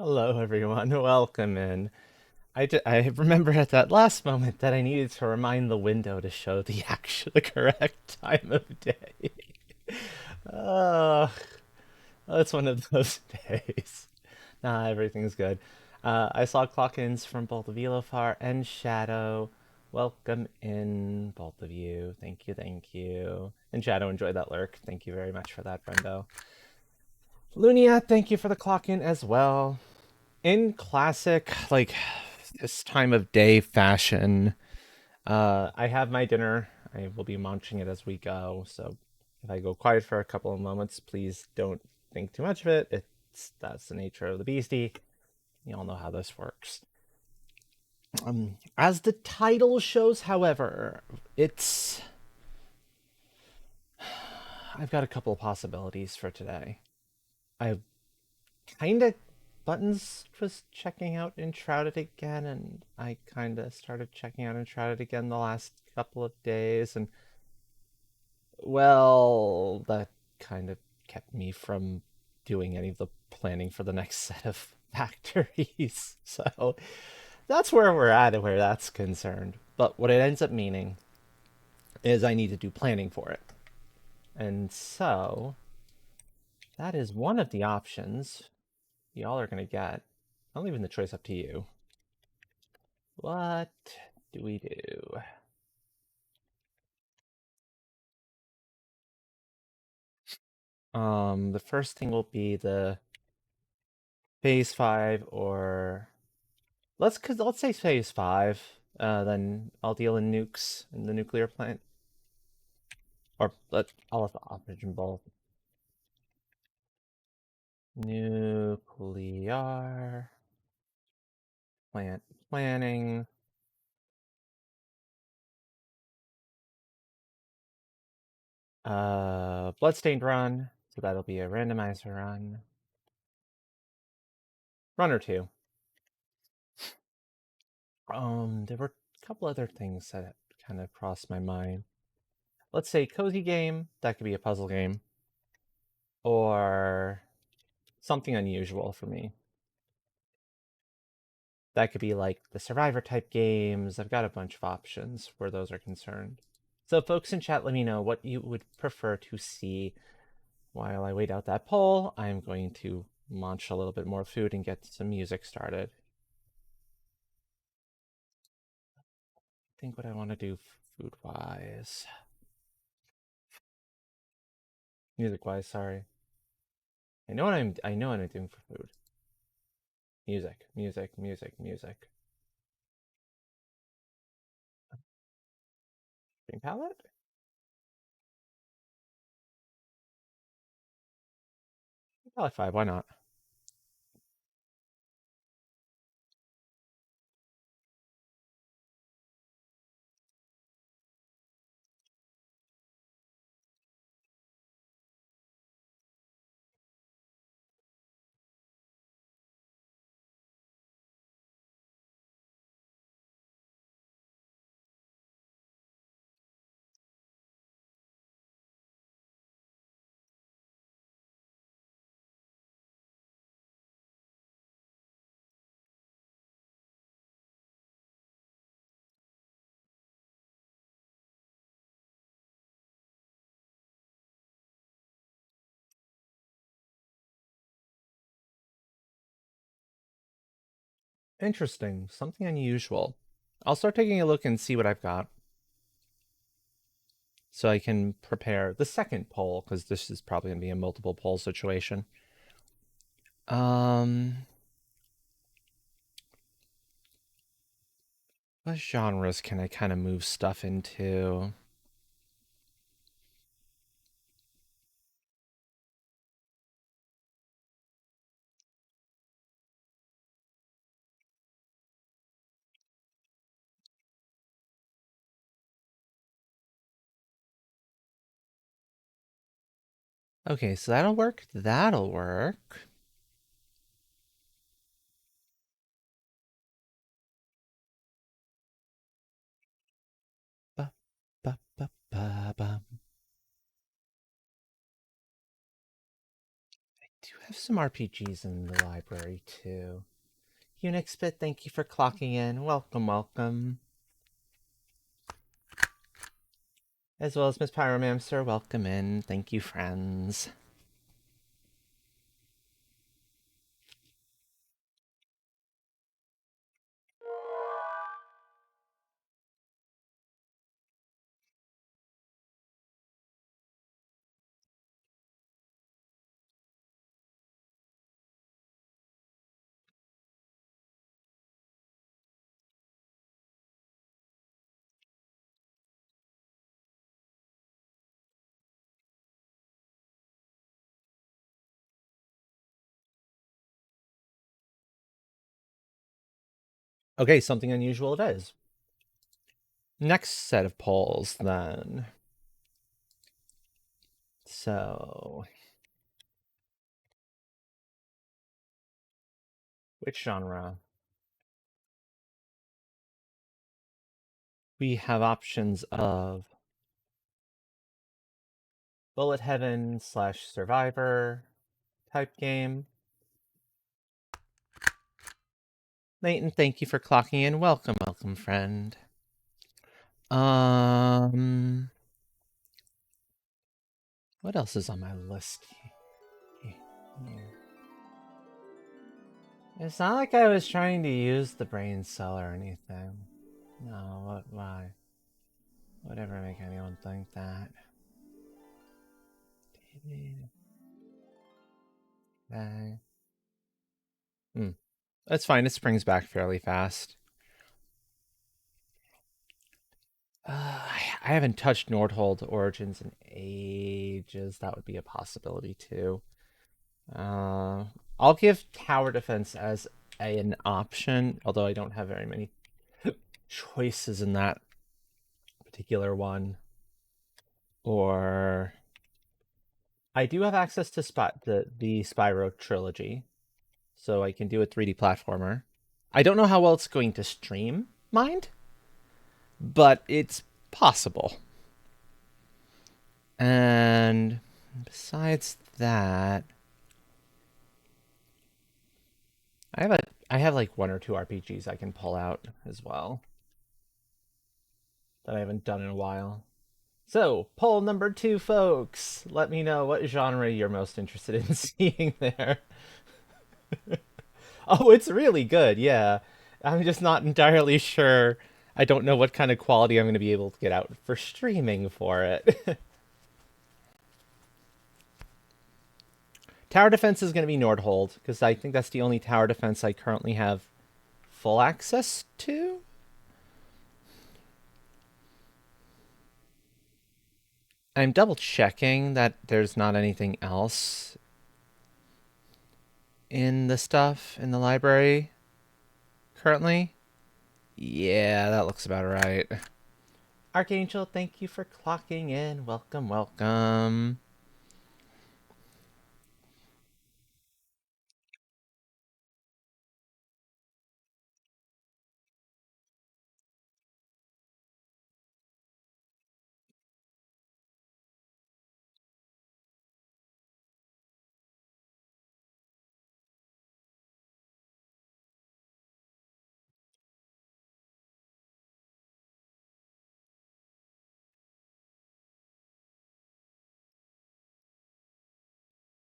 Hello, everyone. Welcome in. I remember at that last moment that I needed to remind the window to show the correct time of day. Oh, it's one of those days. Nah, everything's good. I saw clock-ins from both Velofar and Shadow. Welcome in, both of you. Thank you, thank you. And Shadow, enjoy that lurk. Thank you very much for that, friendo. Lunia, thank you for the clock in as well. In classic, like this time of day fashion, I have my dinner. I will be munching it as we go. So if I go quiet for a couple of moments, please don't think too much of it. That's the nature of the beastie. You all know how this works. As the title shows, however, it's I've got a couple of possibilities for today. I kind of Buttons was checking out Enshrouded again, and I kind of started checking out Enshrouded again the last couple of days, and well, that kind of kept me from doing any of the planning for the next set of factories. So that's where we're at and where that's concerned. But what it ends up meaning is I need to do planning for it. And so that is one of the options y'all are going to get. I'm leaving the choice up to you. What do we do? The first thing will be the phase 5, or let's say phase 5. Then I'll deal in nukes in the nuclear plant, or I'll have the oxygen bolt. Nuclear plant planning. Bloodstained run. So that'll be a randomizer run. Run or two. There were a couple other things that kind of crossed my mind. Let's say cozy game. That could be a puzzle game, or something unusual for me. That could be like the survivor type games. I've got a bunch of options where those are concerned. So, folks in chat, let me know what you would prefer to see. While I wait out that poll, I'm going to munch a little bit more food and get some music started. I think what I want to do food wise, music wise, sorry. I know what I'm doing for food. Music, music, music, music. Green palette? Palette 5, why not? Interesting. Something unusual. I'll start taking a look and see what I've got, so I can prepare the second poll, because this is probably going to be a multiple poll situation. Um, what genres can I kind of move stuff into? Okay, so that'll work. That'll work. Ba, ba, ba, ba, ba. I do have some RPGs in the library too. Unixbit, thank you for clocking in. Welcome, welcome. As well as Miss Pyromancer, welcome in. Thank you, friends. Okay, something unusual it is. Next set of polls, then. So, which genre? We have options of Bullet Heaven / Survivor type game. Leighton, thank you for clocking in. Welcome, welcome, friend. What else is on my list? It's not like I was trying to use the brain cell or anything. No, what? Why? Whatever make anyone think that. Okay. That's fine. It springs back fairly fast. I haven't touched Nordhold Origins in ages. That would be a possibility too. I'll give tower defense as an option, although I don't have very many choices in that particular one. Or I do have access to the Spyro trilogy, so I can do a 3D platformer. I don't know how well it's going to stream, mind, but it's possible. And besides that, I have like one or two RPGs I can pull out as well that I haven't done in a while. So, poll number 2, folks. Let me know what genre you're most interested in seeing there. Oh, it's really good, yeah. I'm just not entirely sure. I don't know what kind of quality I'm going to be able to get out for streaming for it. Tower defense is going to be Nordhold, because I think that's the only tower defense I currently have full access to. I'm double checking that there's not anything else in the stuff in the library currently. Yeah, that looks about right. Archangel, thank you for clocking in. Welcome, welcome.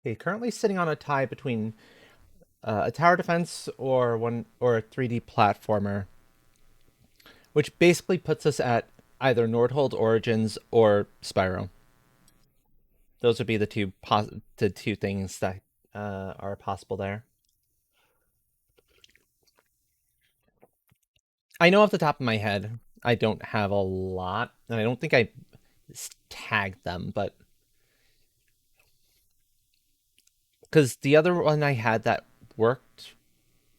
Okay, currently sitting on a tie between a tower defense or a 3D platformer, which basically puts us at either Nordhold Origins or Spyro. Those would be the two things that are possible there. I know off the top of my head, I don't have a lot, and I don't think I tagged them, but because the other one I had that worked,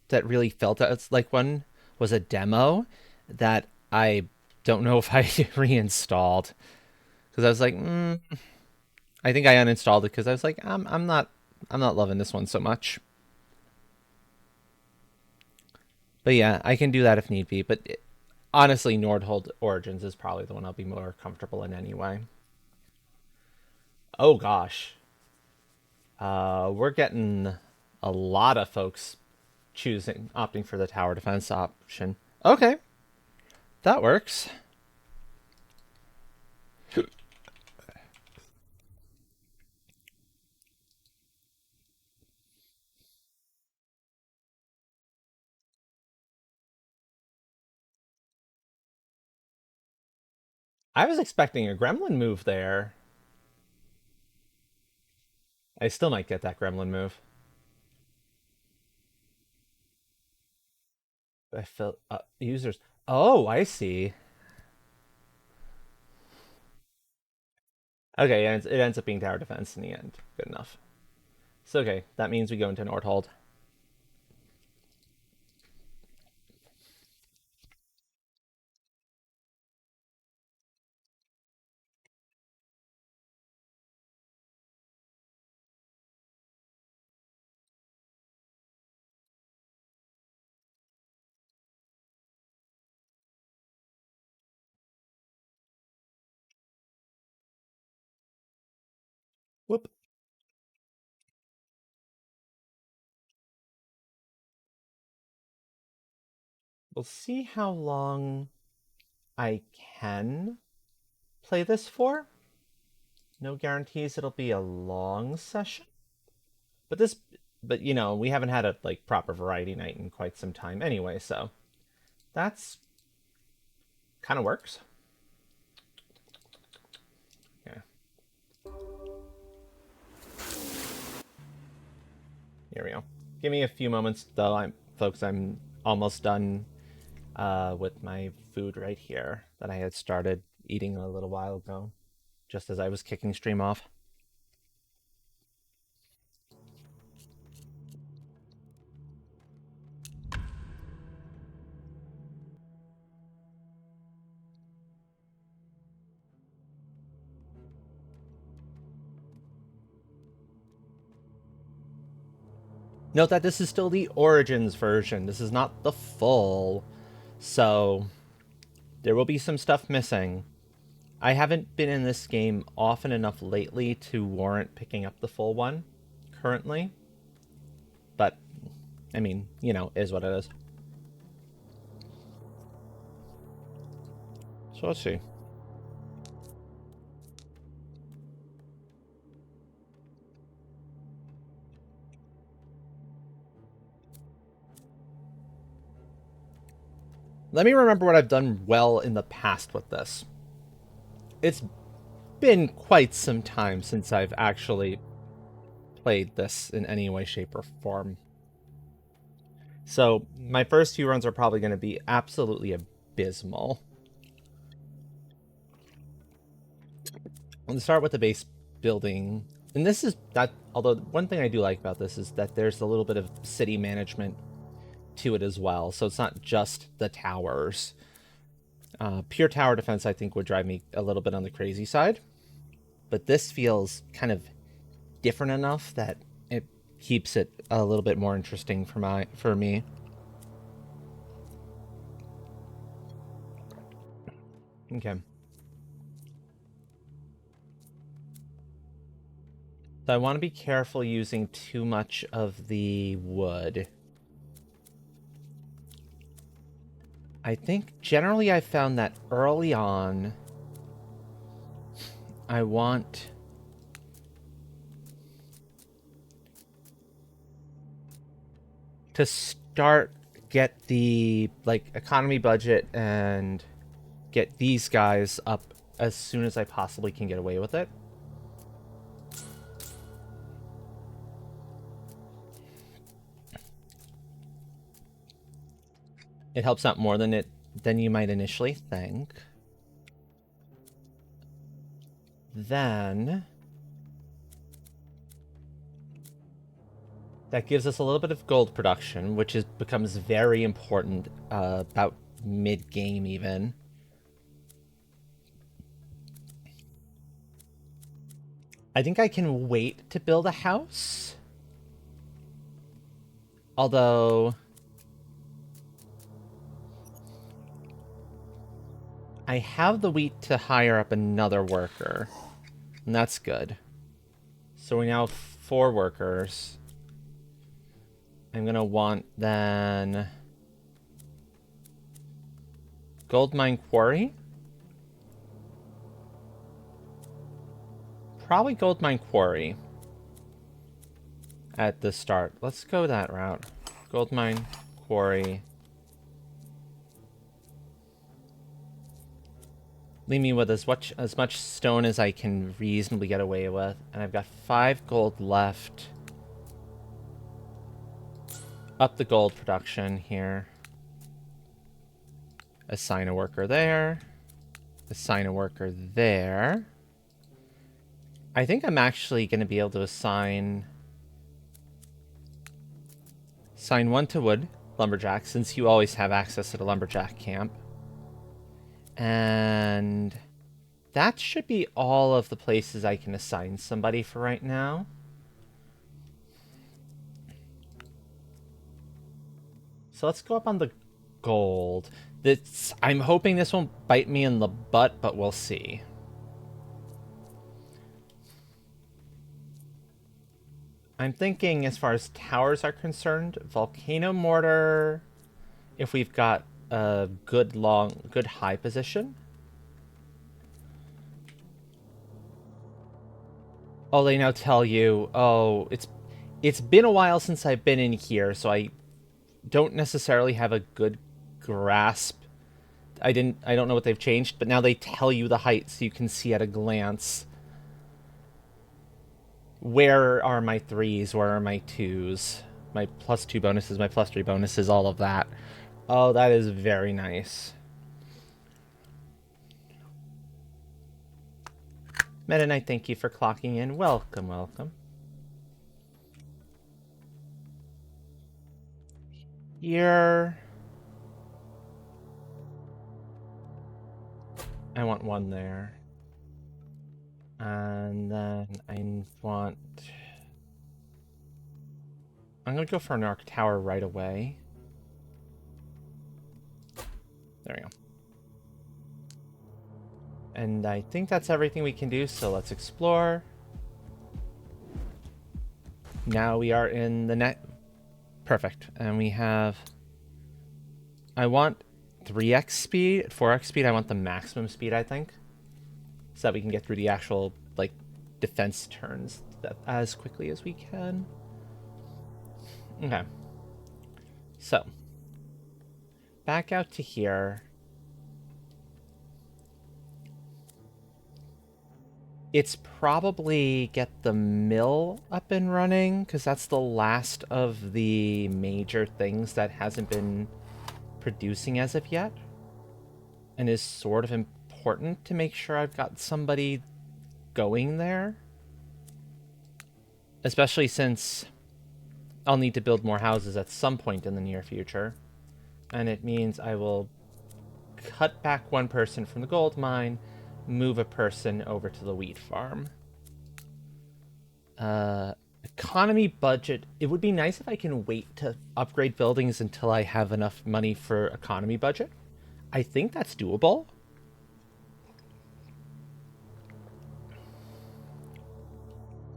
that really felt as like one, was a demo that I don't know if I reinstalled because I was like, I think I uninstalled it because I was like, I'm not loving this one so much. But yeah, I can do that if need be. But honestly, Nordhold Origins is probably the one I'll be more comfortable in anyway. Oh gosh. We're getting a lot of folks opting for the tower defense option. Okay, that works. I was expecting a gremlin move there. I still might get that gremlin move. I feel users. Oh, I see. Okay, and it ends up being tower defense in the end. Good enough. So okay, that means we go into Nordhold. Whoop. We'll see how long I can play this for. No guarantees it'll be a long session. But this but we haven't had a like proper variety night in quite some time anyway, so that's kind of works. Yeah. Here we go. Give me a few moments though. I'm almost done with my food right here that I had started eating a little while ago, just as I was kicking stream off. Note that this is still the Origins version. This is not the full. So there will be some stuff missing. I haven't been in this game often enough lately to warrant picking up the full one currently. But, I mean, is what it is. So let's see. Let me remember what I've done well in the past with this. It's been quite some time since I've actually played this in any way, shape, or form. So my first few runs are probably going to be absolutely abysmal. Let's start with the base building. And this is that, although one thing I do like about this is that there's a little bit of city management to it as well. So it's not just the towers. Pure tower defense, I think, would drive me a little bit on the crazy side. But this feels kind of different enough that it keeps it a little bit more interesting for me. Okay. So I want to be careful using too much of the wood. I think generally I found that early on I want to get the economy budget and get these guys up as soon as I possibly can get away with it. It helps out more than you might initially think. Then that gives us a little bit of gold production, which becomes very important about mid-game even. I think I can wait to build a house. Although I have the wheat to hire up another worker, and that's good. So we now have 4 workers. I'm gonna want then gold mine quarry. Probably gold mine quarry at the start. Let's go that route. Gold mine quarry. Leave me with as much stone as I can reasonably get away with. And I've got 5 gold left. Up the gold production here. Assign a worker there. Assign a worker there. I think I'm actually going to be able to assign one to wood lumberjack, since you always have access to the lumberjack camp. And that should be all of the places I can assign somebody for right now. So let's go up on the gold. I'm hoping this won't bite me in the butt, but we'll see. I'm thinking, as far as towers are concerned, volcano mortar, if we've got a good high position. Oh, they now tell you, oh, it's been a while since I've been in here, so I don't necessarily have a good grasp. I don't know what they've changed, but now they tell you the height so you can see at a glance. Where are my 3s? Where are my 2s? My +2 bonuses, my +3 bonuses, all of that. Oh, that is very nice. Meta Knight, thank you for clocking in. Welcome, welcome. Here. I want 1 there. And then I'm going to go for an arc tower right away. There we go. And I think that's everything we can do, so let's explore. Now we are in the net. Perfect. And we have... I want 3x speed, 4x speed. I want the maximum speed, I think. So that we can get through the actual, like, defense turns as quickly as we can. Okay. So. Back out to here. It's probably get the mill up and running, because that's the last of the major things that hasn't been producing as of yet. And is sort of important to make sure I've got somebody going there. Especially since I'll need to build more houses at some point in the near future. And it means I will cut back 1 person from the gold mine, move a person over to the wheat farm. Economy budget. It would be nice if I can wait to upgrade buildings until I have enough money for economy budget. I think that's doable.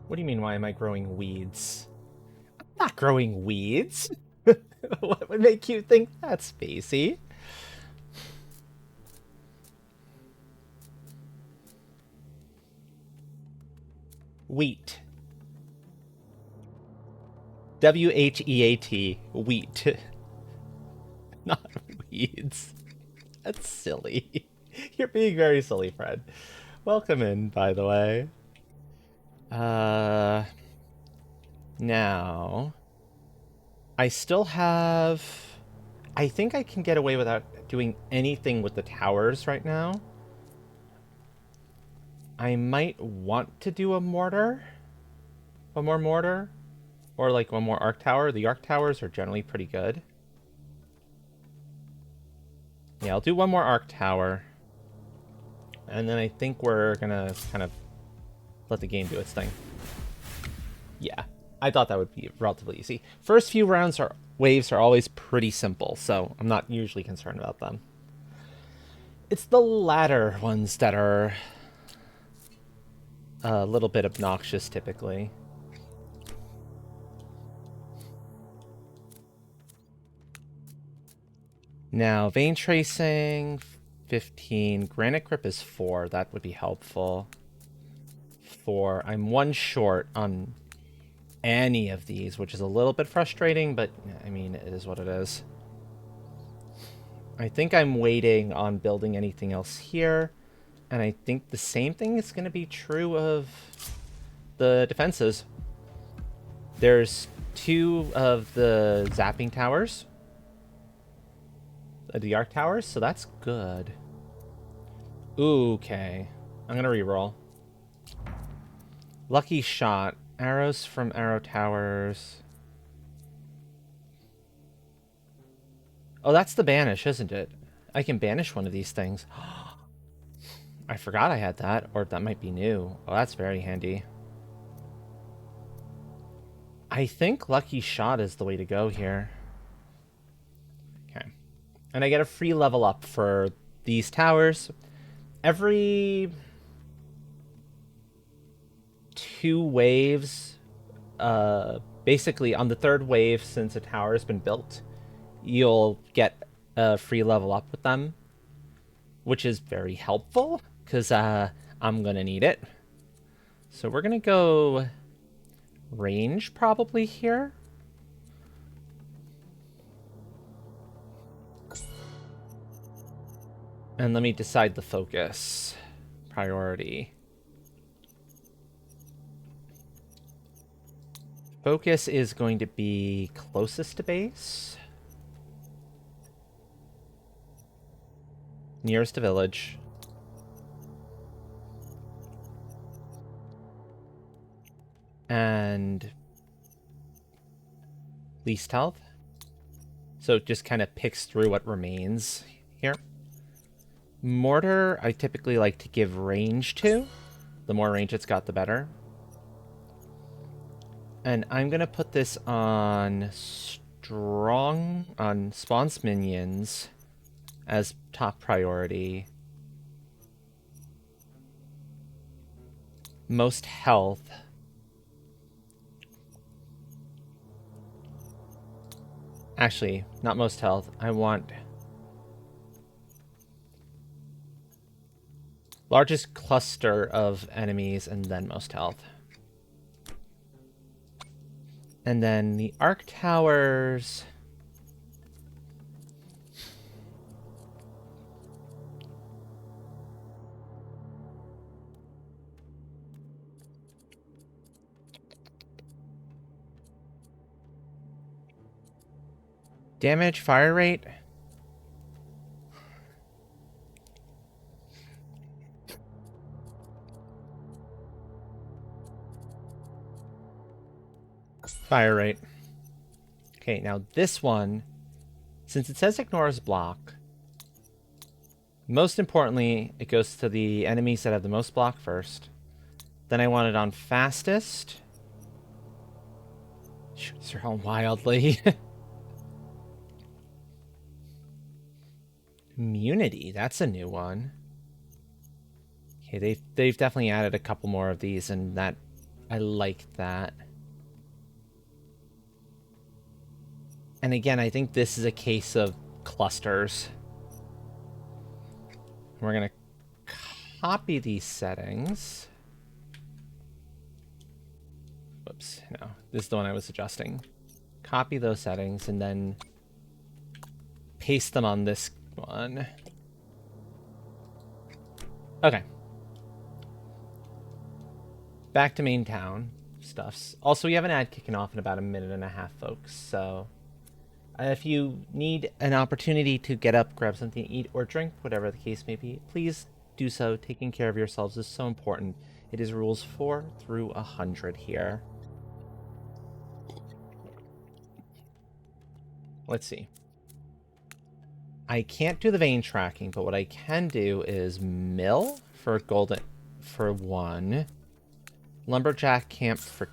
What do you mean, why am I growing weeds? I'm not growing weeds. What would make you think that's spacey? Wheat. W-H-E-A-T. Wheat. Not weeds. That's silly. You're being very silly, Fred. Welcome in, by the way. Now, I still have... I think I can get away without doing anything with the towers right now. I might want to do a mortar. One more mortar. Or like 1 more arc tower. The arc towers are generally pretty good. Yeah, I'll do 1 more arc tower. And then I think we're gonna kind of let the game do its thing. Yeah, I thought that would be relatively easy. First few waves are always pretty simple, so I'm not usually concerned about them. It's the latter ones that are a little bit obnoxious, typically. Now, vein tracing, 15. Granite grip is 4. That would be helpful. 4. I'm 1 short on any of these, which is a little bit frustrating, but I mean, it is what it is. I think I'm waiting on building anything else here, and I think the same thing is going to be true of the defenses. There's 2 of the zapping towers, the arc towers, so that's good. Ooh, okay. I'm going to reroll. Lucky shot. Arrows from arrow towers. Oh, that's the banish, isn't it? I can banish one of these things. I forgot I had that, or that might be new. Oh, that's very handy. I think Lucky Shot is the way to go here. Okay. And I get a free level up for these towers. Every 2 waves, basically on the 3rd wave since a tower has been built, you'll get a free level up with them, which is very helpful because I'm gonna need it. So we're gonna go range probably here. And let me decide the focus priority. Focus is going to be closest to base. Nearest to village. And least health. So it just kind of picks through what remains here. Mortar, I typically like to give range to. The more range it's got, the better. And I'm going to put this on spawns minions as top priority. Most health. Actually, not most health. I want largest cluster of enemies and then most health. And then the arc towers. Damage, fire rate. Fire rate. Okay, now this one, since it says ignores block, most importantly, it goes to the enemies that have the most block first. Then I want it on fastest. Shoots around wildly. Immunity, that's a new one. Okay, they've definitely added a couple more of these, and that I like that. And again, I think this is a case of clusters. We're gonna copy these settings. Whoops, no, this is the one I was adjusting. Copy those settings and then paste them on this one. Okay. Back to main town stuffs. Also, we have an ad kicking off in about 1.5 minutes, folks, so if you need an opportunity to get up, grab something to eat or drink, whatever the case may be, please do so. Taking care of yourselves is so important. It is rules 4 through 100 here. Let's see. I can't do the vein tracking, but what I can do is mill for golden for 1, lumberjack camp for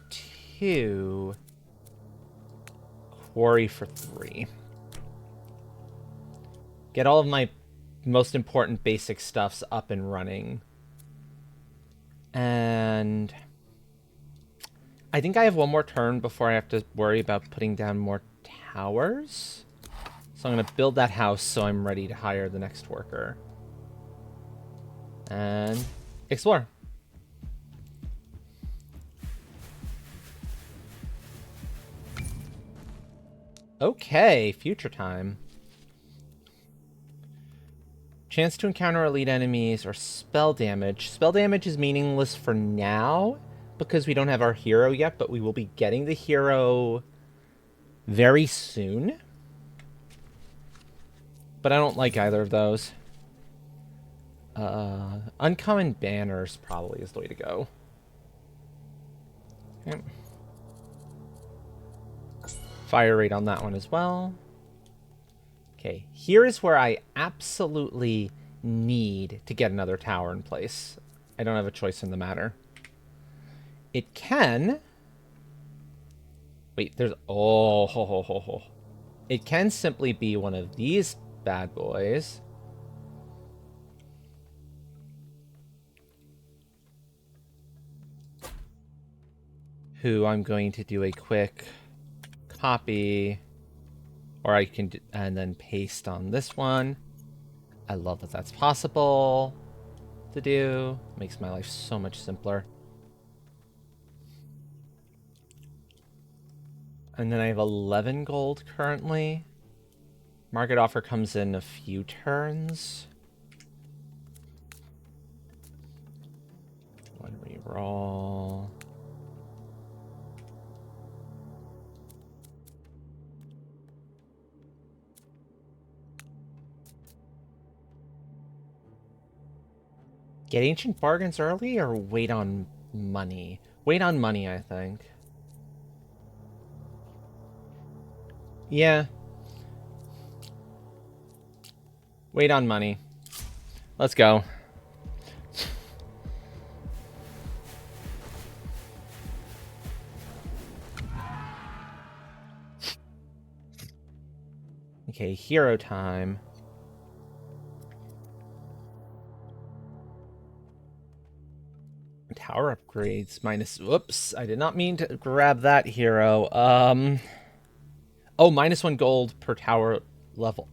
2, quarry for 3. Get all of my most important basic stuffs up and running. And I think I have one more turn before I have to worry about putting down more towers. So I'm going to build that house so I'm ready to hire the next worker. And explore. Okay, future time. Chance to encounter elite enemies or spell damage. Spell damage is meaningless for now because we don't have our hero yet, but we will be getting the hero very soon. But I don't like either of those. Uncommon banners probably is the way to go. Okay. Fire rate on that one as well. Okay, here is where I absolutely need to get another tower in place. I don't have a choice in the matter. It can... Wait, there's... Oh, ho, ho, ho, ho. It can simply be one of these bad boys. Who I'm going to do a quick copy, or I can and then paste on this one. I love that that's possible to do. Makes my life so much simpler. And then I have 11 gold currently. Market offer comes in a few turns. One reroll. Get ancient bargains early or wait on money? Wait on money, I think. Yeah. Wait on money. Let's go. Okay, hero time. Tower upgrades minus... Whoops, I did not mean to grab that hero. Oh, -1 gold per tower level.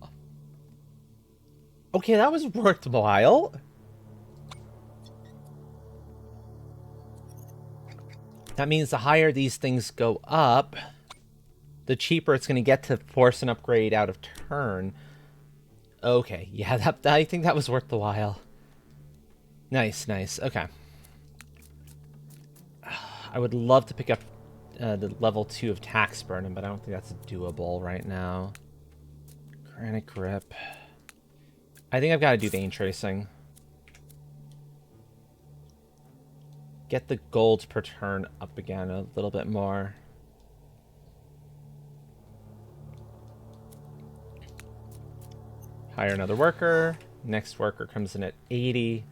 Okay, that was worthwhile. That means the higher these things go up, the cheaper it's going to get to force an upgrade out of turn. Okay, yeah, I think that was worth the while. Nice, nice. Okay. I would love to pick up the level 2 of Tax Burden, but I don't think that's doable right now. Granite Grip. I think I've got to do Vein Tracing. Get the gold per turn up again a little bit more. Hire another worker. Next worker comes in at 80.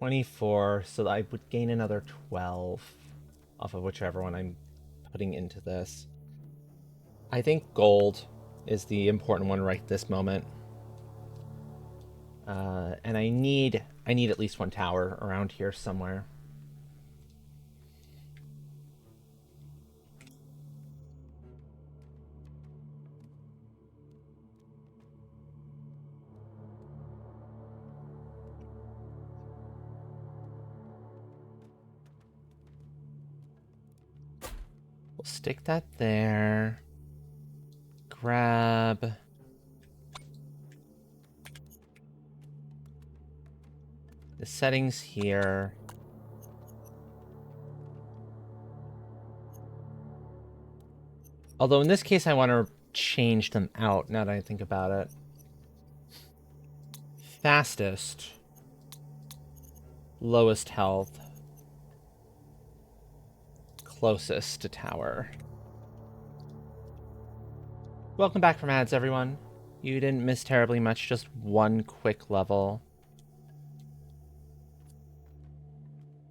$24, so I would gain another 12 off of whichever one I'm putting into this. I think gold is the important one right this moment. And I need at least one tower around here somewhere. We'll stick that there. Grab... the settings here. Although in this case I want to change them out now that I think about it. Fastest. Lowest health. Closest to tower. Welcome back from ads, everyone. You didn't miss terribly much, just one quick level.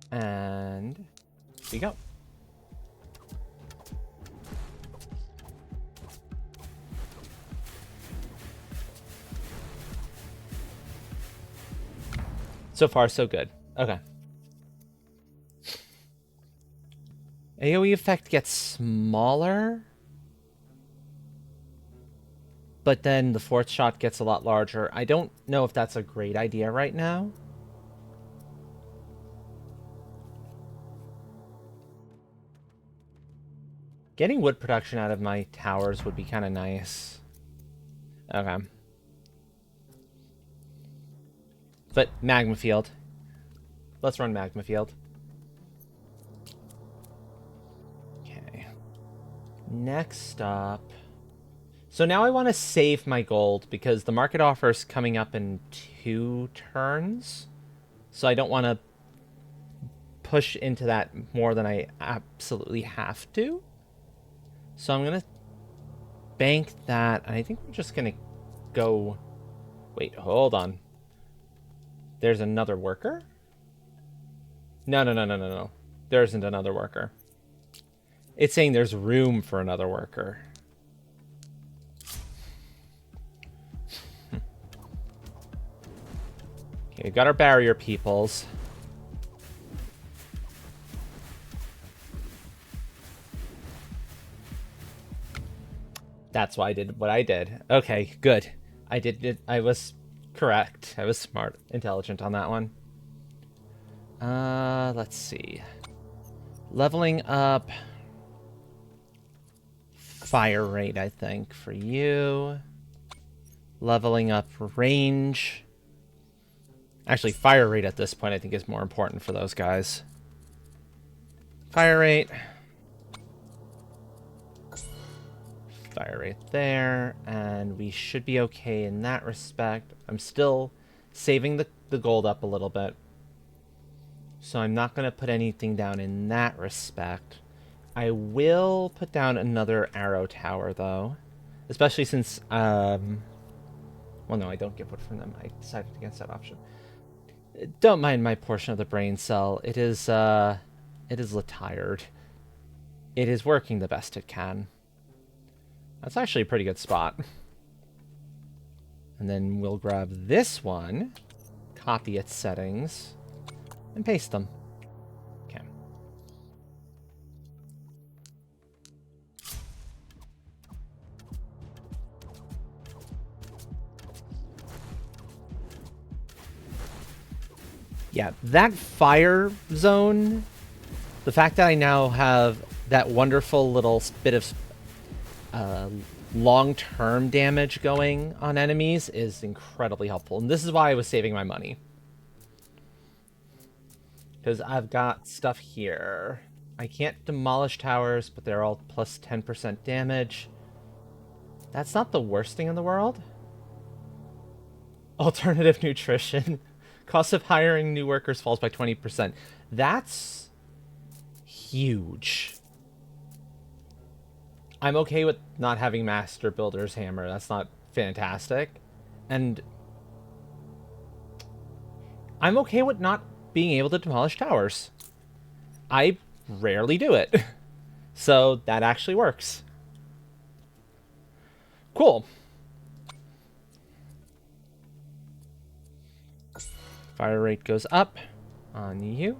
And here we go. So far, so good. Okay. AoE effect gets smaller, but then the fourth shot gets a lot larger. I don't know if that's a great idea right now. Getting wood production out of my towers would be kind of nice. Okay. But magma field. Let's run magma field. Okay. Next up. So now I want to save my gold because the market offer is coming up in 2 turns. So I don't want to push into that more than I absolutely have to. So I'm going to bank that. And I think we're just going to go... Wait, hold on. There's another worker? No. There isn't another worker. It's saying there's room for another worker. Okay, we got our barrier peoples. That's why I did what I did. Okay, good. I did it. I was correct. I was smart, intelligent on that one. Let's see. Leveling up fire rate, I think, for you. Leveling up range. Actually, fire rate at this point, I think, is more important for those guys. Fire rate. Fire rate there. And we should be okay in that respect. I'm still saving the gold up a little bit. So I'm not going to put anything down in that respect. I will put down another arrow tower, though. Especially since... well, no, I don't get wood from them. I decided against that option. Don't mind my portion of the brain cell. It is tired. It is working the best it can. That's actually a pretty good spot. And then we'll grab this one, copy its settings, and paste them. Okay. Yeah, that fire zone, the fact that I now have that wonderful little bit of long-term damage going on enemies is incredibly helpful. And this is why I was saving my money. Because I've got stuff here. I can't demolish towers, but they're all plus 10% damage. That's not the worst thing in the world. Alternative nutrition. Cost of hiring new workers falls by 20%. That's huge. I'm okay with not having Master Builder's Hammer. That's not fantastic. And I'm okay with not being able to demolish towers. I rarely do it. So that actually works. Cool. Fire rate goes up on you.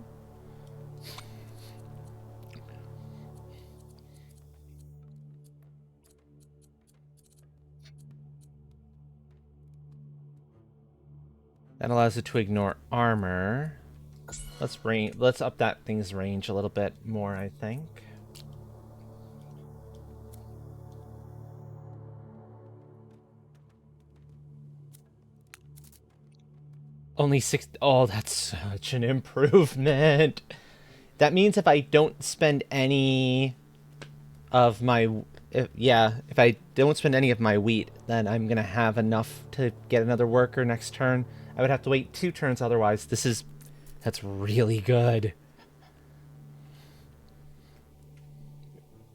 That allows it to ignore armor. Let's up that thing's range a little bit more, I think. Only 6. Oh, that's such an improvement. That means if I don't spend any of my... if I don't spend any of my wheat, then I'm going to have enough to get another worker next turn. I would have to wait 2 turns otherwise. That's really good.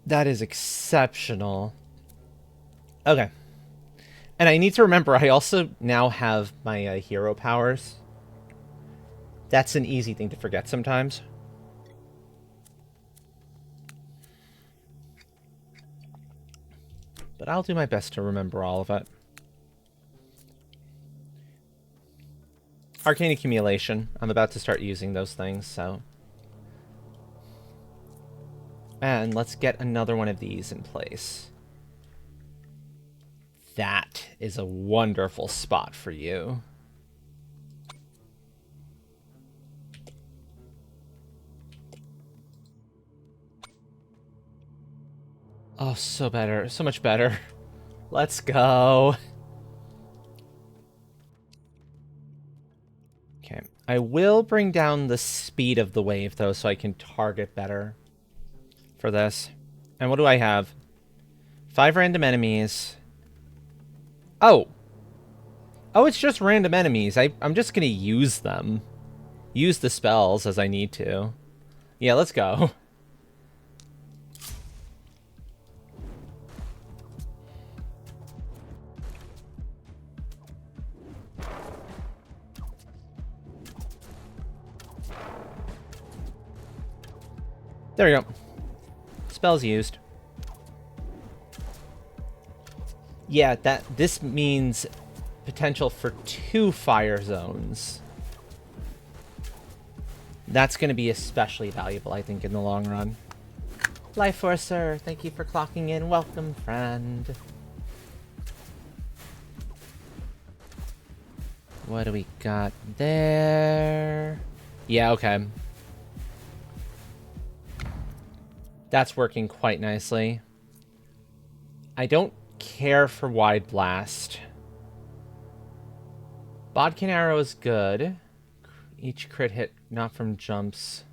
That is exceptional. Okay. And I need to remember, I also now have my hero powers. That's an easy thing to forget sometimes. But I'll do my best to remember all of it. Arcane Accumulation. I'm about to start using those things, so... And let's get another one of these in place. That is a wonderful spot for you. Oh, so better. So much better. Let's go. Okay. I will bring down the speed of the wave, though, so I can target better for this. And what do I have? 5 random enemies. Oh. Oh, it's just random enemies. I'm just going to use them. Use the spells as I need to. Yeah, let's go. There we go. Spells used. Yeah, this means potential for 2 fire zones. That's going to be especially valuable, I think, in the long run. Life Forcer, thank you for clocking in. Welcome, friend. What do we got there? Yeah, okay. That's working quite nicely. I don't care for Wide Blast. Bodkin Arrow is good. Each crit hit, not from jumps.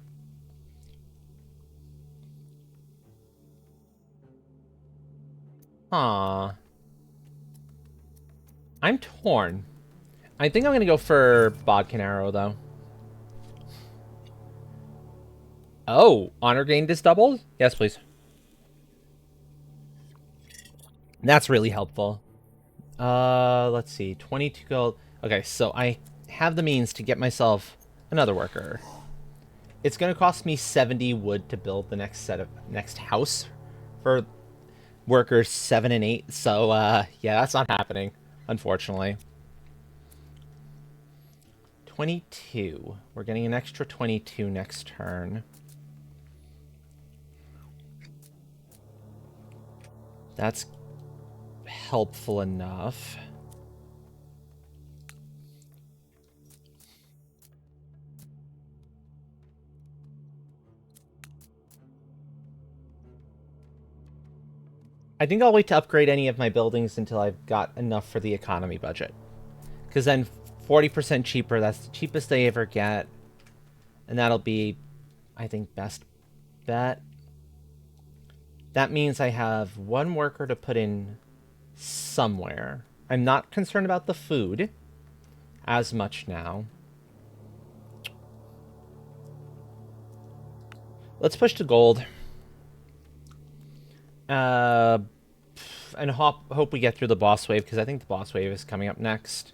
Aww. I'm torn. I think I'm going to go for Bodkin Arrow, though. Oh, honor gained is doubled? Yes, please. That's really helpful. Let's see. 22 gold. Okay, so I have the means to get myself another worker. It's going to cost me 70 wood to build the next house for workers 7 and 8. So, yeah, that's not happening, unfortunately. 22. We're getting an extra 22 next turn. That's helpful enough. I think I'll wait to upgrade any of my buildings until I've got enough for the economy budget. Because then 40% cheaper, that's the cheapest they ever get. And that'll be, I think, best bet. That means I have 1 worker to put in somewhere. I'm not concerned about the food as much now. Let's push to gold. And hope we get through the boss wave, because I think the boss wave is coming up next.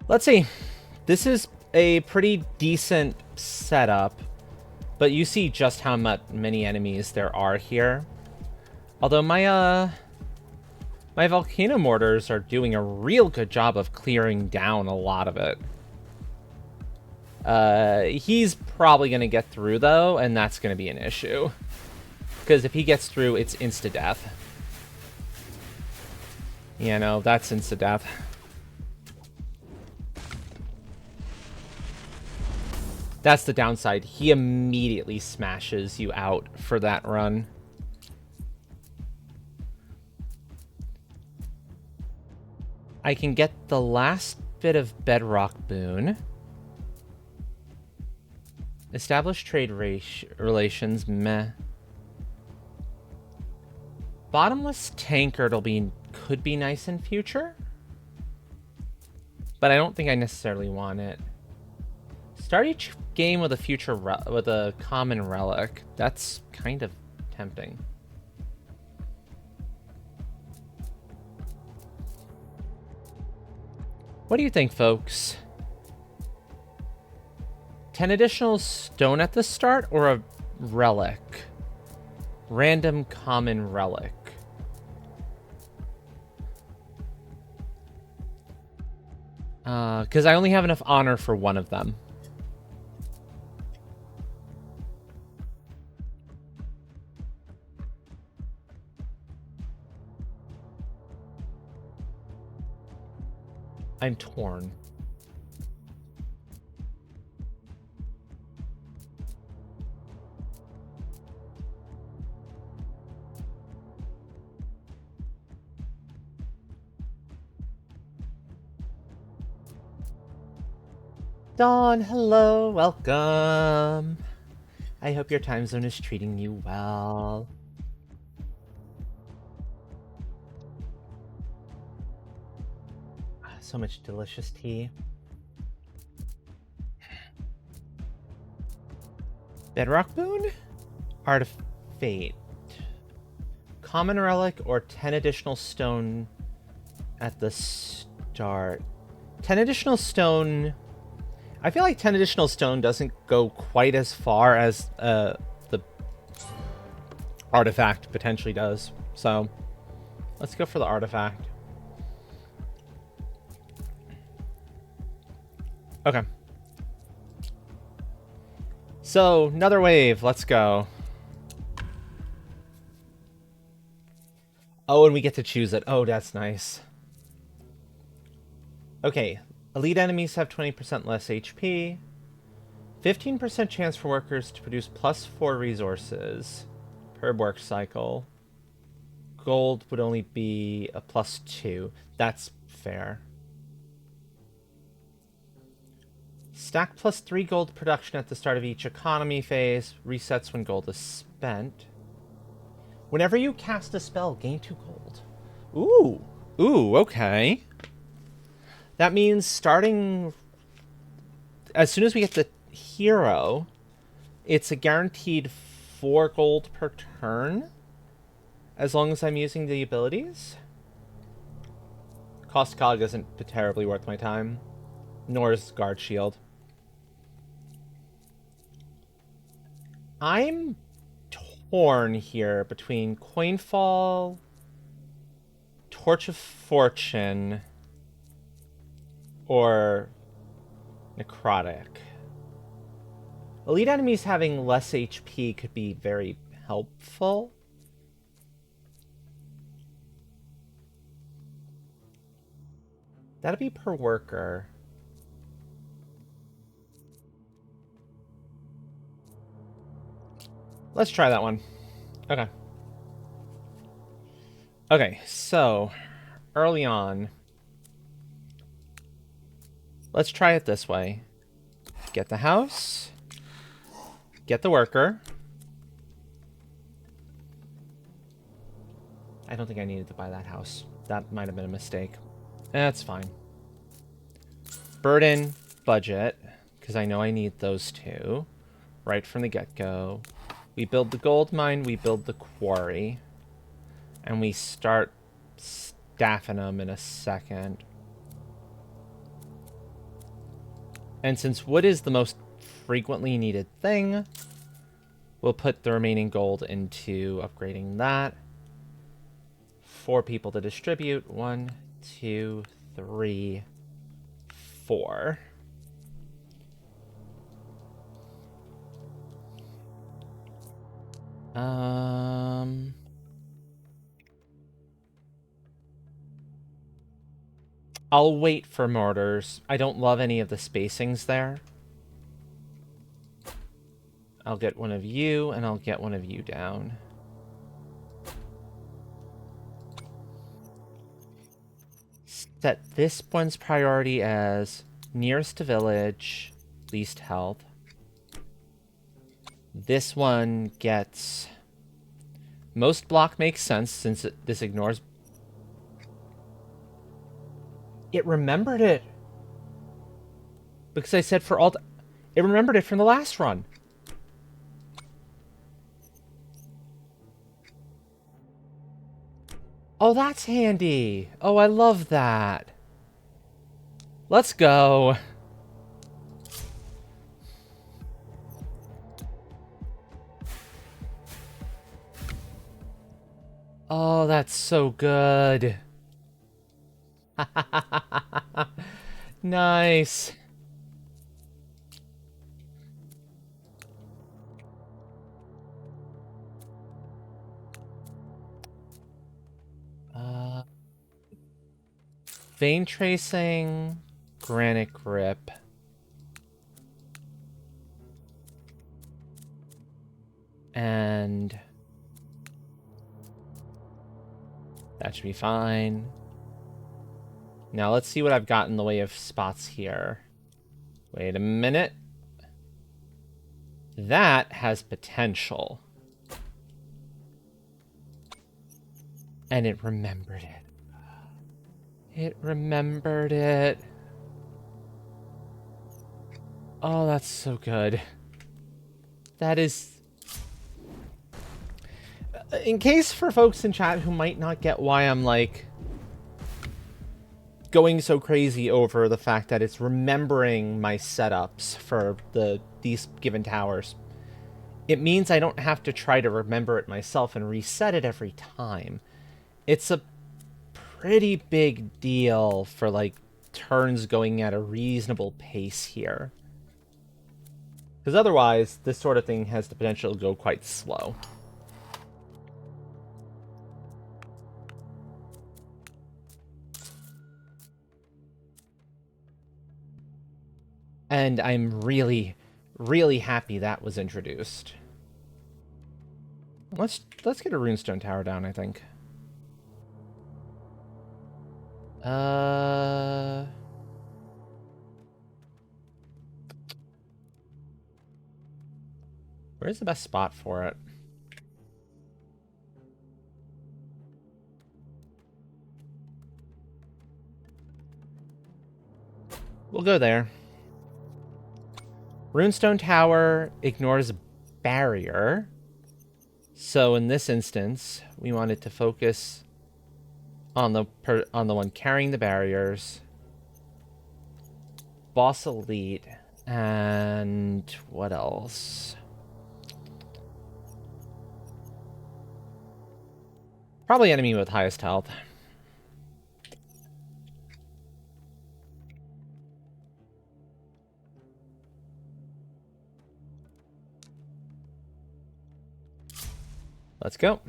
Let's see. This is a pretty decent setup, but you see just how many enemies there are here. Although my volcano mortars are doing a real good job of clearing down a lot of it. He's probably going to get through, though, and that's going to be an issue. Because if he gets through, it's insta-death. Yeah, no, that's insta-death. That's the downside. He immediately smashes you out for that run. I can get the last bit of bedrock boon. Establish trade relations, meh. Bottomless tankard could be nice in future. But I don't think I necessarily want it. Start each game with a common relic. That's kind of tempting. What do you think, folks? 10 additional stone at the start or a relic? Random common relic. Because I only have enough honor for one of them. I'm torn. Dawn, hello, welcome. I hope your time zone is treating you well. So much delicious tea. Bedrock Boon? Art of Fate. Common relic or 10 additional stone at the start. 10 additional stone... I feel like 10 additional stone doesn't go quite as far as the artifact potentially does. So, let's go for the artifact. Okay. So, another wave. Let's go. Oh, and we get to choose it. Oh, that's nice. Okay. Elite enemies have 20% less HP. 15% chance for workers to produce +4 resources per work cycle. Gold would only be a +2. That's fair. Stack +3 gold production at the start of each economy phase. Resets when gold is spent. Whenever you cast a spell, gain 2 gold. Ooh. Ooh, okay. That means starting... As soon as we get the hero, it's a guaranteed 4 gold per turn. As long as I'm using the abilities. Cost Cog isn't terribly worth my time. Nor is Guard Shield. I'm torn here between Coinfall, Torch of Fortune, or Necrotic. Elite enemies having less HP could be very helpful. That'd be per worker. Let's try that one. Okay. Okay, so early on, let's try it this way. Get the house. Get the worker. I don't think I needed to buy that house. That might have been a mistake. That's fine. Burden, budget, because I know I need those two right from the get-go. We build the gold mine, we build the quarry, and we start staffing them in a second. And since wood is the most frequently needed thing, we'll put the remaining gold into upgrading that. 4 people to distribute. 1, 2, 3, 4. I'll wait for mortars. I don't love any of the spacings there. I'll get one of you, and I'll get one of you down. Set this one's priority as nearest to village, least health. This one gets... Most block makes sense since this ignores... It remembered it. Because I said for all... It remembered it from the last run. Oh, that's handy. Oh, I love that. Let's go. Oh, that's so good. Nice. Uh, vein tracing, granite grip. And that should be fine. Now let's see what I've got in the way of spots here. Wait a minute. That has potential. And it remembered it. It remembered it. Oh, that's so good. That is... In case for folks in chat who might not get why I'm, like, going so crazy over the fact that it's remembering my setups for these given towers, it means I don't have to try to remember it myself and reset it every time. It's a pretty big deal for, like, turns going at a reasonable pace here. Because otherwise, this sort of thing has the potential to go quite slow. And I'm really, really happy that was introduced. Let's get a runestone tower down, I think. Where's the best spot for it? We'll go there. Runestone tower ignores barrier. So in this instance, we wanted to focus on the one carrying the barriers. Boss elite, and what else? Probably enemy with highest health. Let's go.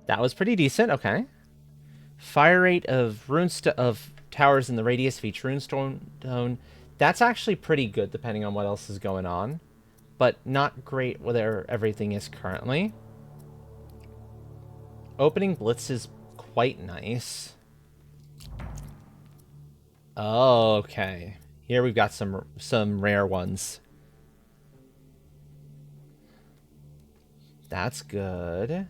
That was pretty decent. Okay. Fire rate of towers in the radius of each runestone. That's actually pretty good, depending on what else is going on, but not great where everything is currently. Opening blitz is quite nice. Oh, okay. Here we've got some rare ones. That's good.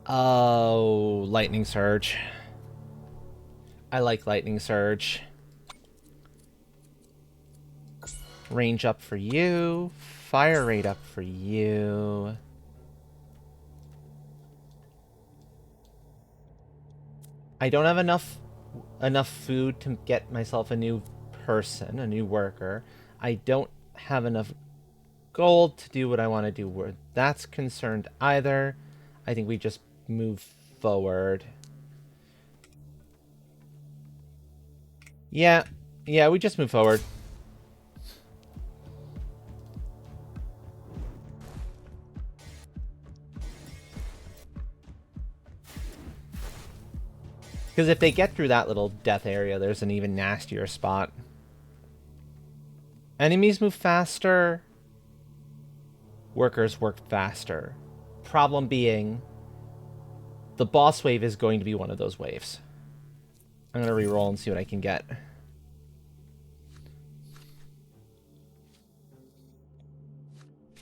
Oh, lightning surge. I like lightning surge. Range up for you. Fire rate up for you. I don't have enough food to get myself a new person, a new worker. I don't have enough gold to do what I want to do where that's concerned either. I think we just move forward. Yeah, we just move forward. Because if they get through that little death area, there's an even nastier spot. Enemies move faster. Workers work faster. Problem being, the boss wave is going to be one of those waves. I'm going to reroll and see what I can get.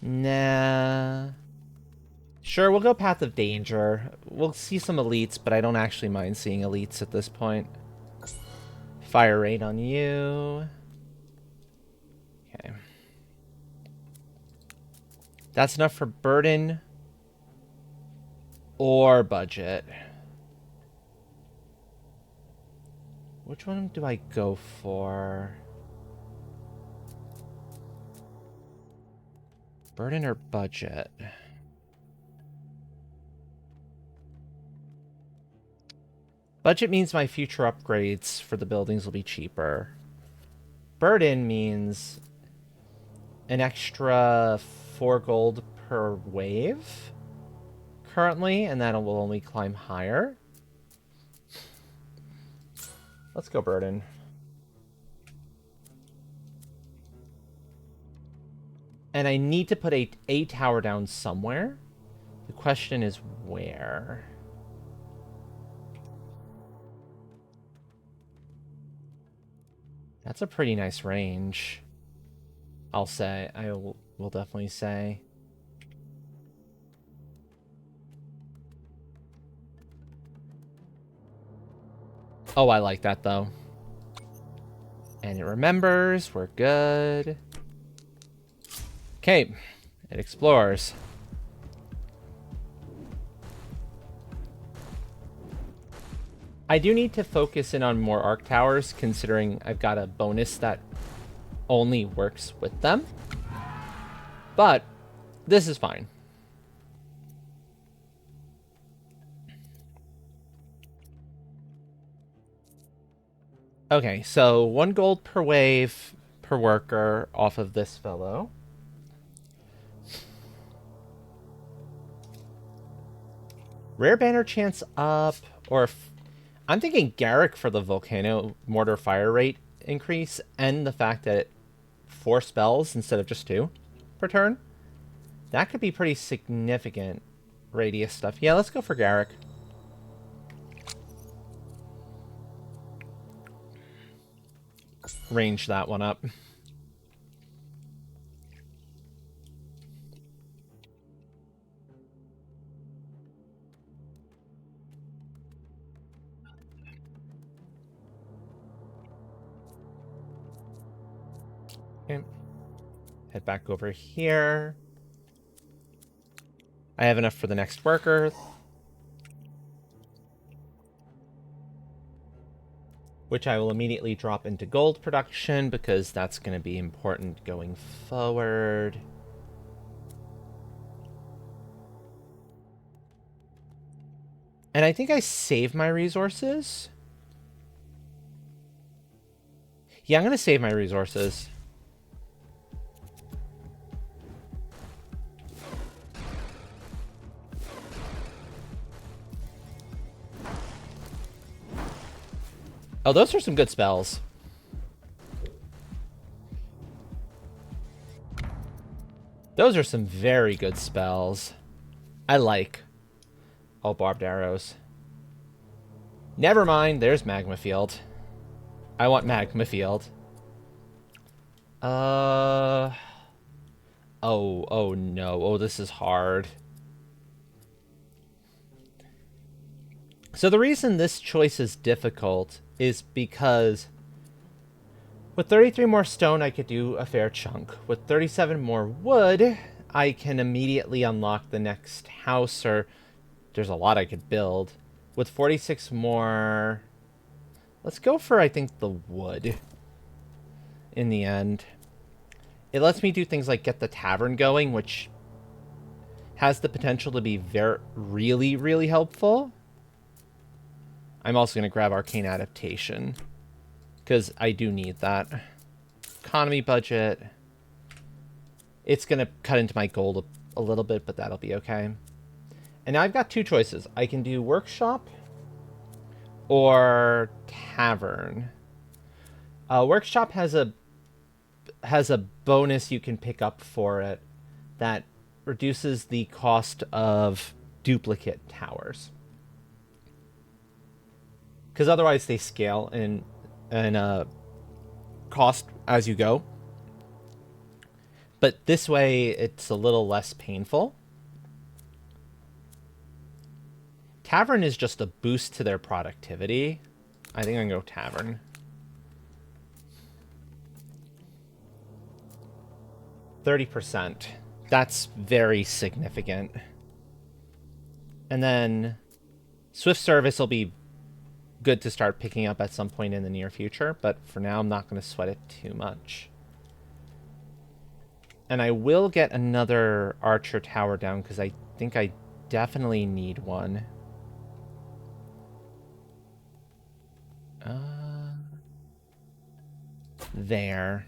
Nah. Sure, we'll go Path of Danger. We'll see some elites, but I don't actually mind seeing elites at this point. Fire rate on you. Okay. That's enough for burden or budget. Which one do I go for? Burden or budget? Budget means my future upgrades for the buildings will be cheaper. Burden means an extra 4 gold per wave currently, and that will only climb higher. Let's go Burden. And I need to put a tower down somewhere. The question is where? That's a pretty nice range. I'll say. I will definitely say. Oh, I like that though. And it remembers. We're good. Okay. It explores. I do need to focus in on more arc towers, considering I've got a bonus that only works with them. But this is fine. Okay, so 1 gold per wave per worker off of this fellow. Rare banner chance up, or if I'm thinking Garrick for the Volcano Mortar fire rate increase, and the fact that 4 spells instead of just 2 per turn. That could be pretty significant radius stuff. Yeah, let's go for Garrick. Range that one up. Okay. Head back over here. I have enough for the next worker. Which I will immediately drop into gold production because that's going to be important going forward. And I think I save my resources. Yeah, I'm going to save my resources. Oh, those are some good spells. Those are some very good spells. I like. Oh, barbed arrows. Never mind, there's Magma Field. I want Magma Field. Oh no. Oh, this is hard. So the reason this choice is difficult is because with 33 more stone, I could do a fair chunk. With 37 more wood, I can immediately unlock the next house, or there's a lot I could build. With 46 more, let's go for, I think, the wood in the end. It lets me do things like get the tavern going, which has the potential to be really, really helpful. I'm also going to grab Arcane Adaptation, because I do need that. Economy budget. It's going to cut into my gold a little bit, but that'll be okay. And now I've got 2 choices. I can do Workshop or Tavern. Workshop has a bonus you can pick up for it that reduces the cost of duplicate towers. Because otherwise they scale in cost as you go. But this way it's a little less painful. Tavern is just a boost to their productivity. I think I'm going to go Tavern. %. That's very significant. And then Swift Service will be good to start picking up at some point in the near future, but for now I'm not going to sweat it too much. And I will get another archer tower down because I think I definitely need one. There.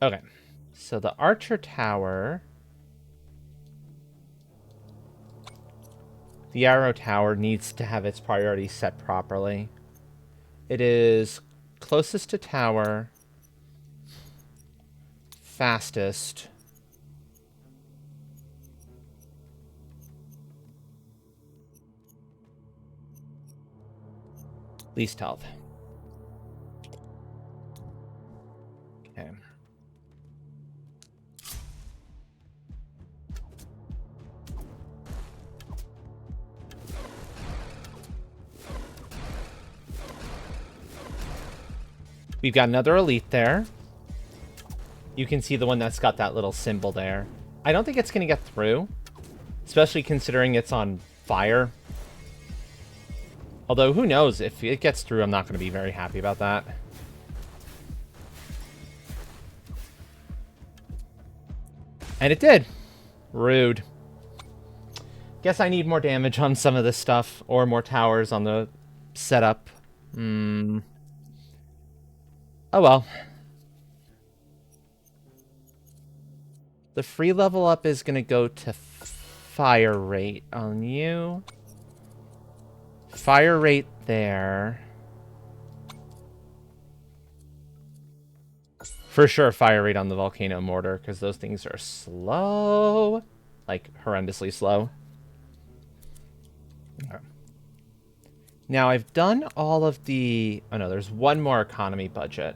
Okay. So the archer tower... The arrow tower needs to have its priorities set properly. It is closest to tower, fastest, least health. Okay. We've got another elite there. You can see the one that's got that little symbol there. I don't think it's going to get through, especially considering it's on fire. Although, who knows? If it gets through, I'm not going to be very happy about that. And it did. Rude. Guess I need more damage on some of this stuff, or more towers on the setup. Oh well. The free level up is going to go to fire rate on you. Fire rate there. For sure, fire rate on the volcano mortar, because those things are slow. Like, horrendously slow. Okay. Now, I've done all of the... Oh, no, there's one more economy budget,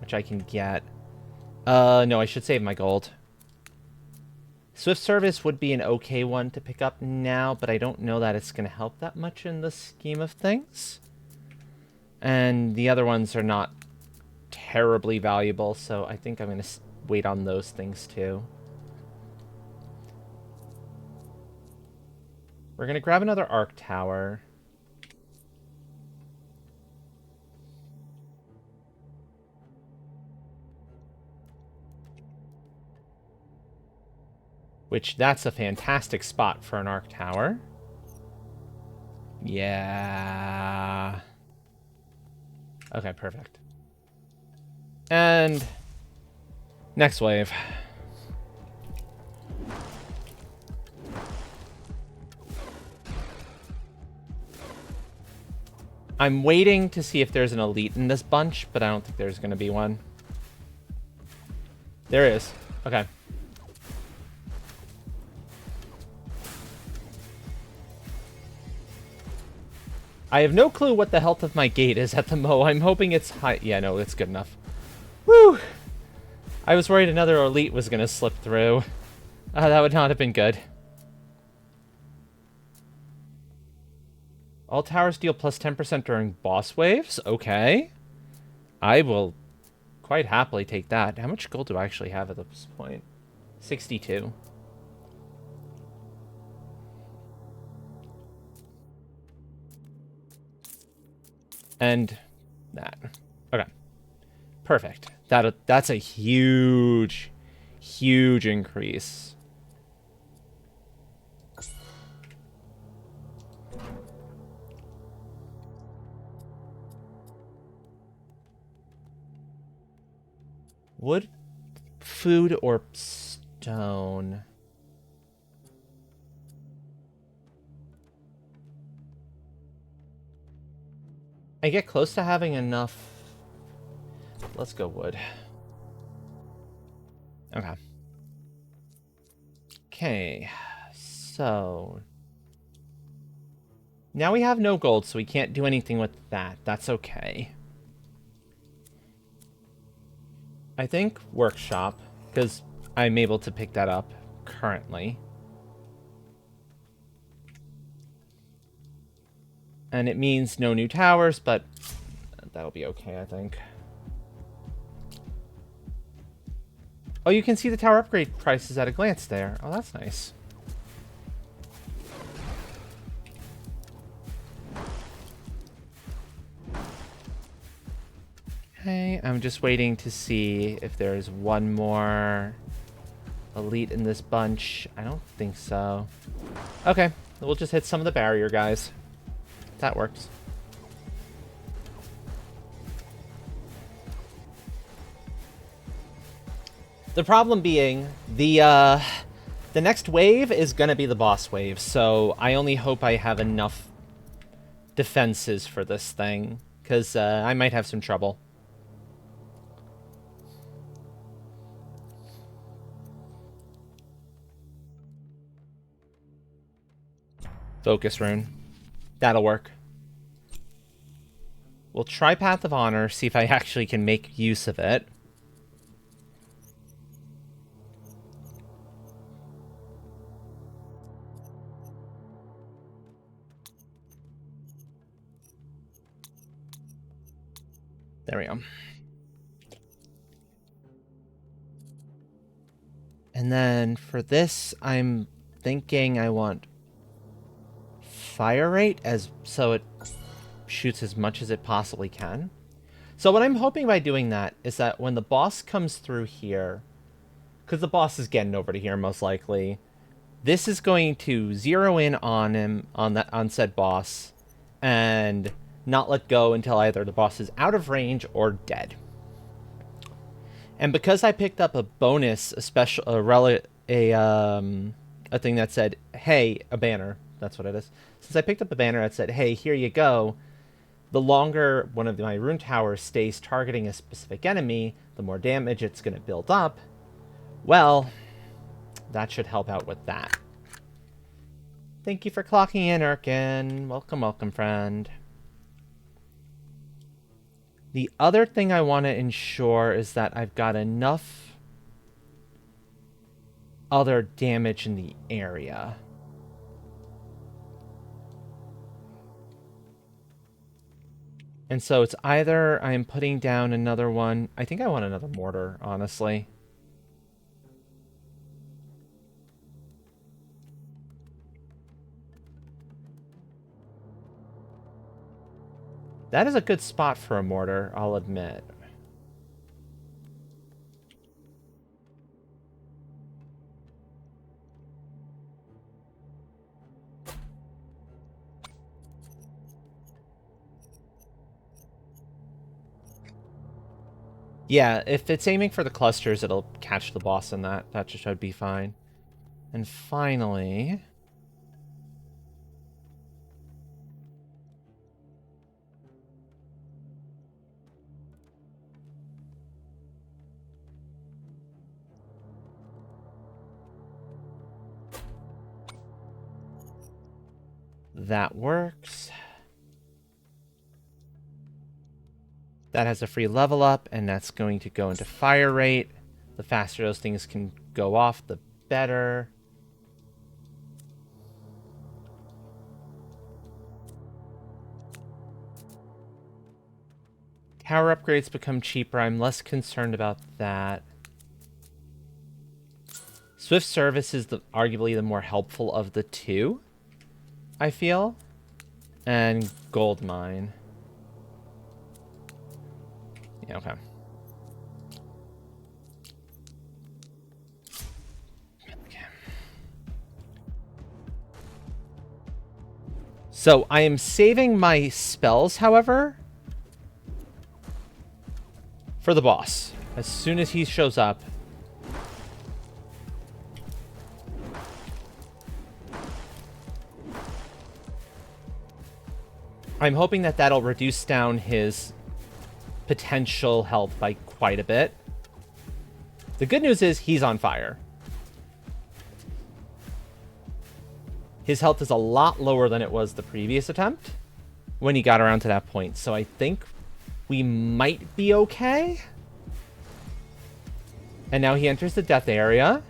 which I can get. No, I should save my gold. Swift service would be an okay one to pick up now, but I don't know that it's going to help that much in the scheme of things. And the other ones are not terribly valuable, so I think I'm going to wait on those things too. We're going to grab another arc tower. Which, that's a fantastic spot for an arc tower. Yeah. Okay, perfect. And next wave. I'm waiting to see if there's an elite in this bunch, but I don't think there's going to be one. There is. Okay. I have no clue what the health of my gate is at the Mo. I'm hoping it's high. Yeah, no, it's good enough. Woo! I was worried another elite was going to slip through. That would not have been good. All towers deal plus 10% during boss waves? Okay. I will quite happily take that. How much gold do I actually have at this point? 62. And that. Okay. Perfect. That's a huge, huge increase. Wood, food, or stone? I get close to having enough. Let's go wood. Okay. Okay. So now we have no gold, so we can't do anything with that. That's okay. I think workshop, because I'm able to pick that up currently. And it means no new towers, but that'll be okay, I think. Oh, you can see the tower upgrade prices at a glance there. Oh, that's nice. Okay, I'm just waiting to see if there's one more elite in this bunch. I don't think so. Okay, we'll just hit some of the barrier guys. That works. The problem being, the next wave is gonna be the boss wave, so I only hope I have enough defenses for this thing, because I might have some trouble. Focus rune. That'll work. We'll try Path of Honor, see if I actually can make use of it. There we go. And then for this, I'm thinking I want fire rate so it shoots as much as it possibly can. So what I'm hoping by doing that is that when the boss comes through here, because the boss is getting over to here most likely, this is going to zero in on him, on said boss, and not let go until either the boss is out of range or dead. And because I picked up a bonus, a thing that said, hey, a banner, that's what it is. Since I picked up a banner that said, hey, here you go, the longer one of my rune towers stays targeting a specific enemy, the more damage it's going to build up. Well, that should help out with that. Thank you for clocking in, Erkin. Welcome, welcome, friend. The other thing I want to ensure is that I've got enough other damage in the area. And so it's either I'm putting down another one. I think I want another mortar, honestly. That is a good spot for a mortar, I'll admit. Yeah, if it's aiming for the clusters, it'll catch the boss in that. That should be fine. And finally... that works. That has a free level up, and that's going to go into fire rate. The faster those things can go off, the better. Tower upgrades become cheaper. I'm less concerned about that. Swift service is arguably the more helpful of the two, I feel. And gold mine. Yeah, okay. So I am saving my spells, however, for the boss. As soon as he shows up. I'm hoping that that'll reduce down his potential health by quite a bit. The good news is he's on fire. His health is a lot lower than it was the previous attempt when he got around to that point. So I think we might be okay. And now he enters the death area.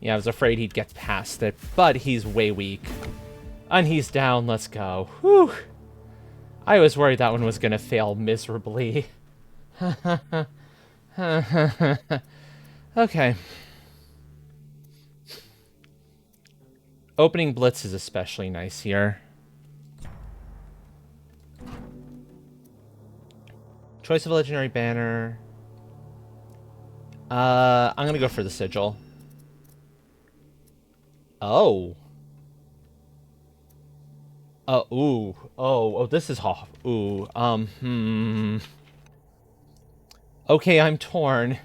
Yeah, I was afraid he'd get past it, but he's way weak. And he's down. Let's go. Whew. I was worried that one was going to fail miserably. Okay. Opening Blitz is especially nice here. Choice of a legendary banner. I'm gonna go for the sigil. Oh. Ooh. Oh, this is off. Ooh. Okay, I'm torn.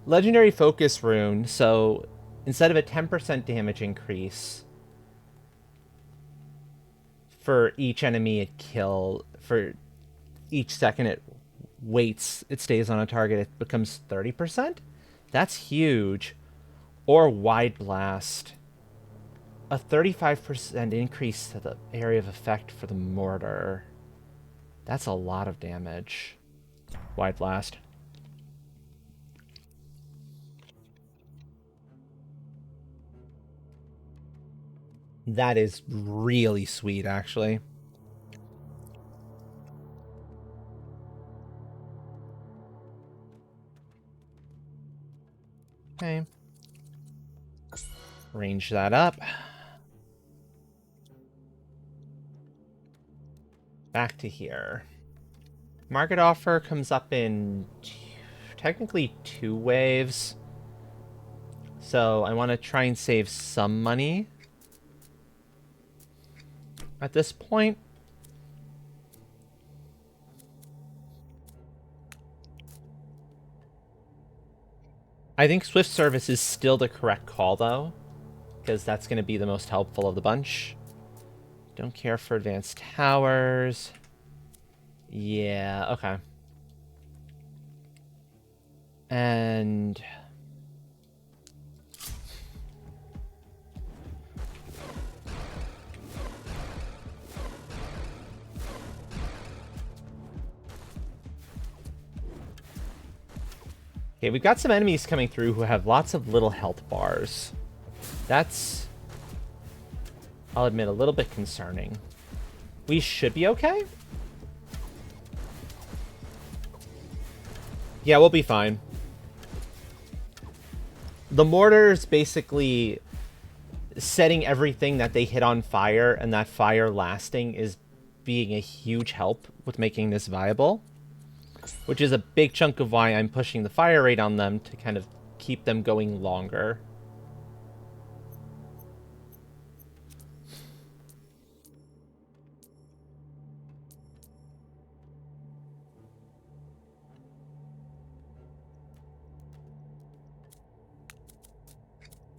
Legendary focus rune, so instead of a 10% damage increase for each enemy it kill, for each second it waits, it stays on a target, it becomes 30%? That's huge. Or Wide Blast. A 35% increase to the area of effect for the mortar. That's a lot of damage. Wide Blast. That is really sweet, actually. Okay. Range that up. Back to here. Market offer comes up in technically 2 waves. So I want to try and save some money at this point. I think Swift Service is still the correct call, though, because that's going to be the most helpful of the bunch. Don't care for advanced towers. Yeah, okay. And... okay, we've got some enemies coming through who have lots of little health bars. That's, I'll admit, a little bit concerning. We should be okay. Yeah, we'll be fine. The mortar's basically setting everything that they hit on fire, and that fire lasting is being a huge help with making this viable. Which is a big chunk of why I'm pushing the fire rate on them to kind of keep them going longer.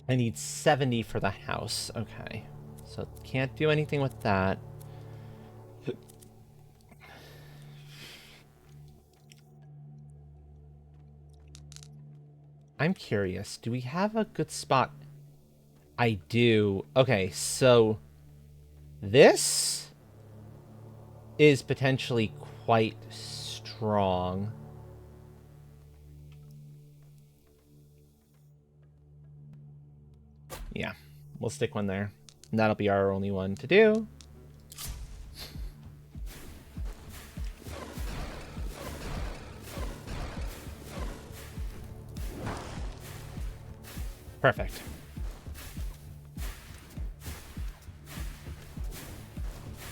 I need 70 for the house. Okay. So can't do anything with that. I'm curious. Do we have a good spot? I do. Okay, so this is potentially quite strong. Yeah, we'll stick one there. And that'll be our only one to do. Perfect.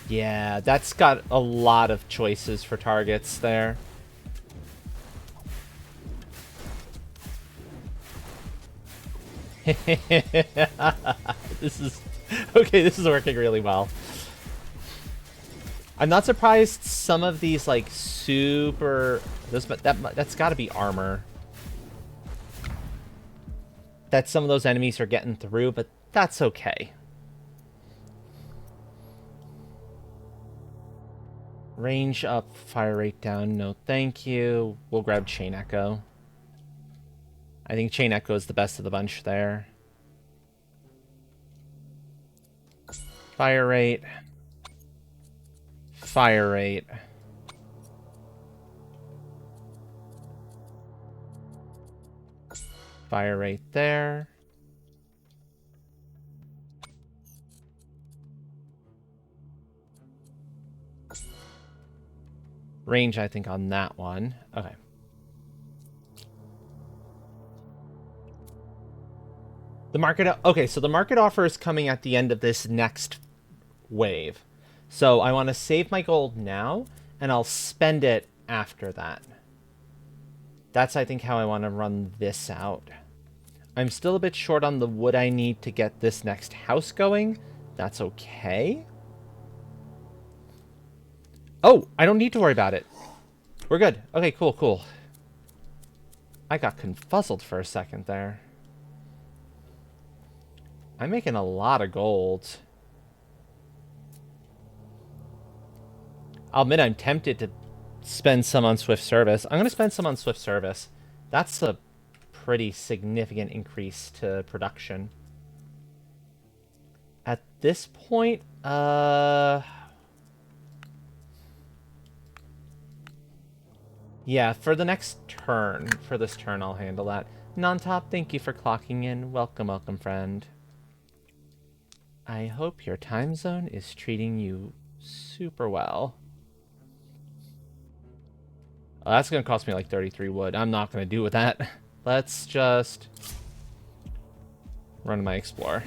Yeah, that's got a lot of choices for targets there. This is... okay, this is working really well. I'm not surprised some of these, like, super... that's got to be armor. That some of those enemies are getting through, but that's okay. Range up, fire rate down, no thank you. We'll grab Chain Echo. I think Chain Echo is the best of the bunch there. Fire rate. Fire rate. Fire rate there. Range, I think, on that one. Okay. The market... okay, so the market offer is coming at the end of this next wave. So I want to save my gold now, and I'll spend it after that. That's, I think, how I want to run this out. I'm still a bit short on the wood I need to get this next house going. That's okay. Oh, I don't need to worry about it. We're good. Okay, cool, cool. I got confuzzled for a second there. I'm making a lot of gold. I'll admit I'm tempted to spend some on Swift Service. I'm going to spend some on Swift Service. That's a pretty significant increase to production. At this point, yeah, for the next turn, for this turn, I'll handle that. Non-top, thank you for clocking in. Welcome, welcome, friend. I hope your time zone is treating you super well. Oh, that's going to cost me like 33 wood. I'm not going to do with that. Let's just run my Explorer.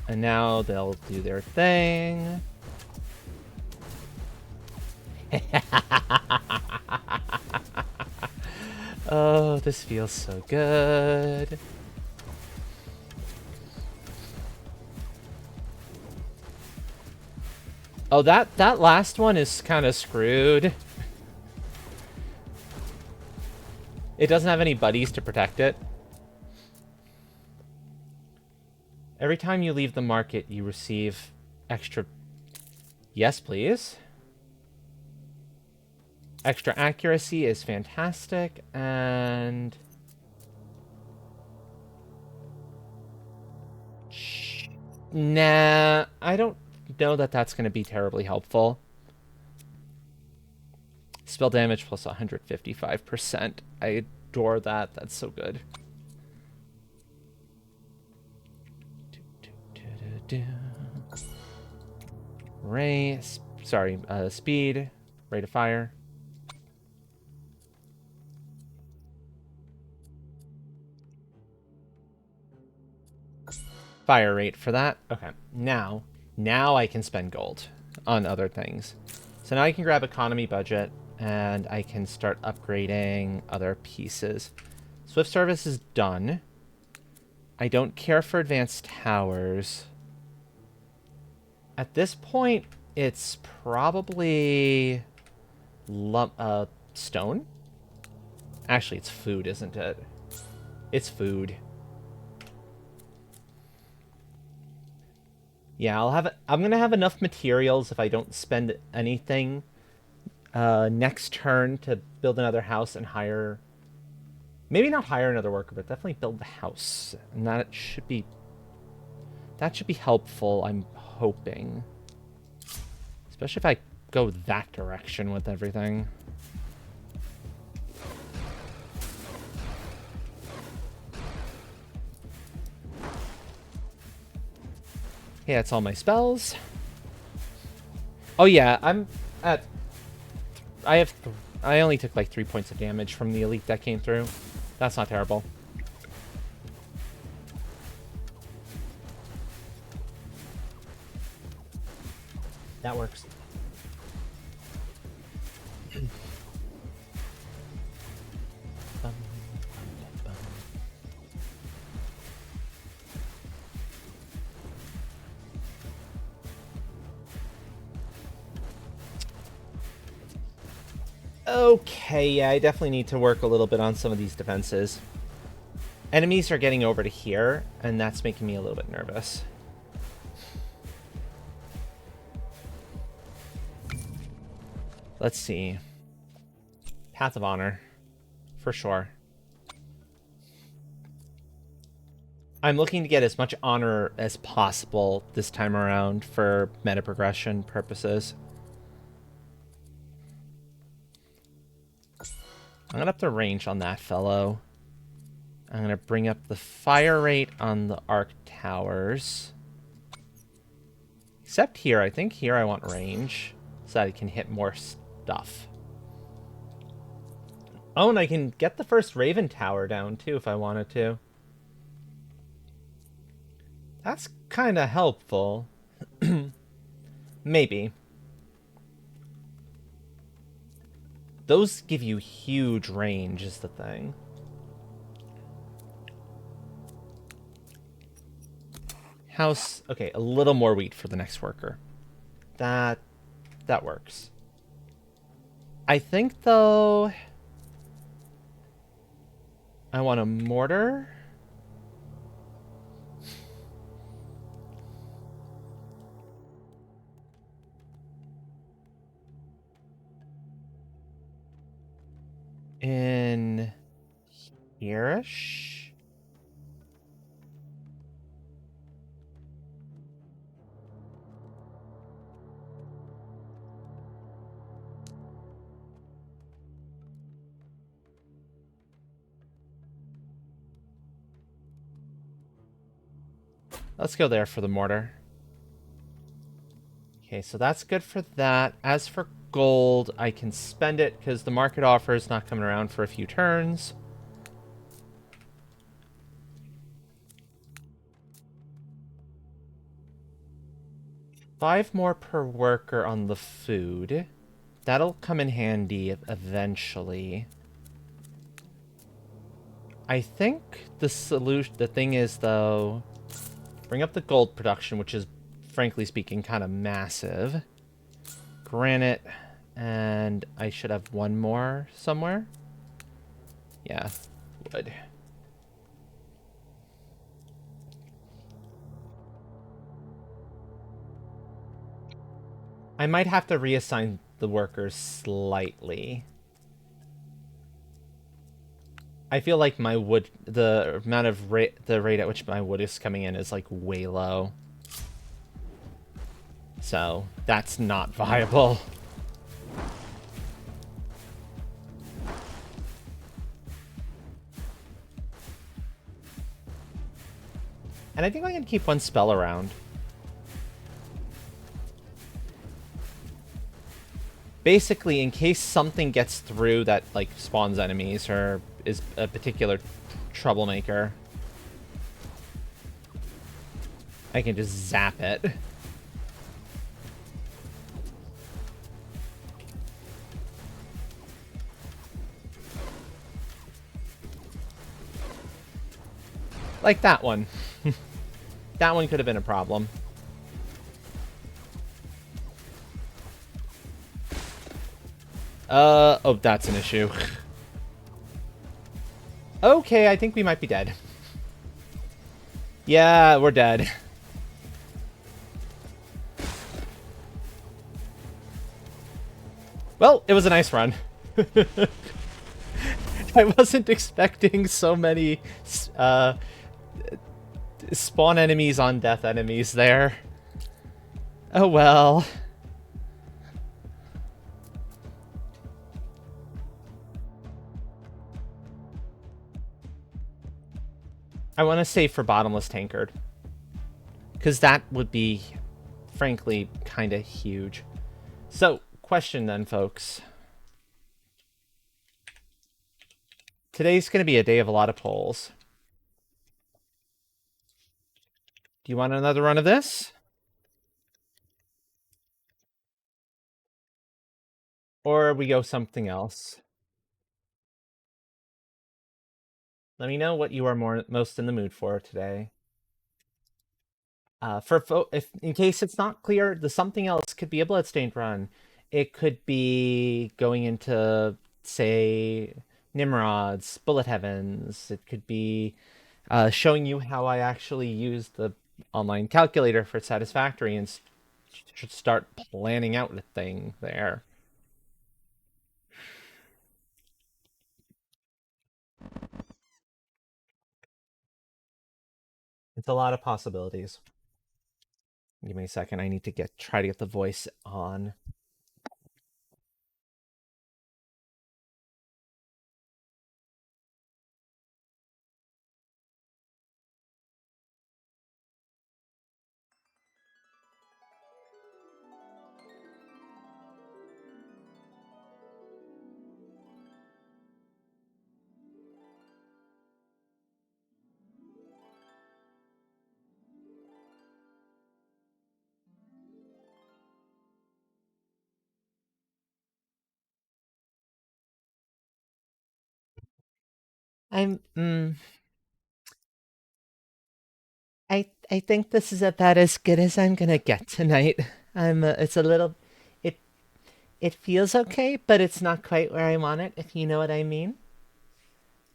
And now they'll do their thing. Oh, this feels so good. Oh, that last one is kind of screwed. It doesn't have any buddies to protect it. Every time you leave the market, you receive extra... Yes, please. Extra accuracy is fantastic, and... Nah, I don't know that that's going to be terribly helpful. Spell damage plus 155%. I adore that. That's so good. Speed, rate of fire. Fire rate for that. Okay, now I can spend gold on other things. So now I can grab economy budget and I can start upgrading other pieces. Swift service is done. I don't care for advanced towers. At this point, it's probably stone. Actually, it's food, isn't it? It's food. Yeah, I'm gonna have enough materials if I don't spend anything next turn to build another house and hire... Maybe not hire another worker, but definitely build the house. And that should be helpful, I'm hoping. Especially if I go that direction with everything. Yeah, that's all my spells. Oh yeah, I only took like 3 points of damage from the elite that came through. That's not terrible. That works. Okay, yeah, I definitely need to work a little bit on some of these defenses. Enemies are getting over to here, and that's making me a little bit nervous. Let's see. Path of Honor. For sure. I'm looking to get as much honor as possible this time around for meta progression purposes. I'm going to up the range on that fellow. I'm going to bring up the fire rate on the arc towers. Except here. I think here I want range so that I can hit more stuff. Oh, and I can get the first Raven Tower down too if I wanted to. That's kind of helpful. Maybe. Those give you huge range is the thing. House, okay, a little more wheat for the next worker. That that works. I think though I want a mortar. In here-ish. Let's go there for the mortar. Okay, so that's good for that. As for gold, I can spend it because the market offer is not coming around for a few turns. Five more per worker on the food. That'll come in handy eventually. I think the thing is though, bring up the gold production, which is, frankly speaking, kind of massive. Granite, and I should have one more somewhere. Yeah, wood. I might have to reassign the workers slightly. I feel like my wood, the amount of the rate at which my wood is coming in is like way low. So that's not viable. And I think I'm going to keep one spell around. Basically, in case something gets through that, like, spawns enemies or is a particular troublemaker, I can just zap it. Like that one. That one could have been a problem. Oh, that's an issue. Okay, I think we might be dead. Yeah, we're dead. Well, it was a nice run. I wasn't expecting so many spawn enemies on death enemies there. Oh well. I want to save for bottomless tankard. Because that would be, frankly, kind of huge. So, question then, folks. Today's going to be a day of a lot of polls. Do you want another run of this? Or we go something else? Let me know what you are most in the mood for today. If in case it's not clear, the something else could be a bloodstained run. It could be going into, say, Nimrod's, Bullet Heavens. It could be showing you how I actually use the online calculator for Satisfactory and should start planning out the thing there. It's a lot of possibilities. Give me a second. I need to try to get the voice on. I'm I think this is about as good as I'm gonna get tonight. It's a little it it feels okay, but it's not quite where I want it, if you know what I mean.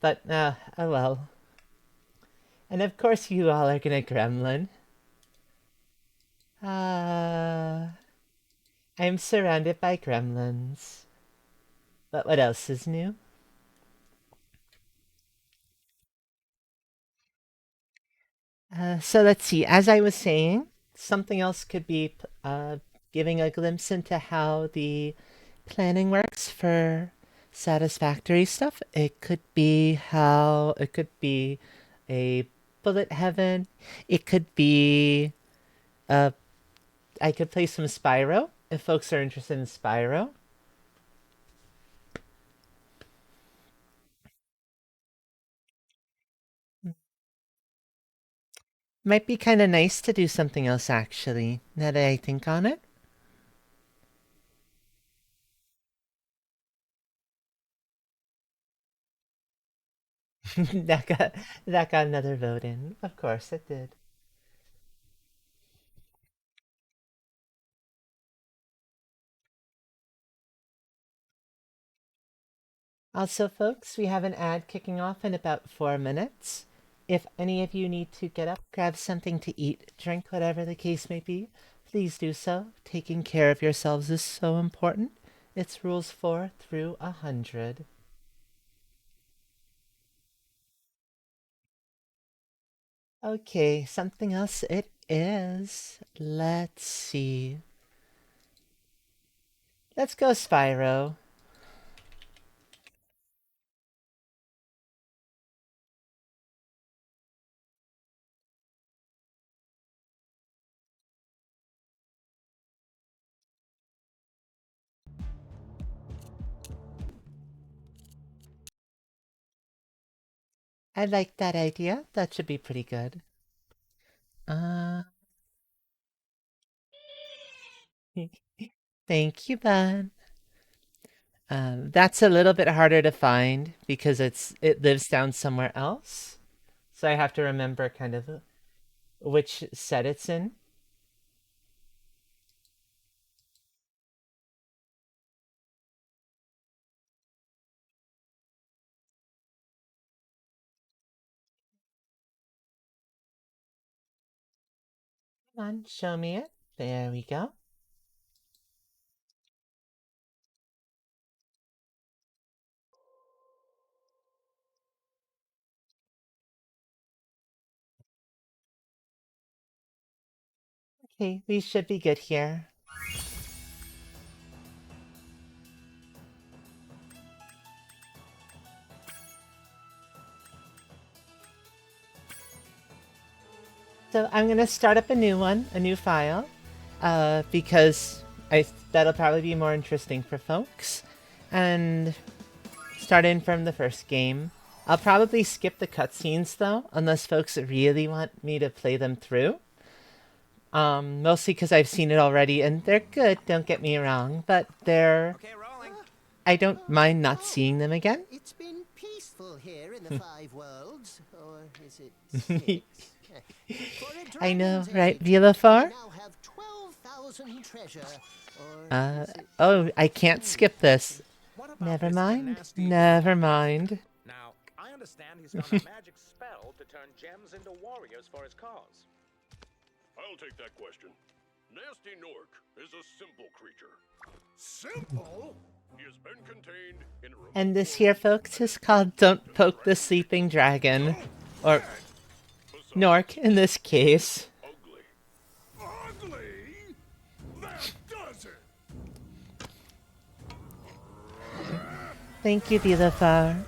But oh well. And of course you all are gonna gremlin. Uh I'm surrounded by gremlins. But what else is new? So let's see. As I was saying, something else could be giving a glimpse into how the planning works for satisfactory stuff. It could be how it could be a bullet heaven. It could be uh I could play some Spyro if folks are interested in Spyro. Might be kind of nice to do something else actually. Now that I think on it, that got that got another vote in. Of course it did. Also, folks, we have an ad kicking off in about 4 minutes. If any of you need to get up, grab something to eat, drink, whatever the case may be, please do so. Taking care of yourselves is so important. It's rules 4 through 100. Okay, something else it is. Let's see. Let's go, Spyro. I like that idea. That should be pretty good. Uh, thank you, bud. That's a little bit harder to find because it lives down somewhere else. So I have to remember kind of which set it's in. Come on, show me it. There we go. Okay, we should be good here. So I'm gonna start up a new one, a new file, because that'll probably be more interesting for folks. And start in from the first game. I'll probably skip the cutscenes though, unless folks really want me to play them through. Mostly because I've seen it already, and they're good. Don't get me wrong, but they're Okay, rolling. I don't mind not seeing them again. It's been peaceful here in the five worlds, or is it six? For a I know, dragon's right, age, we Vilafar? now have 12,000 treasure, or Uh, is it oh, I can't skip this. What about Never this mind. nasty Never Orc? mind. Now, I understand he's found a magic spell to turn gems into warriors for his cause. I'll take that question. Nasty Nork is a simple creature. Simple? He has been contained in a remote And this here, world folks, is called Don't Poke the Sleeping Dragon. Or Nork, in this case. ugly. Ugly? That does it! Thank you, Vilafar.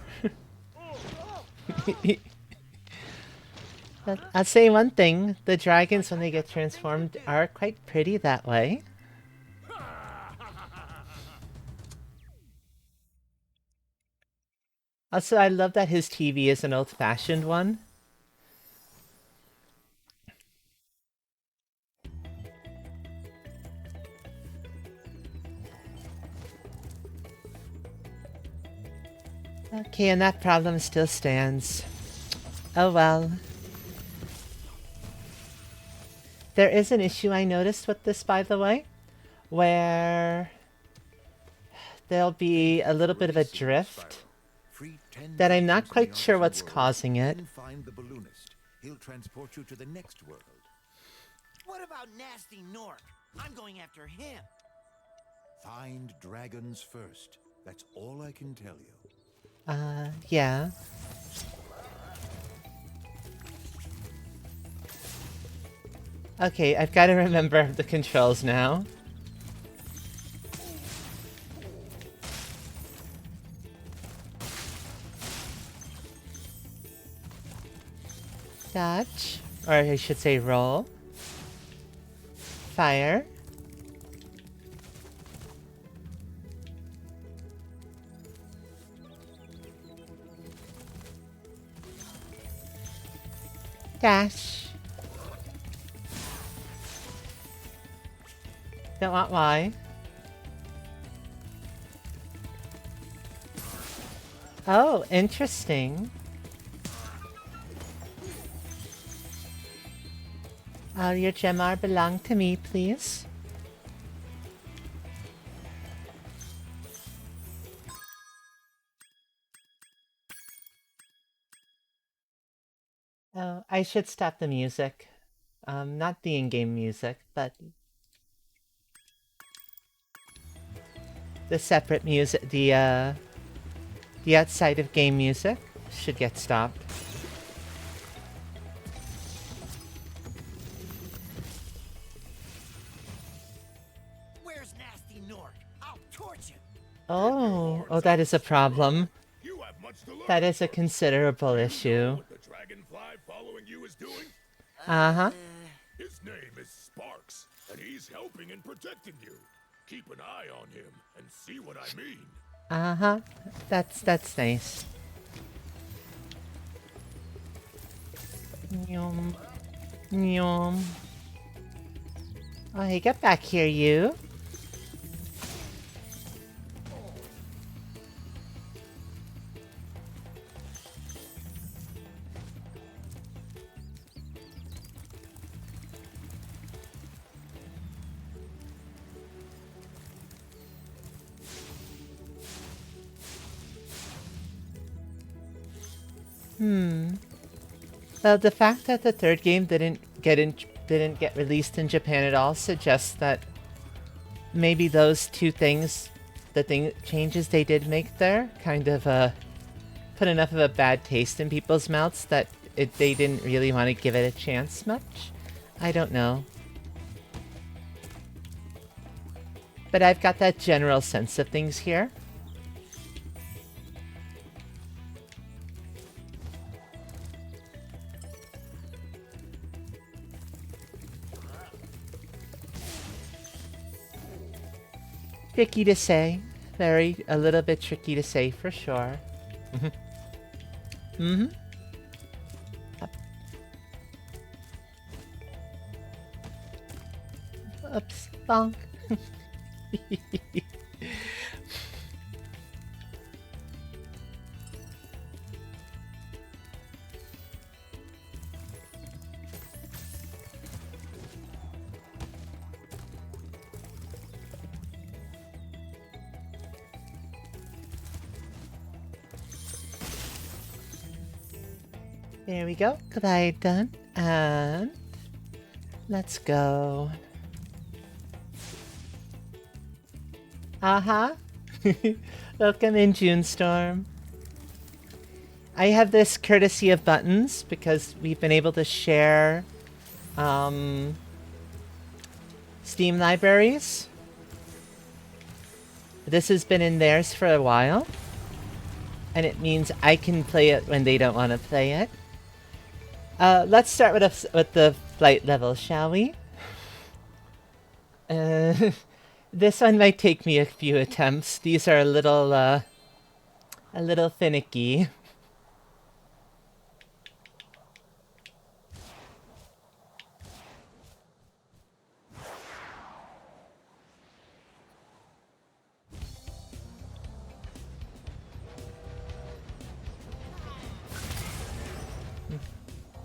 But I'll say one thing, the dragons when they get transformed are quite pretty that way. Also, I love that his TV is an old-fashioned one. Okay, and that problem still stands. Oh well. There is an issue I noticed with this, by the way, where there'll be a little bit of a drift that I'm not quite sure what's causing it. Then find the balloonist. He'll transport you to the next world. What about Nasty Nork? I'm going after him. Find dragons first. That's all I can tell you. Yeah. Okay, I've got to remember the controls now. Dodge. Or I should say roll. Fire. Dash. Don't want Y. Oh, interesting. Your Gemar belong to me, please. Oh, I should stop the music. Not the in-game music, but the separate music, the outside of game music should get stopped. Where's Nasty Nork? I'll torch him. Oh, that is a problem. You have much to learn. That is a considerable issue. What the dragonfly following you is doing? Uh-huh. His name is Sparks, and he's helping and protecting you. Keep an eye on him and see what I mean. Uh-huh. That's nice. Nyom. Nyom. Oh, hey, get back here, you. Well, the fact that the third game didn't get released in Japan at all suggests that maybe those two things, changes they did make there, kind of put enough of a bad taste in people's mouths that they didn't really want to give it a chance much. I don't know. But I've got that general sense of things here. Tricky to say. A little bit tricky to say for sure. Up. Oops, bonk. There we go. Glide done. And let's go. Uh-huh. Welcome in, June Storm. I have this courtesy of Buttons because we've been able to share Steam libraries. This has been in theirs for a while. And it means I can play it when they don't want to play it. Let's start with the flight level, shall we? This one might take me a few attempts. These are a little finicky.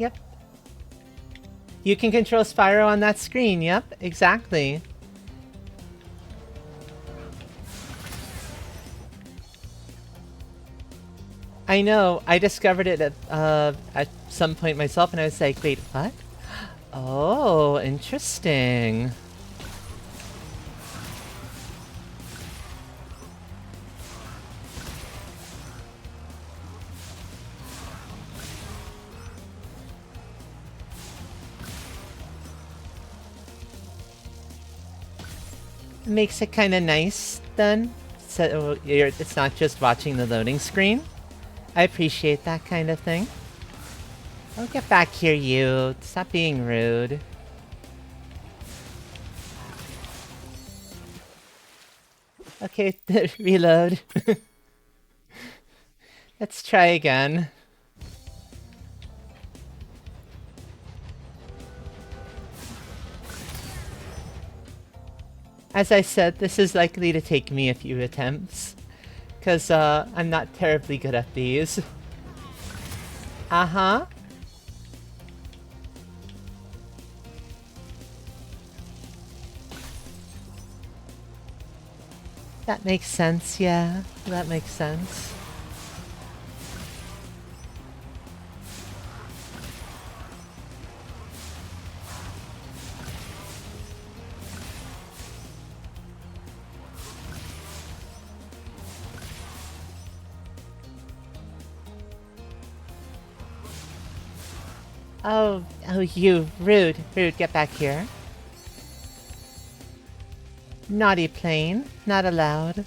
Yep. You can control Spyro on that screen. Yep, exactly. I know. I discovered it at some point myself, and I was like, wait, what? Oh, interesting. Makes it kind of nice, then. So it's not just watching the loading screen. I appreciate that kind of thing. Oh, get back here, you. Stop being rude. Okay, reload. Let's try again. As I said, this is likely to take me a few attempts. Because I'm not terribly good at these. Uh-huh. That makes sense, yeah. That makes sense. Oh, you. Rude. Rude, get back here. Naughty plane. Not allowed.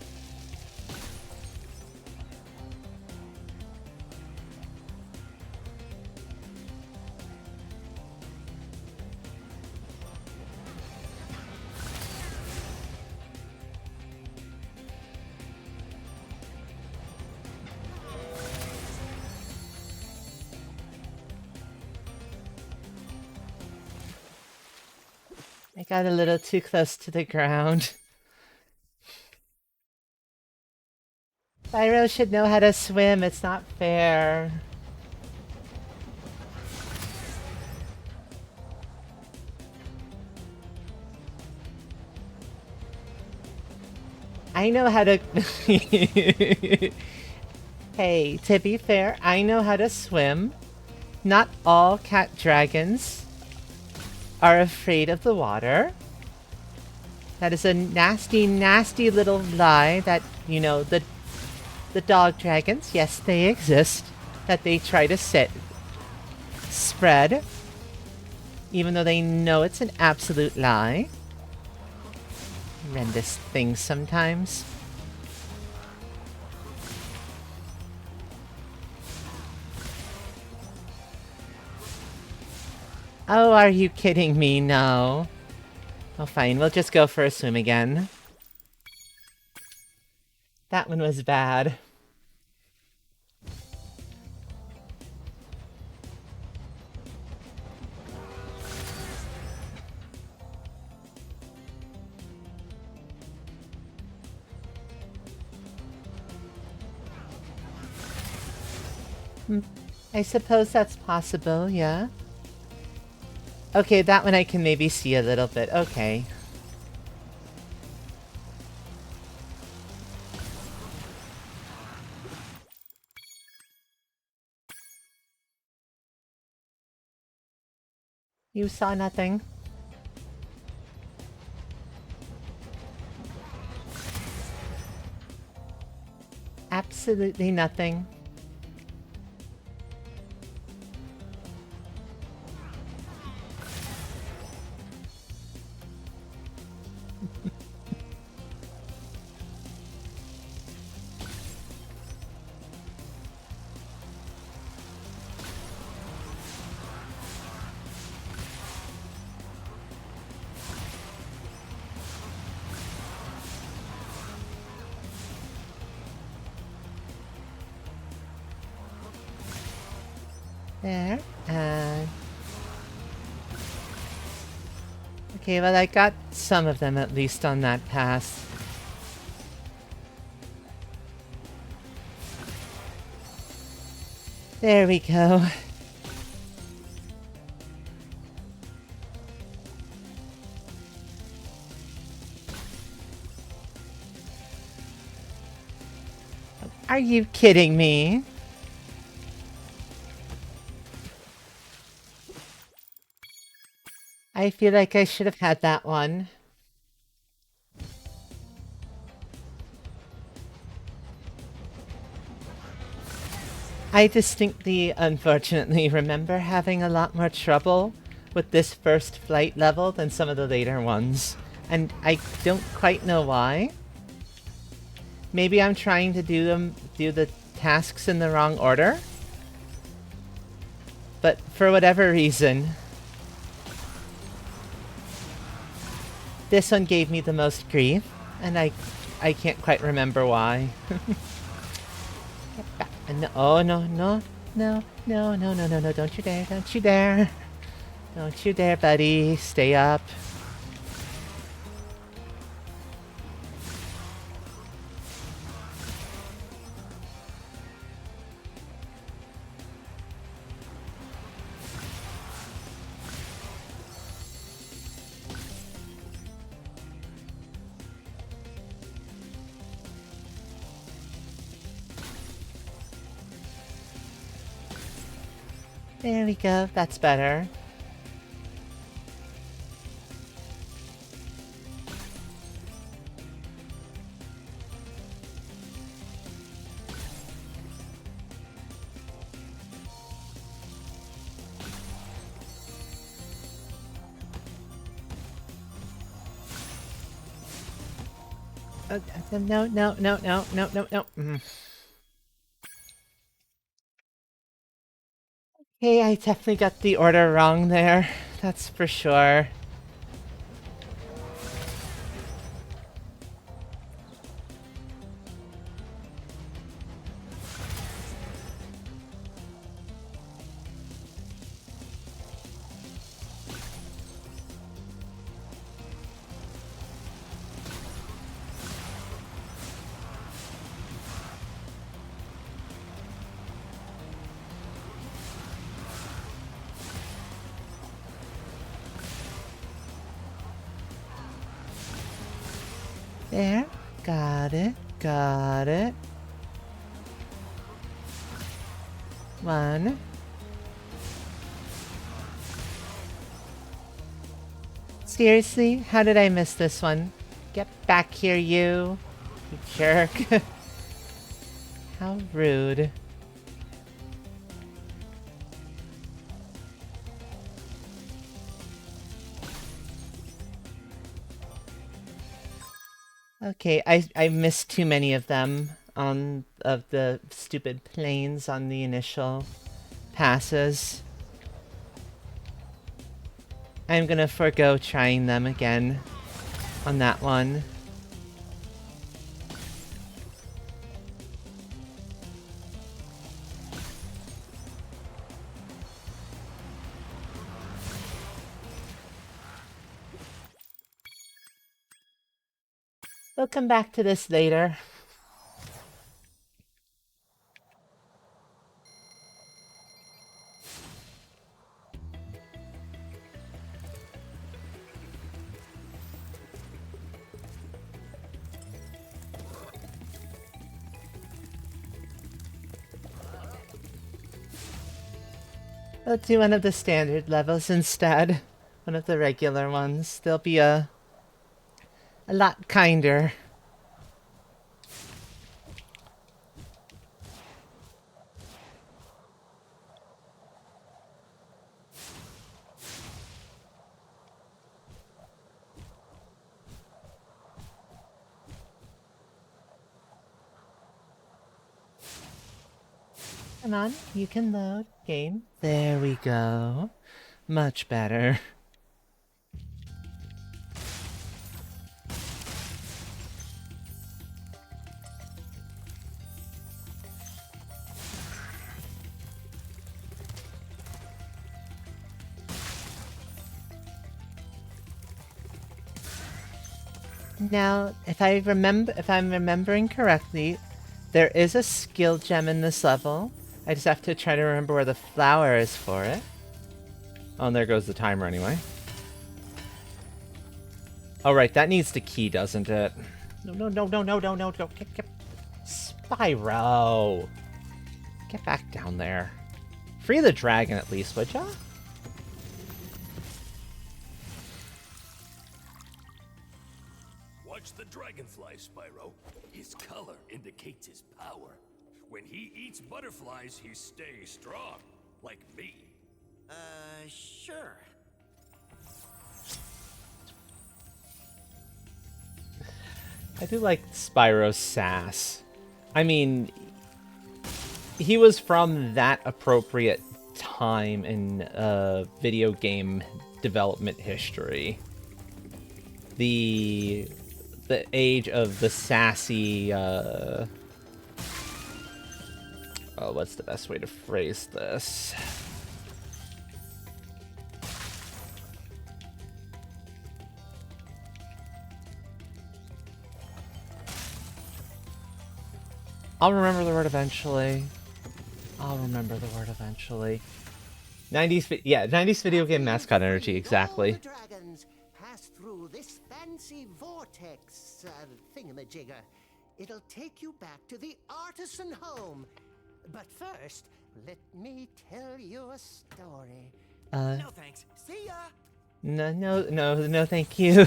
I got a little too close to the ground. Spyro should know how to swim. It's not fair. I know how to... Hey, to be fair, I know how to swim. Not all cat dragons are afraid of the water. That is a nasty, nasty little lie that, you know, the dog dragons, yes, they exist, that they try to spread, even though they know it's an absolute lie. Horrendous things sometimes. Oh, are you kidding me? No. Oh, fine. We'll just go for a swim again. That one was bad. I suppose that's possible, yeah. Okay, that one I can maybe see a little bit. Okay. You saw nothing? Absolutely nothing. There, and... Okay, well I got some of them at least on that pass. There we go. Are you kidding me? I feel like I should have had that one. I distinctly, unfortunately, remember having a lot more trouble with this first flight level than some of the later ones. And I don't quite know why. Maybe I'm trying to do the tasks in the wrong order? But for whatever reason, this one gave me the most grief, and I can't quite remember why. Get back. No, oh, no, no, no, no, no, no, no, no, don't you dare, don't you dare. Don't you dare, buddy. Stay up. There we go, that's better. No, no, no, no, no, no, no. Hey, I definitely got the order wrong there. That's for sure. There. Got it. Got it. One. Seriously? How did I miss this one? Get back here, you. You jerk. How rude. Okay, I missed too many of them on of the stupid planes on the initial passes. I'm gonna forego trying them again on that one. We'll come back to this later. We'll do one of the standard levels instead. One of the regular ones. They'll be a lot kinder. Come on, you can load. Game. There we go. Much better. Now, if I'm remembering correctly, there is a skill gem in this level. I just have to try to remember where the flower is for it. Oh, and there goes the timer anyway. Oh, right, that needs the key, doesn't it? No, no, no, no, no, no, no, no. Spyro! Get back down there. Free the dragon at least, would ya? Watch the dragonfly, Spyro. His color indicates his power. When he eats butterflies, he stays strong. Like me. Sure. I do like Spyro's sass. I mean, he was from that appropriate time in video game development history. The age of the sassy, oh, what's the best way to phrase this? I'll remember the word eventually. I'll remember the word eventually. 90s video game mascot energy, exactly. All the dragons pass through this fancy vortex thingamajigger. It'll take you back to the artisan home. But first, let me tell you a story. No thanks. See ya. No, thank you.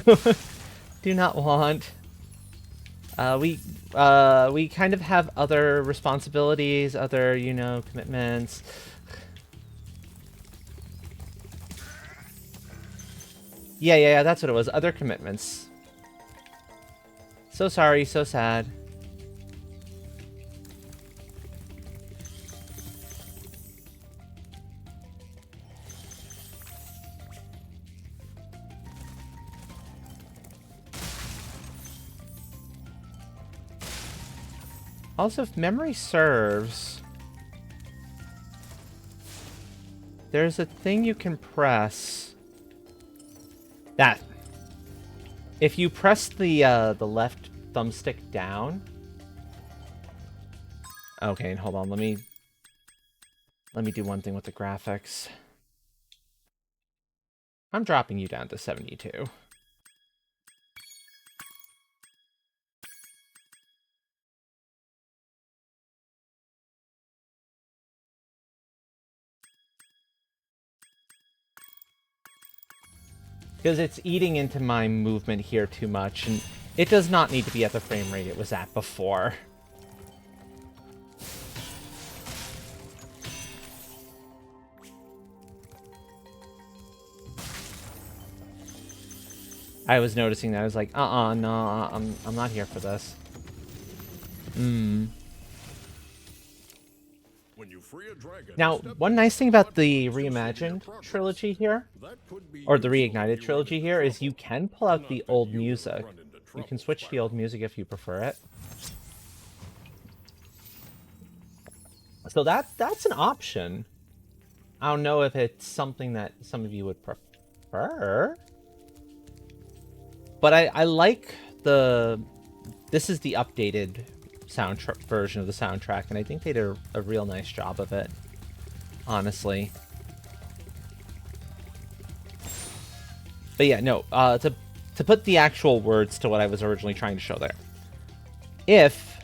Do not want. We kind of have other responsibilities, other, you know, commitments. Yeah, that's what it was. Other commitments. So sorry, so sad. Also, if memory serves, there's a thing you can press. That. If you press the left thumbstick down. Okay, hold on. Let me do one thing with the graphics. I'm dropping you down to 72. Because it's eating into my movement here too much, and it does not need to be at the frame rate it was at before. I was noticing that. I was like, no, I'm not here for this. When you free a dragon, Now, one nice thing about the Reimagined trilogy here, or the Reignited trilogy here, is you can pull out the old music. You can switch to the old music if you prefer it. So that's an option. I don't know if it's something that some of you would prefer. But I like this is the updated version of the soundtrack, and I think they did a real nice job of it, honestly. But yeah, no, to put the actual words to what I was originally trying to show there. If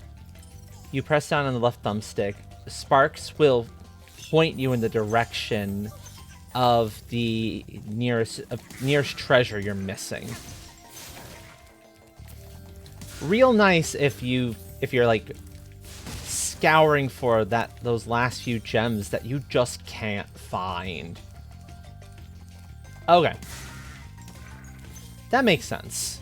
you press down on the left thumbstick, sparks will point you in the direction of the nearest treasure you're missing. Real nice if you're like scouring for those last few gems that you just can't find. Okay. That makes sense.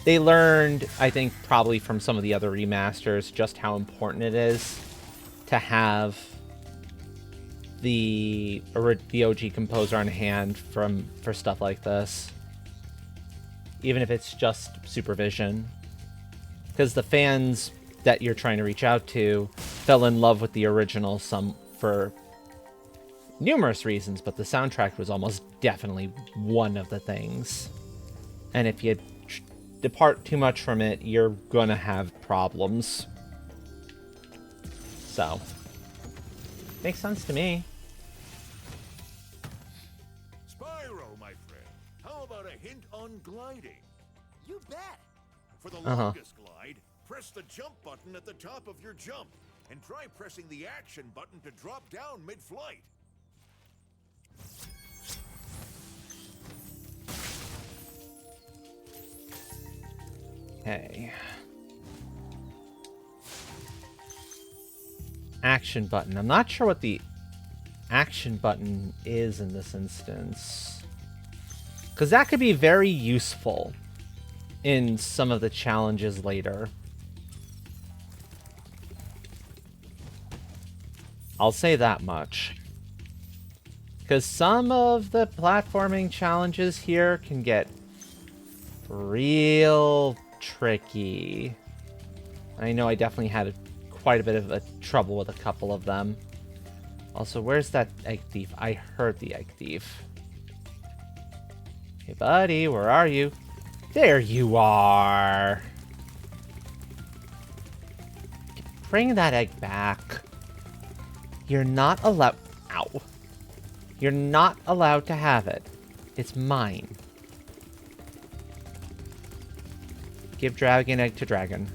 They learned, I think, probably from some of the other remasters, just how important it is to have the OG composer on hand for stuff like this, even if it's just supervision, because the fans that you're trying to reach out to fell in love with the original for numerous reasons, but the soundtrack was almost definitely one of the things. And if you depart too much from it, you're gonna have problems. So, makes sense to me. Spyro, my friend, how about a hint on on gliding. You bet. For the Uh-huh. longest glide, press the jump button at the top of your jump, and try pressing the action button to drop down mid-flight. Okay. Action button. I'm not sure what the action button is in this instance. Because that could be very useful in some of the challenges later. I'll say that much. Because some of the platforming challenges here can get real tricky. I know I definitely had quite a bit of trouble with a couple of them. Also, where's that egg thief? I heard the egg thief. Hey, buddy, where are you? There you are! Bring that egg back. You're not allowed... Ow. You're not allowed to have it. It's mine. Give dragon egg to dragon.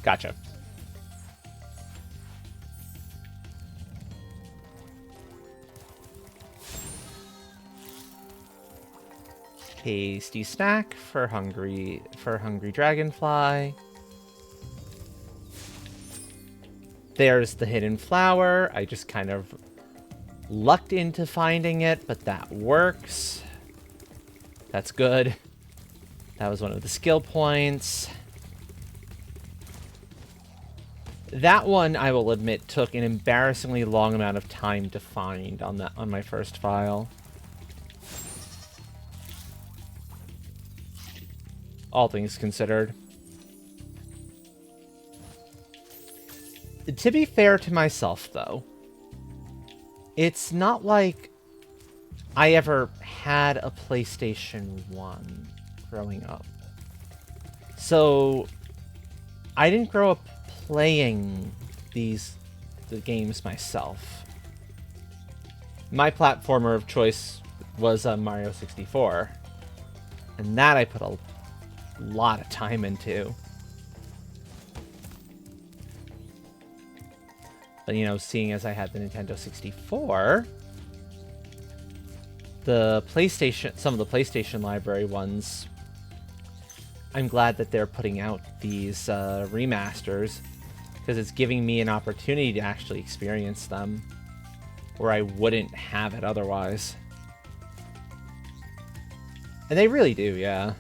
Gotcha. Tasty snack for hungry dragonfly. There's the hidden flower. I just kind of lucked into finding it, but that works. That's good. That was one of the skill points. That one, I will admit, took an embarrassingly long amount of time to find on my first file. All things considered. To be fair to myself, though, it's not like I ever had a PlayStation 1 growing up. So, I didn't grow up playing the games myself. My platformer of choice was Mario 64. And that I put a lot of time into. But, you know, seeing as I had the Nintendo 64, some of the PlayStation library ones, I'm glad that they're putting out these remasters, because it's giving me an opportunity to actually experience them, where I wouldn't have it otherwise. And they really do, yeah.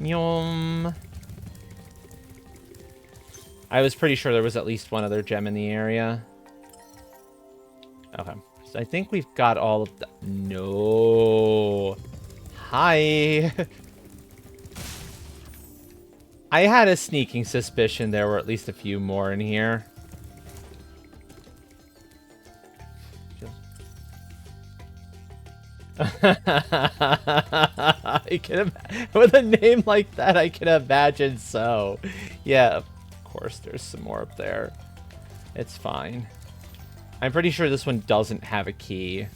Yum. I was pretty sure there was at least one other gem in the area. Okay. So I think we've got all of the... No. Hi. I had a sneaking suspicion there were at least a few more in here. With a name like that, I can imagine so. Yeah, of course, there's some more up there. It's fine. I'm pretty sure this one doesn't have a key.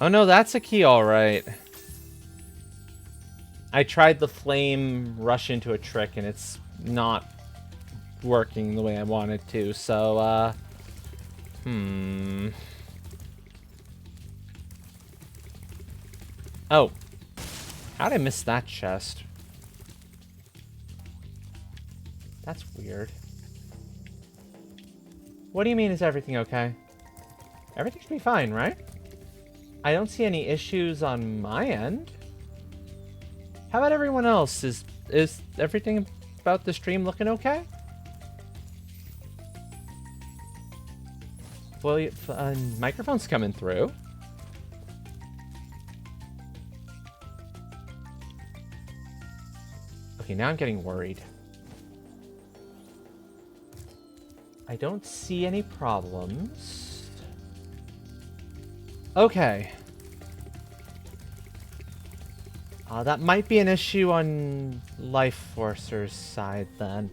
Oh no, that's a key, all right. I tried the flame rush into a trick, and it's not working the way I want it to, so, Oh. How'd I miss that chest? That's weird. What do you mean, is everything okay? Everything should be fine, right? I don't see any issues on my end. How about everyone else? Is everything about the stream looking okay? Well, microphone's coming through. Okay, now I'm getting worried. I don't see any problems. Okay. That might be an issue on Life Forcer's side then.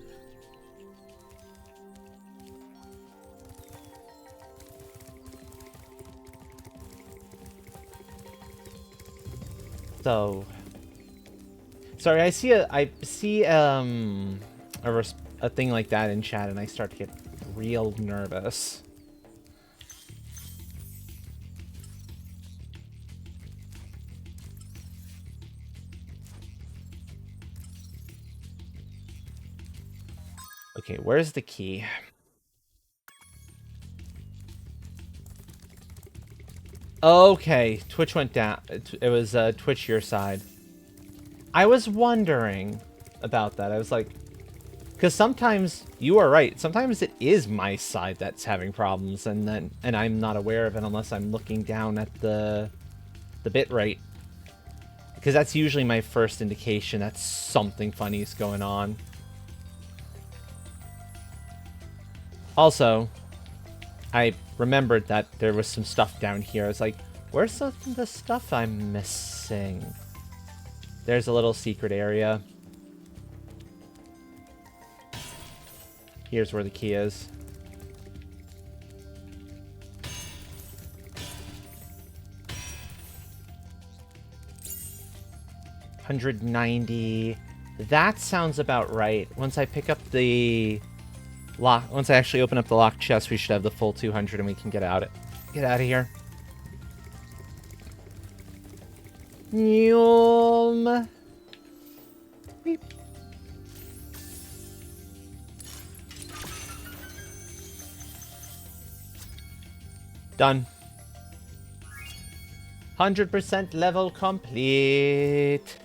So, sorry, I see a thing like that in chat, and I start to get real nervous. Okay, where's the key? Okay, Twitch went down. It was Twitch your side. I was wondering about that. I was like, because sometimes you are right. Sometimes it is my side that's having problems, and I'm not aware of it unless I'm looking down at the bit rate. Because that's usually my first indication that something funny is going on. Also, I remembered that there was some stuff down here. I was like, where's the stuff I'm missing? There's a little secret area. Here's where the key is. $190. That sounds about right. Once I pick up the lock, once I actually open up the locked chest, we should have the full 200 and we can get out of here. Yum. Beep. Done. 100% level complete.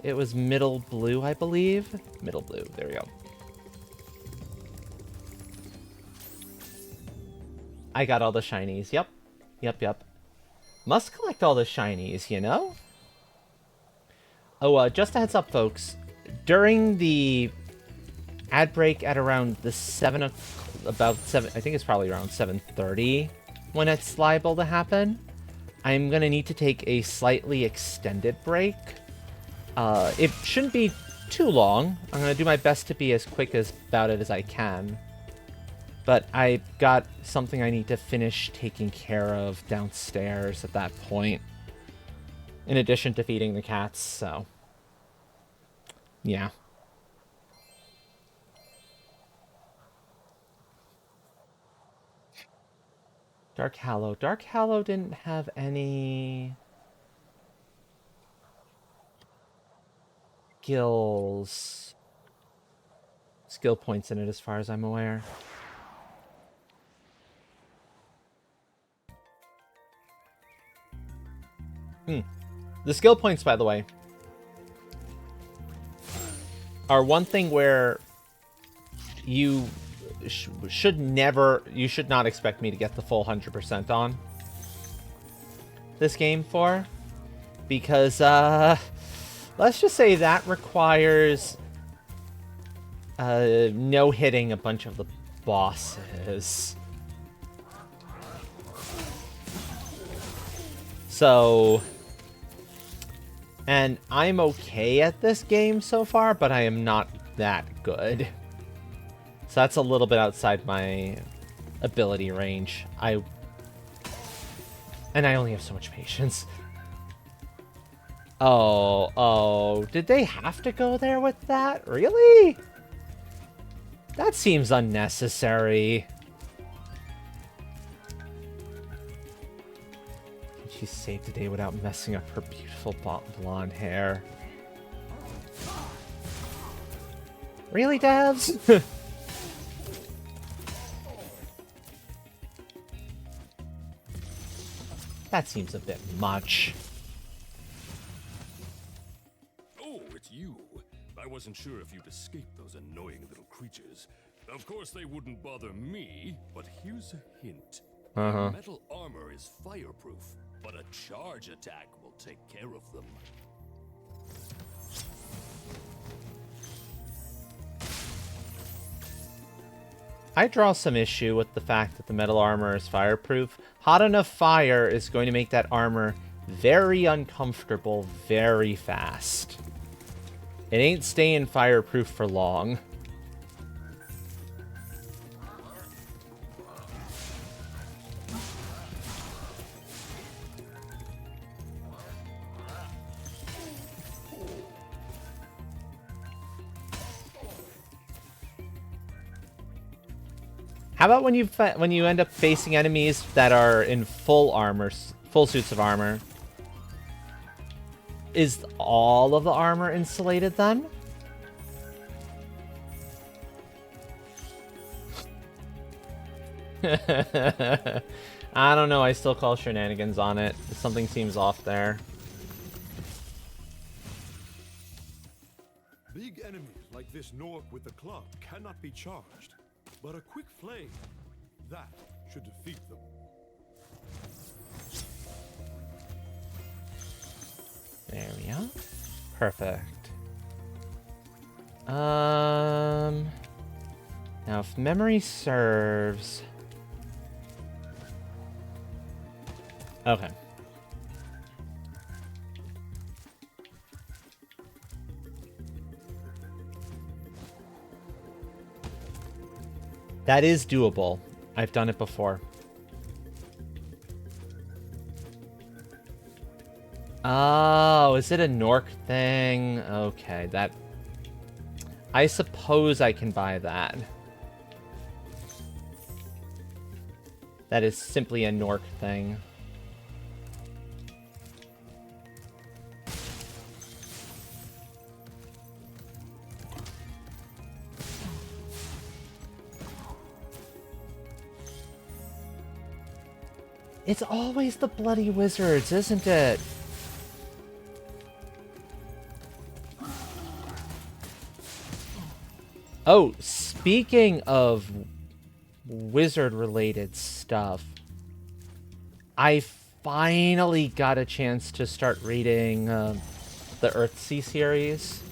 It was middle blue, I believe. Middle blue. There we go. I got all the shinies. Yep. Yep. Must collect all the shinies, you know? Oh, just a heads up, folks. During the ad break at around the about 7, I think it's probably around 7:30 when it's liable to happen, I'm gonna need to take a slightly extended break. It shouldn't be too long. I'm gonna do my best to be as quick about it as I can. But I got something I need to finish taking care of downstairs at that point. In addition to feeding the cats, so. Yeah. Dark Hallow. Dark Hallow didn't have any skill points in it as far as I'm aware. The skill points, by the way, are one thing where you should not expect me to get the full 100% on this game for, because let's just say that requires no hitting a bunch of the bosses. So, and I'm okay at this game so far, but I am not that good. So that's a little bit outside my ability range. And I only have so much patience. Oh, did they have to go there with that? Really? That seems unnecessary. Can she save the day without messing up her beautiful blonde hair? Really, Devs? That seems a bit much. Oh, it's you. I wasn't sure if you'd escaped those annoying little creatures. Of course they wouldn't bother me, but here's a hint. My metal armor is fireproof, but a charge attack will take care of them. I draw some issue with the fact that the metal armor is fireproof. Hot enough fire is going to make that armor very uncomfortable very fast. It ain't staying fireproof for long. How about when you end up facing enemies that are in full armor, full suits of armor? Is all of the armor insulated then? I don't know. I still call shenanigans on it. Something seems off there. Big enemies like this Nork with the club cannot be charged. But a quick flame, that should defeat them. There we go. Perfect. Now if memory serves... Okay. That is doable. I've done it before. Oh, is it a Nork thing? Okay, that... I suppose I can buy that. That is simply a Nork thing. It's always the bloody wizards, isn't it? Oh, speaking of wizard-related stuff, I finally got a chance to start reading the Earthsea series.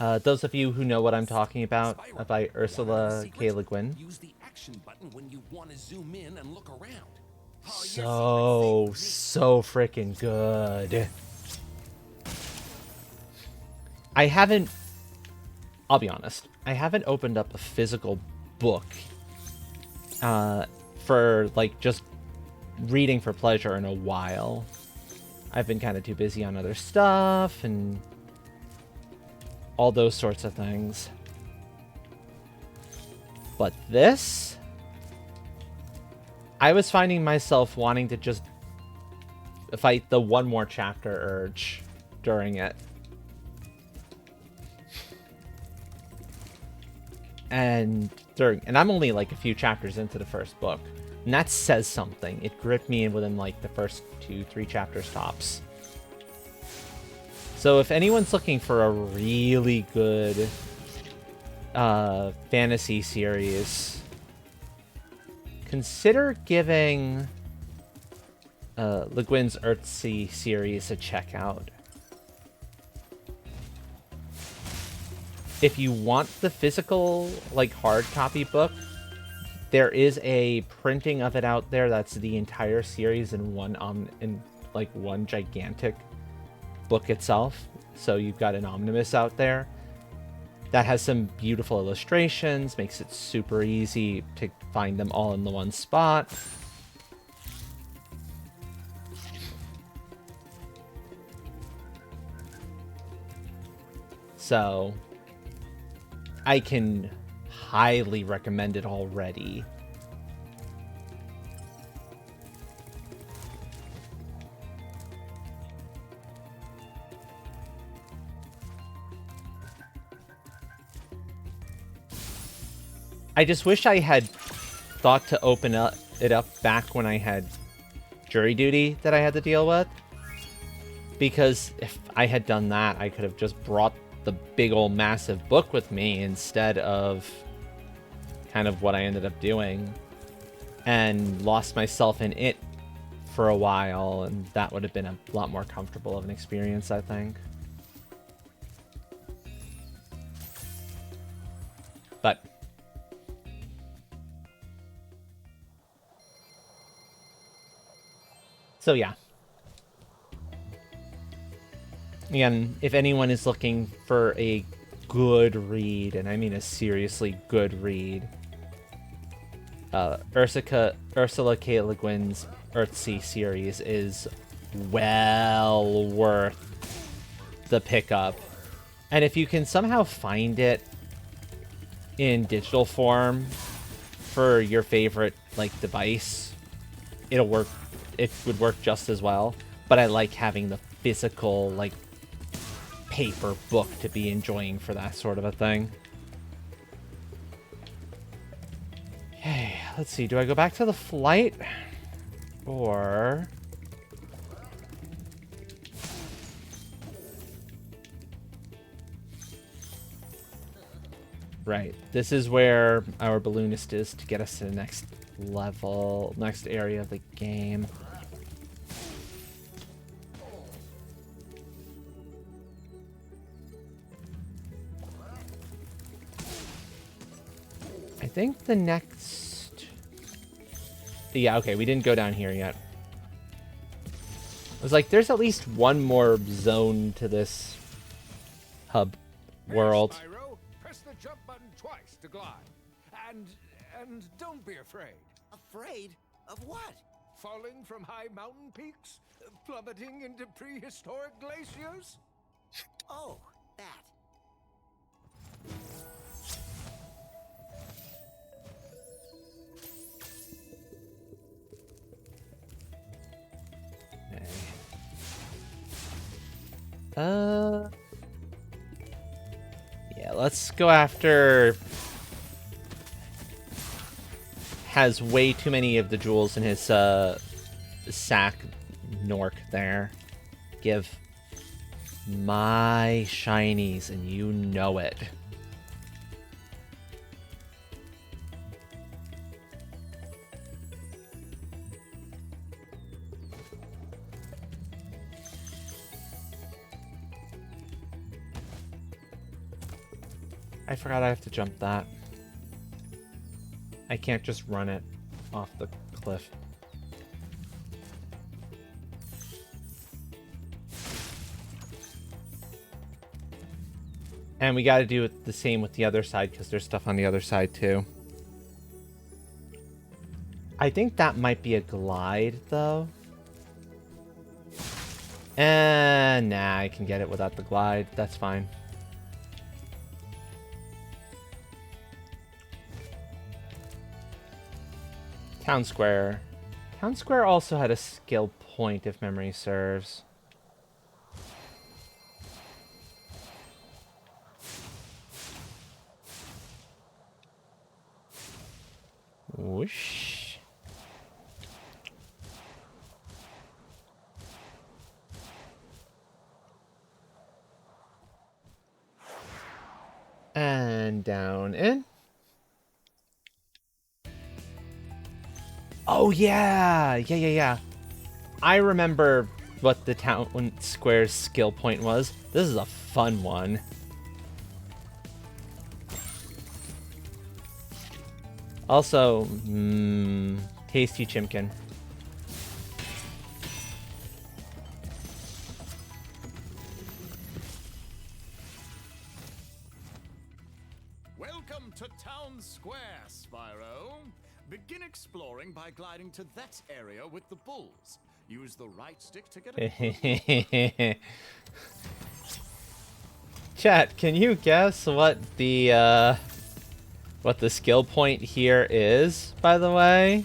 Those of you who know what I'm talking about, by Ursula K. Le Guin. Use the action button when you want to zoom in and look around. So freaking good. I'll be honest, I haven't opened up a physical book for, like, just reading for pleasure in a while. I've been kind of too busy on other stuff and all those sorts of things. But this, I was finding myself wanting to just fight the one more chapter urge during it. And I'm only like a few chapters into the first book, and that says something. It gripped me within like the first 2-3 chapters tops. So if anyone's looking for a really good fantasy series, consider giving Le Guin's Earthsea series a check out. If you want the physical, like, hard copy book, there is a printing of it out there that's the entire series in one gigantic book itself. So you've got an omnibus out there that has some beautiful illustrations, makes it super easy to find them all in the one spot. So I can highly recommend it already. I just wish I had thought to open it up back when I had jury duty that I had to deal with. Because if I had done that, I could have just brought the big old massive book with me instead of kind of what I ended up doing, and lost myself in it for a while, and that would have been a lot more comfortable of an experience, I think. But So yeah. Again, if anyone is looking for a good read, and I mean a seriously good read, Ursula K. Le Guin's Earthsea series is well worth the pickup. And if you can somehow find it in digital form for your favorite like device, it'll work. It would work just as well. But I like having the physical like paper book to be enjoying for that sort of a thing. Okay, let's see. Do I go back to the flight? Or... Right. This is where our balloonist is to get us to the next level, next area of the game. I think the next... Yeah, okay, we didn't go down here yet. I was like, there's at least one more zone to this hub world. Here, Spyro, press the jump button twice to glide. And don't be afraid. Afraid of what? Falling from high mountain peaks? Plummeting into prehistoric glaciers? Oh, that. Yeah, let's go after... Has way too many of the jewels in his, sack Nork there. Give my shinies, and you know it. I forgot I have to jump that. I can't just run it off the cliff. And we gotta do it the same with the other side, because there's stuff on the other side too. I think that might be a glide, though. And nah, I can get it without the glide. That's fine. Town Square. Town Square also had a skill point, if memory serves. Whoosh. And down in. Oh, yeah! Yeah. I remember what the Town Square's skill point was. This is a fun one. Also, tasty chimkin. Welcome to Town Square, Spyro. Begin exploring by gliding to that area with the bulls. Use the right stick to get a... Chat, can you guess what the skill point here is, by the way?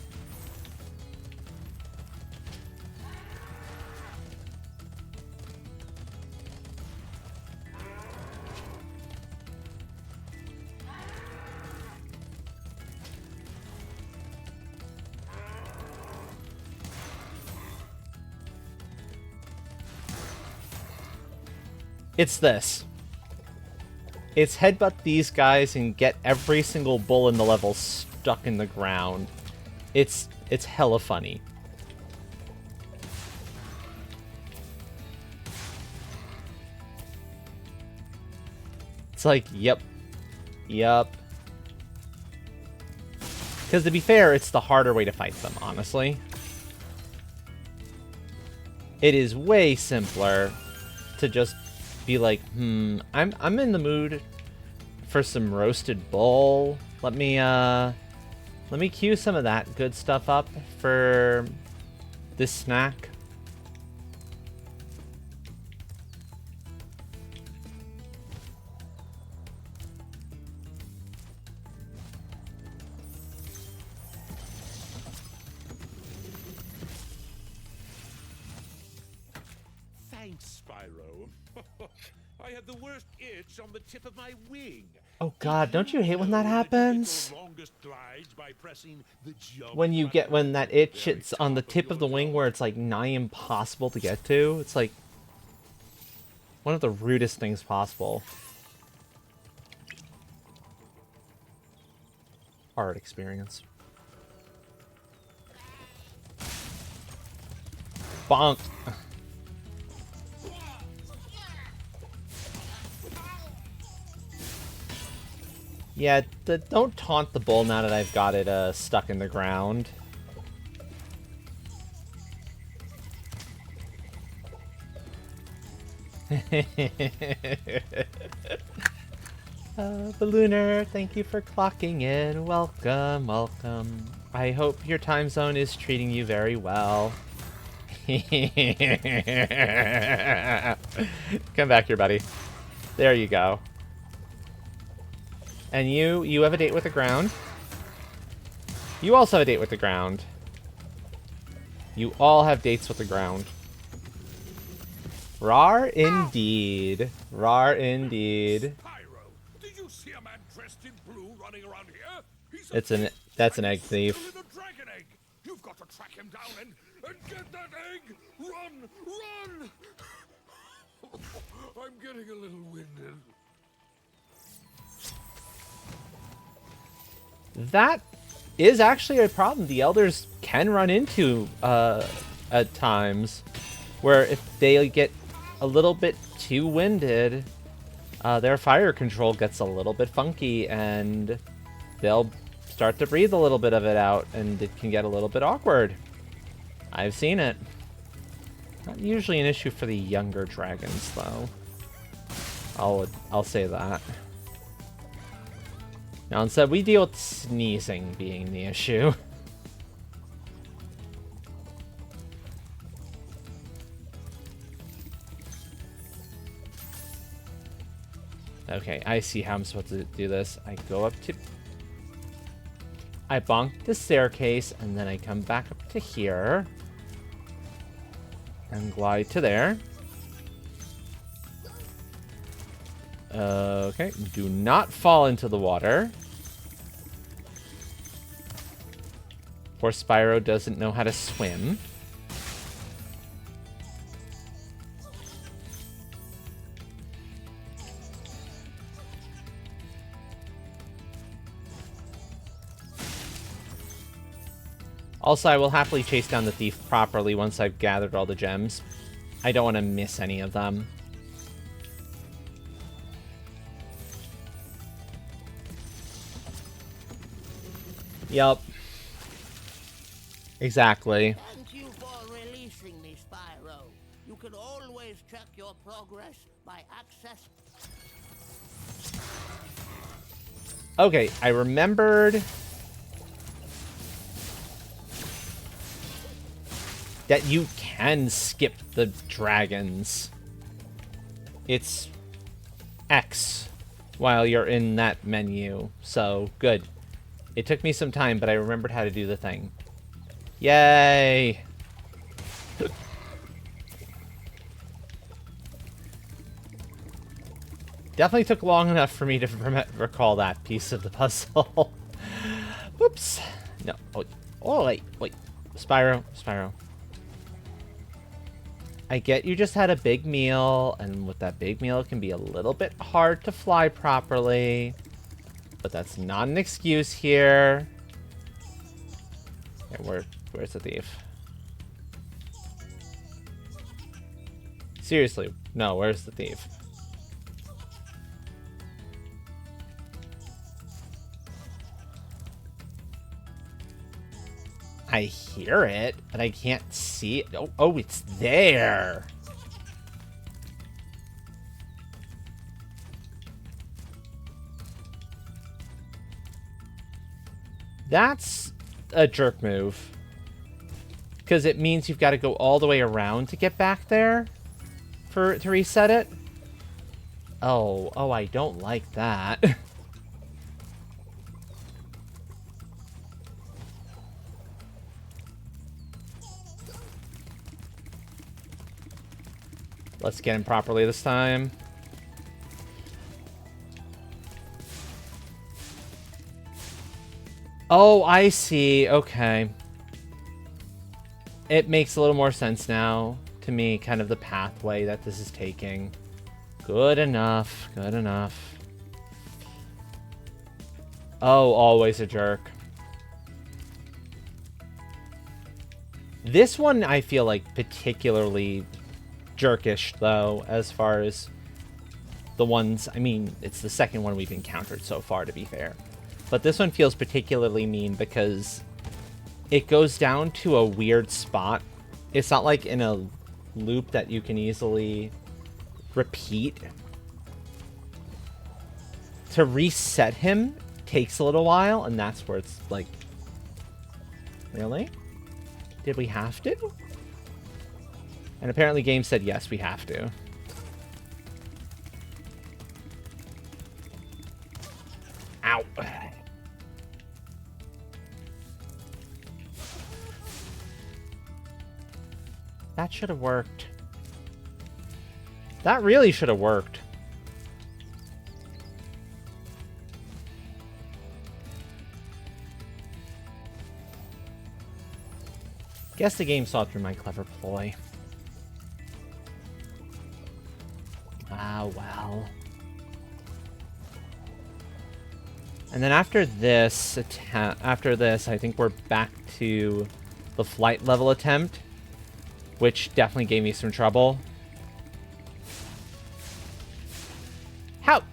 It's this. It's headbutt these guys and get every single bull in the level stuck in the ground. It's hella funny. It's like, yep. Because to be fair, it's the harder way to fight them, honestly. it is way simpler to just be like, I'm in the mood for some roasted bull. Let me queue some of that good stuff up for this snack. Thanks, Spyro. I had the worst itch on the tip of my wing. Oh god, don't you hate when that happens? When that itch hits on the tip of the wing where it's like nigh impossible to get to? It's like one of the rudest things possible. Hard experience. Bonk. Yeah, don't taunt the bull now that I've got it stuck in the ground. Ballooner, thank you for clocking in. Welcome, welcome. I hope your time zone is treating you very well. Come back here, buddy. There you go. And you have a date with the ground. You also have a date with the ground. You all have dates with the ground. Rar indeed. Rar indeed. Spyro, did you see a man dressed in blue running around here? That's an egg thief. In a dragon egg. You've got to track him down and get that egg. Run, run! I'm getting a little winded. That is actually a problem the elders can run into at times, where if they get a little bit too winded, their fire control gets a little bit funky and they'll start to breathe a little bit of it out and it can get a little bit awkward. I've seen it. Not usually an issue for the younger dragons though. I'll say that. Now instead we deal with sneezing being the issue. Okay, I see how I'm supposed to do this. I go up to... I bonk the staircase, and then I come back up to here. And glide to there. Okay, do not fall into the water. Poor Spyro doesn't know how to swim. Also, I will happily chase down the thief properly once I've gathered all the gems. I don't want to miss any of them. Yup. Exactly. Thank you for releasing me, Spyro. You can always check your progress by access. Okay, I remembered that you can skip the dragons. It's X while you're in that menu, so good. It took me some time, but I remembered how to do the thing. Yay! Definitely took long enough for me to recall that piece of the puzzle. Whoops. No. Oh, wait. Spyro. I get you just had a big meal, and with that big meal, it can be a little bit hard to fly properly. But that's not an excuse here. Okay, where's the thief? Seriously, no, where's the thief? I hear it, but I can't see it. Oh, it's there. That's a jerk move. Because it means you've got to go all the way around to get back there to reset it. Oh, I don't like that. Let's get him properly this time. Oh, I see. Okay. It makes a little more sense now to me, kind of the pathway that this is taking. Good enough. Good enough. Oh, always a jerk. This one I feel like particularly jerkish, though, as far as the ones... I mean, it's the second one we've encountered so far, to be fair. But this one feels particularly mean because it goes down to a weird spot. It's not like in a loop that you can easily repeat. To reset him takes a little while, and that's where it's like... Really? Did we have to? And apparently game said yes, we have to. Ow. That should have worked. That really should have worked. Guess the game saw through my clever ploy. Ah, well. And then after this, I think we're back to the flight level attempt, which definitely gave me some trouble. How?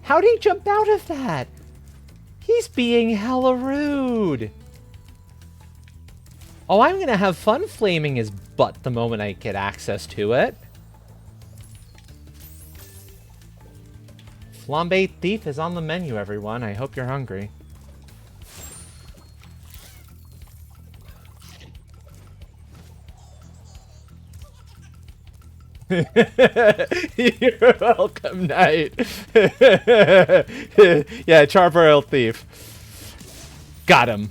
How did he jump out of that? He's being hella rude. Oh, I'm gonna have fun flaming his butt the moment I get access to it. Flambe Thief is on the menu, everyone. I hope you're hungry. You're welcome, Knight. Yeah, Charbroiled Thief. Got him.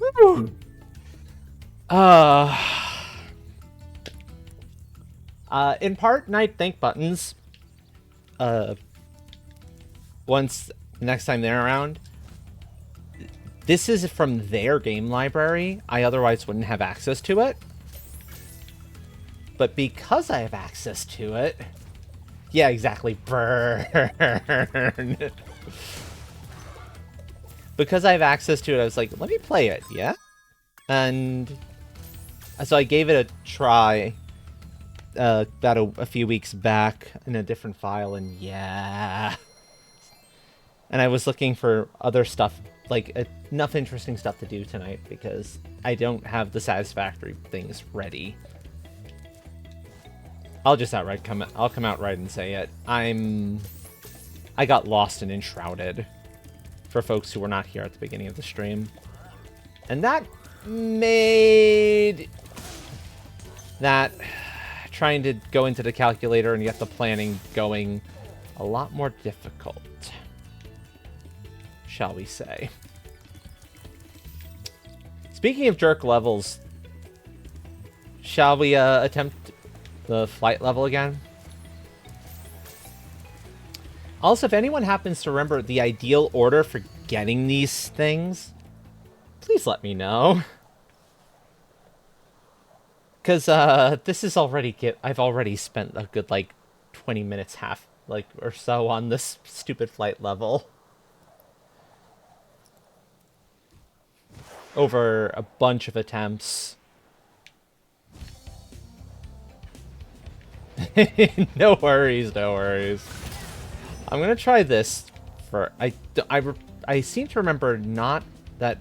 Woo. In part, Knight, thank buttons. Once next time they're around. This is from their game library. I otherwise wouldn't have access to it. But because I have access to it... Yeah, exactly. Burn. Because I have access to it, I was like, let me play it, yeah? And so I gave it a try about a few weeks back in a different file, and yeah. And I was looking for other stuff, like enough interesting stuff to do tonight, because I don't have the satisfactory things ready. I'll just outright come out right and say it. I got lost and enshrouded, for folks who were not here at the beginning of the stream. And that made that trying to go into the calculator and get the planning going a lot more difficult, shall we say. Speaking of jerk levels, shall we attempt the flight level again? Also, if anyone happens to remember the ideal order for getting these things, please let me know. Because this is already I've already spent a good like 20 minutes or so on this stupid flight level. Over a bunch of attempts. No worries, no worries. I'm gonna try this for... I seem to remember not that,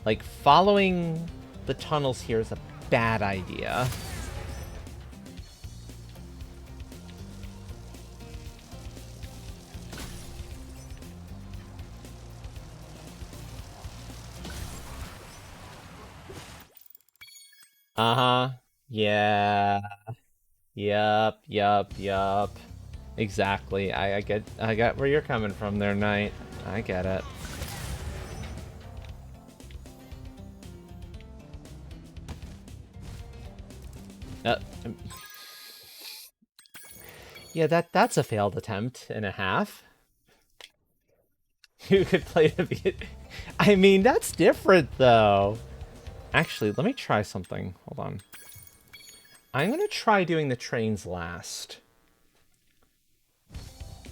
like, following the tunnels here is a bad idea. Uh-huh. Yeah. Yup. Exactly. I get where you're coming from there, Knight. I get it. Um, yeah, that's a failed attempt and a half. You could play to be... I mean, that's different, though. Actually, let me try something. Hold on. I'm gonna try doing the trains last.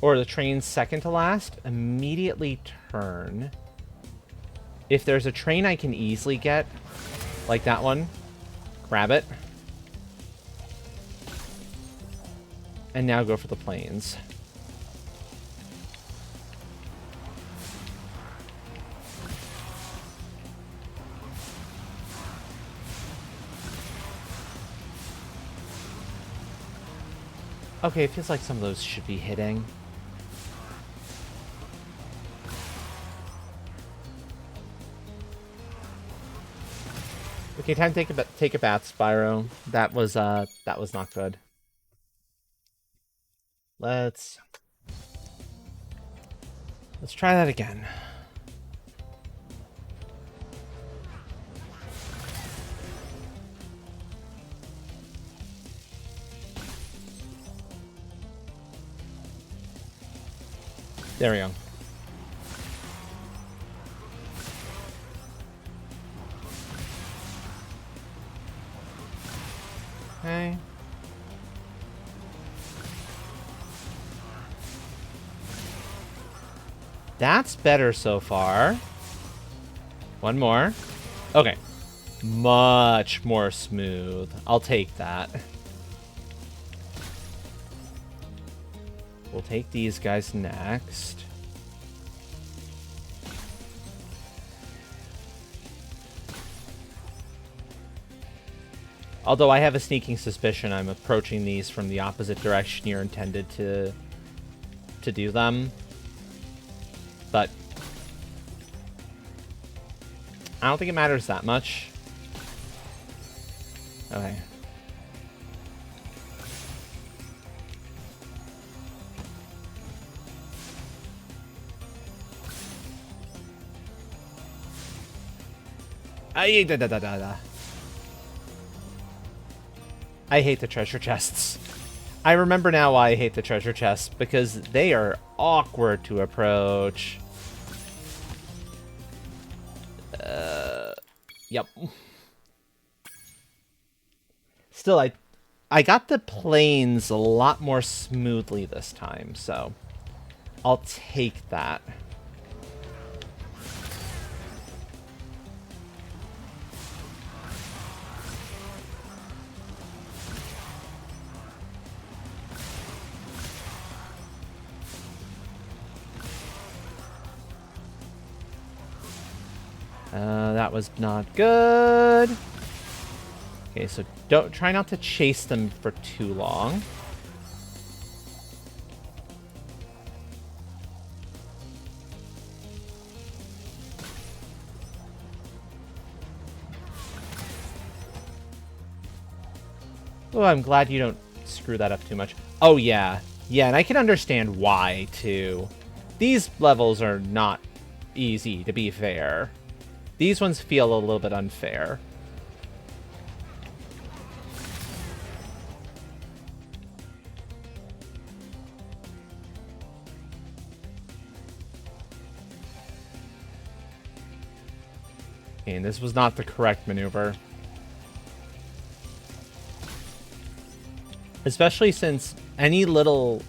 Or the trains second to last. Immediately turn. If there's a train I can easily get, like that one, grab it. And now go for the planes. Okay, it feels like some of those should be hitting. Okay, time to take a bath, Spyro. That was not good. Let's try that again. There we go. Okay. That's better so far. One more. Okay. Much more smooth. I'll take that. We'll take these guys next. Although I have a sneaking suspicion I'm approaching these from the opposite direction you're intended to do them. But I don't think it matters that much. Okay. I hate the treasure chests. I remember now why I hate the treasure chests, because they are awkward to approach. Yep. Still, I got the planes a lot more smoothly this time, so I'll take that. That was not good. Okay, so try not to chase them for too long. Oh, I'm glad you don't screw that up too much. Oh, yeah. Yeah, and I can understand why, too. These levels are not easy, to be fair. These ones feel a little bit unfair. And this was not the correct maneuver. Especially since any little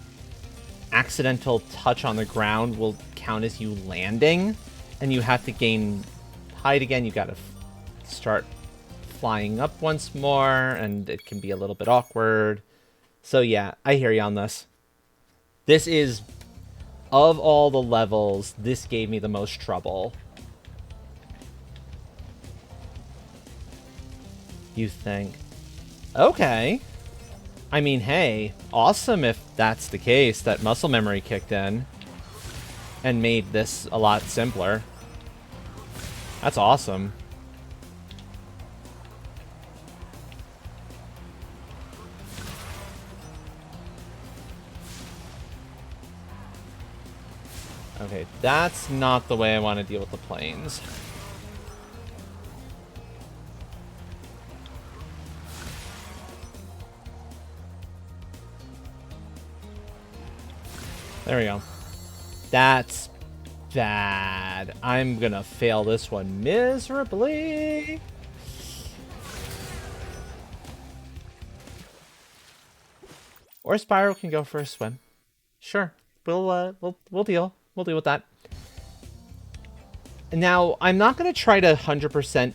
accidental touch on the ground will count as you landing, and you have to gain height again. You gotta start flying up once more, and it can be a little bit awkward. So yeah, I hear you on this. This is of all the levels, this gave me the most trouble. You think? Okay. I mean, hey, awesome if that's the case, that muscle memory kicked in and made this a lot simpler. That's awesome. Okay, that's not the way I want to deal with the planes. There we go. That's bad. I'm gonna fail this one miserably. Or Spyro can go for a swim. Sure, we'll deal. We'll deal with that. Now, I'm not gonna try to 100%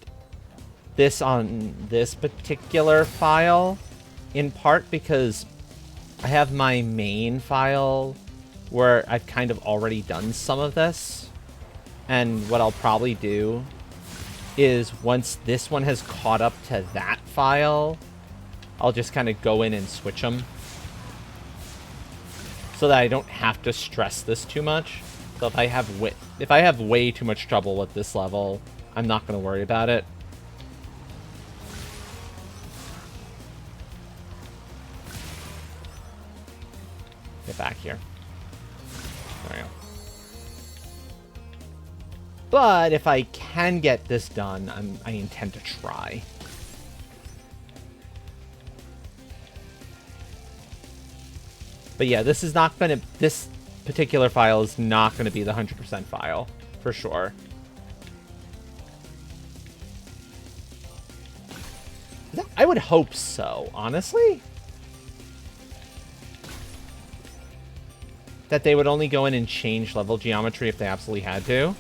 this on this particular file, in part because I have my main file where I've kind of already done some of this. And what I'll probably do is once this one has caught up to that file, I'll just kind of go in and switch them. So that I don't have to stress this too much. So if I have way too much trouble with this level, I'm not going to worry about it. Get back here. There we go. But if I can get this done, I intend to try. But yeah, this particular file is not gonna be the 100% file, for sure. I would hope so, honestly. That they would only go in and change level geometry if they absolutely had to.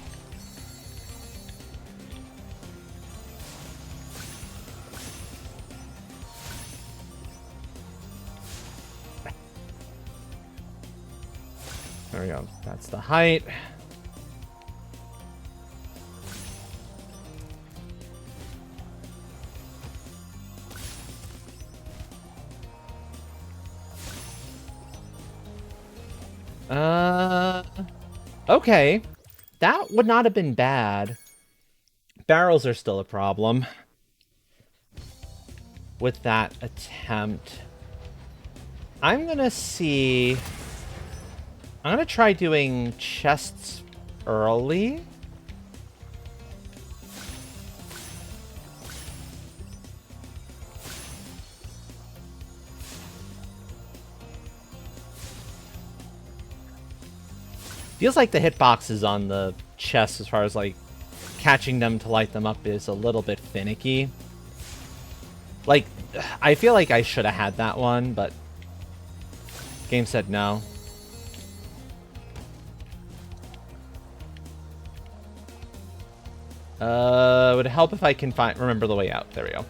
There we go. That's the height. Okay. That would not have been bad. Barrels are still a problem with that attempt. I'm gonna try doing chests early. Feels like the hitboxes on the chests as far as like catching them to light them up is a little bit finicky. Like, I feel like I should have had that one, but game said no. It would help if I can remember the way out. There we go.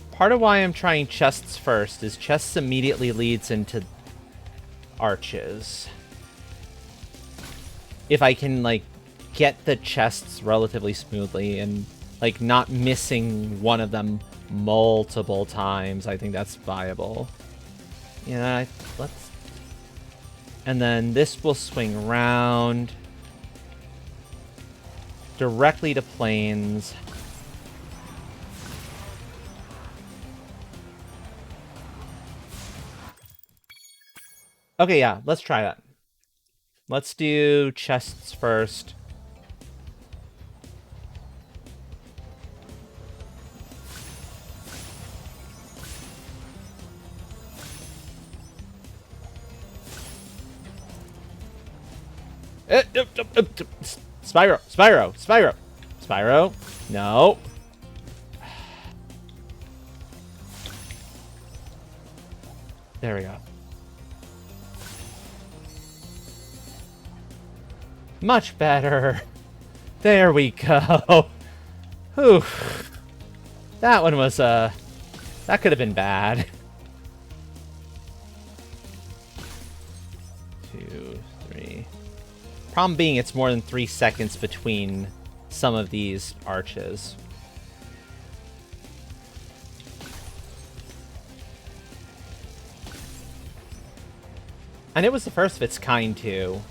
Part of why I'm trying chests first is chests immediately leads into arches. If I can, like, get the chests relatively smoothly and, like, not missing one of them multiple times, I think that's viable. Yeah, let's... And then this will swing around directly to planes. Okay, yeah, let's try that. Let's do chests first. Spyro, Spyro, Spyro, Spyro. No. There we go. Much better. There we go. Whew. That one was, that could have been bad. Problem being, it's more than 3 seconds between some of these arches. And it was the first of its kind, too.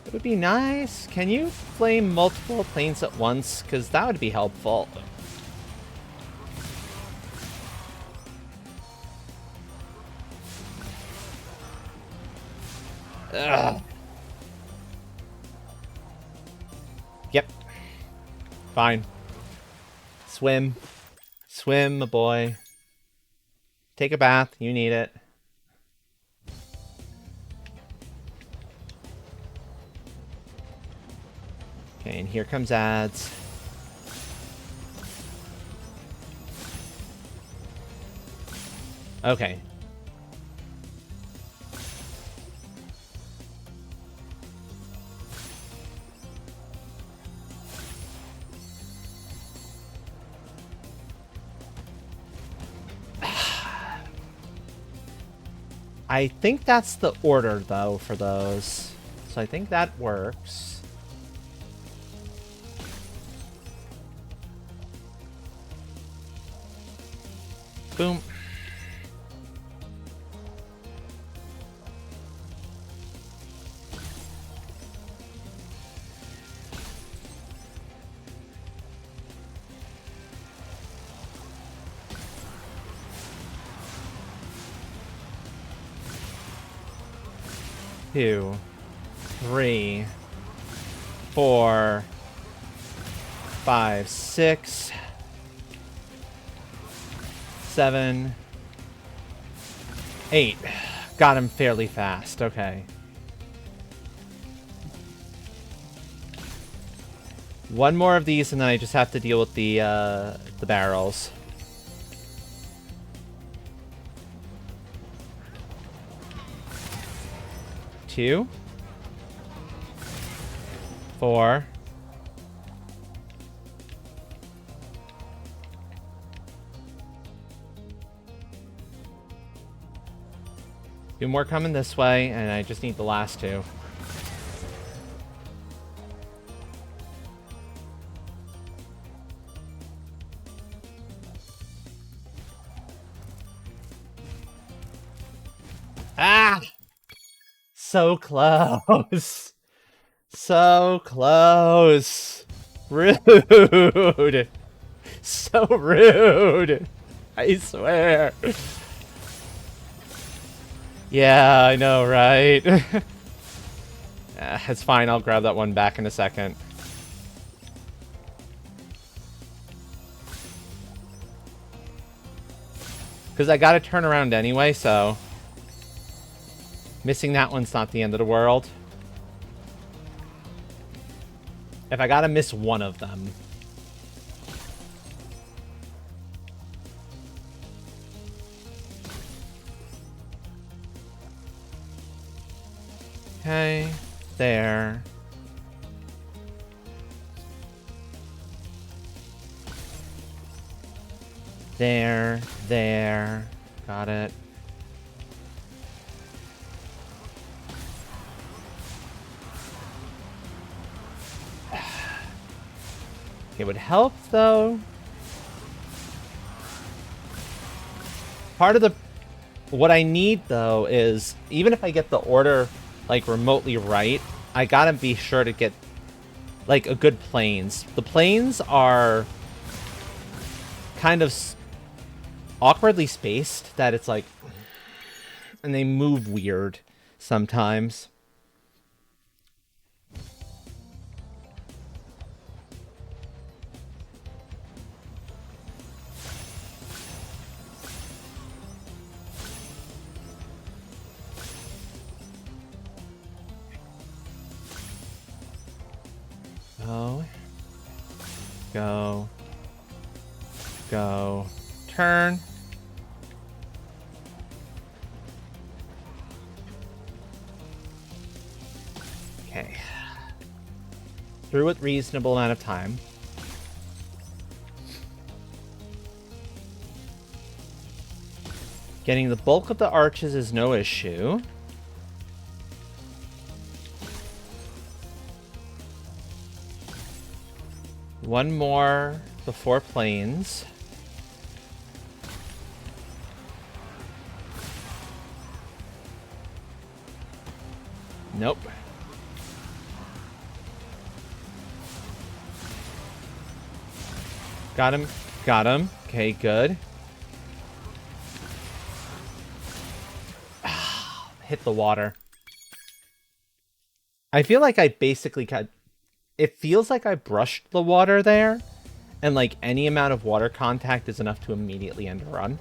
It would be nice. Can you flame multiple planes at once? Because that would be helpful. Ugh. Yep. Fine. Swim. Swim, my boy. Take a bath. You need it. Okay, and here comes ads. Okay. I think that's the order, though, for those. So I think that works. Boom. Two, 3, 4, 5, 6, 7, 8. Got him fairly fast. Okay. One more of these, and then I just have to deal with the barrels. Two, 4, 2 more coming this way, and I just need the last 2. Ah! So close. So close. Rude. So rude. I swear. Yeah, I know, right? It's fine. I'll grab that one back in a second. Because I gotta turn around anyway, so... Missing that one's not the end of the world. If I gotta miss one of them. Okay, there. There. Got it. It would help, though. Part of the... What I need, though, is... Even if I get the order, like, remotely right, I gotta be sure to get, like, a good planes. The planes are kind of awkwardly spaced, that it's like... And they move weird sometimes. Go. Turn. Okay. through a reasonable amount of time. Getting the bulk of the arches is no issue. One more before planes. Nope. Got him. Got him. Okay, good. Hit the water. I feel like I basically got... It feels like I brushed the water there, and like any amount of water contact is enough to immediately end a run.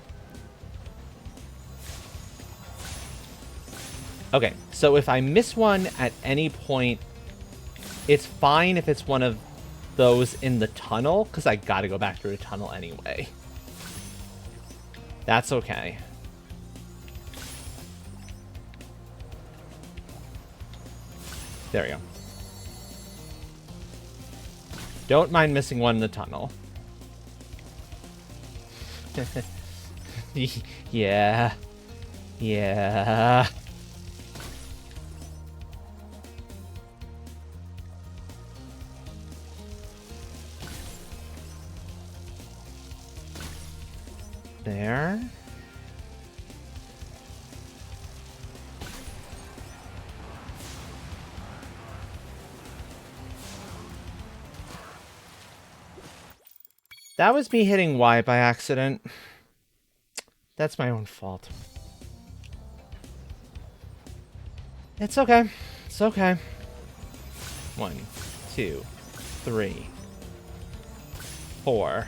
Okay, so if I miss one at any point, it's fine if it's one of those in the tunnel, because I gotta go back through the tunnel anyway. That's okay. There we go. Don't mind missing one in the tunnel. Yeah. Yeah. There. That was me hitting Y by accident. That's my own fault. It's okay. It's okay. 1, 2, 3, 4.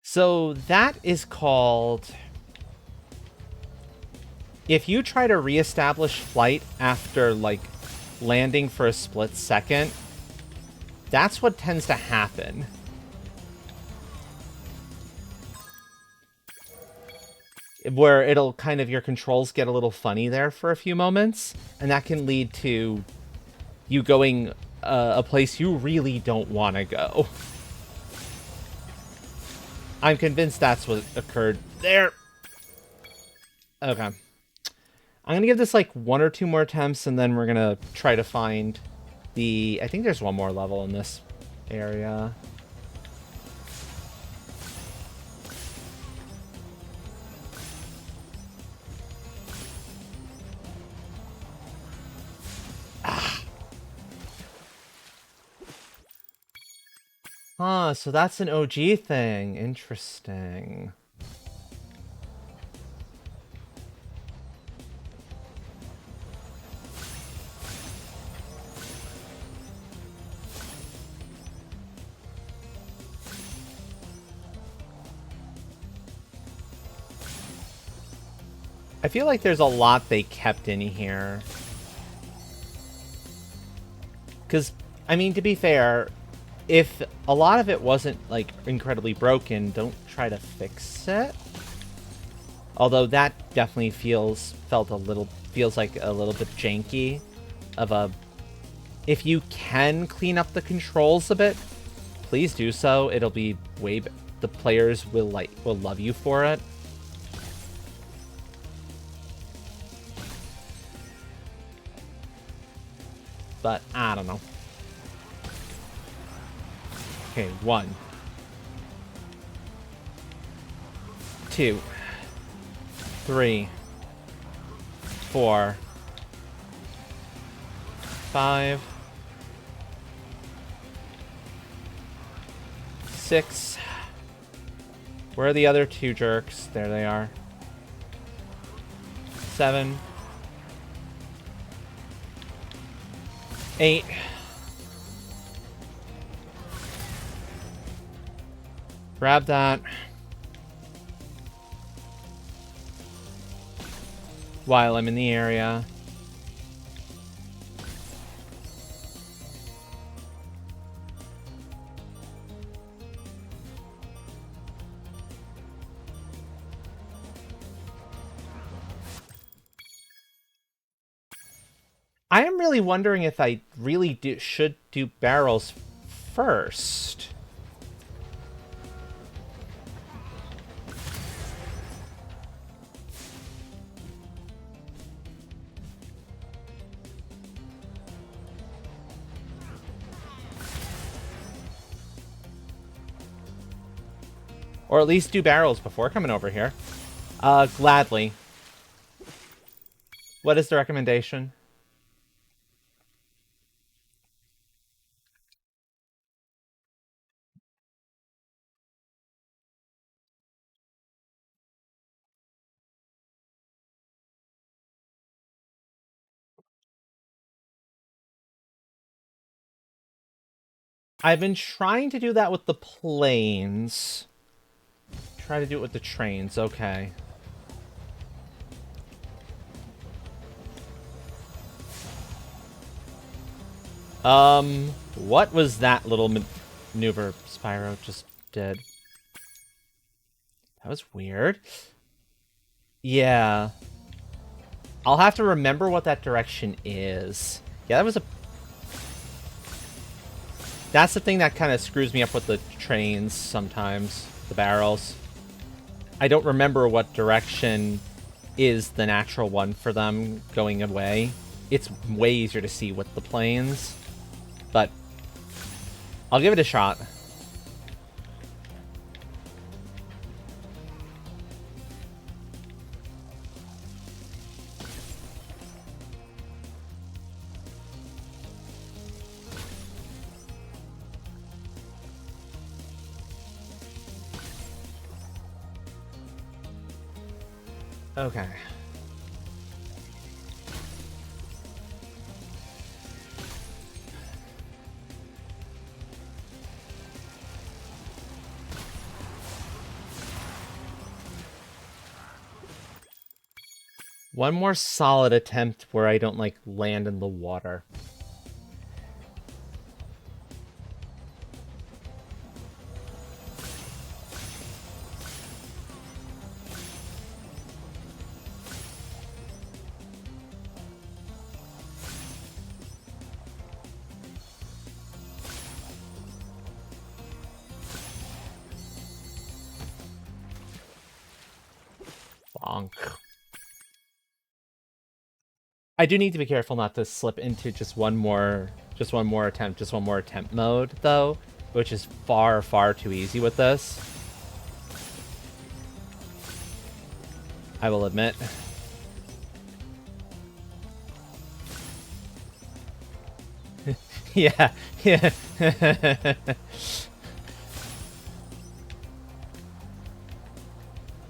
So that is called... If you try to reestablish flight after, like, landing for a split second, that's what tends to happen. Where it'll kind of, your controls get a little funny there for a few moments, and that can lead to you going a place you really don't want to go. I'm convinced that's what occurred there. Okay. I'm going to give this like 1 or 2 more attempts, and then we're going to try to find the... I think there's one more level in this area. Huh, so that's an OG thing. Interesting. I feel like there's a lot they kept in here. Because, I mean, to be fair, if a lot of it wasn't, like, incredibly broken, don't try to fix it. Although that definitely feels like a little bit janky of a... If you can clean up the controls a bit, please do so. It'll be way... The players will love you for it. But, I don't know. Okay, 1. 2. 3. 4. 5. 6. Where are the other 2 jerks? There they are. 7. 8. Grab that. While I'm in the area. I am really wondering if I really should do barrels first. Or at least do barrels before coming over here. Gladly. What is the recommendation? I've been trying to do that with the planes. Try to do it with the trains, okay. What was that little maneuver Spyro just did? That was weird. Yeah. I'll have to remember what that direction is. Yeah, that was a... That's the thing that kind of screws me up with the trains sometimes. The barrels. I don't remember what direction is the natural one for them going away. It's way easier to see with the planes. But I'll give it a shot. Okay. One more solid attempt where I don't, like, land in the water. Bonk. I do need to be careful not to slip into just one more attempt mode, though, which is far, far too easy with this. I will admit. Yeah, yeah.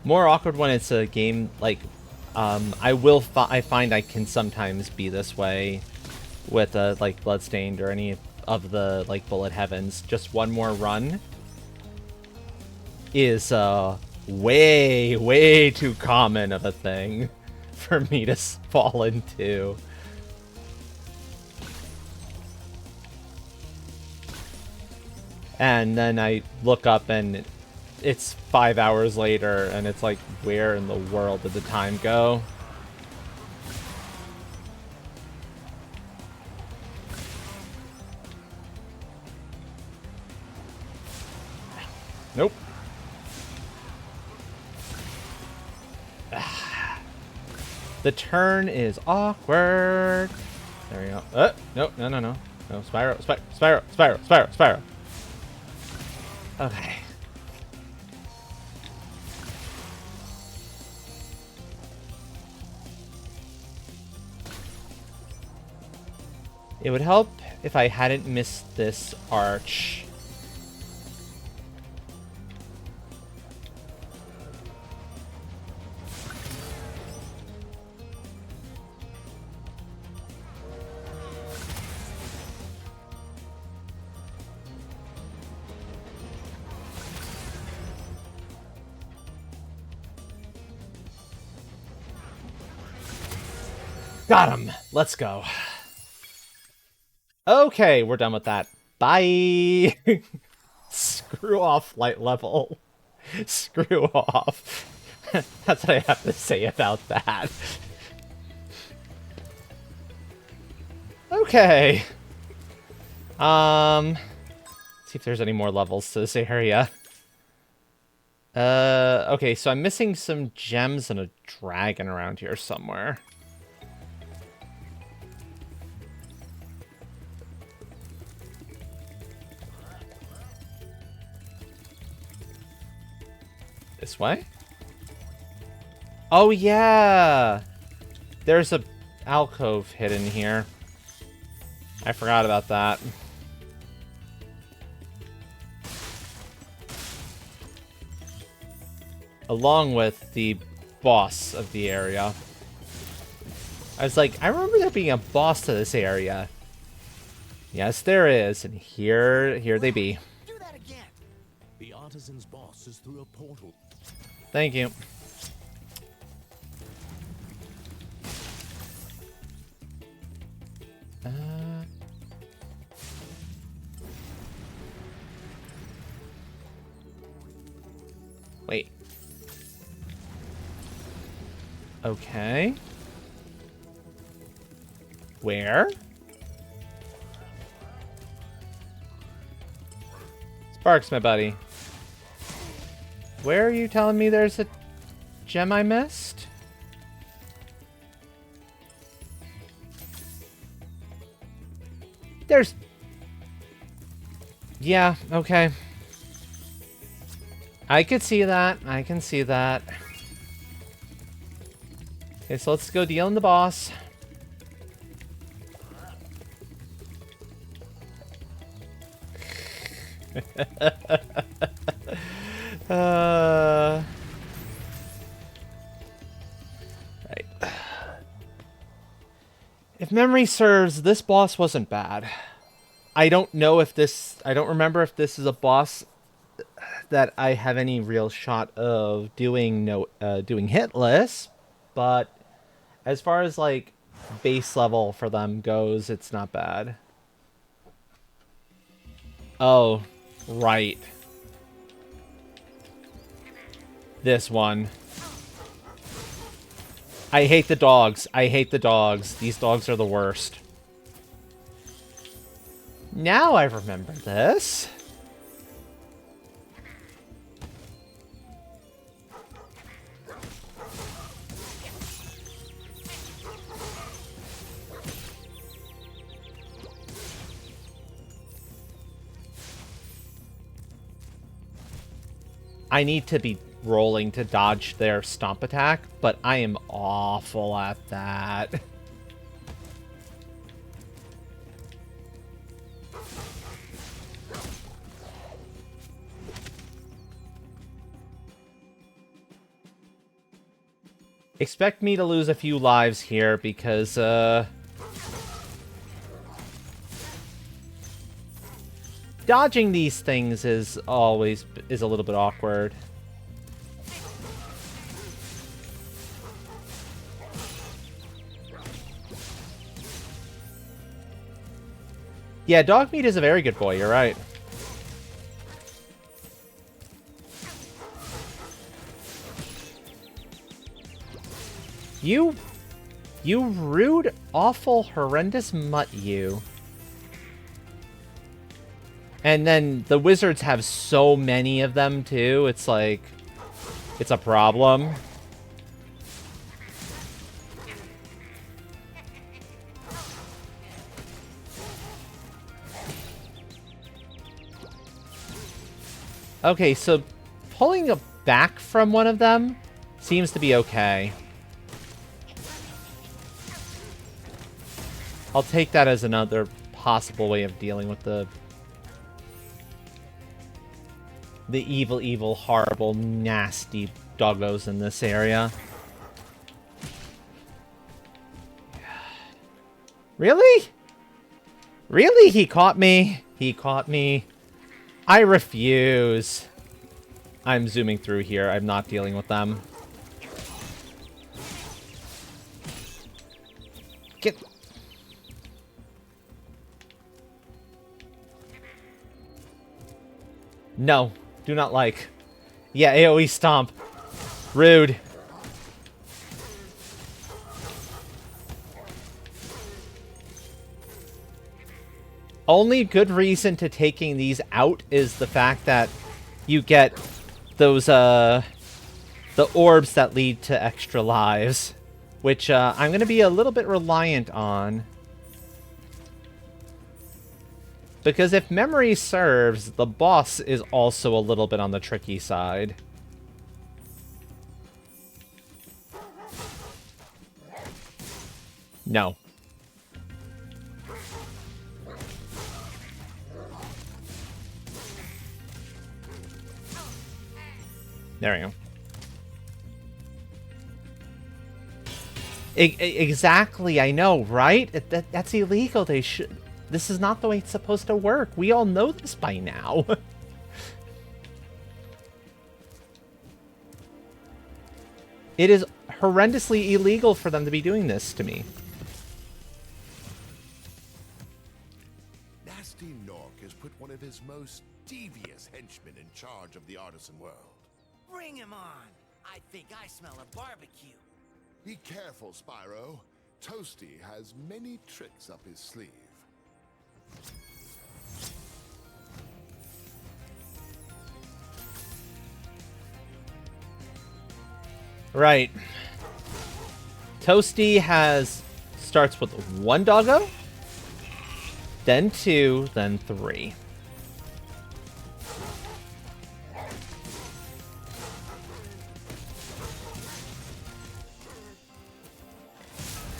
More awkward when it's a game like I find I can sometimes be this way with like Bloodstained or any of the like Bullet Heavens. Just one more run is way, way too common of a thing for me to fall into. And then I look up and it's 5 hours later, and it's like, where in the world did the time go? Nope. The turn is awkward. There we go. No, no, no, no. No, Spyro, Spyro, Spyro, Spyro, Spyro. Okay. It would help if I hadn't missed this arch. Got him. Let's go. Okay, we're done with that. Bye. Screw off, light level. Screw off. That's what I have to say about that. Okay. Let's see if there's any more levels to this area. Okay, so I'm missing some gems and a dragon around here somewhere. This way? Oh, yeah! There's a alcove hidden here. I forgot about that. Along with the boss of the area. I was like, I remember there being a boss to this area. Yes, there is, and here they be. Do that again. The artisan's boss is through a portal. Thank you. Wait. Okay. Where? Sparks, my buddy. Where are you telling me there's a gem I missed? There's... Yeah, okay. I could see that. I can see that. Okay, so let's go deal in the boss. Right. If memory serves, this boss wasn't bad. I don't know if this... I don't remember if this is a boss that I have any real shot of doing doing hitless, but as far as like base level for them goes, it's not bad. Oh, right. This one. I hate the dogs. I hate the dogs. These dogs are the worst. Now I remember this. I need to be rolling to dodge their stomp attack, but I am awful at that. Expect me to lose a few lives here because, dodging these things is always a little bit awkward. Yeah, dog meat is a very good boy, you're right. You rude, awful, horrendous mutt, you. And then the wizards have so many of them, too. It's like... it's a problem. Okay, so pulling a back from one of them seems to be okay. I'll take that as another possible way of dealing with the evil, evil, horrible, nasty doggos in this area. Really? Really? He caught me. He caught me. I refuse. I'm zooming through here. I'm not dealing with them. Get... No. Do not like. Yeah, AoE stomp. Rude. only good reason to taking these out is the fact that you get those, the orbs that lead to extra lives, which, I'm gonna be a little bit reliant on. Because if memory serves, the boss is also a little bit on the tricky side. No. There we go. Exactly, I know, right? That's illegal. They should... This is not the way it's supposed to work. We all know this by now. It is horrendously illegal for them to be doing this to me. Nasty Nork has put one of his most devious henchmen in charge of the artisan world. Bring him on. I think I smell a barbecue. Be careful, Spyro. Toasty has many tricks up his sleeve. Right. Toasty starts with 1 doggo, then 2, then 3.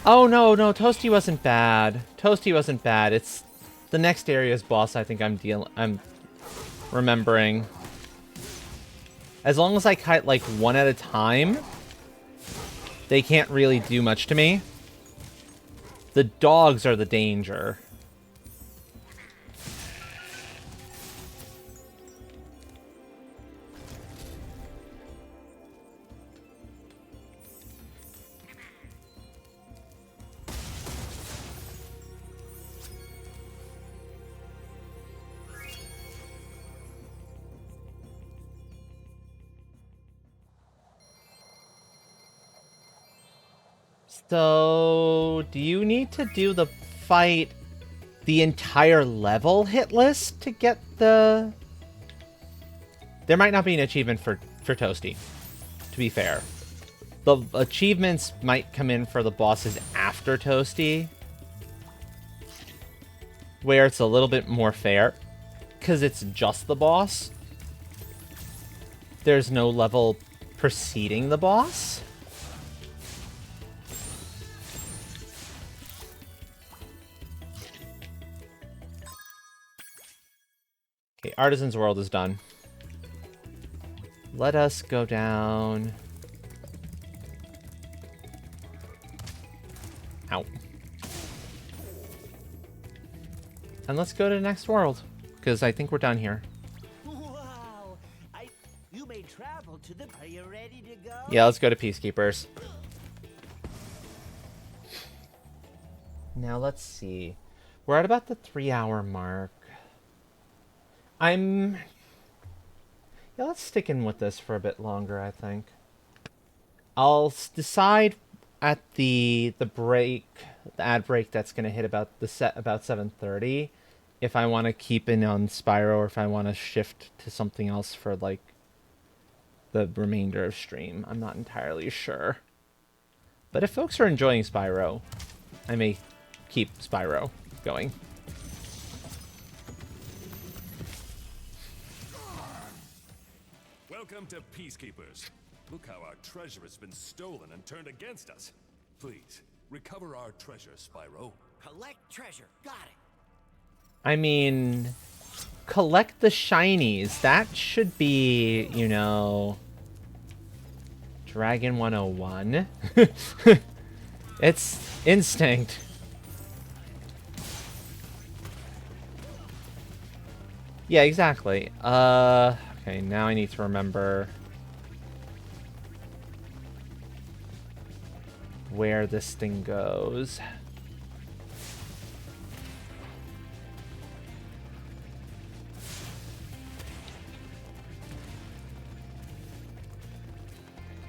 Oh no, Toasty wasn't bad. Toasty wasn't bad. It's the next area's boss I think I'm remembering. As long as I cut like one at a time, they can't really do much to me. The dogs are the danger. So, do you need to do the fight the entire level hit list to get the... There might not be an achievement for Toasty, to be fair. The achievements might come in for the bosses after Toasty, where it's a little bit more fair, because it's just the boss. There's no level preceding the boss. Okay, Artisan's World is done. Let us go down. Ow. And let's go to the next world, because I think we're done here. Wow. You may travel to the... Are you ready to go? Yeah, let's go to Peacekeepers. Now, let's see. We're at about the 3-hour mark. Yeah, let's stick in with this for a bit longer, I think. I'll decide at the break, the ad break that's going to hit about 7:30, if I want to keep in on Spyro or if I want to shift to something else for, like, the remainder of stream. I'm not entirely sure. But if folks are enjoying Spyro, I may keep Spyro going. Welcome to Peacekeepers. Look how our treasure has been stolen and turned against us. Please, recover our treasure, Spyro. Collect treasure. Got it. I mean, collect the shinies. That should be, you know, Dragon 101. It's instinct. Yeah, exactly. Okay, now I need to remember where this thing goes.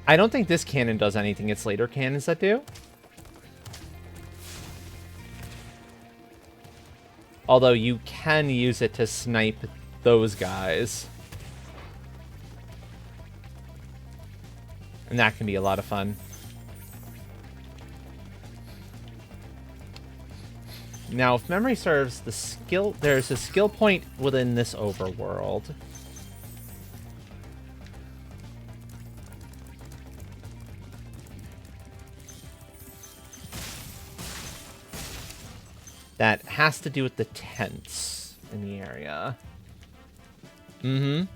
I don't think this cannon does anything. It's later cannons that do. Although you can use it to snipe those guys. And that can be a lot of fun. Now, if memory serves, there's a skill point within this overworld. That has to do with the tents in the area. Mm-hmm.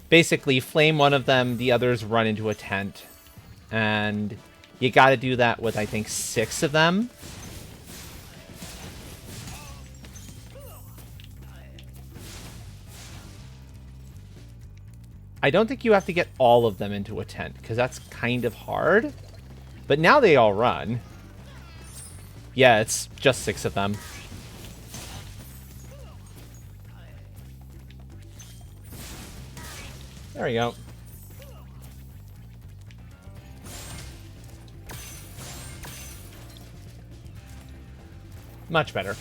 Basically, flame one of them, the others run into a tent. And you gotta do that with, I think, 6 of them. I don't think you have to get all of them into a tent, because that's kind of hard. But now they all run. Yeah, it's just 6 of them. There we go. Much better.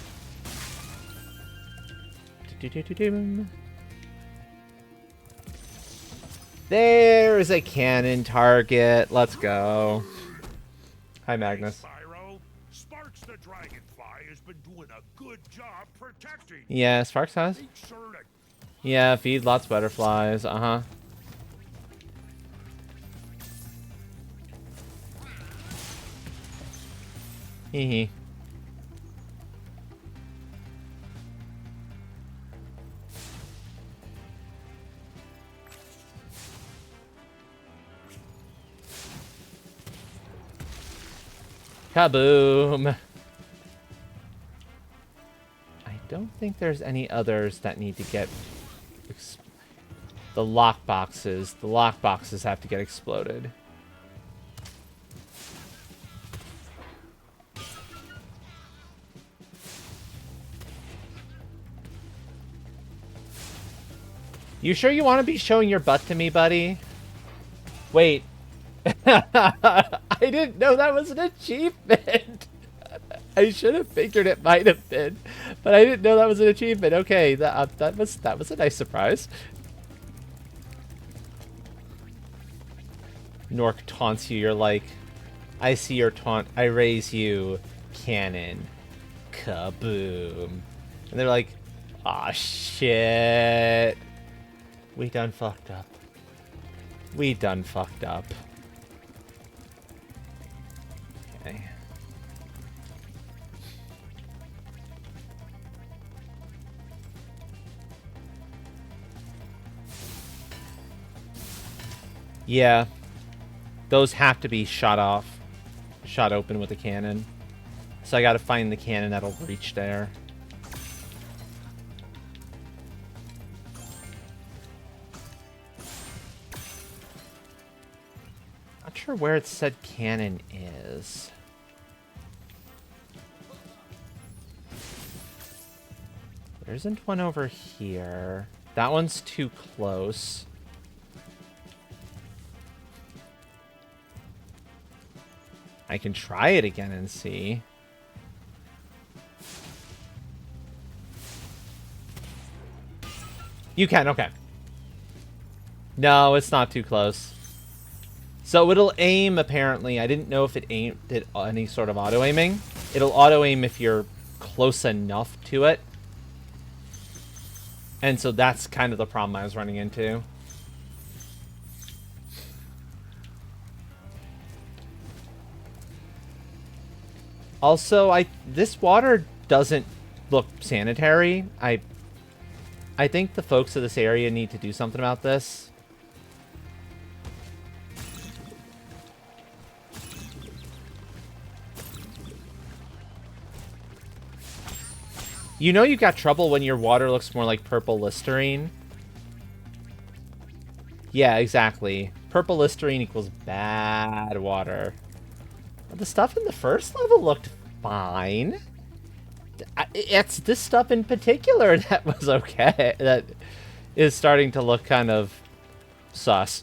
There's a cannon target. Let's go. Hi, Magnus. Spyro, Sparks the Dragonfly has been doing a good job protecting. Yeah, Sparks has. Make sure to Yeah, feed lots of butterflies. Uh-huh. Hee. Kaboom! I don't think there's any others that need to get... The lockboxes. The lockboxes have to get exploded. You sure you want to be showing your butt to me, buddy? Wait. I didn't know that was an achievement. I should have figured it might have been, but I didn't know that was an achievement. Okay, that was a nice surprise. Nork taunts you. You're like, I see your taunt. I raise you. Cannon. Kaboom. And they're like, aw, shit. We done fucked up. We done fucked up. Okay. Yeah. Those have to be shot off. Shot open with a cannon. So I gotta find the cannon that'll reach there. Not sure where it said cannon is. There isn't one over here. That one's too close. I can try it again and see. You can, okay. No, it's not too close. So it'll aim, apparently. I didn't know if it did any sort of auto-aiming. It'll auto-aim if you're close enough to it. And so that's kind of the problem I was running into. Also, this water doesn't look sanitary. I think the folks of this area need to do something about this. You know you got trouble when your water looks more like purple Listerine? Yeah, exactly. Purple Listerine equals bad water. The stuff in the first level looked fine. It's this stuff in particular that was okay. That is starting to look kind of sus.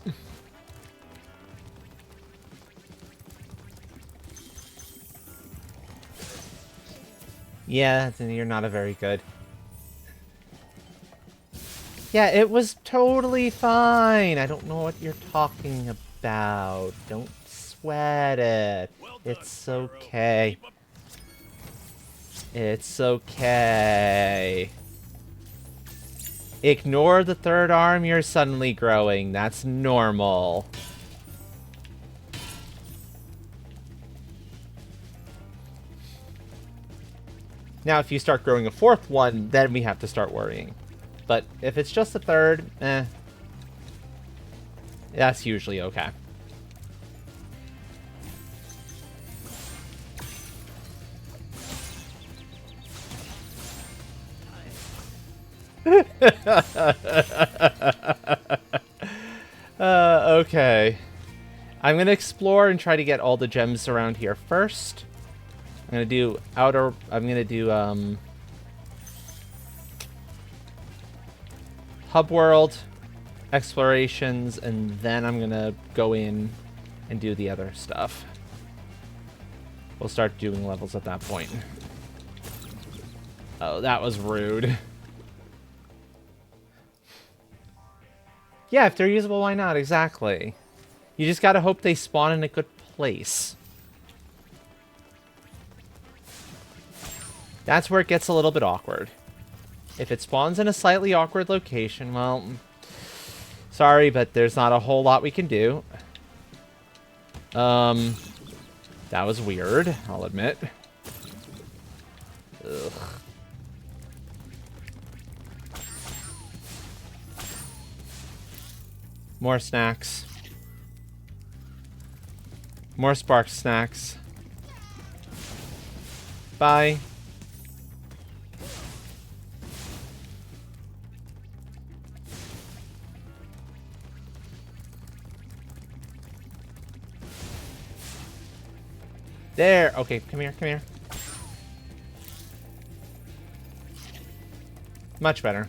Yeah, then you're not a very good. Yeah, it was totally fine. I don't know what you're talking about. Don't sweat it. Well done, It's Sparrow. okay. Keep up. It's okay. Ignore the third arm you're suddenly growing. That's normal. Now, if you start growing a fourth one, then we have to start worrying. But if it's just a third, that's usually okay. Okay. I'm gonna explore and try to get all the gems around here first. I'm gonna do hub world explorations, and then I'm gonna go in and do the other stuff. We'll start doing levels at that point. Oh, that was rude. Yeah, if they're usable, why not? Exactly. You just gotta hope they spawn in a good place. That's where it gets a little bit awkward. If it spawns in a slightly awkward location, well, sorry, but there's not a whole lot we can do. That was weird, I'll admit. Ugh. More snacks. More spark snacks. Bye. There. Okay, come here, come here. Much better.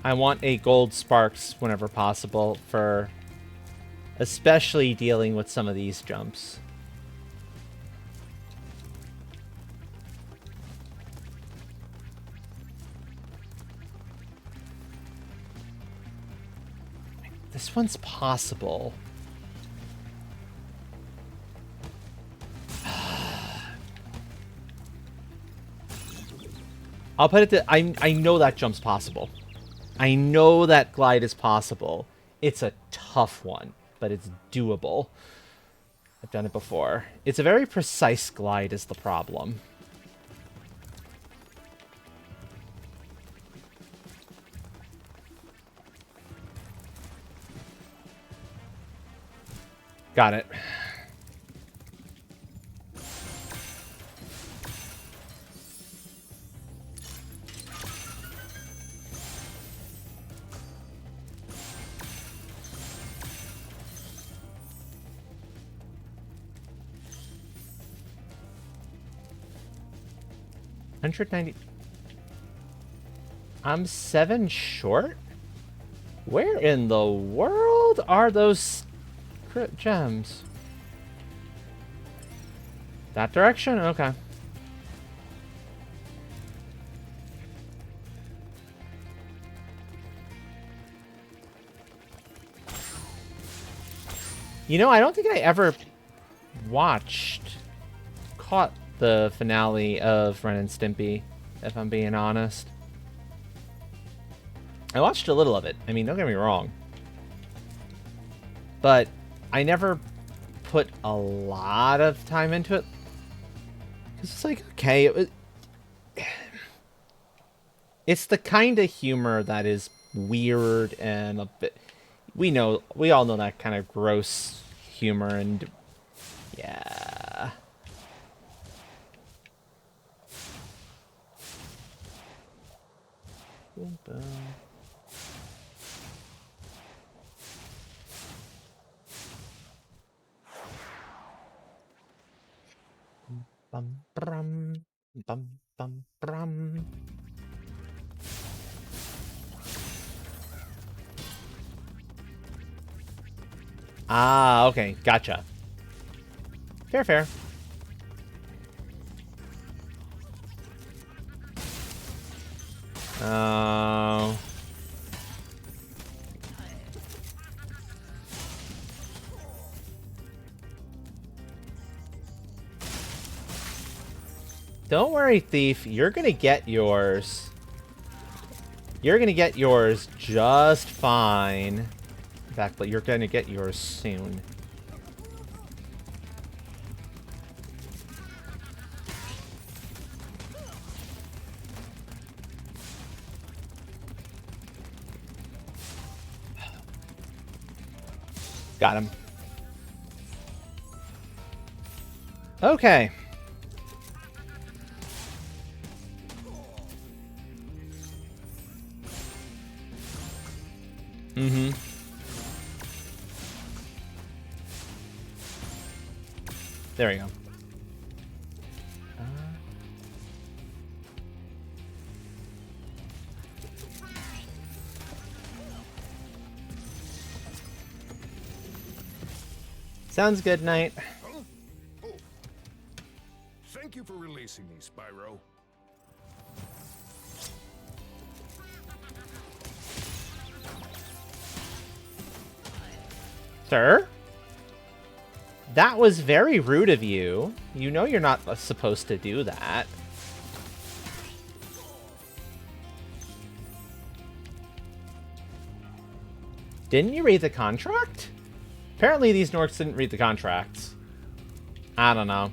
I want a gold sparks whenever possible for especially dealing with some of these jumps. This one's possible. I'll put it that I know that jump's possible. I know that glide is possible. It's a tough one, but it's doable. I've done it before. It's a very precise glide is the problem. Got it. $190. I'm 7 short? Where in the world are those gems? That direction? Okay. You know, I don't think I ever caught the finale of Ren and Stimpy, if I'm being honest. I watched a little of it. I mean, don't get me wrong. But I never put a lot of time into it. Because it's like, okay, it's the kind of humor that is weird and a bit... we all know that kind of gross humor, and yeah. Boom, boom. Bum, brum, bum, bum, brum. Ah, okay, gotcha. Fair, fair. Oh. Don't worry, Thief. You're gonna get yours. You're gonna get yours just fine. In fact, but you're gonna get yours soon. Got him. Okay. Mm-hmm. There we go. Sounds good, Knight. Huh? Oh. Thank you for releasing me, Spyro. Sir? That was very rude of you. You know you're not supposed to do that. Didn't you read the contract? Apparently these Norks didn't read the contracts. I don't know.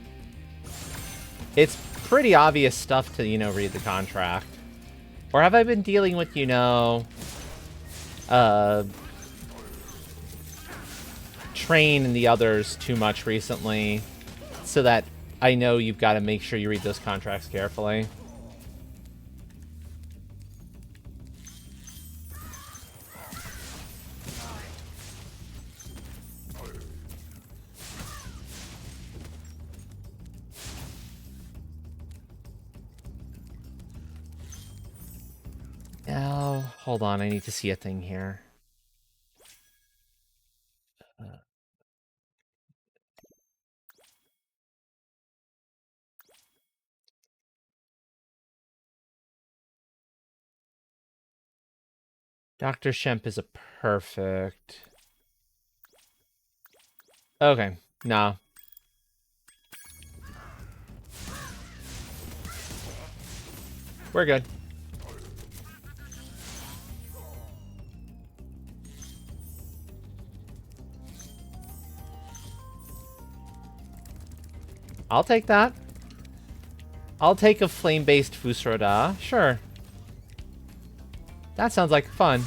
It's pretty obvious stuff to, you know, read the contract. Or have I been dealing with, you know, Train and the others too much recently, so that I know you've got to make sure you read those contracts carefully. Oh, hold on, I need to see a thing here. Dr. Shemp is a perfect... Okay, nah. We're good. I'll take that. I'll take a flame-based Fusroda. Sure. That sounds like fun.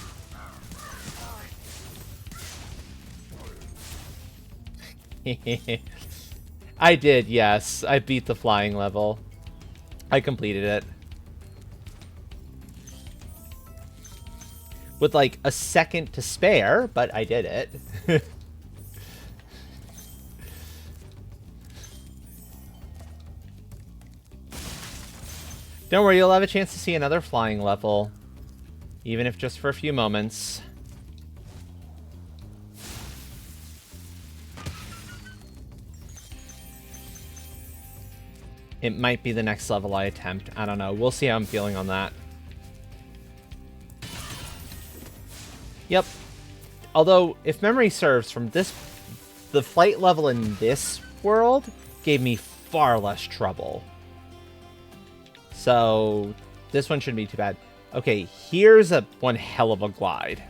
I did, yes. I beat the flying level. I completed it. With like a second to spare, but I did it. Don't worry, you'll have a chance to see another flying level. Even if just for a few moments. It might be the next level I attempt. I don't know. We'll see how I'm feeling on that. Yep. Although, if memory serves, from this... the flight level in this world gave me far less trouble. So, this one shouldn't be too bad. Okay, here's one hell of a glide.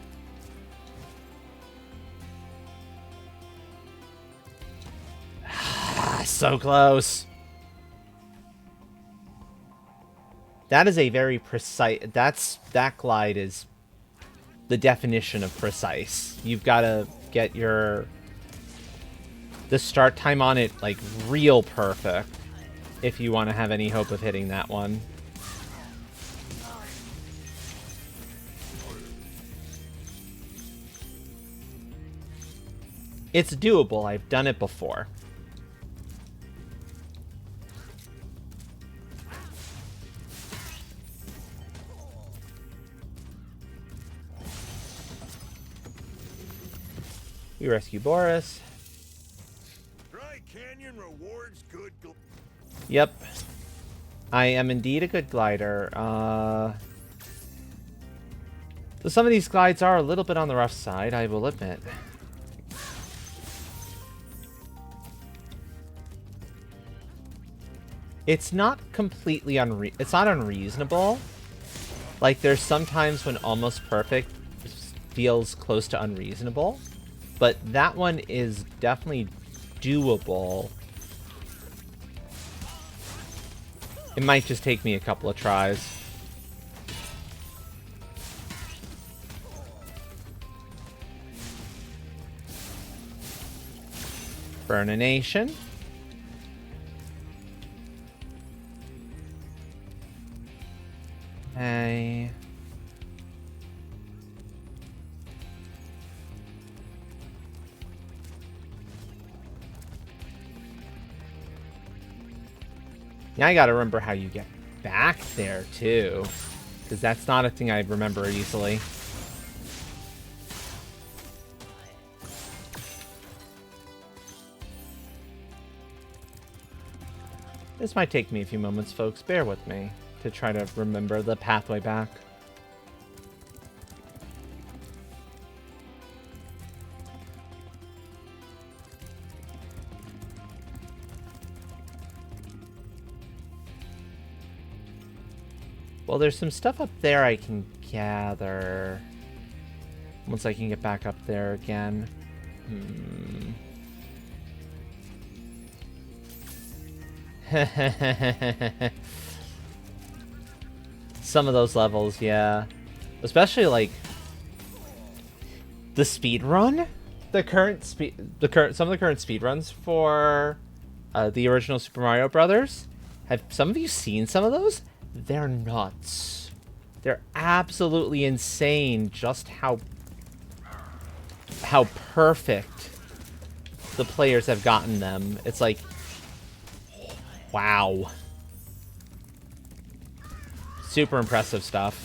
So close. That is a very precise... that glide is the definition of precise. You've got to get the start time on it, like, real perfect if you want to have any hope of hitting that one. It's doable. I've done it before. We rescue Boris. Dry Canyon rewards good. Yep. I am indeed a good glider. So some of these glides are a little bit on the rough side, I will admit. It's not completely it's not unreasonable. Like, there's sometimes when almost perfect feels close to unreasonable. But that one is definitely doable. It might just take me a couple of tries. Burnination. Hey. Yeah, I gotta remember how you get back there, too. Because that's not a thing I remember easily. This might take me a few moments, folks. Bear with me to try to remember the pathway back. Well, there's some stuff up there I can gather. Once I can get back up there again. Some of those levels, yeah. Especially like the speed run. Some of the current speed runs for the original Super Mario Brothers. Have some of you seen some of those? They're nuts. They're absolutely insane just how perfect the players have gotten them. It's like, wow. Super impressive stuff.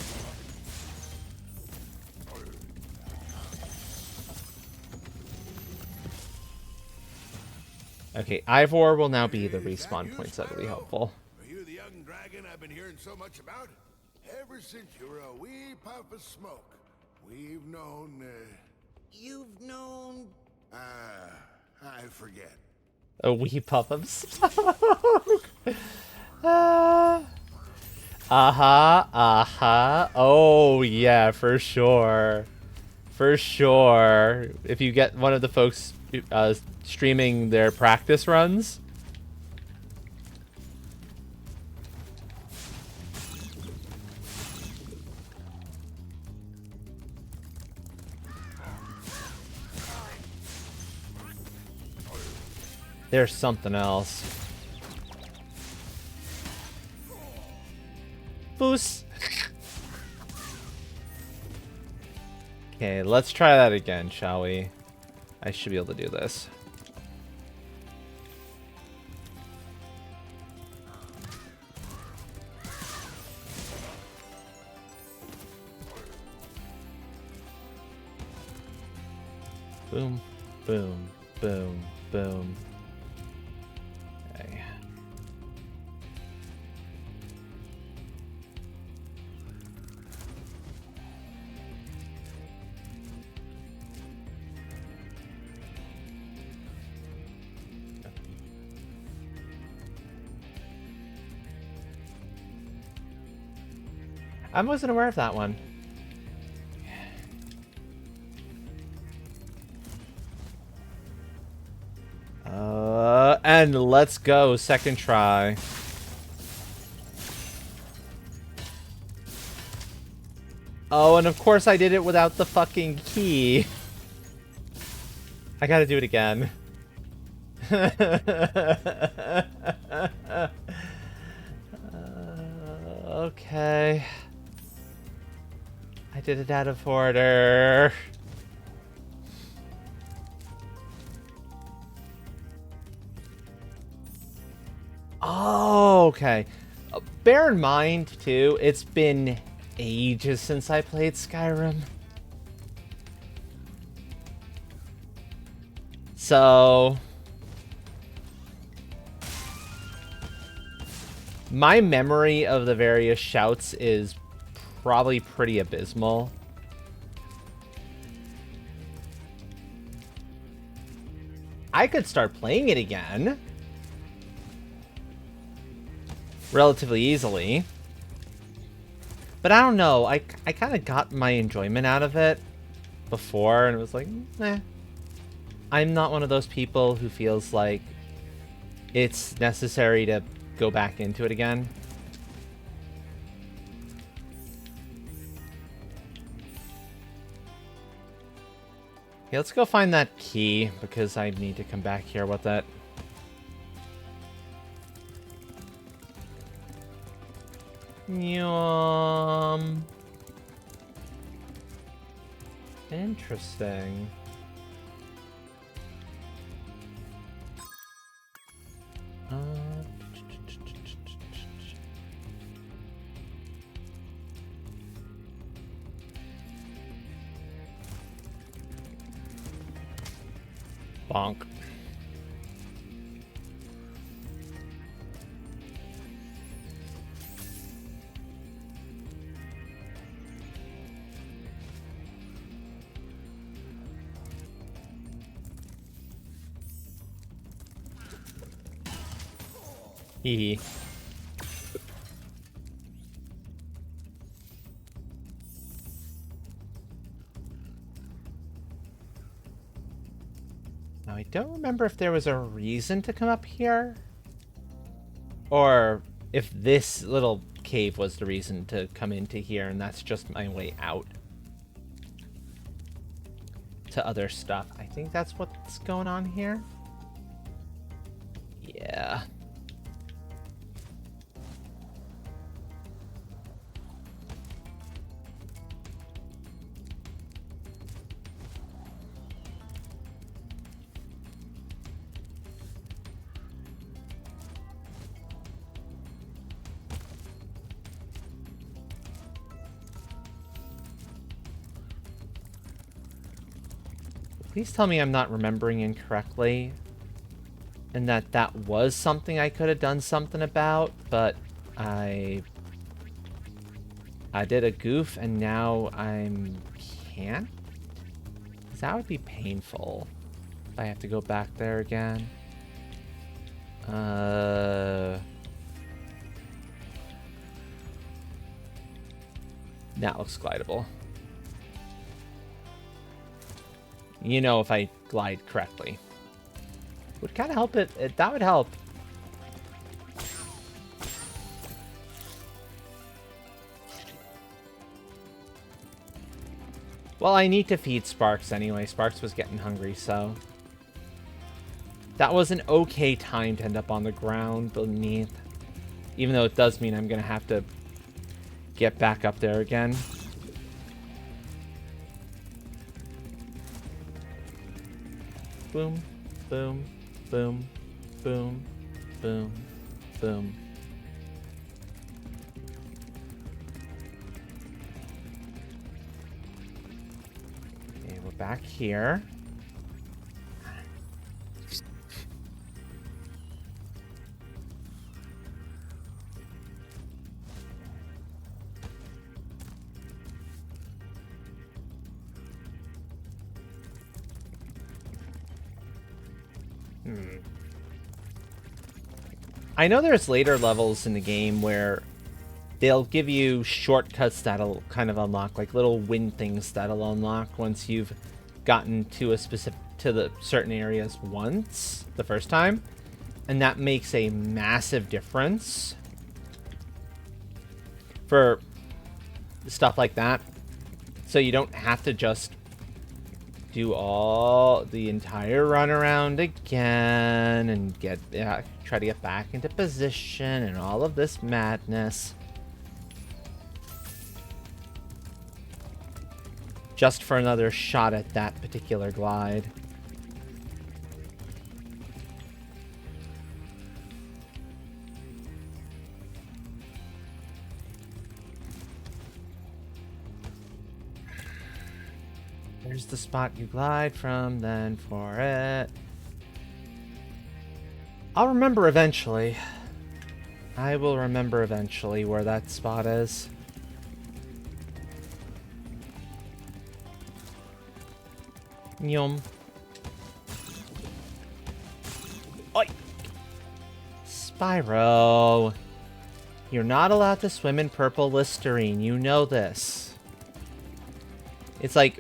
Okay, Ivor will now be the respawn point, so that'll be helpful. Are you the young dragon I've been hearing so much about? Ever since you were a wee puff of smoke, we've known, You've known... I forget. A wee puff of smoke. Oh, yeah, for sure. For sure. If you get one of the folks streaming their practice runs. There's something else. Boost. Okay, let's try that again, shall we? I should be able to do this. Boom, boom, boom, boom. Okay. I wasn't aware of that one. And let's go, second try. Oh, and of course I did it without the fucking key. I gotta do it again. Okay. I did it out of order. Oh, okay. Bear in mind, too, it's been ages since I played Skyrim. So... my memory of the various shouts is probably pretty abysmal. I could start playing it again relatively easily. But I don't know, I kind of got my enjoyment out of it before, and it was like, eh. I'm not one of those people who feels like it's necessary to go back into it again. Okay, let's go find that key, because I need to come back here with it. Yum. Interesting. Bonk. Hee hee. Now, I don't remember if there was a reason to come up here, or if this little cave was the reason to come into here, and that's just my way out to other stuff. I think that's what's going on here. Yeah. Please tell me I'm not remembering incorrectly, and that was something I could have done something about, but I did a goof, and now I can't? 'Cause that would be painful if I have to go back there again. That looks glidable. You know, if I glide correctly. Would kind of help it. That would help. Well, I need to feed Sparks anyway. Sparks was getting hungry, so... That was an okay time to end up on the ground beneath. Even though it does mean I'm going to have to get back up there again. Boom, boom, boom, boom, boom, boom. Okay, we're back here. I know there's later levels in the game where they'll give you shortcuts that'll kind of unlock, like little wind things that'll unlock once you've gotten to the certain areas once the first time, and that makes a massive difference for stuff like that. So you don't have to just do all the entire run around again and try to get back into position and all of this madness just for another shot at that particular glide. There's the spot you glide from, then for it. I'll remember eventually. I will remember eventually where that spot is. Yum. Spyro. You're not allowed to swim in purple Listerine. You know this. It's like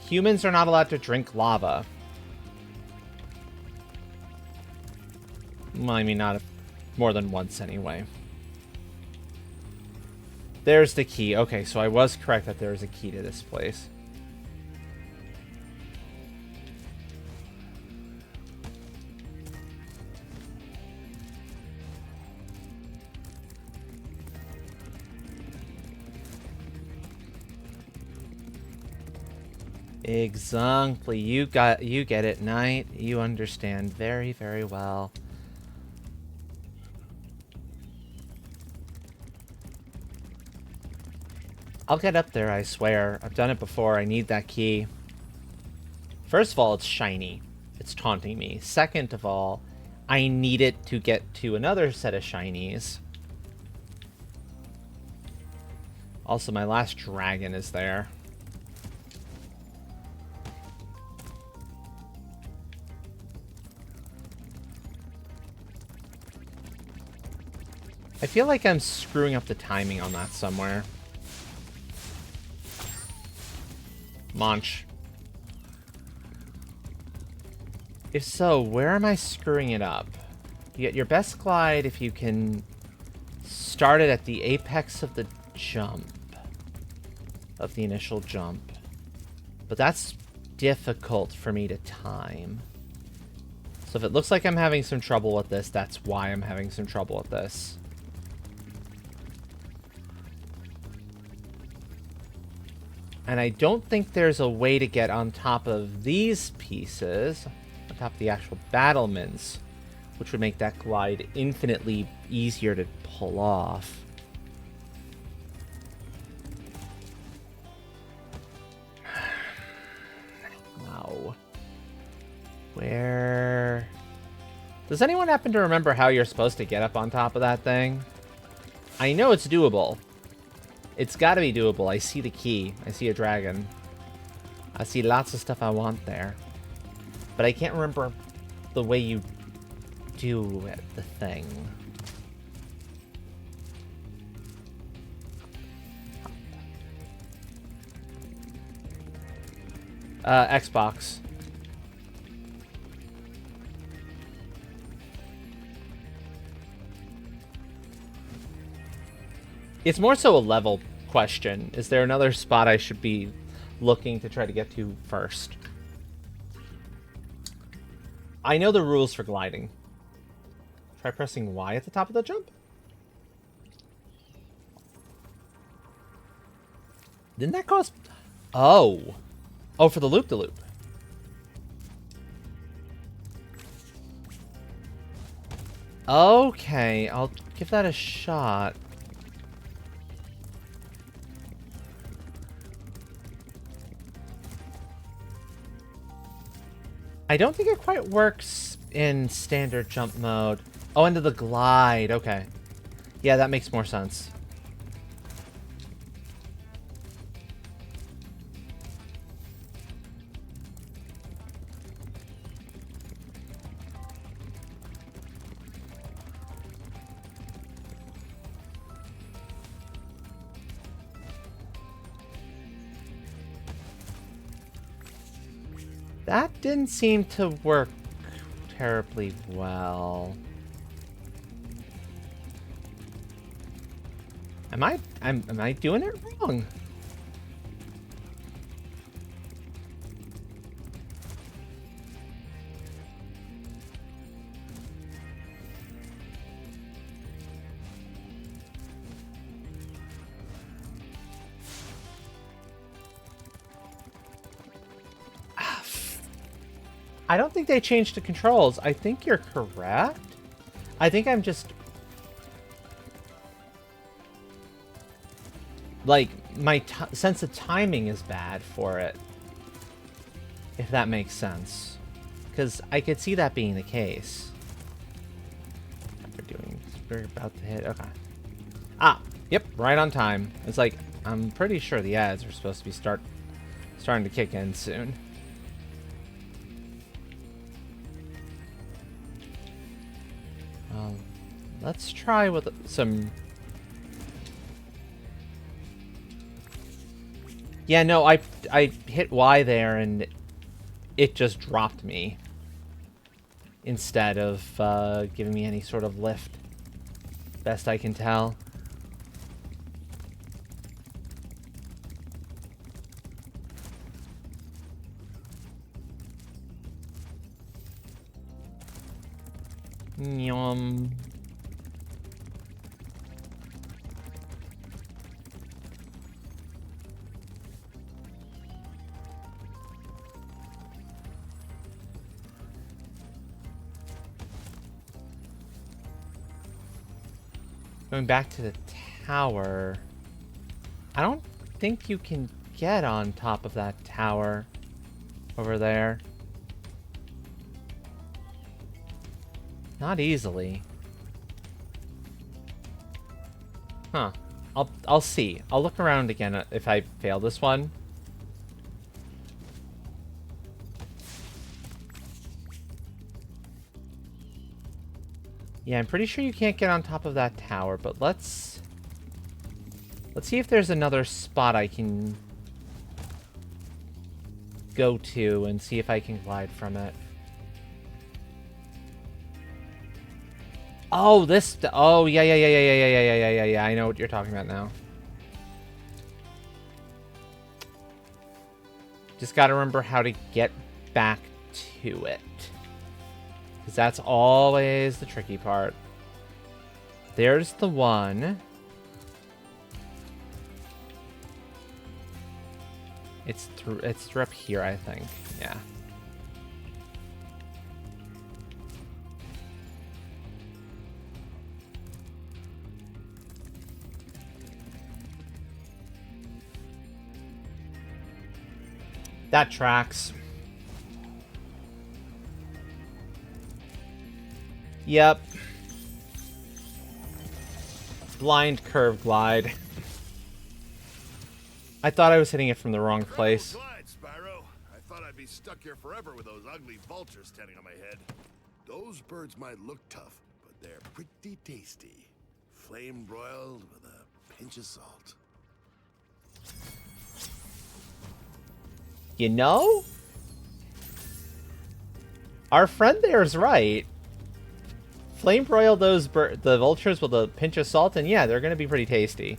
humans are not allowed to drink lava. Well, I mean, not more than once anyway. There's the key. Okay, so I was correct that there is a key to this place. Exactly. You get it, Knight. You understand very, very well. I'll get up there, I swear. I've done it before. I need that key. First of all, it's shiny. It's taunting me. Second of all, I need it to get to another set of shinies. Also, my last dragon is there. I feel like I'm screwing up the timing on that somewhere. Munch. If so, where am I screwing it up? You get your best glide if you can start it at the apex of the jump. Of the initial jump. But that's difficult for me to time. So if it looks like I'm having some trouble with this, that's why I'm having some trouble with this. And I don't think there's a way to get on top of these pieces, on top of the actual battlements, which would make that glide infinitely easier to pull off. Wow. Where... Does anyone happen to remember how you're supposed to get up on top of that thing? I know it's doable. It's got to be doable. I see the key. I see a dragon. I see lots of stuff I want there. But I can't remember the way you do it, the thing. Xbox. It's more so a level question. Is there another spot I should be looking to try to get to first? I know the rules for gliding. Try pressing Y at the top of the jump? Didn't that cause... Oh. Oh, for the loop-de-loop. Okay, I'll give that a shot. I don't think it quite works in standard jump mode. Oh, into the glide. Okay. Yeah, that makes more sense. That didn't seem to work terribly well. Am I doing it wrong? I don't think they changed the controls. I think you're correct. I think I'm just... Like, my sense of timing is bad for it. If that makes sense. Because I could see that being the case. We're about to hit... Okay. Ah! Yep, right on time. It's like, I'm pretty sure the ads are supposed to be starting to kick in soon. Let's try with some... Yeah, no, I hit Y there and it just dropped me. Instead of giving me any sort of lift. Best I can tell. Yum. Going back to the tower. I don't think you can get on top of that tower over there. Not easily. Huh. I'll see. I'll look around again if I fail this one. Yeah, I'm pretty sure you can't get on top of that tower, but let's see if there's another spot I can go to and see if I can glide from it. Oh, this... Oh, yeah. I know what you're talking about now. Just gotta remember how to get back to it. Because that's always the tricky part. There's the one. It's through up here, I think. Yeah. That tracks. Yep. Blind curve glide. I thought I was hitting it from the wrong place. Glide, Spyro. I thought I'd be stuck here forever with those ugly vultures standing on my head. Those birds might look tough, but they're pretty tasty. Flame broiled with a pinch of salt. You know? Our friend there is right. Flame broil the vultures with a pinch of salt, and yeah, they're gonna be pretty tasty.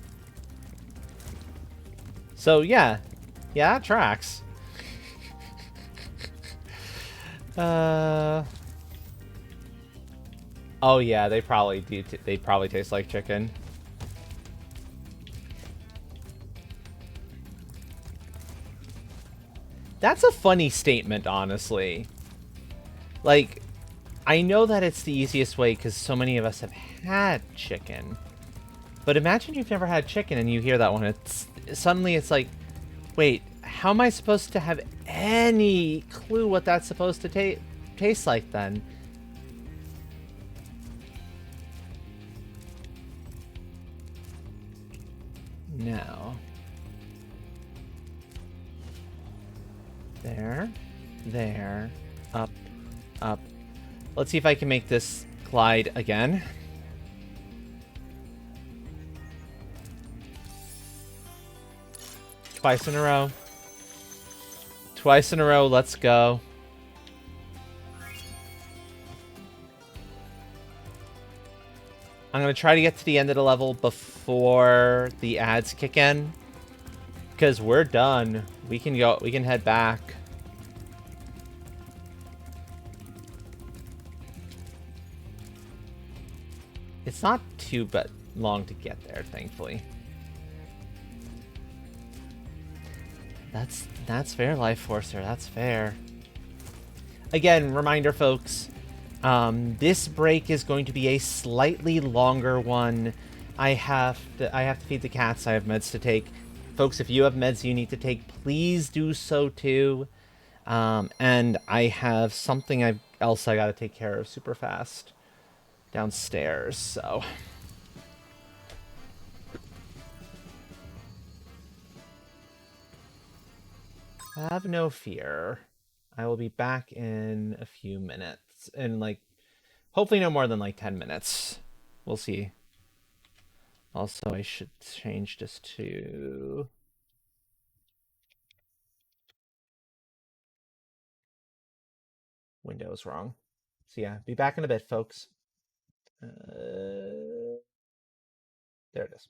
So yeah, that tracks. Oh yeah, they probably do. They probably taste like chicken. That's a funny statement, honestly. Like, I know that it's the easiest way because so many of us have had chicken. But imagine you've never had chicken and you hear that one. Suddenly it's like, wait, how am I supposed to have any clue what that's supposed to taste like then? No. There, up, up. Let's see if I can make this glide again. Twice in a row. Twice in a row, let's go. I'm gonna try to get to the end of the level before the ads kick in. Because we're done. We can head back. It's not too long to get there, thankfully. That's fair, Life Forcer. That's fair. Again, reminder, folks. This break is going to be a slightly longer one. I have to feed the cats. I have meds to take. Folks, if you have meds you need to take, please do so too. And I have something else I gotta take care of super fast downstairs, so. Have no fear. I will be back in a few minutes. In hopefully no more than 10 minutes. We'll see. Also, I should change this to Windows wrong. So yeah, be back in a bit, folks. There it is.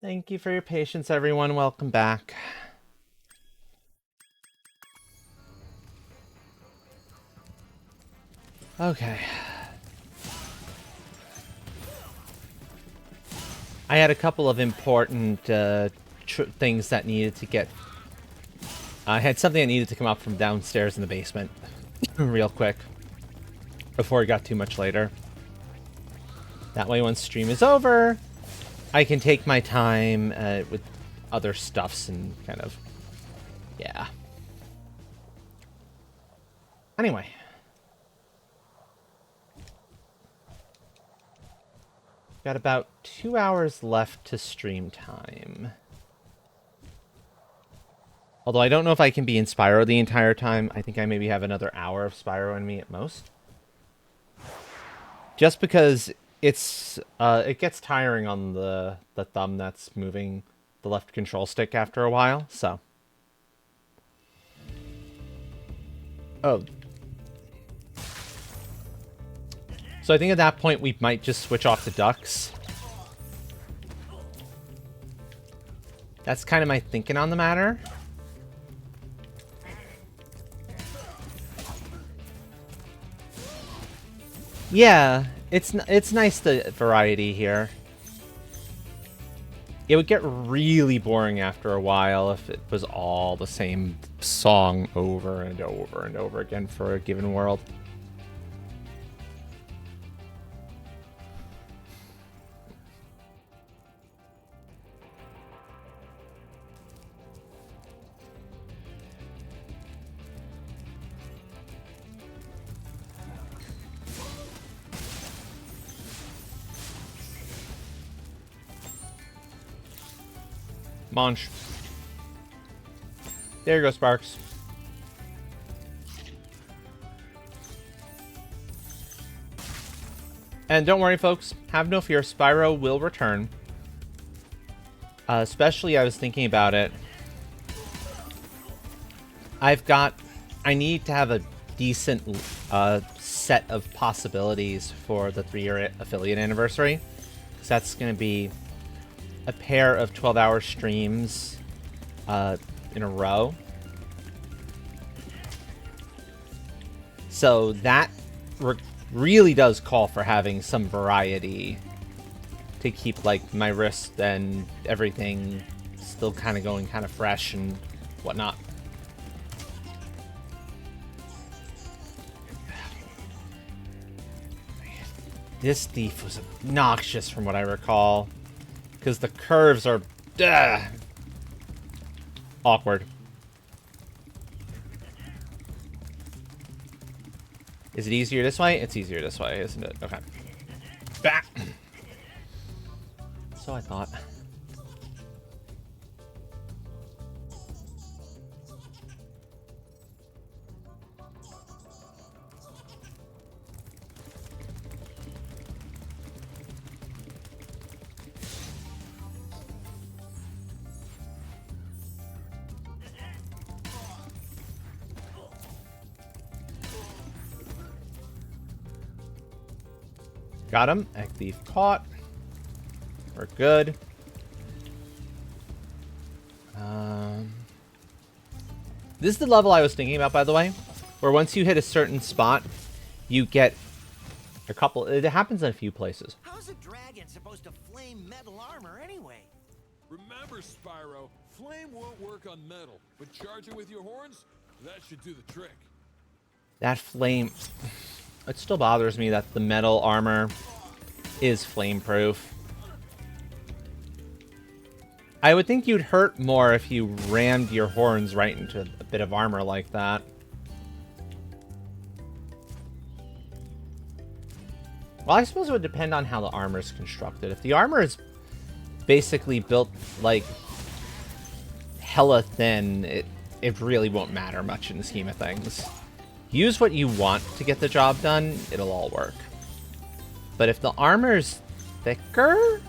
Thank you for your patience, everyone. Welcome back. Okay. I had a couple of important things that needed to get... I had something that needed to come up from downstairs in the basement real quick before it got too much later. That way, once stream is over, I can take my time with other stuffs and kind of... Yeah. Anyway. Got about 2 hours left to stream time. Although I don't know if I can be in Spyro the entire time. I think I maybe have another hour of Spyro in me at most. Just because it's it gets tiring on the thumb that's moving the left control stick after a while, so. Oh. So I think at that point we might just switch off the ducks. That's kind of my thinking on the matter. Yeah, it's nice the variety here. It would get really boring after a while if it was all the same song over and over and over again for a given world. Monch. There you go, Sparks. And don't worry, folks. Have no fear. Spyro will return. Especially, I was thinking about it. I need to have a decent set of possibilities for the 3-year affiliate anniversary. Because that's going to be a pair of 12-hour streams in a row. So that really does call for having some variety to keep like my wrist and everything still kind of going kind of fresh and whatnot. This thief was obnoxious from what I recall. Because the curves are... awkward. Is it easier this way? It's easier this way, isn't it? Okay. Back. So I thought. Got him. Egg thief caught. We're good. This is the level I was thinking about, by the way, where once you hit a certain spot, you get a couple... It happens in a few places. How's a dragon supposed to flame metal armor anyway? Remember, Spyro, flame won't work on metal, but charge it with your horns, that should do the trick. That flame... It still bothers me that the metal armor is flame-proof. I would think you'd hurt more if you rammed your horns right into a bit of armor like that. Well, I suppose it would depend on how the armor is constructed. If the armor is basically built, like, hella thin, it really won't matter much in the scheme of things. Use what you want to get the job done, it'll all work. But if the armor's thicker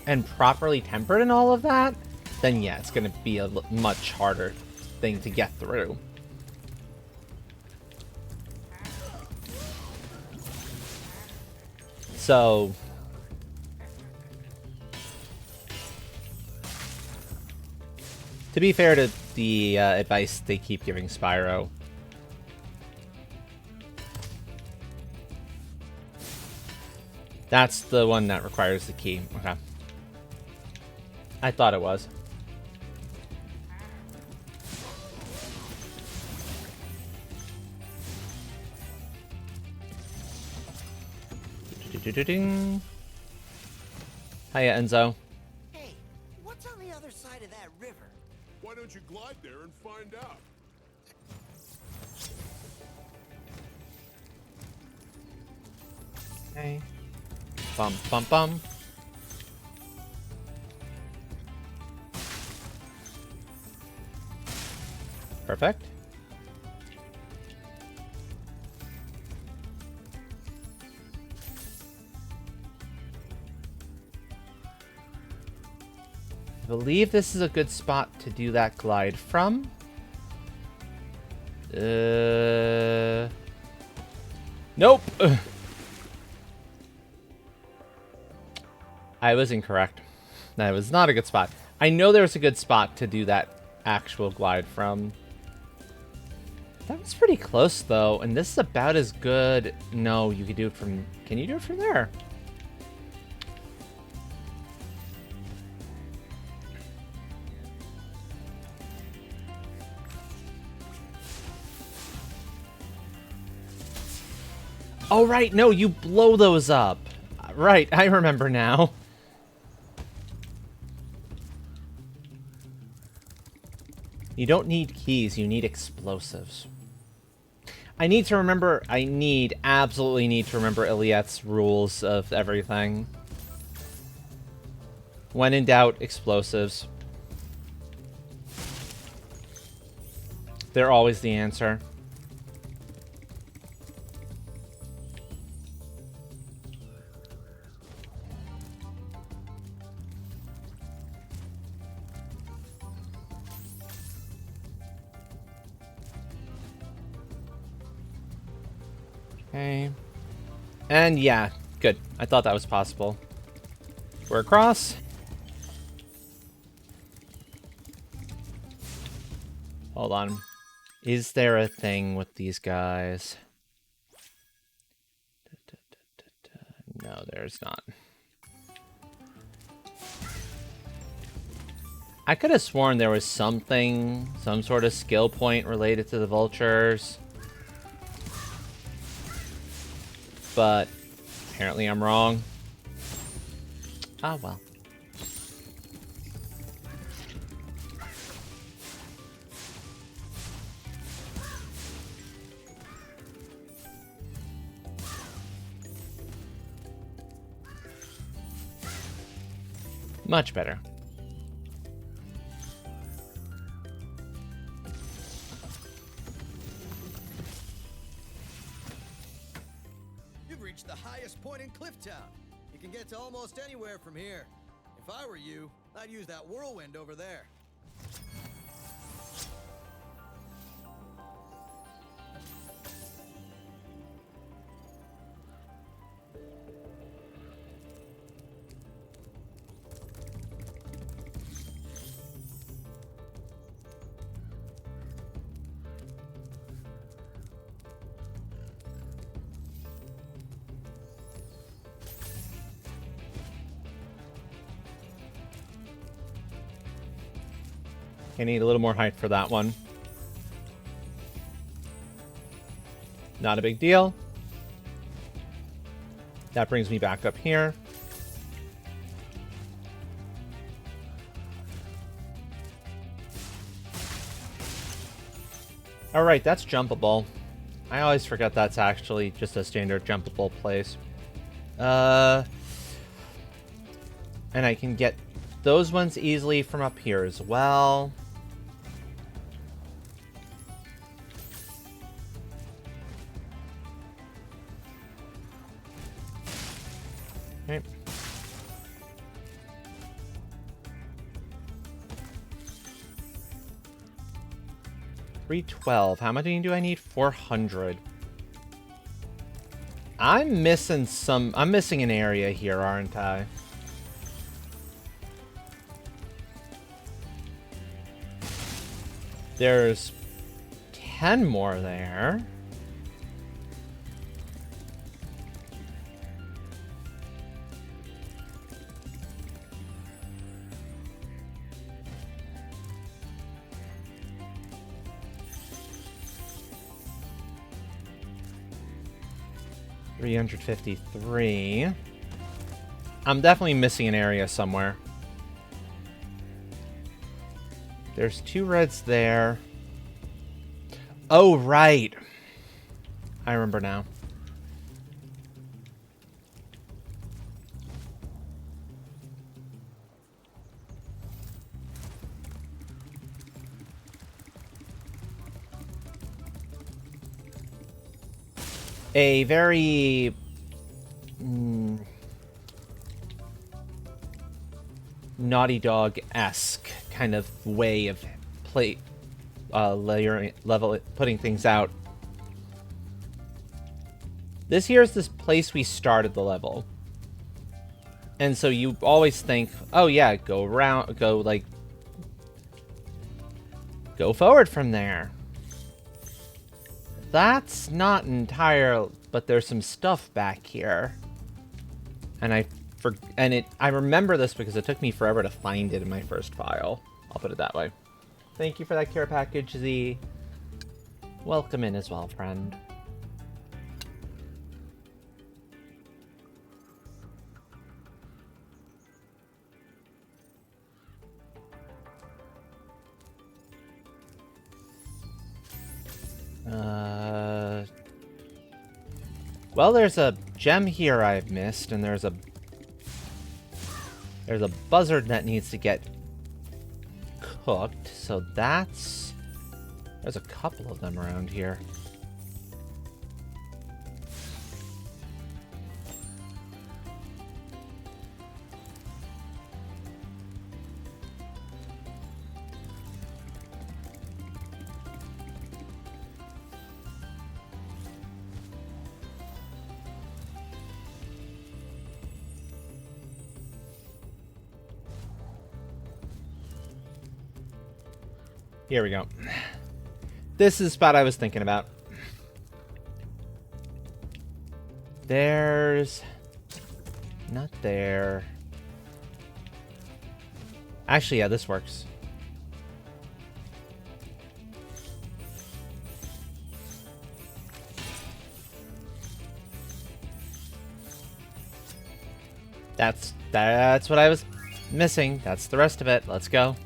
and properly tempered and all of that, then yeah, it's going to be a much harder thing to get through. So, To be fair to the advice they keep giving Spyro. That's the one that requires the key. Okay. I thought it was. Hiya, Enzo. Hey, what's on the other side of that river? Why don't you glide there and find out? Okay. Bum, bum, bum. Perfect. I believe this is a good spot to do that glide from. Nope. I was incorrect. That was not a good spot. I know there's a good spot to do that actual glide from. That was pretty close, though, and this is about as good. No, you could do it from... Can you do it from there? Oh, right. No, you blow those up. Right, I remember now. You don't need keys, you need explosives. I absolutely need to remember Iliette's rules of everything. When in doubt, explosives. They're always the answer. Okay. And yeah, good. I thought that was possible. We're across. Hold on. Is there a thing with these guys? No, there's not. I could have sworn there was something, some sort of skill point related to the vultures. But apparently I'm wrong. Ah, well. Much better. You've reached the highest point in Clifftown. You can get to almost anywhere from here. If I were you, I'd use that whirlwind over there. I need a little more height for that one. Not a big deal. That brings me back up here. Alright, that's jumpable. I always forget that's actually just a standard jumpable place. And I can get those ones easily from up here as well. Okay. 312. How much do I need? 400. I'm missing an area here, aren't I? There's 10 more there. $353. I'm definitely missing an area somewhere. There's 2 reds there. Oh, right. I remember now. A very Naughty Dog-esque kind of way of putting things out. This here is this place we started the level. And so you always think, oh yeah, go forward from there. That's not entire, but there's some stuff back here. And I remember this because it took me forever to find it in my first file. I'll put it that way. Thank you for that care package, Z. Welcome in as well, friend. Well, there's a gem here I've missed, and there's a buzzard that needs to get cooked, so there's a couple of them around here. Here we go. This is the spot I was thinking about. There's... not there. Actually, yeah, this works. That's what I was missing. That's the rest of it. Let's go.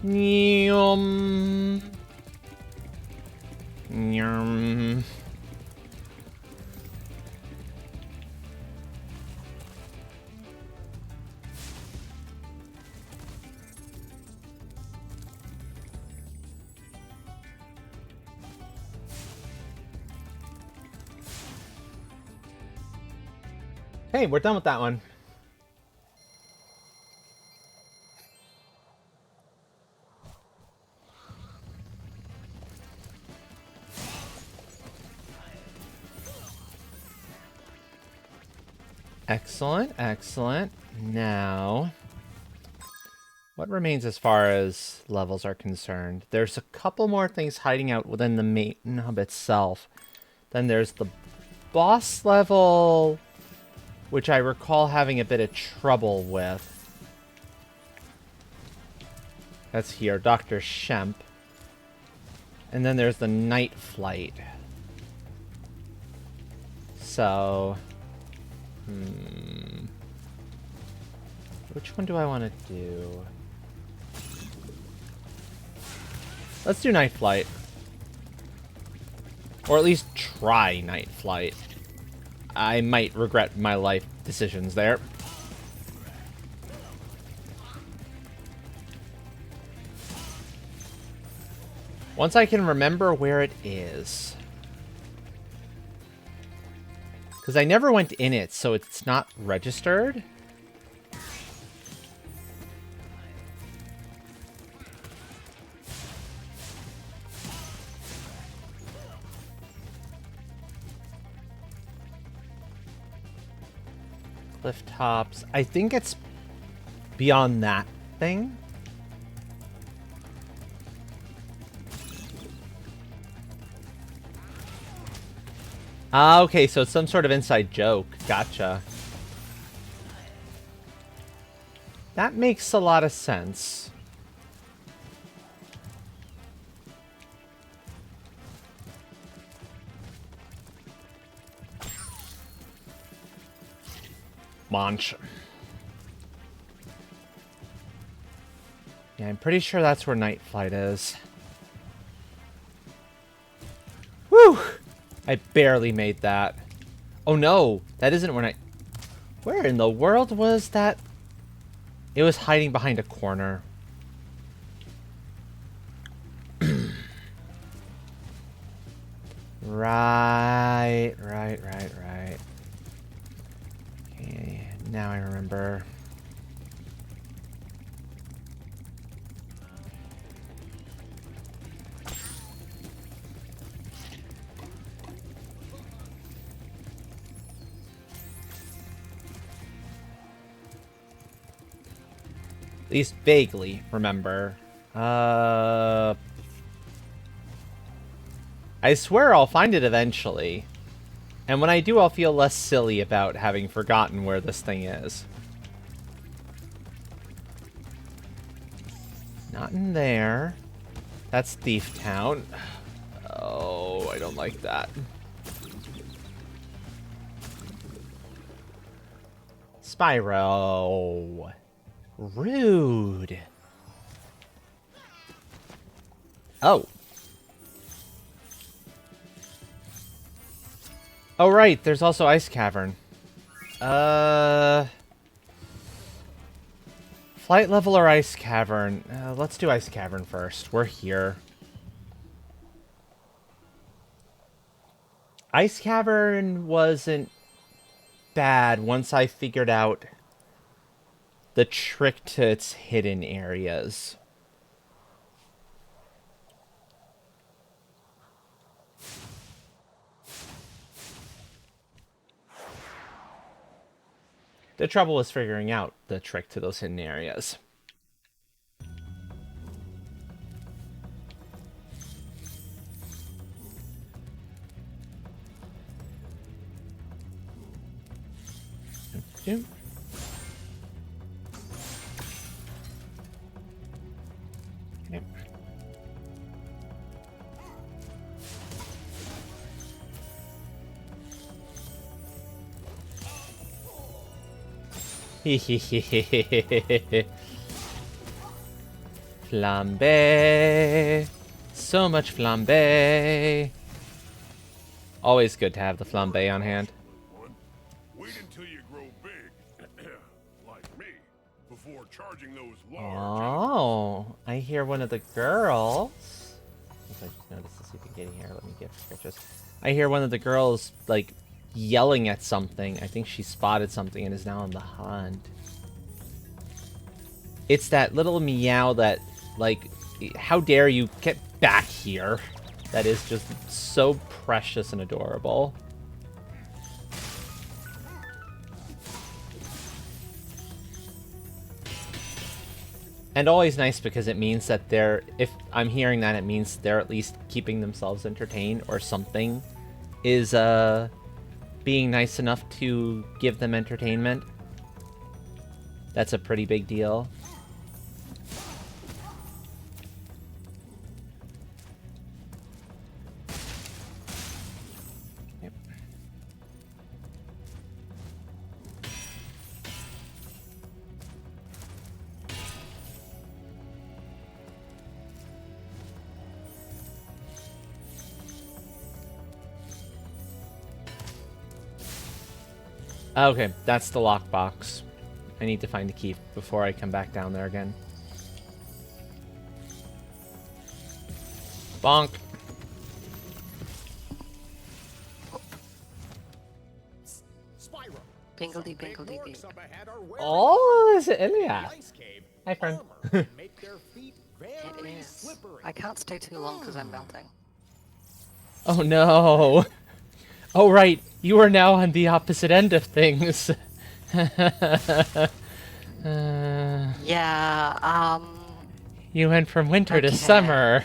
Yum. Yum. Hey, we're done with that one. Excellent, excellent. Now, what remains as far as levels are concerned? There's a couple more things hiding out within the main hub itself. Then there's the boss level, which I recall having a bit of trouble with. That's here, Dr. Shemp. And then there's the night flight. So... which one do I want to do? Let's do night flight. Or at least try night flight. I might regret my life decisions there. Once I can remember where it is. Because I never went in it, so it's not registered. Cliff tops. I think it's beyond that thing. Ah, okay, so it's some sort of inside joke. Gotcha. That makes a lot of sense. Launch. Yeah, I'm pretty sure that's where Night Flight is. Woo! I barely made that. Oh no, that isn't when I... Where in the world was that? It was hiding behind a corner. Right. Okay, now I remember. At least vaguely remember. I swear I'll find it eventually. And when I do, I'll feel less silly about having forgotten where this thing is. Not in there. That's Thief Town. Oh, I don't like that. Spyro. Rude. Oh. Oh, right. There's also Ice Cavern. Flight level or Ice Cavern? Let's do Ice Cavern first. We're here. Ice Cavern wasn't bad once I figured out the trick to its hidden areas. The trouble was figuring out the trick to those hidden areas. Okay. Flambe. So much flambe. Always good to have the flambe on hand. Wait until you grow big, like me, before charging those large. Oh, I hear one of the girls. I just noticed this if you get here. Let me get pictures. I hear one of the girls like yelling at something. I think she spotted something and is now on the hunt. It's that little meow that, like, how dare you get back here? That is just so precious and adorable. And always nice because it means that they're, if I'm hearing that, it means they're at least keeping themselves entertained or something is being nice enough to give them entertainment. That's a pretty big deal. Yep. Okay, that's the lockbox. I need to find the key before I come back down there again. Bonk. Spyro. Bingledy, bingledy, bing. Oh, is it Ilya? Hi, friend. Make their feet very It is. slippery. I can't stay too long because I'm melting. Oh no. Oh right, you are now on the opposite end of things. Yeah, You went from winter to okay. summer.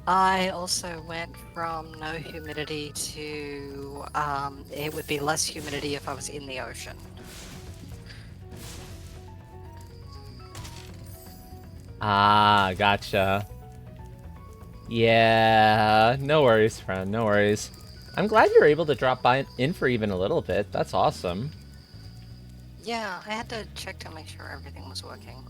I also went from no humidity to it would be less humidity if I was in the ocean. Ah, gotcha. Yeah, no worries, friend, no worries. I'm glad you were able to drop by in for even a little bit. That's awesome. Yeah, I had to check to make sure everything was working.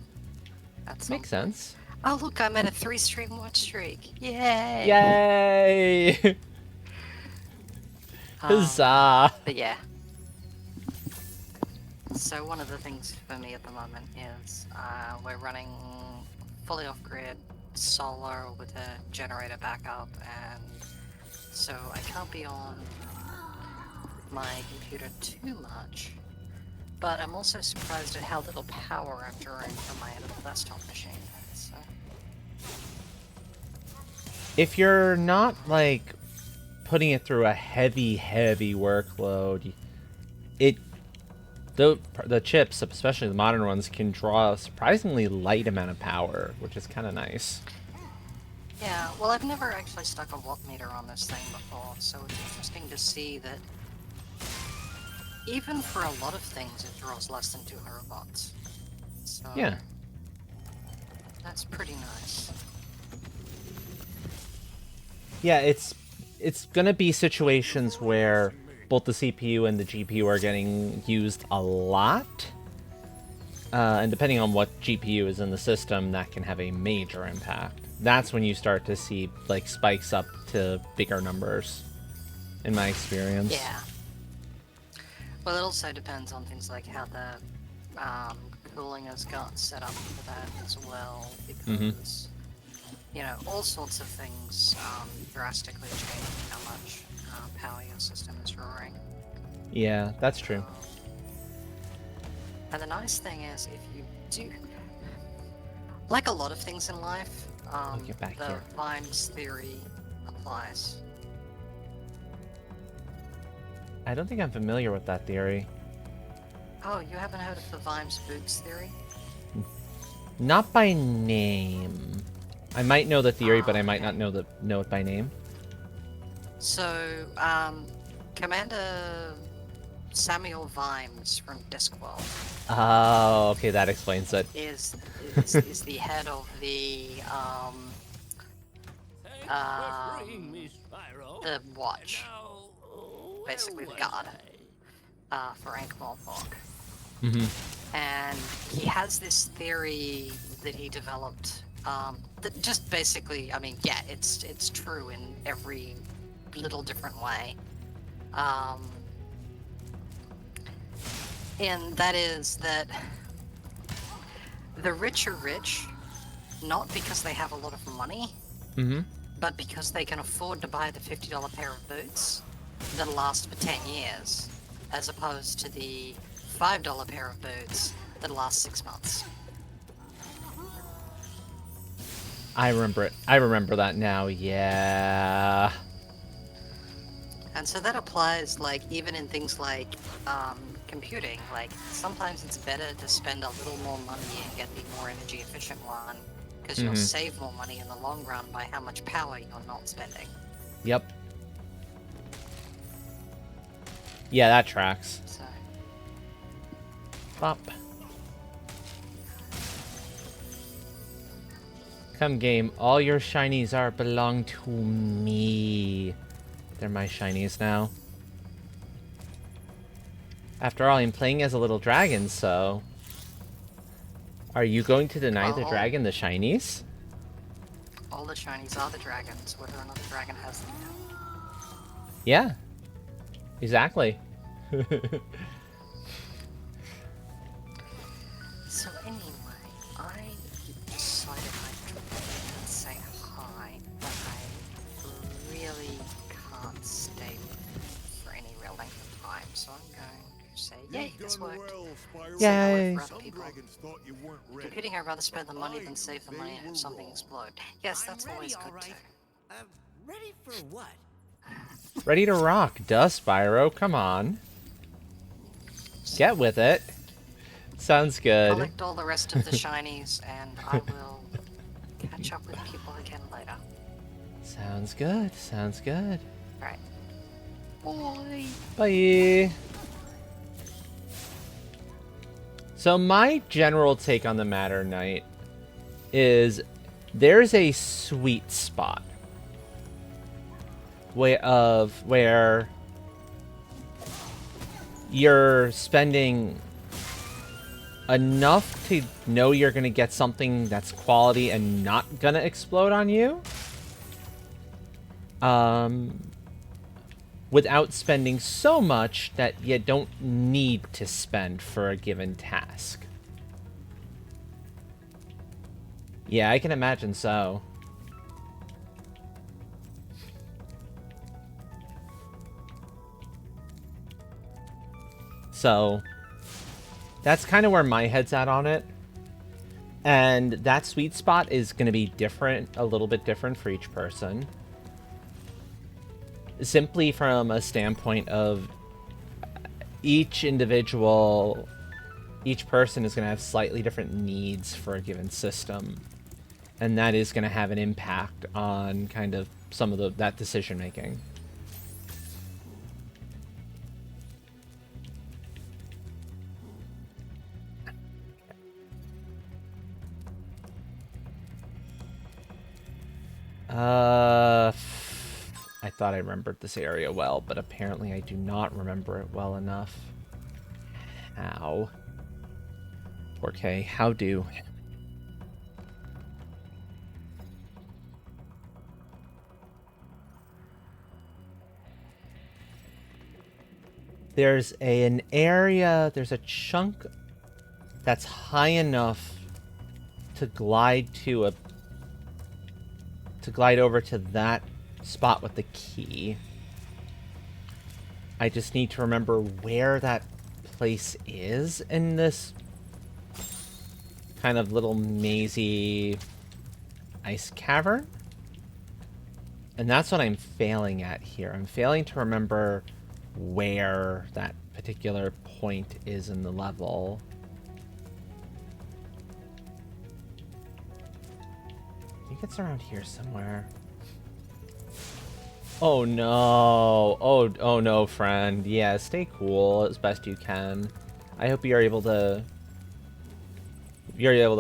At some Makes point. sense. Oh look, I'm at a 3-stream watch streak. Yay! Yay! Huzzah! But yeah. So one of the things for me at the moment is we're running fully off-grid solar with a generator backup, and so I can't be on my computer too much. But I'm also surprised at how little power I'm drawing from my other desktop machine. So. If you're not, like, putting it through a heavy workload, the chips, especially the modern ones, can draw a surprisingly light amount of power, which is kind of nice. Yeah, well, I've never actually stuck a watt meter on this thing before, so it's interesting to see that even for a lot of things, it draws less than 200 watts. So Yeah. That's pretty nice. Yeah, it's gonna be situations where both the CPU and the GPU are getting used a lot. And depending on what GPU is in the system, that can have a major impact. That's when you start to see, like, spikes up to bigger numbers, in my experience. Yeah. Well, it also depends on things like how the cooling has got set up for that as well, because, you know, all sorts of things drastically change how much power your system is drawing. Yeah, that's true. And the nice thing is, if you do, like a lot of things in life, get back the here. Vimes theory applies. I don't think I'm familiar with that theory. Oh, you haven't heard of the Vimes boots theory? Not by name. I might know the theory, but I might not know it by name. So, Commander Samuel Vimes from Discworld Oh, okay, that explains it. is the head of the watch, basically the guard for Ankh-Morpork. And he has this theory that he developed that just basically, I mean, yeah, it's true in every little different way. And that is that the rich are rich, not because they have a lot of money, but because they can afford to buy the $50 pair of boots that'll last for 10 years, as opposed to the $5 pair of boots that'll last 6 months. I remember it. I remember that now, yeah. And so that applies, like, even in things like computing. Like, sometimes it's better to spend a little more money and get the more energy efficient one, because you'll save more money in the long run by how much power you're not spending. Yep. Yeah, that tracks. So. Bop. Come game, all your shinies belong to me. They're my shinies now. After all, I'm playing as a little dragon, so... Are you going to deny the dragon the shinies? All the shinies are the dragons, whether another dragon has them now. Yeah. Exactly. So anyway, I decided I'd drop in and say hi, but I really can't stay for any real length of time, so I'm going to say, yay, this worked. Yay! For other people. Computing, I'd rather spend the money than save the money and have something explode. Yes, that's always good too. Ready for what? Ready to rock, duh, Spyro. Come on. Get with it. Sounds good. Collect all the rest of the shinies, and I will catch up with people again later. Sounds good. Sounds good. Alright. Bye. Bye. So my general take on the matter, Knight, is there's a sweet spot where you're spending enough to know you're going to get something that's quality and not going to explode on you. Without spending so much that you don't need to spend for a given task. Yeah, I can imagine so. So, that's kind of where my head's at on it. And that sweet spot is going to be different, a little bit different for each person. Simply from a standpoint of each individual, each person is going to have slightly different needs for a given system. And that is going to have an impact on kind of some of that decision making. I thought I remembered this area well, but apparently I do not remember it well enough. How? Okay, how do? There's an area, there's a chunk that's high enough to glide over to that spot with the key. I just need to remember where that place is in this kind of little mazy ice cavern. And that's what I'm failing at here. I'm failing to remember where that particular point is in the level. I think it's around here somewhere. Oh no. Oh no, friend. Yeah, stay cool as best you can. I hope you're able to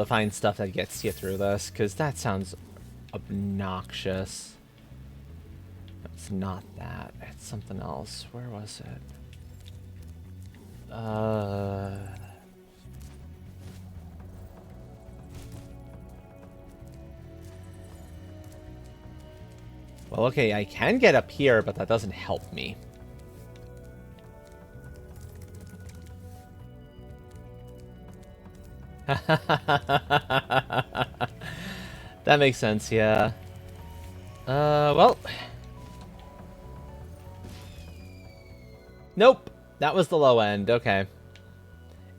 find stuff that gets you through this, because that sounds obnoxious. It's not that. It's something else. Where was it? Well, okay, I can get up here, but that doesn't help me. That makes sense, yeah. Well. Nope. That was the low end. Okay.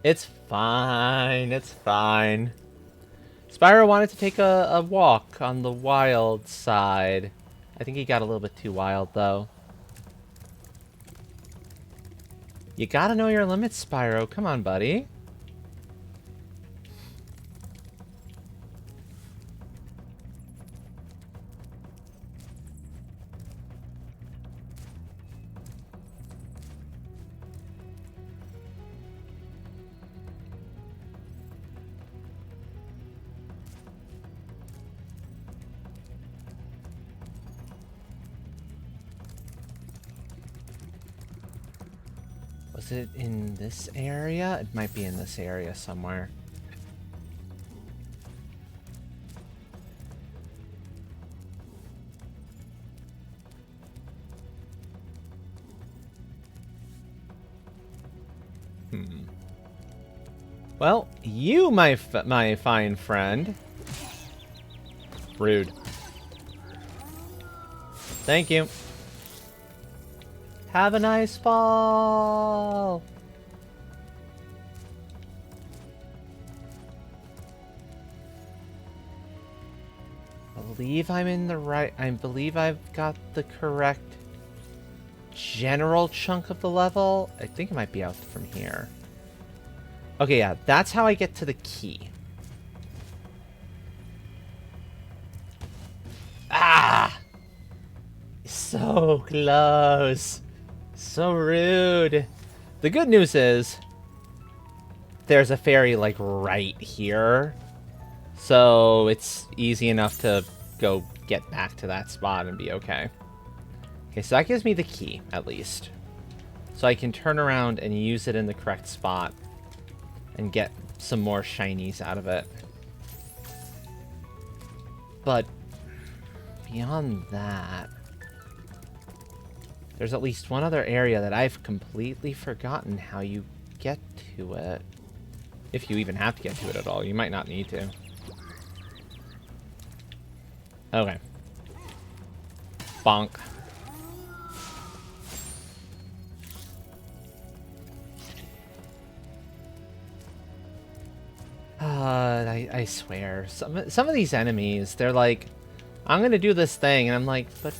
It's fine. It's fine. Spyro wanted to take a walk on the wild side. I think he got a little bit too wild, though. You gotta know your limits, Spyro. Come on, buddy. Was it in this area? It might be in this area somewhere. Well, you, my fine friend. Rude. Thank you. Have a nice fall. I believe I'm in the right. I believe I've got the correct general chunk of the level. I think it might be out from here. Okay, yeah, that's how I get to the key. Ah! So close. So rude. The good news is there's a fairy like right here. So it's easy enough to go get back to that spot and be okay. Okay, so that gives me the key, at least. So I can turn around and use it in the correct spot and get some more shinies out of it. But beyond that, there's at least one other area that I've completely forgotten how you get to it. If you even have to get to it at all. You might not need to. Okay. Bonk. I swear, some of these enemies, they're like, I'm gonna do this thing, and I'm like, but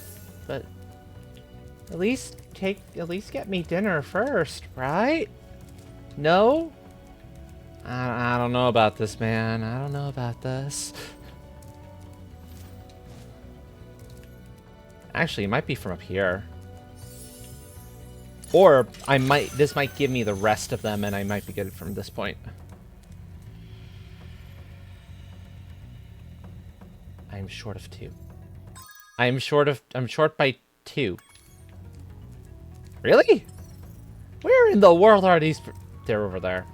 at least get me dinner first, right? No? I don't know about this, man. I don't know about this. Actually, it might be from up here. Or this might give me the rest of them, and I might be good from this point. I'm short of 2. I'm short by 2. Really? Where in the world are these? They're over there.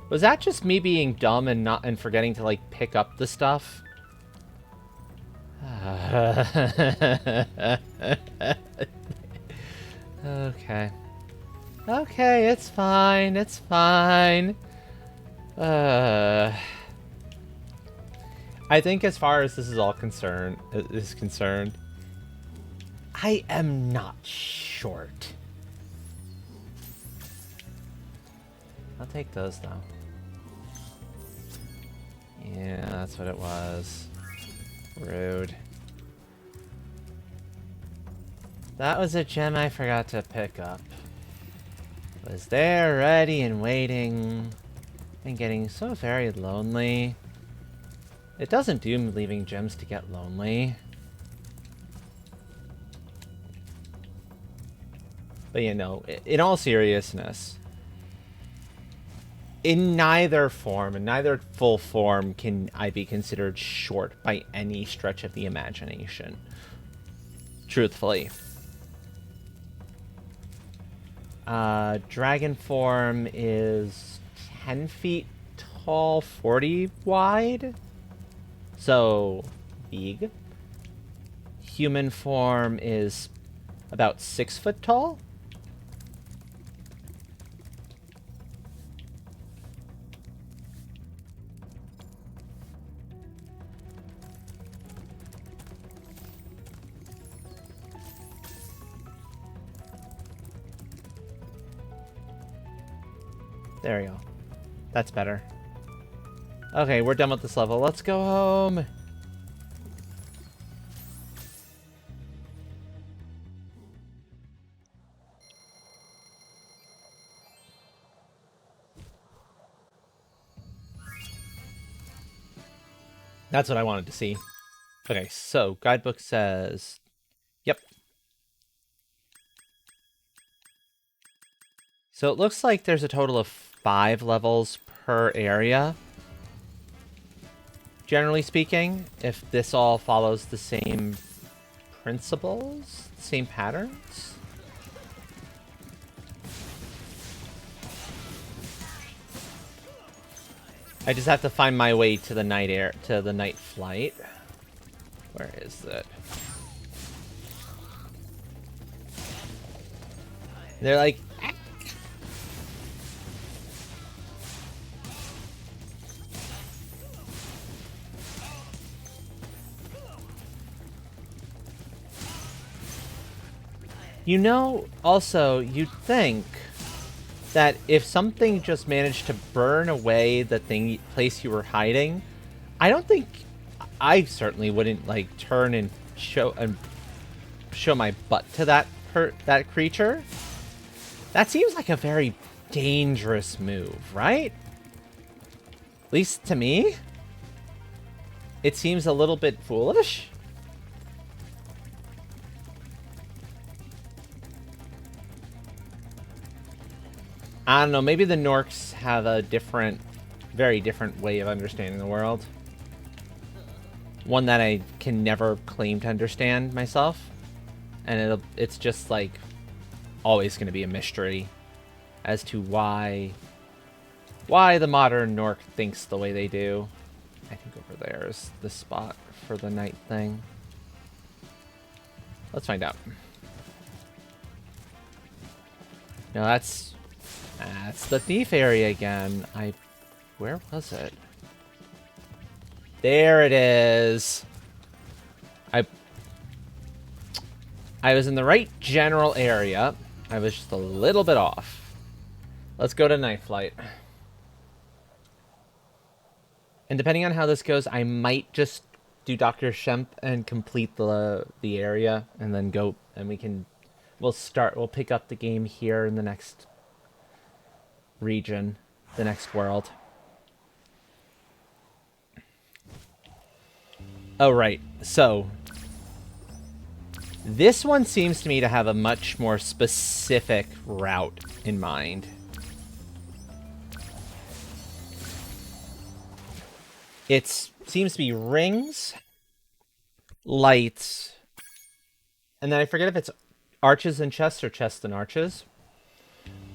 Was that just me being dumb and forgetting to like pick up the stuff? Okay. Okay, it's fine. It's fine. I think as far as this is all concerned, I am not short. I'll take those though. Yeah, that's what it was. Rude. That was a gem I forgot to pick up. Was there ready and waiting and getting so very lonely. It doesn't do leaving gems to get lonely. But you know, in all seriousness, in neither form, in neither full form, can I be considered short by any stretch of the imagination. Truthfully. Dragon form is 10 feet tall, 40 wide. So, big. Human form is about 6 foot tall. There we go. That's better. Okay, we're done with this level. Let's go home. That's what I wanted to see. Okay, so guidebook says, yep. So it looks like there's a total of 5 levels per area. Generally speaking, if this all follows the same principles, same patterns. I just have to find my way to the night flight. Where is it? They're like, you know, also, you'd think that if something just managed to burn away the place you were hiding, I certainly wouldn't like turn and show my butt to that creature. That seems like a very dangerous move, right? At least to me, it seems a little bit foolish. I don't know, maybe the Norks have a very different way of understanding the world. One that I can never claim to understand myself. And it's just like always going to be a mystery as to why the modern Nork thinks the way they do. I think over there is the spot for the night thing. Let's find out. No, that's the thief area again. Where was it? There it is. I was in the right general area. I was just a little bit off. Let's go to Night Flight. And depending on how this goes, I might just do Dr. Shemp and complete the area, and then go, and we'll pick up the game here in the next region, the next world. Oh, right. So, this one seems to me to have a much more specific route in mind. It seems to be rings, lights, and then I forget if it's arches and chests or chests and arches.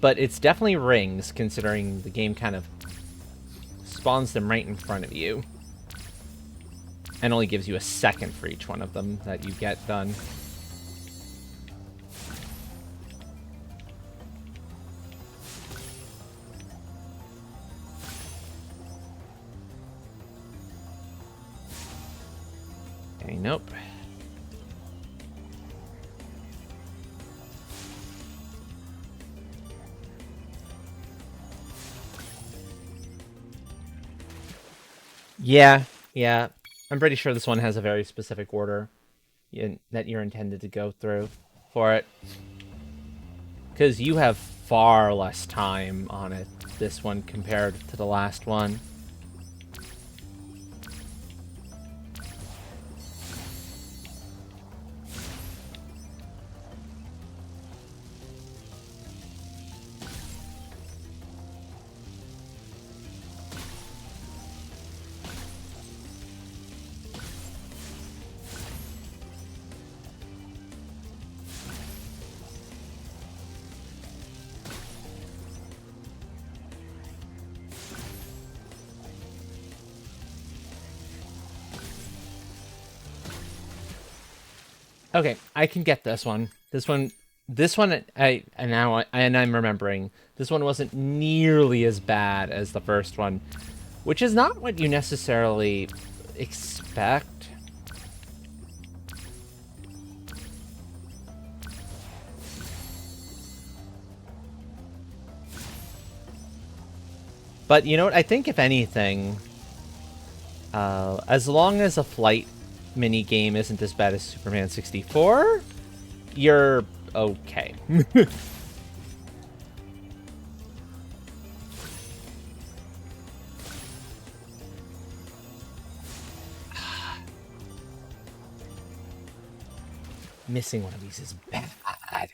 But it's definitely rings, considering the game kind of spawns them right in front of you. And only gives you a second for each one of them that you get done. Okay, nope. Yeah. I'm pretty sure this one has a very specific order that you're intended to go through for it. Because you have far less time on it, this one, compared to the last one. Okay, I can get this one. This one, I'm remembering. This one wasn't nearly as bad as the first one, which is not what you necessarily expect. But you know what? I think if anything, as long as a flight mini game isn't as bad as Superman 64, you're okay. Missing one of these is bad.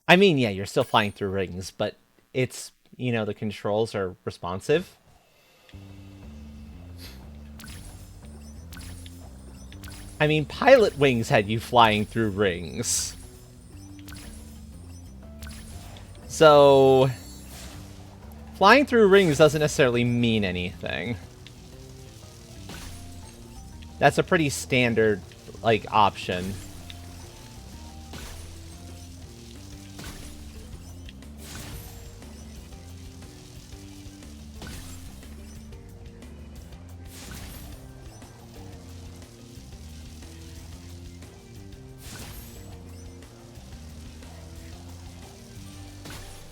I mean, yeah, you're still flying through rings, but it's, you know, the controls are responsive. I mean, Pilot Wings had you flying through rings. So, flying through rings doesn't necessarily mean anything. That's a pretty standard, like, option.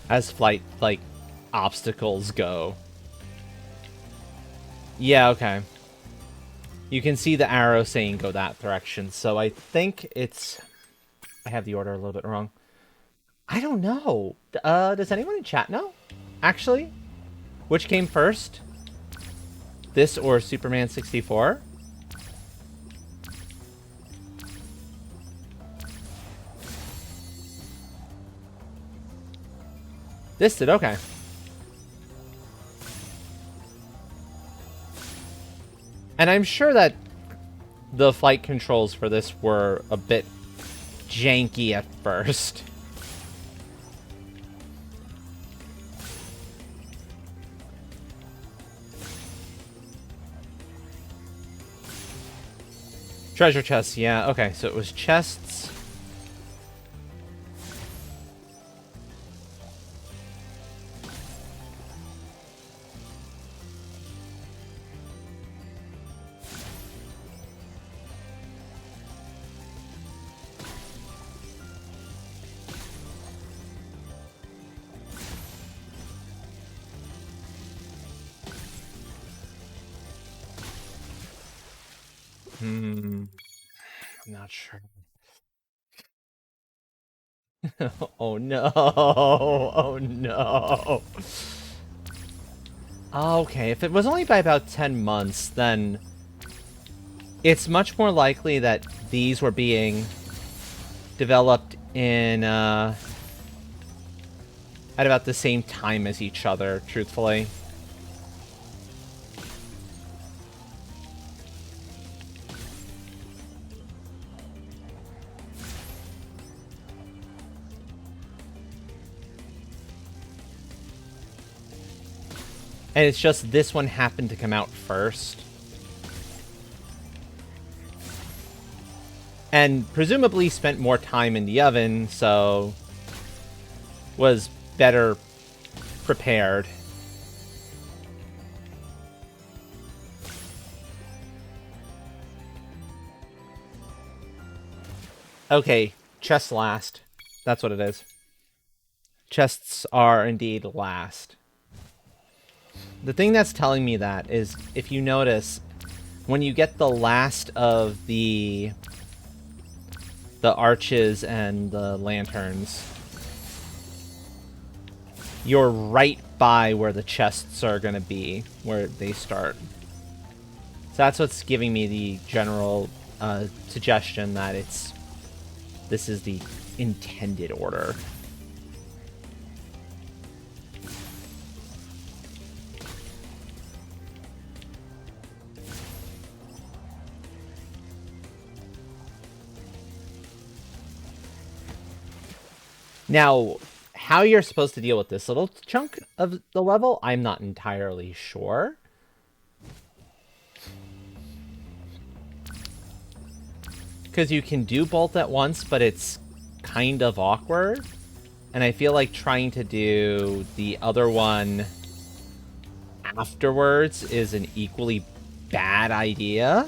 As flight, like, obstacles go. Yeah, okay. You can see the arrow saying go that direction, so I think it's... I have the order a little bit wrong. I don't know. Does anyone in chat know? Actually? Which came first? This or Superman 64? This did, okay. And I'm sure that the flight controls for this were a bit janky at first. Treasure chests, yeah. Okay, so it was chests. I'm not sure. Oh no. Oh no. Okay, if it was only by about 10 months, then it's much more likely that these were being developed in, at about the same time as each other, truthfully. And it's just this one happened to come out first. And presumably spent more time in the oven, so was better prepared. Okay, chests last. That's what it is. Chests are indeed last. The thing that's telling me that is, if you notice, when you get the last of the arches and the lanterns, you're right by where the chests are going to be, where they start. So that's what's giving me the general suggestion that this is the intended order. Now, how you're supposed to deal with this little chunk of the level, I'm not entirely sure. Because you can do both at once, but it's kind of awkward. And I feel like trying to do the other one afterwards is an equally bad idea.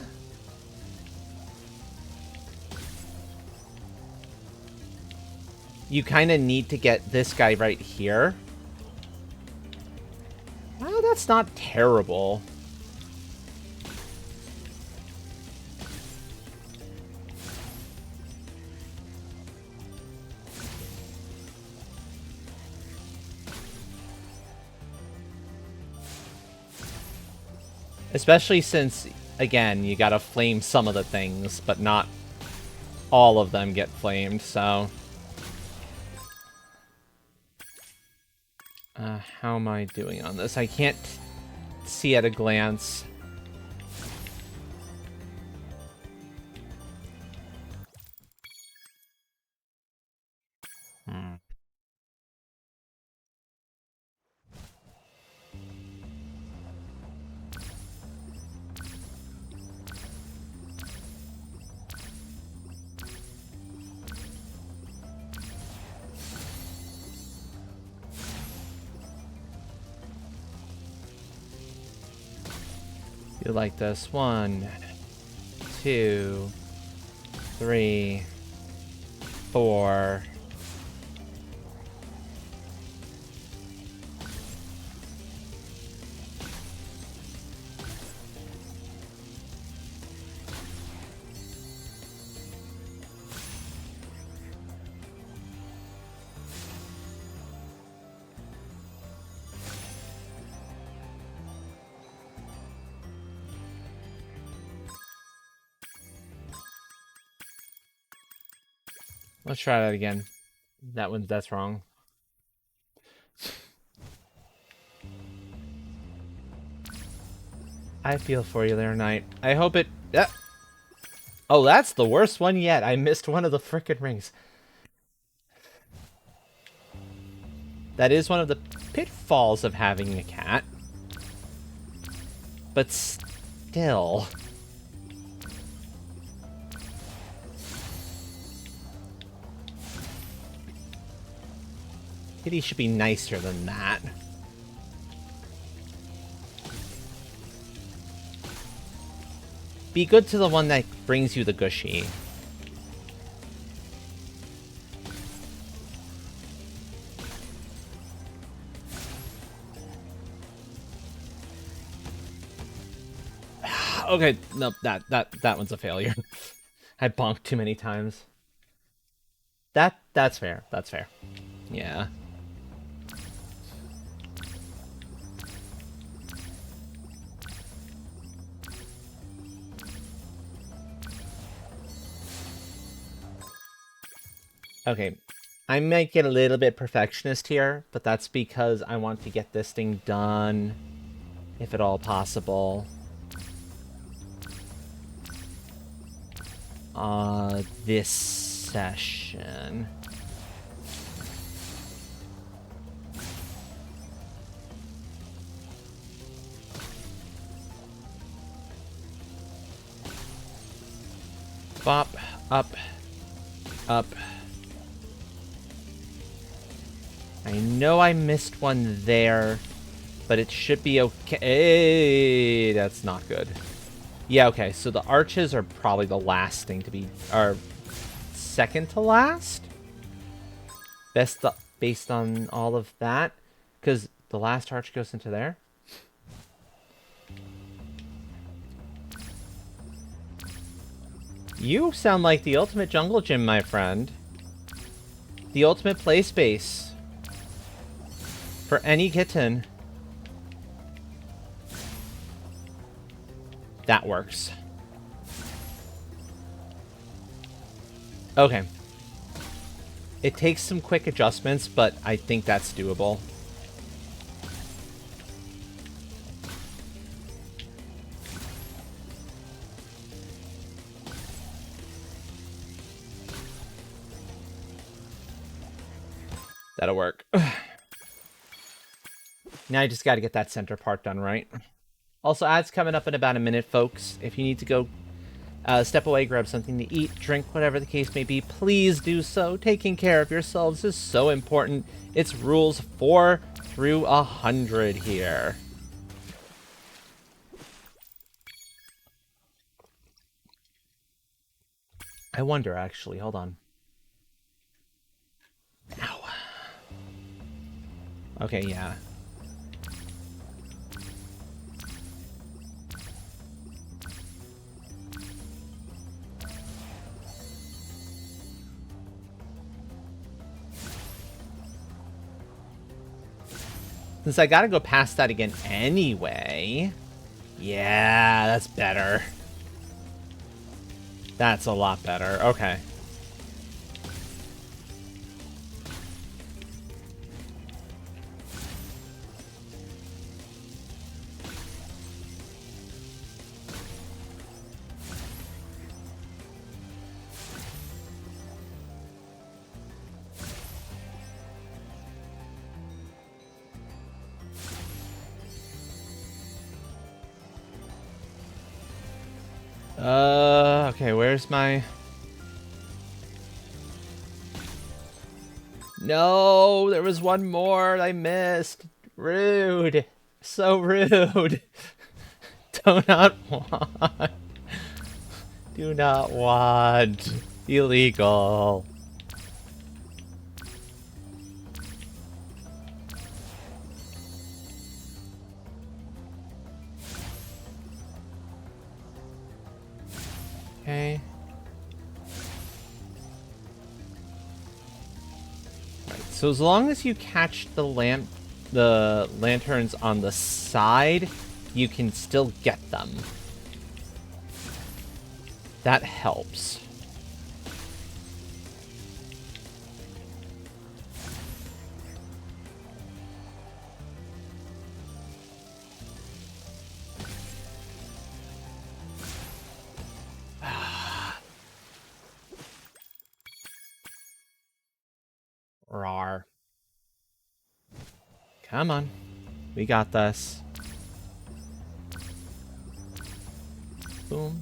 You kind of need to get this guy right here. Well, that's not terrible. Especially since, again, you gotta flame some of the things, but not all of them get flamed, so... how am I doing on this? I can't see at a glance. You like this? 1, 2, 3, 4. Let's try that again. That's wrong. I feel for you there, Knight. I hope it... Oh, that's the worst one yet. I missed one of the frickin' rings. That is one of the pitfalls of having a cat. But still... Kitty should be nicer than that. Be good to the one that brings you the gushy. Okay, nope, that one's a failure. I bonked too many times. That's fair. That's fair. Yeah. Okay, I might get a little bit perfectionist here, but that's because I want to get this thing done, if at all possible. This session. Bop, up, up. I know I missed one there, but it should be okay. Hey, that's not good. Yeah, okay, so the arches are probably the last thing to be... Or second to last? Based on all of that? Because the last arch goes into there? You sound like the ultimate jungle gym, my friend. The ultimate play space. For any kitten. That works. Okay. It takes some quick adjustments, but I think that's doable. That'll work. Now I just got to get that center part done right. Also, ads coming up in about a minute, folks. If you need to go step away, grab something to eat, drink, whatever the case may be, please do so. Taking care of yourselves is so important. It's rules 4 through 100 here. I wonder, actually. Hold on. Ow. Okay, yeah. Since I gotta go past that again anyway. Yeah, that's better. That's a lot better. Okay. Okay, where's my... No, there was one more I missed. Rude. So rude. Do not want. Do not want. Illegal. Okay. Right, so as long as you catch the lanterns on the side, you can still get them. That helps. Come on. We got this. Boom.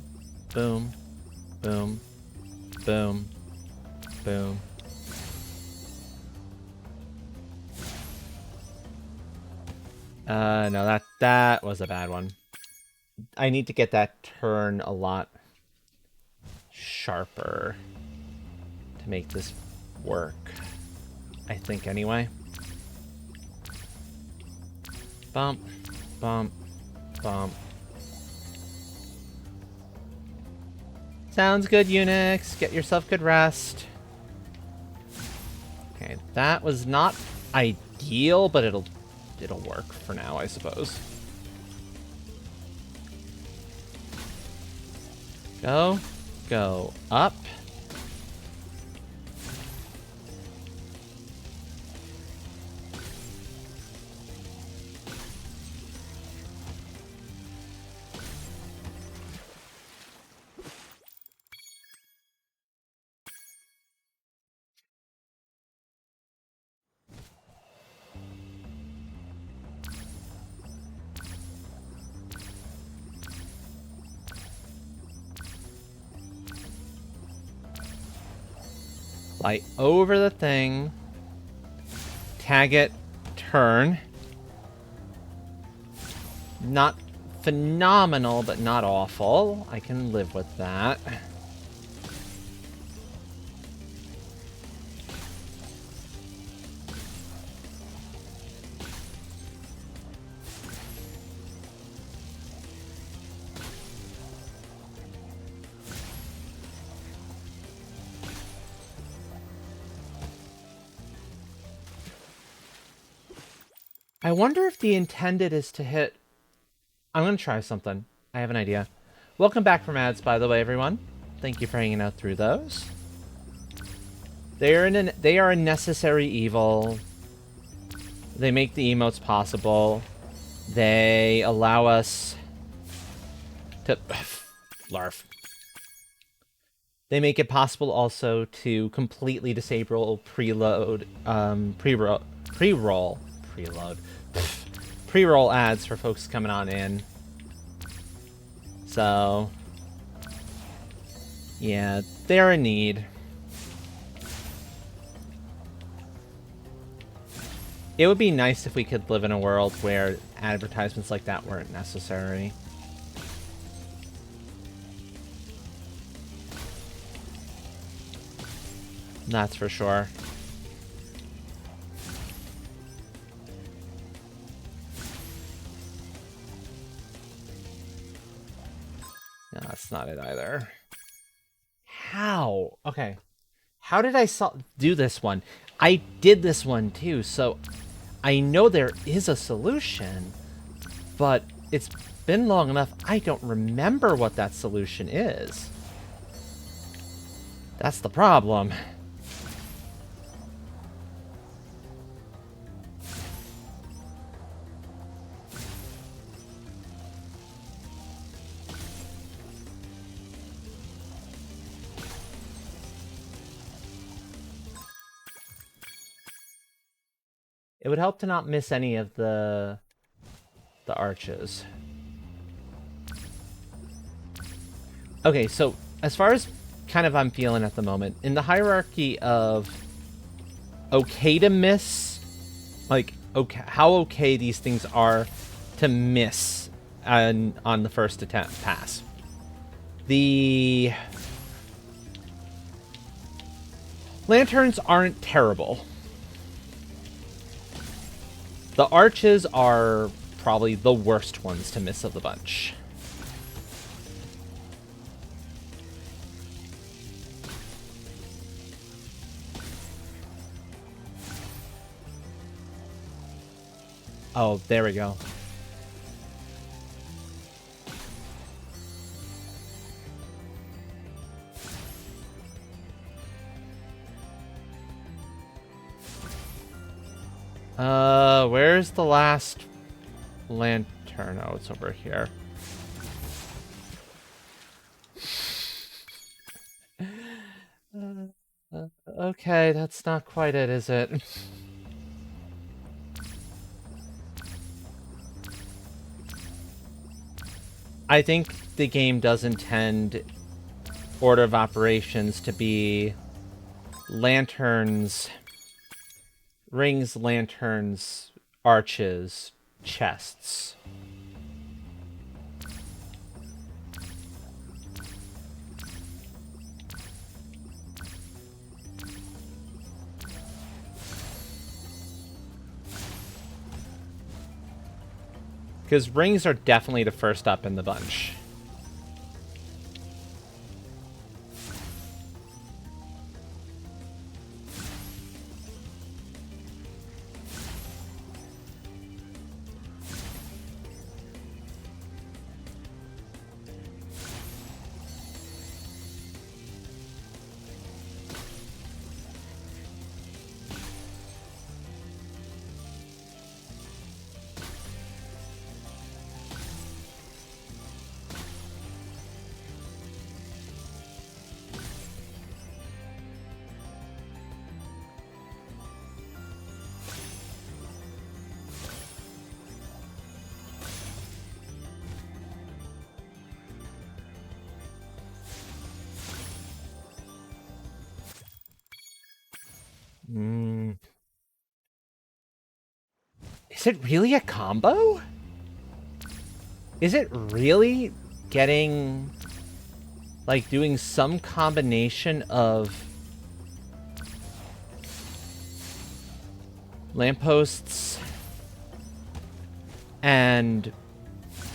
Boom. Boom. Boom. Boom. No, that was a bad one. I need to get that turn a lot sharper to make this work. I think anyway. Bump, bump, bump. Sounds good, Unix. Get yourself good rest. Okay, that was not ideal, but it'll work for now, I suppose. Go, go up. Fly over the thing. Tag it. Turn. Not phenomenal, but not awful. I can live with that. I wonder if the intended is to hit... I'm going to try something. I have an idea. Welcome back from ads, by the way, everyone. Thank you for hanging out through those. They are a necessary evil. They make the emotes possible. They allow us to... Larf. They make it possible also to completely disable preload, pre-roll ads for folks coming on in. So, yeah, they're in need. It would be nice if we could live in a world where advertisements like that weren't necessary. That's for sure. No, that's not it either. How? Okay. How did I do this one? I did this one too, so I know there is a solution, but it's been long enough, I don't remember what that solution is. That's the problem. It would help to not miss any of the arches. Okay, so as far as kind of I'm feeling at the moment, in the hierarchy of okay to miss, like okay, how okay these things are to miss on the first attempt pass. The lanterns aren't terrible. The arches are probably the worst ones to miss of the bunch. Oh, there we go. Where's the last lantern? Oh, it's over here. Okay, that's not quite it, is it? I think the game does intend order of operations to be lanterns, rings, lanterns, arches, chests. Because rings are definitely the first up in the bunch. Is it really a combo? Is it really getting, like, doing some combination of lampposts and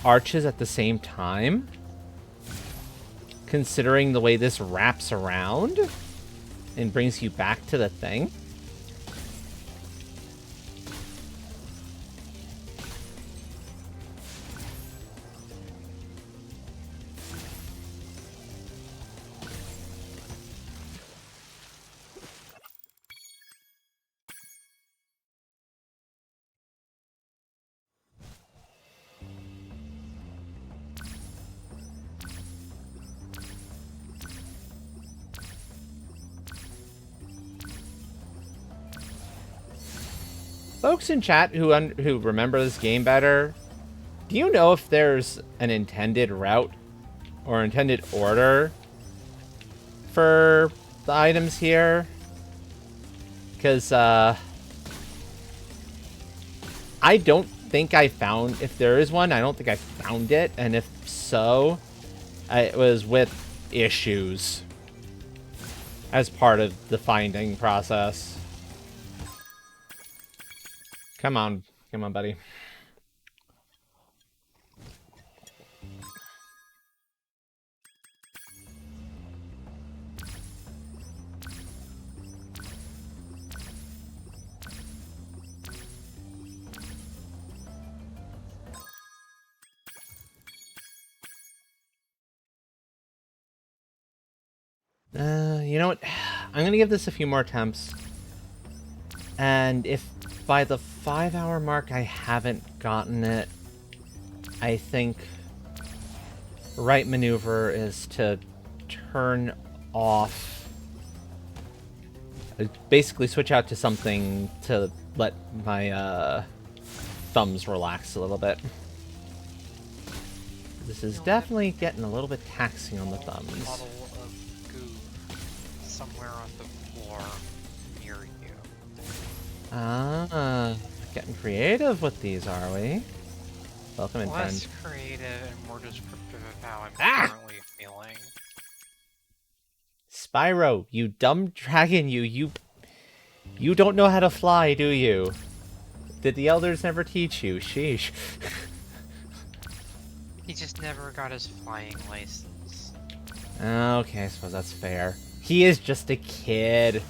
arches at the same time? Considering the way this wraps around and brings you back to the thing? Folks in chat who remember this game better, do you know if there's an intended route or intended order for the items here? Because, I don't think I found, if there is one, I don't think I found it, and if so, it was with issues as part of the finding process. Come on, buddy. You know what? I'm gonna give this a few more attempts. And if by the 5-hour mark I haven't gotten it, I think right maneuver is to turn off, basically switch out to something to let my thumbs relax a little bit. This is definitely getting a little bit taxing on the thumbs. Puddle of goo somewhere on the floor near you. Ah, getting creative with these, are we? Welcome in, Less friend. creative and more descriptive of how I'm currently feeling. Spyro, you dumb dragon, you don't know how to fly, do you? Did the elders never teach you? Sheesh. He just never got his flying license. Okay, I suppose that's fair. He is just a kid.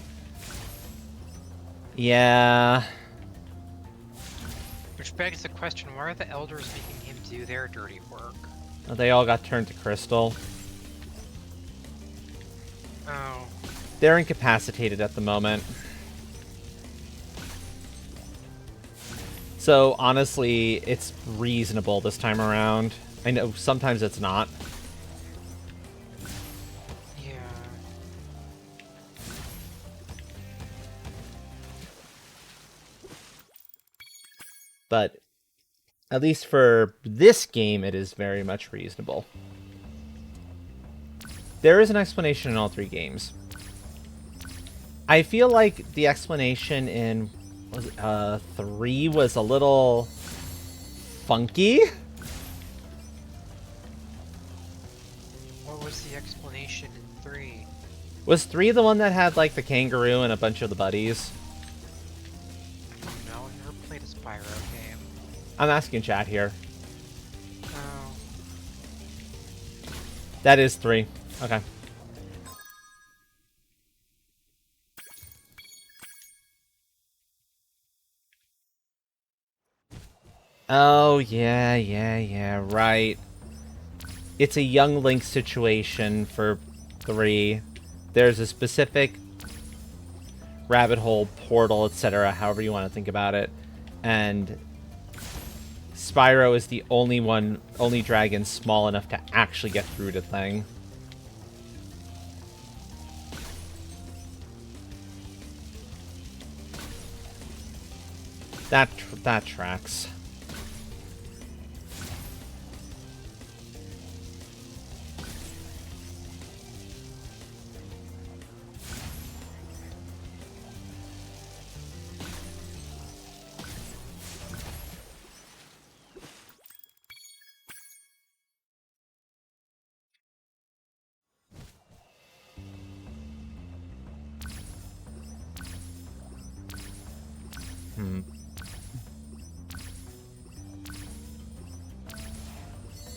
Yeah. Which begs the question, why are the elders making him do their dirty work? They all got turned to crystal. Oh. They're incapacitated at the moment. So, honestly, it's reasonable this time around. I know sometimes it's not. Yeah. But At least for this game, it is very much reasonable. There is an explanation in all 3 games. I feel like the explanation in 3 was a little funky. What was the explanation in 3? Was 3 the one that had like the kangaroo and a bunch of the buddies? No, I've never played a Spyro game. I'm asking chat here. Oh. That is 3. Okay. Oh, yeah, right. It's a young Link situation for 3. There's a specific rabbit hole, portal, etc., however you want to think about it. And Spyro is the only dragon small enough to actually get through the thing. That tracks.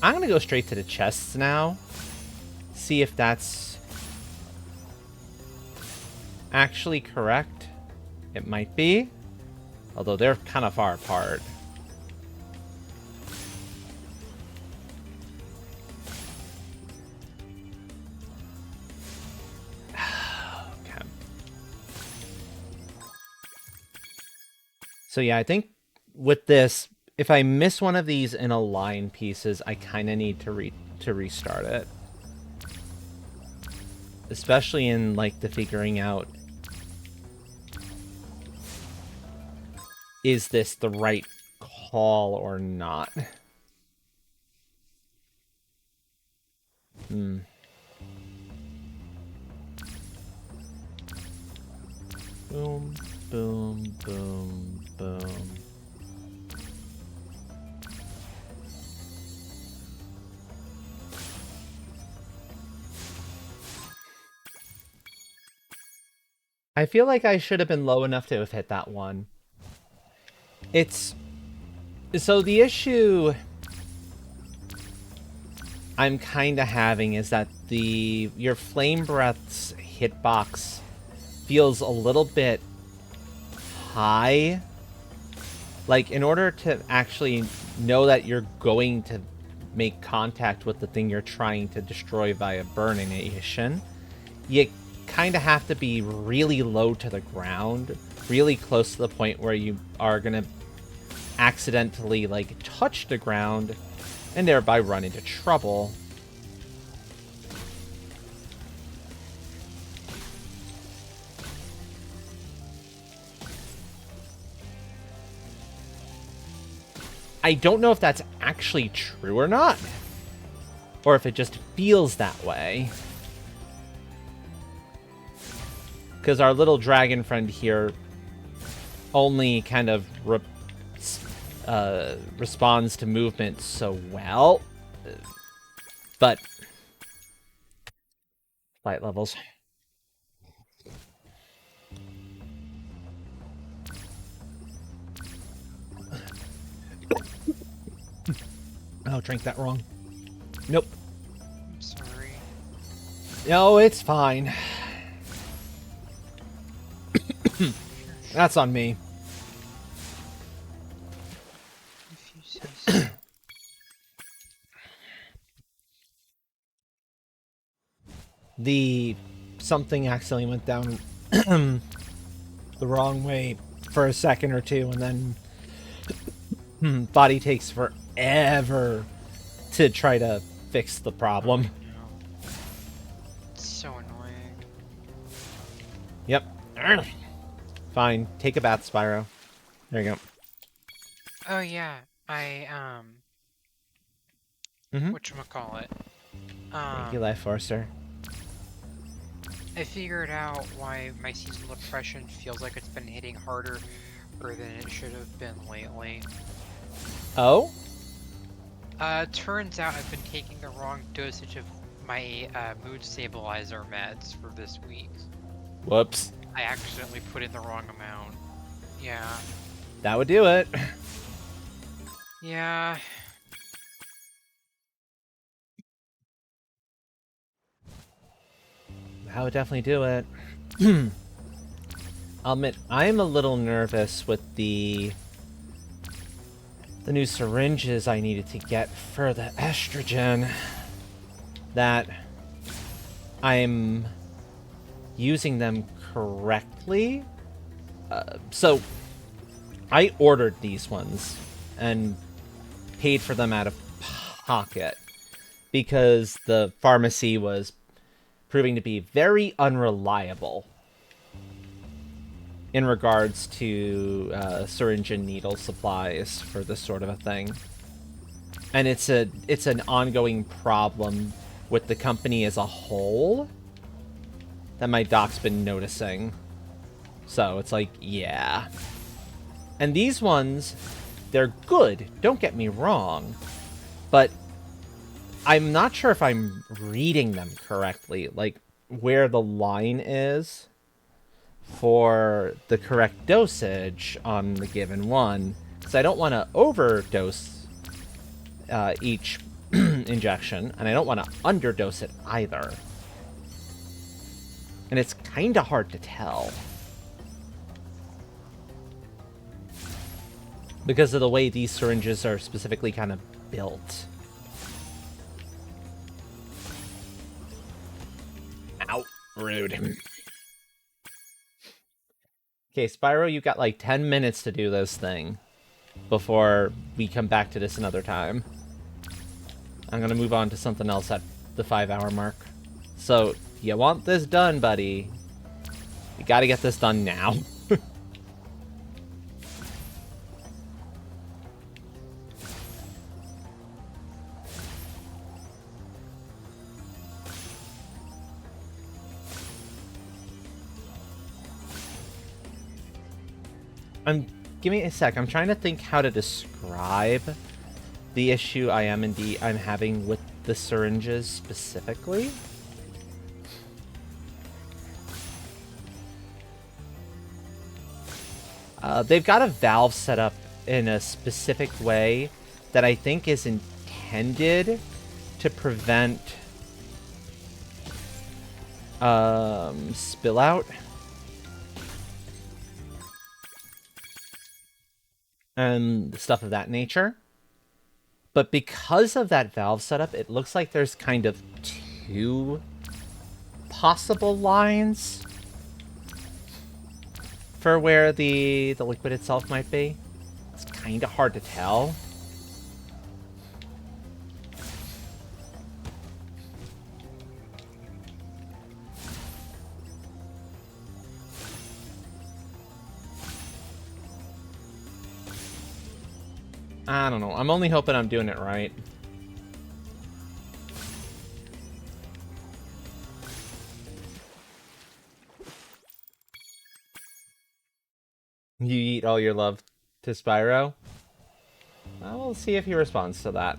I'm gonna go straight to the chests now. See if that's actually correct. It might be. Although they're kind of far apart. Okay. So yeah, I think with this, if I miss one of these in align pieces, I kind of need to restart it. Especially in like the figuring out, is this the right call or not? Boom, boom, boom, boom. I feel like I should have been low enough to have hit that one. So the issue I'm kind of having is that your Flame Breath's hitbox feels a little bit high. Like, in order to actually know that you're going to make contact with the thing you're trying to destroy via burnination, you kind of have to be really low to the ground, really close to the point where you are going to accidentally, like, touch the ground and thereby run into trouble. I don't know if that's actually true or not, or if it just feels that way. Because our little dragon friend here only kind of responds to movement so well. But light levels. Oh, drank that wrong. Nope. I'm sorry. No, it's fine. That's on me. Something accidentally went down the wrong way for a second or two, and then body takes forever to try to fix the problem. No. It's so annoying. Yep. Fine. Take a bath, Spyro. There you go. Oh yeah, I Mm-hmm. whatchamacallit? Thank you, Life Forcer. I figured out why my seasonal depression feels like it's been hitting harder than it should have been lately. Oh? Turns out I've been taking the wrong dosage of my mood stabilizer meds for this week. Whoops. I accidentally put in the wrong amount. Yeah. That would do it. Yeah. That would definitely do it. I'll admit, I'm a little nervous with the new syringes I needed to get for the estrogen. That I'm using them correctly. So, I ordered these ones and paid for them out of pocket because the pharmacy was proving to be very unreliable in regards to syringe and needle supplies for this sort of a thing. And it's an ongoing problem with the company as a whole that my doc's been noticing. So it's like, yeah. And these ones, they're good, don't get me wrong, but I'm not sure if I'm reading them correctly, like where the line is for the correct dosage on the given one, because I don't want to overdose each injection, and I don't want to underdose it either. And it's kind of hard to tell because of the way these syringes are specifically kind of built. Ow, rude. Okay, Spyro, you've got like 10 minutes to do this thing before we come back to this another time. I'm gonna move on to something else at the 5-hour mark. So, you want this done, buddy? You gotta get this done now. Give me a sec. I'm trying to think how to describe the issue I'm having with the syringes specifically. They've got a valve set up in a specific way that I think is intended to prevent spill out. And stuff of that nature. But because of that valve setup, it looks like there's kind of two possible lines for where the liquid itself might be. It's kind of hard to tell. I don't know. I'm only hoping I'm doing it right. You eat all your love to Spyro? Well, we'll see if he responds to that.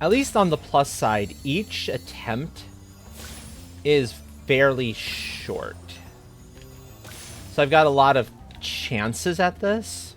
At least on the plus side, each attempt is fairly short. So I've got a lot of chances at this.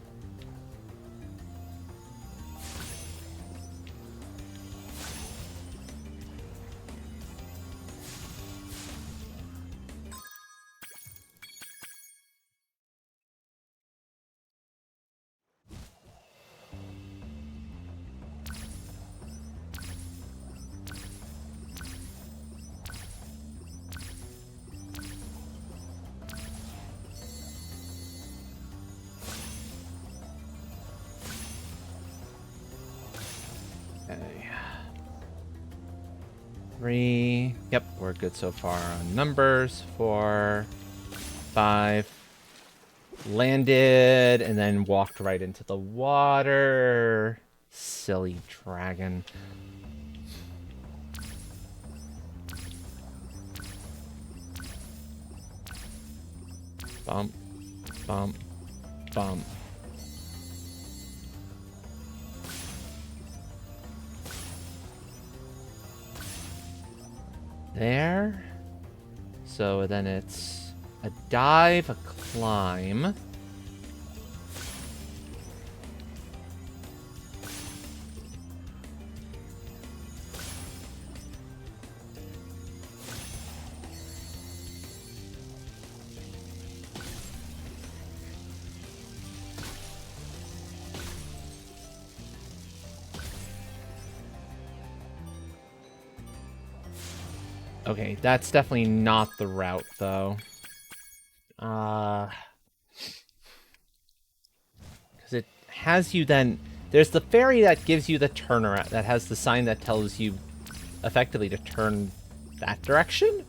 Yep, we're good so far on numbers. 4, 5. Landed, and then walked right into the water. Silly dragon. Bump, bump, bump. There. So then it's a dive, a climb. Okay, that's definitely not the route, though. Because it has you then... There's the ferry that gives you the turnaround, that has the sign that tells you effectively to turn that direction?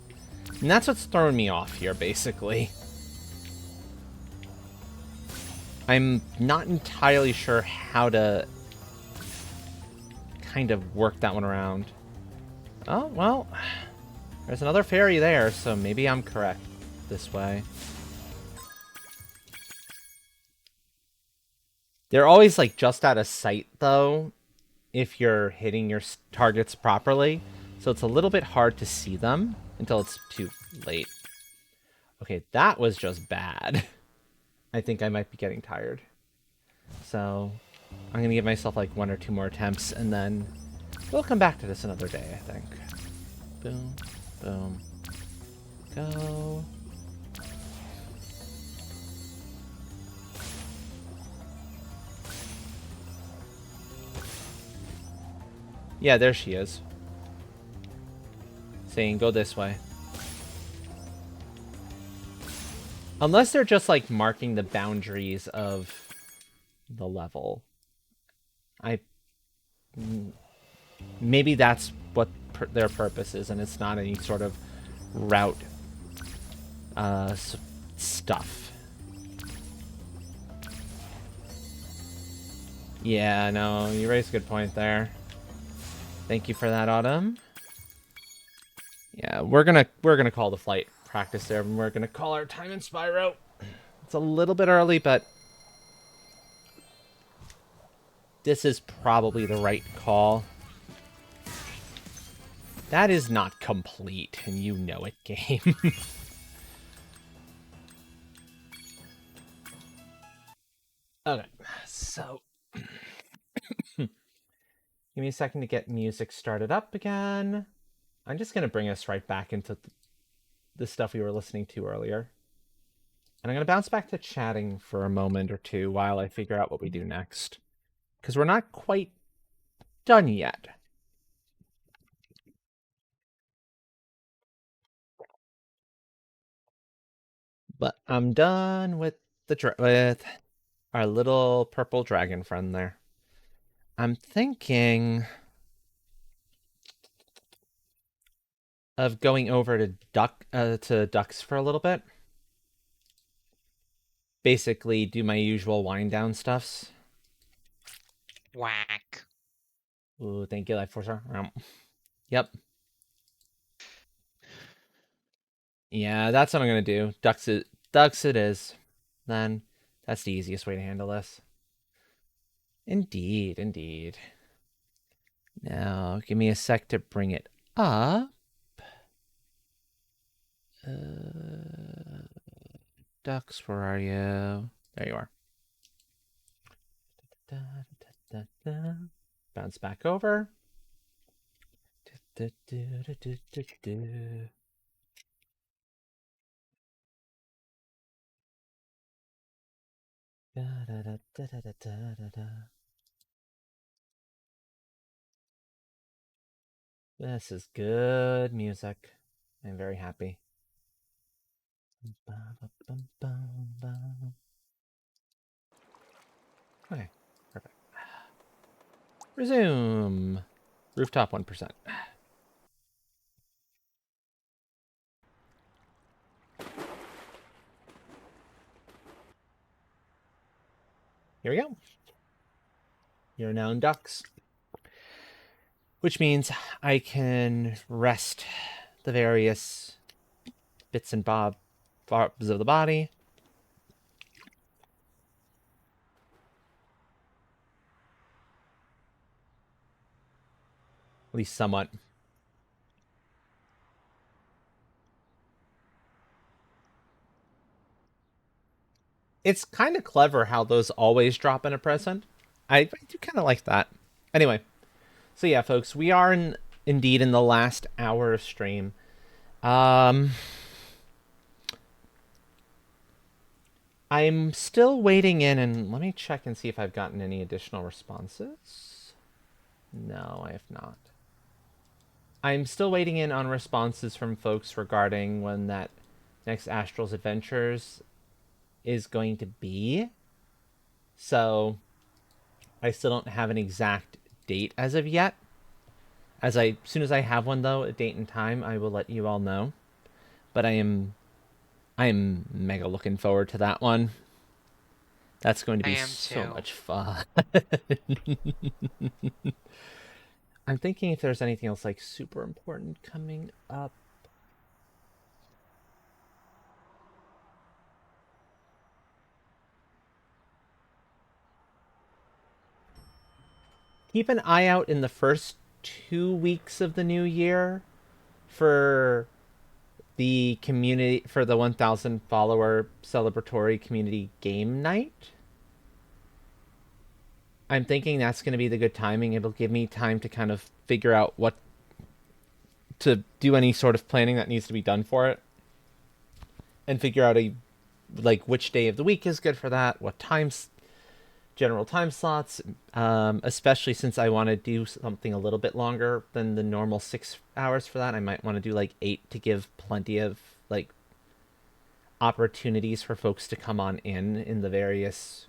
And that's what's throwing me off here, basically. I'm not entirely sure how to kind of work that one around. Oh, well... There's another ferry there, so maybe I'm correct this way. They're always, like, just out of sight, though, if you're hitting your targets properly. So it's a little bit hard to see them until it's too late. Okay, that was just bad. I think I might be getting tired. So I'm going to give myself, like, 1 or 2 more attempts, and then we'll come back to this another day, I think. Boom. Boom. Go. Yeah, there she is. Saying, go this way. Unless they're just, like, marking the boundaries of the level. Maybe that's what their purpose is, and it's not any sort of route stuff. Yeah, no, you raised a good point there. Thank you for that, Autumn. Yeah, we're gonna call the flight practice there, and we're gonna call our time in Spyro. It's a little bit early, but this is probably the right call. That is not complete, and you know it, game. Okay, so... Give me a second to get music started up again. I'm just going to bring us right back into the stuff we were listening to earlier. And I'm going to bounce back to chatting for a moment or two while I figure out what we do next. Because we're not quite done yet. But I'm done with with our little purple dragon friend there. I'm thinking of going over to ducks for a little bit. Basically, do my usual wind down stuffs. Whack. Ooh, thank you, Life Force. Yep. Yeah, that's what I'm gonna do. Ducks it is. Then that's the easiest way to handle this. Indeed, indeed. Now, give me a sec to bring it up. Ducks, where are you? There you are. Bounce back over. This is good music. I'm very happy. Okay, perfect. Resume. Rooftop 1%. Here we go. You're now in ducks. Which means I can rest the various bits and bobs of the body. At least somewhat. It's kind of clever how those always drop in a present. I do kind of like that. Anyway, so yeah, folks, we are indeed in the last hour of stream. I'm still waiting in, and let me check and see if I've gotten any additional responses. No, I have not. I'm still waiting in on responses from folks regarding when that next Astral's Adventures is going to be. So I still don't have an exact date as of yet. As soon as I have one though, a date and time, I will let you all know. But I am mega looking forward to that one. That's going to be so much fun. I'm thinking if there's anything else like super important coming up. Keep an eye out in the first 2 weeks of the new year for the community, for the 1,000 follower celebratory community game night. I'm thinking that's going to be the good timing. It'll give me time to kind of figure out what to do, any sort of planning that needs to be done for it, and figure out which day of the week is good for that, what times, general time slots, especially since I want to do something a little bit longer than the normal 6 hours for that. I might want to do like 8 to give plenty of like opportunities for folks to come on in the various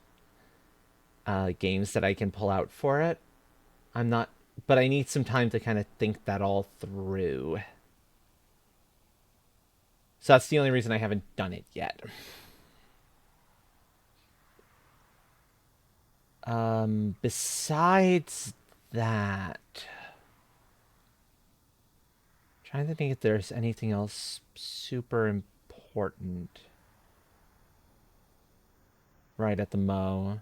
games that I can pull out for it. But I need some time to kind of think that all through. So that's the only reason I haven't done it yet. Besides that, I'm trying to think if there's anything else super important right at the mo.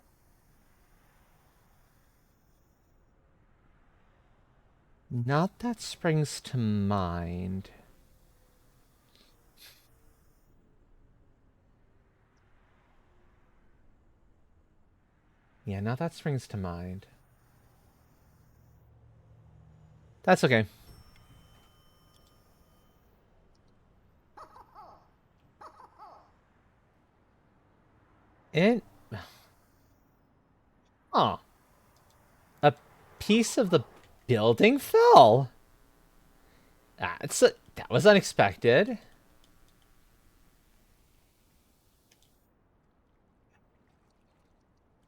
Not that springs to mind. Yeah, not that springs to mind. That's okay. Oh. A piece of the building fell. That was unexpected.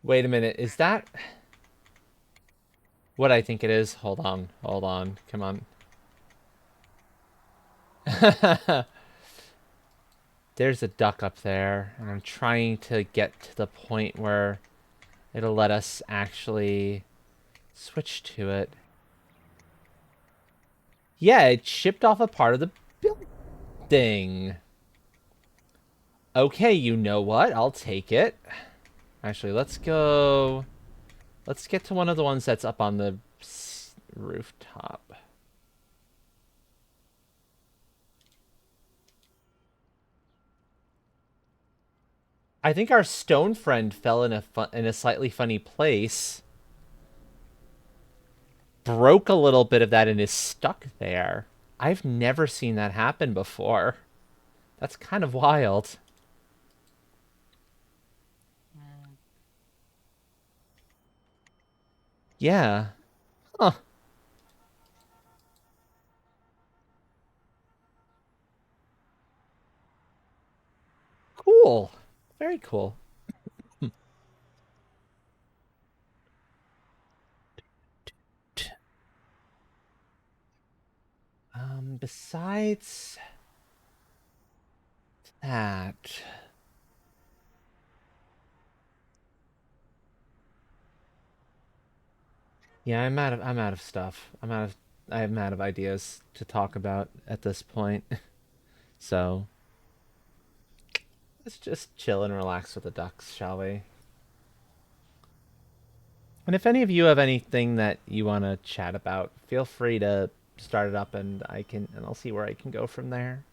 Wait a minute, is that what I think it is? Hold on, come on. There's a duck up there, and I'm trying to get to the point where it'll let us actually switch to it. Yeah, it chipped off a part of the building. Okay, you know what? I'll take it. Actually, let's go. Let's get to one of the ones that's up on the rooftop. I think our stone friend fell in a slightly funny place. Broke a little bit of that and is stuck there. I've never seen that happen before. That's kind of wild. Yeah. Huh. Cool. Very cool. Besides that, Yeah, I'm out of stuff. I'm out of ideas to talk about at this point. So let's just chill and relax with the ducks, shall we? And if any of you have anything that you want to chat about, feel free to start it up, and I'll see where I can go from there.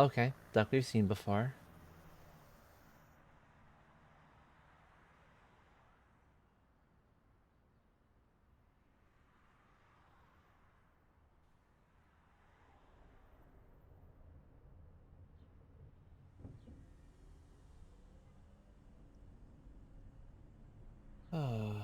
Okay. Duck we've seen before. Oh.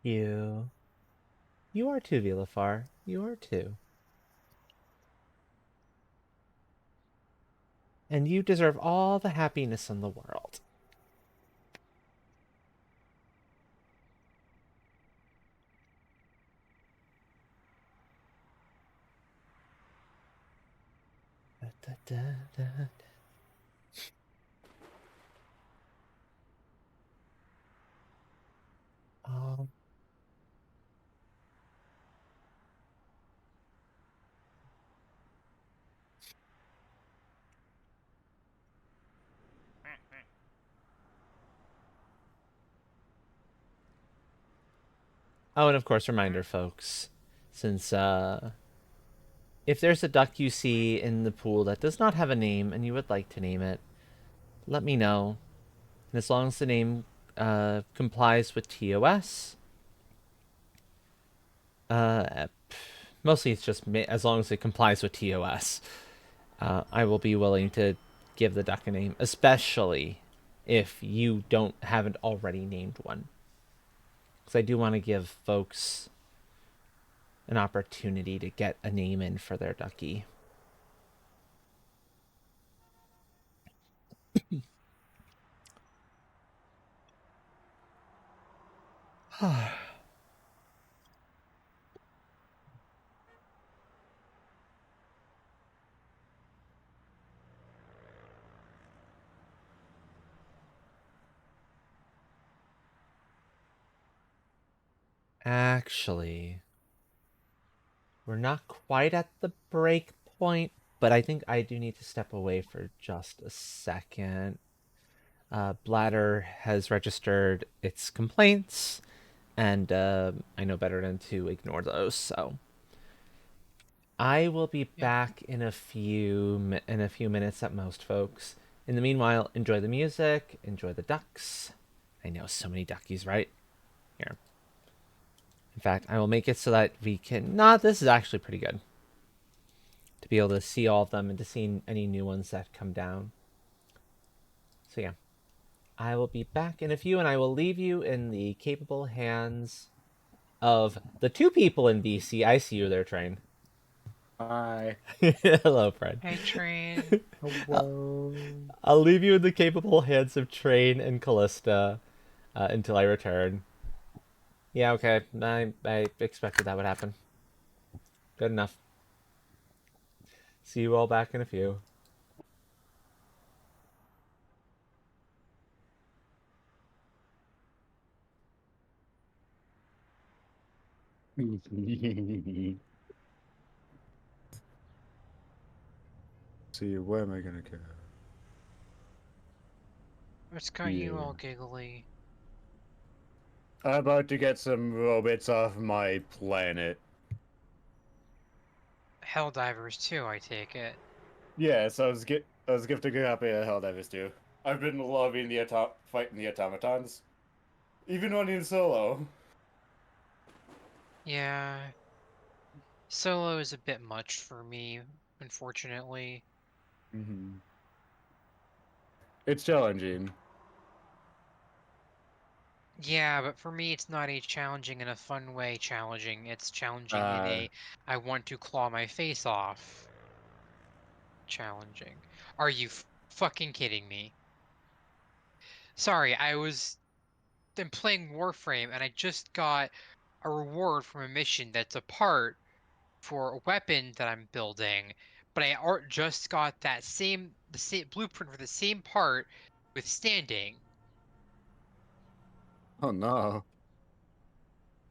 You. You are too, Vilafar. You are too. And you deserve all the happiness in the world. Da, da, da, da. Oh. Oh, and of course, reminder, folks, since if there's a duck you see in the pool that does not have a name and you would like to name it, let me know. And as long as the name complies with TOS, uh, mostly it's just as long as it complies with TOS, I will be willing to give the duck a name, especially if you haven't already named one, because I do want to give folks an opportunity to get a name in for their ducky. Actually, we're not quite at the break point, but I think I do need to step away for just a second. Bladder has registered its complaints, and I know better than to ignore those. So I will be back in a few minutes at most, folks. In the meanwhile, enjoy the music, enjoy the ducks. I know so many duckies, right? Here. In fact, I will make it so that we can. Nah, this is actually pretty good. To be able to see all of them and to see any new ones that come down. So yeah. I will be back in a few, and I will leave you in the capable hands of the two people in BC. I see you there, Train. Hi. Hello, Fred. Hey, Train. Hello. I'll leave you in the capable hands of Train and Callista until I return. Yeah, okay. I expected that would happen. Good enough. See you all back in a few. See, where am I gonna go? What's got you all giggly? I'm about to get some robots off my planet. Helldivers too, I take it. Yes, I was gifted a copy of Helldivers too. I've been lobbying fighting the automatons. Even running solo. Yeah. Solo is a bit much for me, unfortunately. Mm-hmm. It's challenging. Yeah, but for me, it's not a challenging in a fun way challenging. It's challenging in a I want to claw my face off challenging. Are you fucking kidding me? Sorry, I'm playing Warframe and I just got a reward from a mission that's a part for a weapon that I'm building, but just got the same blueprint for the same part with standing. Oh no.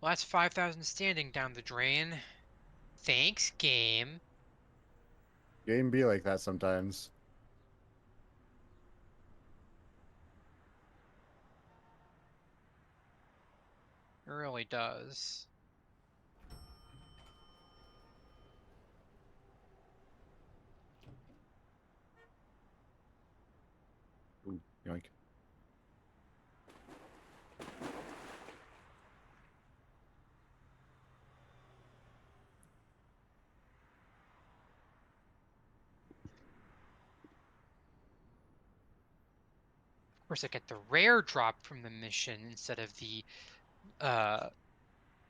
Well, that's 5,000 standing down the drain. Thanks, game. Game be like that sometimes. It really does. Ooh, yoink. Of course, I get the rare drop from the mission instead of the uh,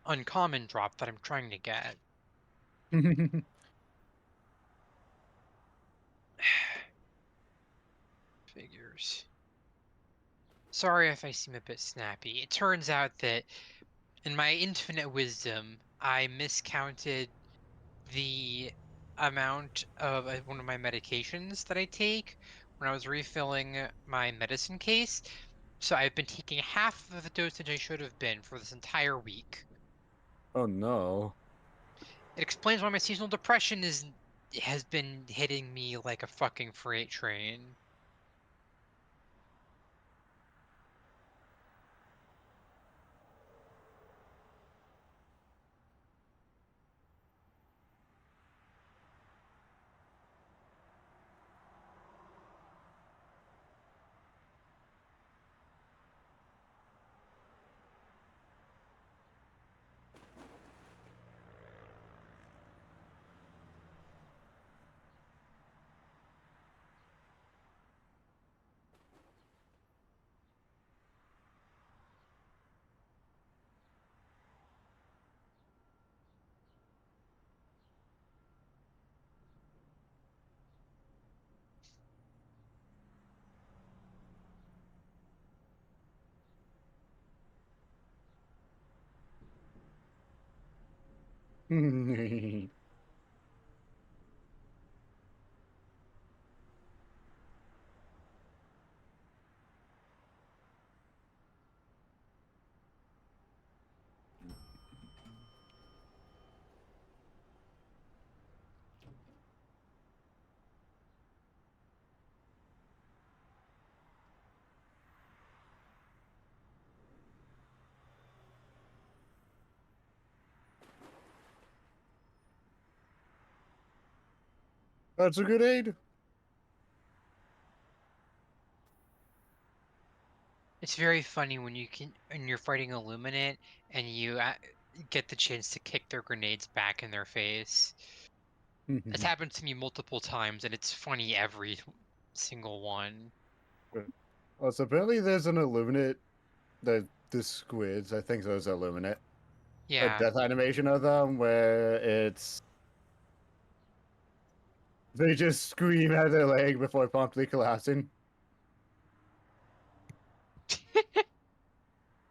uncommon drop that I'm trying to get. Figures. Sorry if I seem a bit snappy. It turns out that in my infinite wisdom, I miscounted the amount of one of my medications that I take when I was refilling my medicine case. So I've been taking half of the dosage I should have been for this entire week. Oh no. It explains why my seasonal depression has been hitting me like a fucking freight train. That's a good aid. It's very funny when you're fighting Illuminate and you get the chance to kick their grenades back in their face. It's happened to me multiple times, and it's funny every single one. Well, so apparently there's an Illuminate, the squids, I think those are Illuminate. A Yeah. death animation of them where they just scream at their leg before promptly collapsing.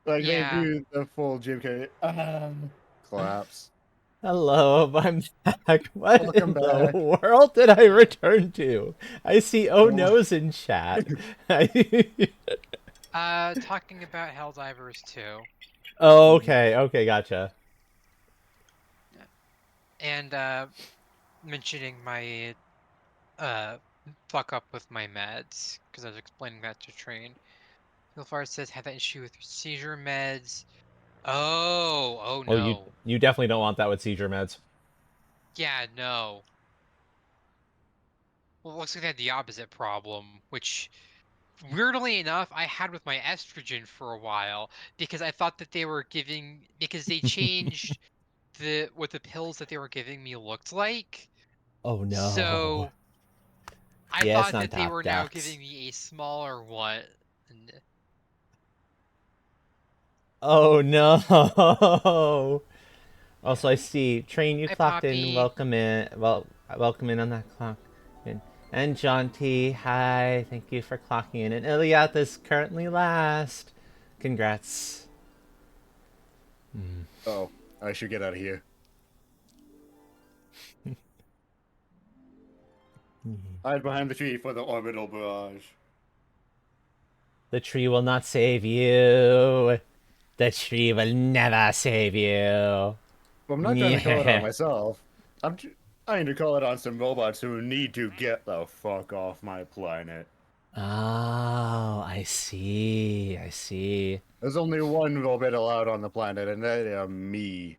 Like they Yeah. do the full Jim Carrey collapse. Hello, I'm back. What Welcome in the back. world did I return to? I see oh no's in chat. Talking about Helldivers 2. Oh, okay, gotcha. And, mentioning my, fuck up with my meds, because I was explaining that to Train. Philfar says, had that issue with seizure meds. Oh Oh, no. you definitely don't want that with seizure meds. Yeah, no. Well, it looks like they had the opposite problem, which weirdly enough, I had with my estrogen for a while because I thought that because they changed what the pills that they were giving me looked like. Oh no. So I Yeah, it's thought not that they top were now ducks. giving me a smaller one. And Oh no. Also, I see Train. You hi, clocked in. Poppy. Welcome in. Well, welcome in on that clock. And John T. Hi. Thank you for clocking in. And Iliath is currently last. Congrats. Oh, I should get out of here. Hide behind the tree for the orbital barrage. The tree will not save you. The tree will never save you. Well, I'm not trying to call it on Yeah. myself. I'm trying to call it on some robots who need to get the fuck off my planet. Oh, I see. I see. There's only one robot allowed on the planet, and that is me.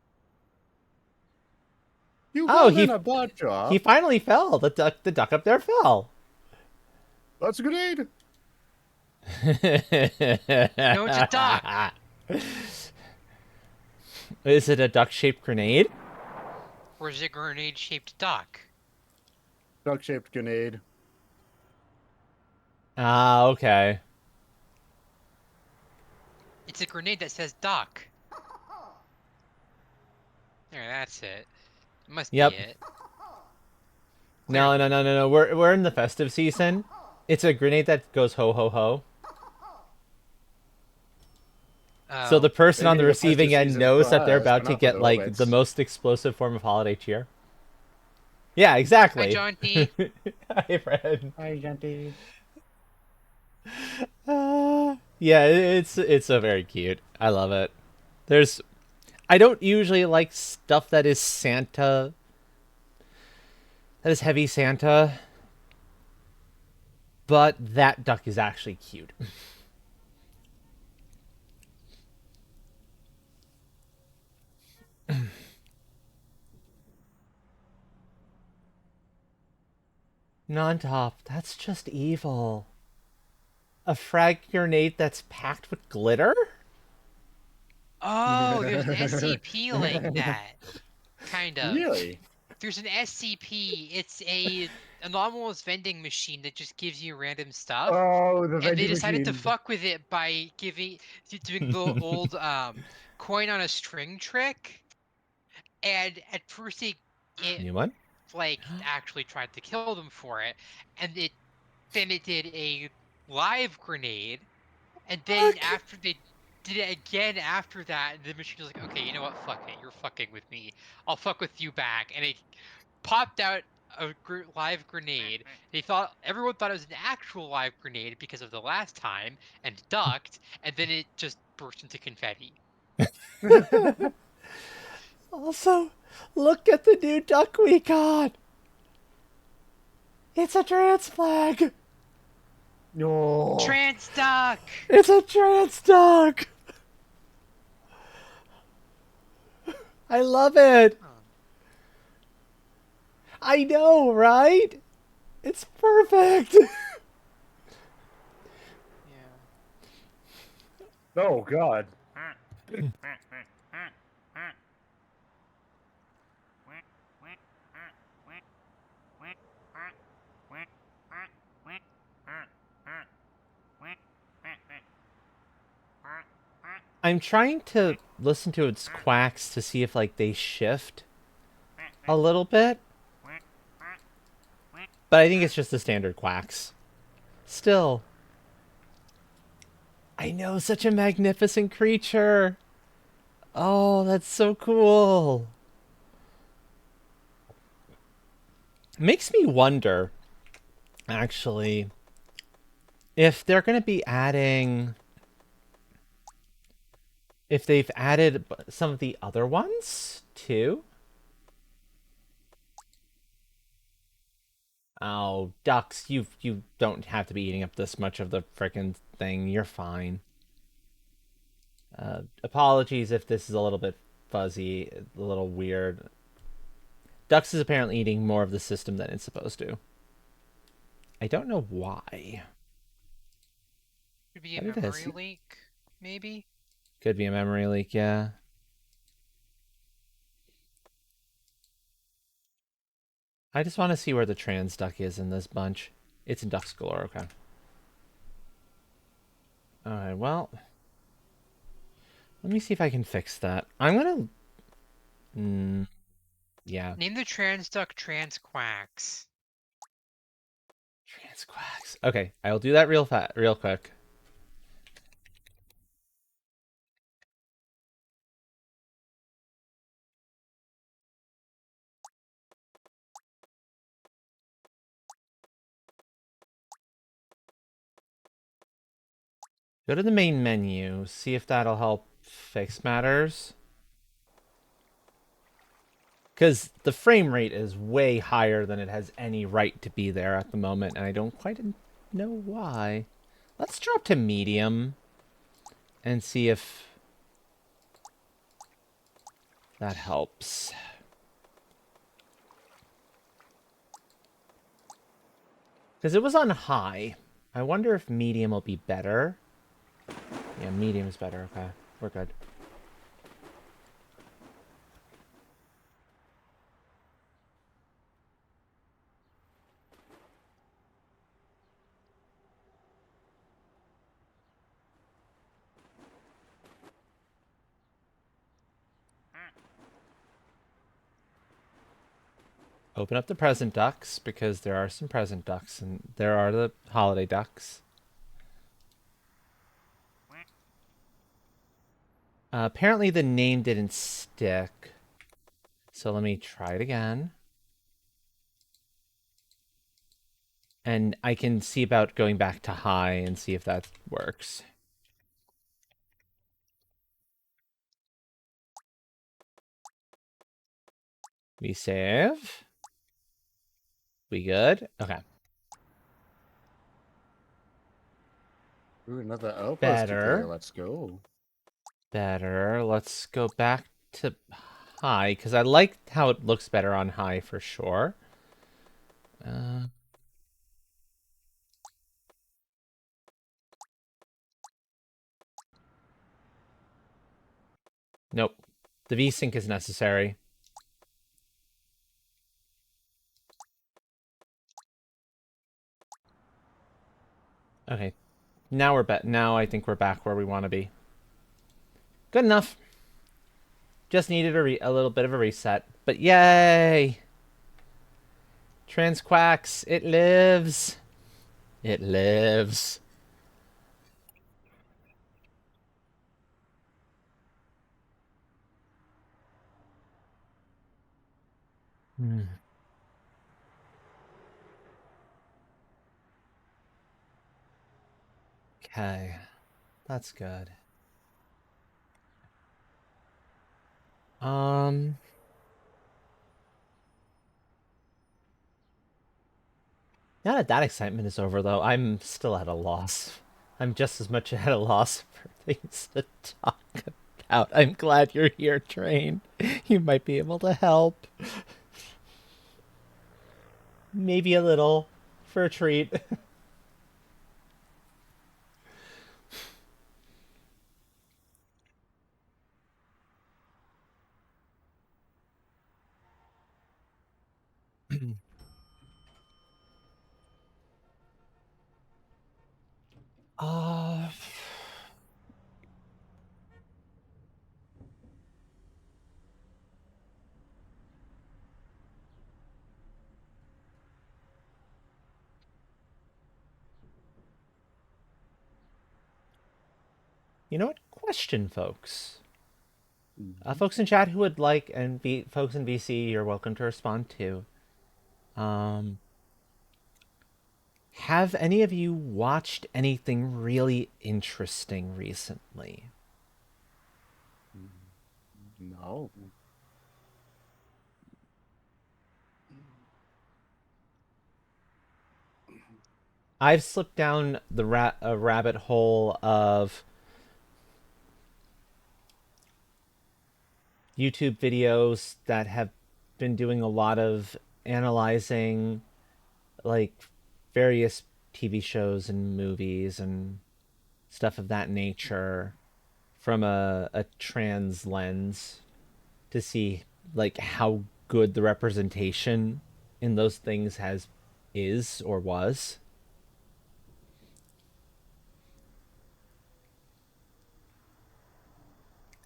You Oh, called in a bot he job. finally fell. The duck up there fell. That's a grenade. No, it's a duck. Is it a duck-shaped grenade? Or is it a grenade-shaped duck? Duck-shaped grenade. Ah, okay. It's a grenade that says duck. There, that's it. Must be Yep. it. No, no, Clearly. no, no, no. We're in the festive season. It's a grenade that goes ho ho ho. So the Oh. person on Maybe the the festive receiving end season knows for that they're us, about but to not for get the like the robots. most explosive form of holiday cheer. Yeah, Hi, exactly. John T. Hi, Fred. Hi, Janty. Yeah, it's a very cute. I love it. I don't usually like stuff that is Santa. That is heavy Santa. But that duck is actually cute. Non-top, that's just evil. A frag grenade that's packed with glitter? Oh, there's an SCP like that. Kind of. Really? There's an SCP. It's a anomalous vending machine that just gives you random stuff. Oh, the And they vending decided to machine. fuck with it by doing the old coin on a string trick. And at first it New one? like actually tried to kill them for it, and then it did a live grenade, and then after they did it again after that, the machine was like, okay, you know what, fuck it, you're fucking with me, I'll fuck with you back, and it popped out a live grenade. Everyone thought it was an actual live grenade because of the last time, and ducked, and then it just burst into confetti. Also, look at the new duck we got. It's a trans flag. No. Trans duck. It's a trans duck. I love it. I know, right? It's perfect. Oh, God. I'm trying to listen to its quacks to see if like they shift a little bit. But I think it's just the standard quacks. Still. I know, such a magnificent creature. Oh, that's so cool. Makes me wonder, actually, if they're going to be adding... If they've added some of the other ones, too? Oh, ducks, you don't have to be eating up this much of the frickin' thing. You're fine. Apologies if this is a little bit fuzzy, a little weird. Ducks is apparently eating more of the system than it's supposed to. I don't know why. Could be a But it is. memory leak, maybe? Could be a memory leak, yeah. I just want to see where the trans duck is in this bunch. It's in Ducks Galore, okay. Alright, well. Let me see if I can fix that. I'm gonna... yeah. Name the trans duck Transquacks. Transquacks. Okay, I'll do that real quick. Go to the main menu, see if that'll help fix matters. Because the frame rate is way higher than it has any right to be there at the moment, and I don't quite know why. Let's drop to medium and see if that helps. Because it was on high. I wonder if medium will be better. Yeah, medium is better. Okay, we're good. Open up the present ducks, because there are some present ducks, and there are the holiday ducks. Apparently the name didn't stick. So let me try it again. And I can see about going back to high and see if that works. We save. We good? Okay. Ooh, another outpost Better. Let's go. Better. Let's go back to high, because I like how it looks better on high for sure. Nope. The VSync is necessary. Okay. Now I think we're back where we want to be. Good enough. Just needed a little bit of a reset. But yay! Transquacks, it lives. It lives. Okay. That's good. Now that that excitement is over, though, I'm still at a loss. I'm just as much at a loss for things to talk about. I'm glad you're here, Train. You might be able to help. Maybe a little. For a treat. Uh... You know what? Question, folks. Folks in chat who would like, and folks in VC, you're welcome to respond too. Have any of you watched anything really interesting recently? No. I've slipped down the rabbit hole of YouTube videos that have been doing a lot of analyzing like various TV shows and movies and stuff of that nature from a trans lens to see like how good the representation in those things is or was.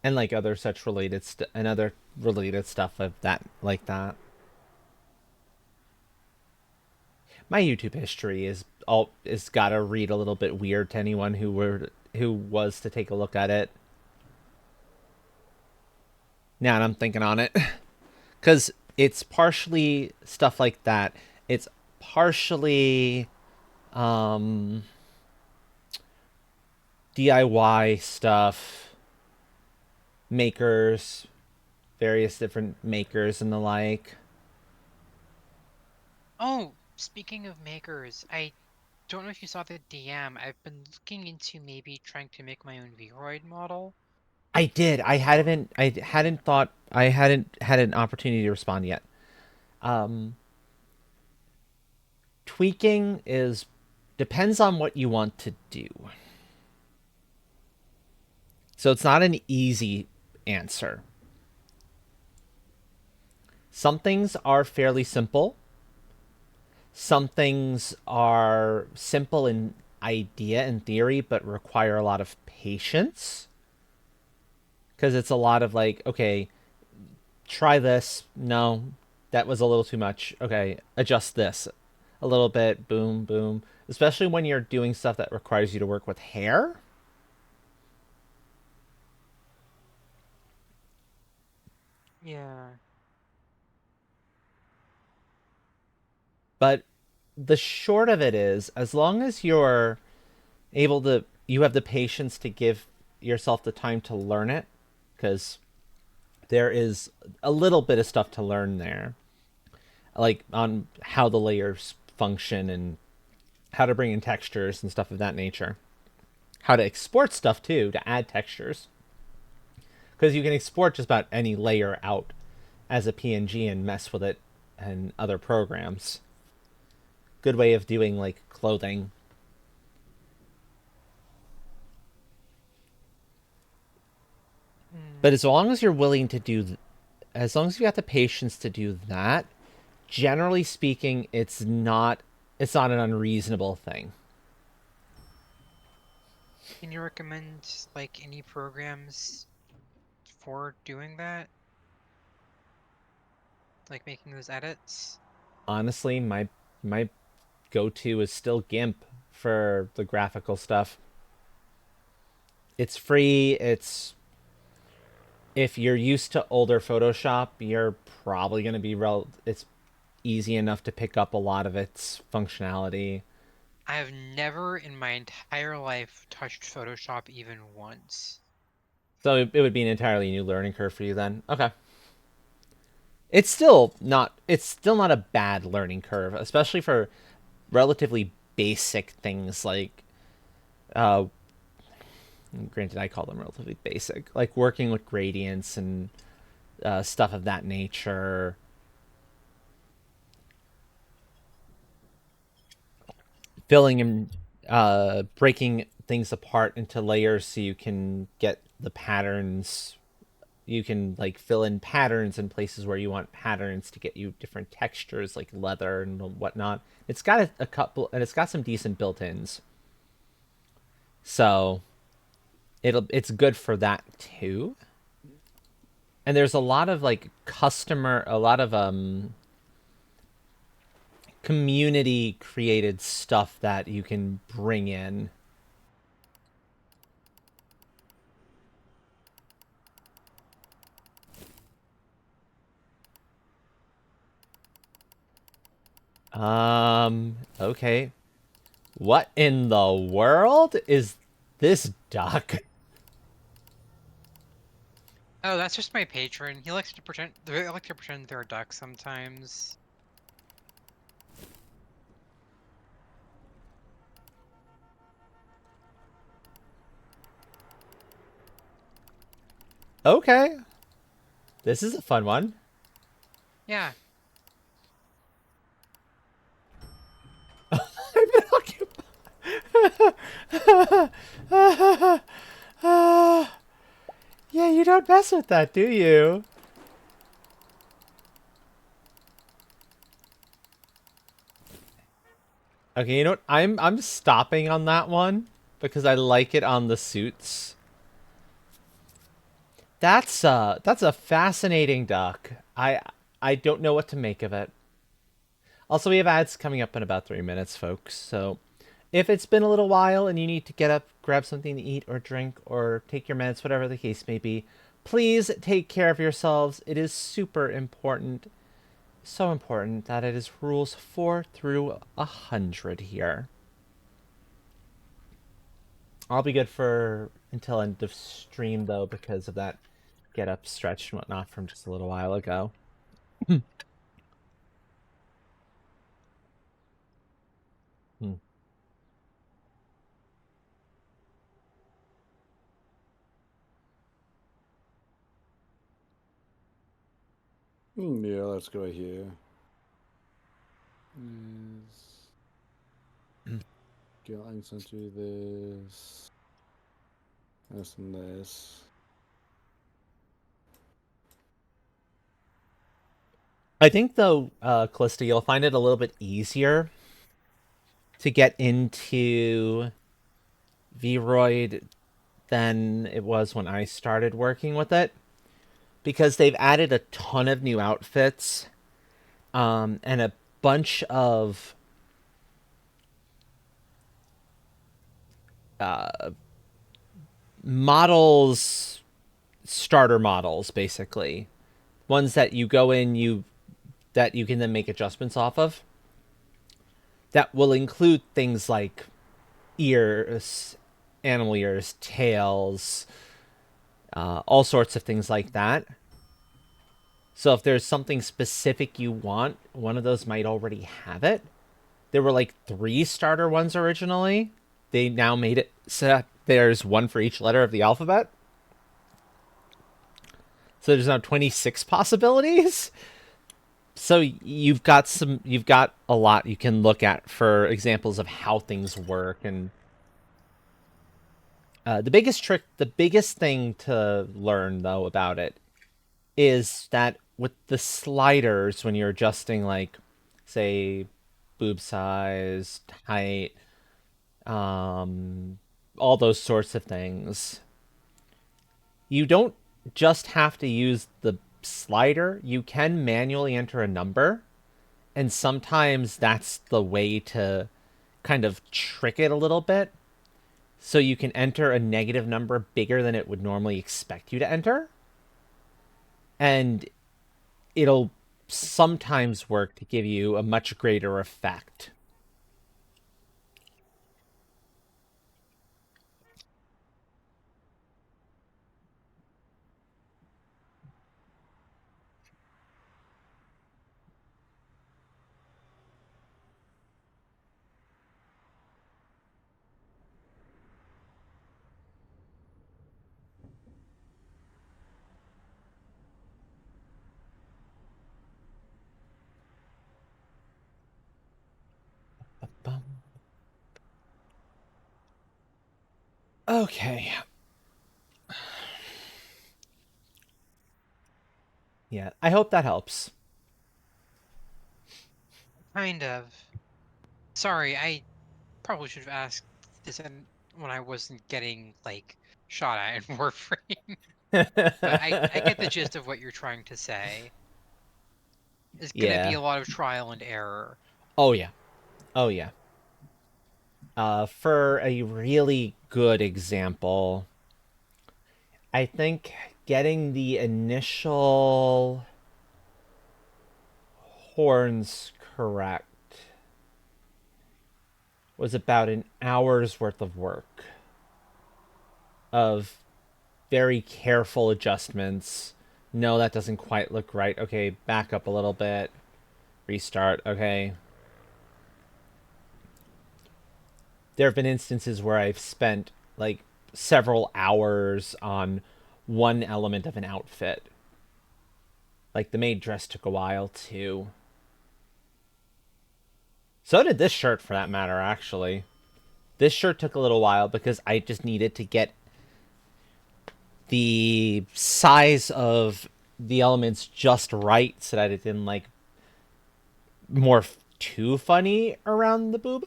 And like other such related and other related stuff of that like that. My YouTube history is gotta read a little bit weird to anyone who was to take a look at it. Now I'm thinking on it, because it's partially stuff like that. It's partially DIY stuff, makers, various different makers and the like. Oh, speaking of makers, I don't know if you saw the DM. I've been looking into maybe trying to make my own Vroid model. I did. I hadn't thought. I hadn't had an opportunity to respond yet. Tweaking is depends on what you want to do. So it's not an easy answer. Some things are fairly simple. Some things are simple in idea and theory, but require a lot of patience. Because it's a lot of like, okay, try this. No, that was a little too much. Okay, adjust this a little bit. Boom, boom. Especially when you're doing stuff that requires you to work with hair. Yeah. But the short of it is, as long as you're able to, you have the patience to give yourself the time to learn it, because there is a little bit of stuff to learn there, like on how the layers function and how to bring in textures and stuff of that nature. How to export stuff too, to add textures. Because you can export just about any layer out as a PNG and mess with it and other programs. Good way of doing like clothing. But as long as you're willing to do, as long as you got the patience to do that, generally speaking, it's not an unreasonable thing. Can you recommend like any programs for doing that? Like making those edits? Honestly, my go-to is still GIMP for the graphical stuff. It's free. If you're used to older Photoshop, you're probably going to be it's easy enough to pick up a lot of its functionality. I have never in my entire life touched Photoshop even once. So it would be an entirely new learning curve for you then. Okay. It's still not a bad learning curve, especially for relatively basic things like granted I call them relatively basic, like working with gradients and stuff of that nature. Filling and breaking things apart into layers so you can get the patterns. You can like fill in patterns in places where you want patterns to get you different textures like leather and whatnot. It's got a couple, and it's got some decent built-ins. So it's good for that too. And there's a lot of like a lot of community created stuff that you can bring in. Okay. What in the world is this duck? Oh, that's just my patron. He likes to pretend. They like to pretend they're a duck sometimes. Okay. This is a fun one. Yeah. I've been occupied. Yeah, you don't mess with that, do you? Okay, you know what? I'm stopping on that one because I like it on the suits. That's a fascinating duck. I don't know what to make of it. Also, we have ads coming up in about 3 minutes, folks. So if it's been a little while and you need to get up, grab something to eat or drink or take your meds, whatever the case may be, please take care of yourselves. It is super important, so important that it is rules 4 through 100 here. I'll be good for until end of stream though because of that get up stretch and whatnot from just a little while ago. Hmm. Yeah, let's go here. Get links into this. This and this. I think though, Callista, you'll find it a little bit easier to get into Vroid than it was when I started working with it because they've added a ton of new outfits and a bunch of models, starter models, basically ones that you go in that you can then make adjustments off of. That will include things like ears, animal ears, tails, all sorts of things like that. So if there's something specific you want, one of those might already have it. There were like 3 starter ones originally. They now made it so that there's one for each letter of the alphabet. So there's now 26 possibilities. So you've got a lot you can look at for examples of how things work. And the biggest thing to learn though about it is that with the sliders, when you're adjusting, like, say, boob size, height, all those sorts of things, you don't just have to use the slider. You can manually enter a number, and sometimes that's the way to kind of trick it a little bit. So you can enter a negative number bigger than it would normally expect you to enter. And it'll sometimes work to give you a much greater effect. Okay. Yeah, I hope that helps. Kind of. Sorry, I probably should have asked this when I wasn't getting, like, shot at in Warframe. But I get the gist of what you're trying to say. It's gonna be Yeah. a lot of trial and error. Oh, yeah. Oh, yeah. For a really good example, I think getting the initial horns correct was about an hour's worth of work of very careful adjustments. No, that doesn't quite look right. Okay, back up a little bit. Restart. Okay. There have been instances where I've spent like several hours on one element of an outfit. Like the maid dress took a while too. So did this shirt, for that matter, actually. This shirt took a little while because I just needed to get the size of the elements just right so that it didn't like too funny around the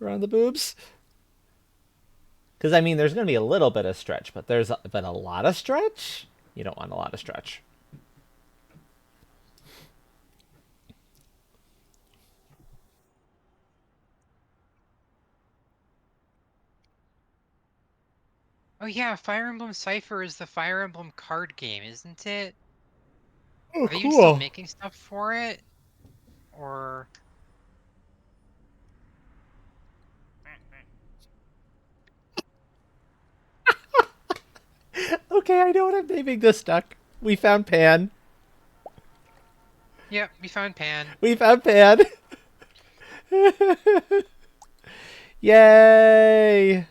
around the boobs. Because I mean, there's going to be a little bit of stretch, but but a lot of stretch. You don't want a lot of stretch. Oh yeah, Fire Emblem Cypher is the Fire Emblem card game, isn't it? Oh, Are they even still cool. making stuff for it? Or Okay, I know what I'm naming this duck. We found Pan. yeah, we found Pan. We found Pan. Yay!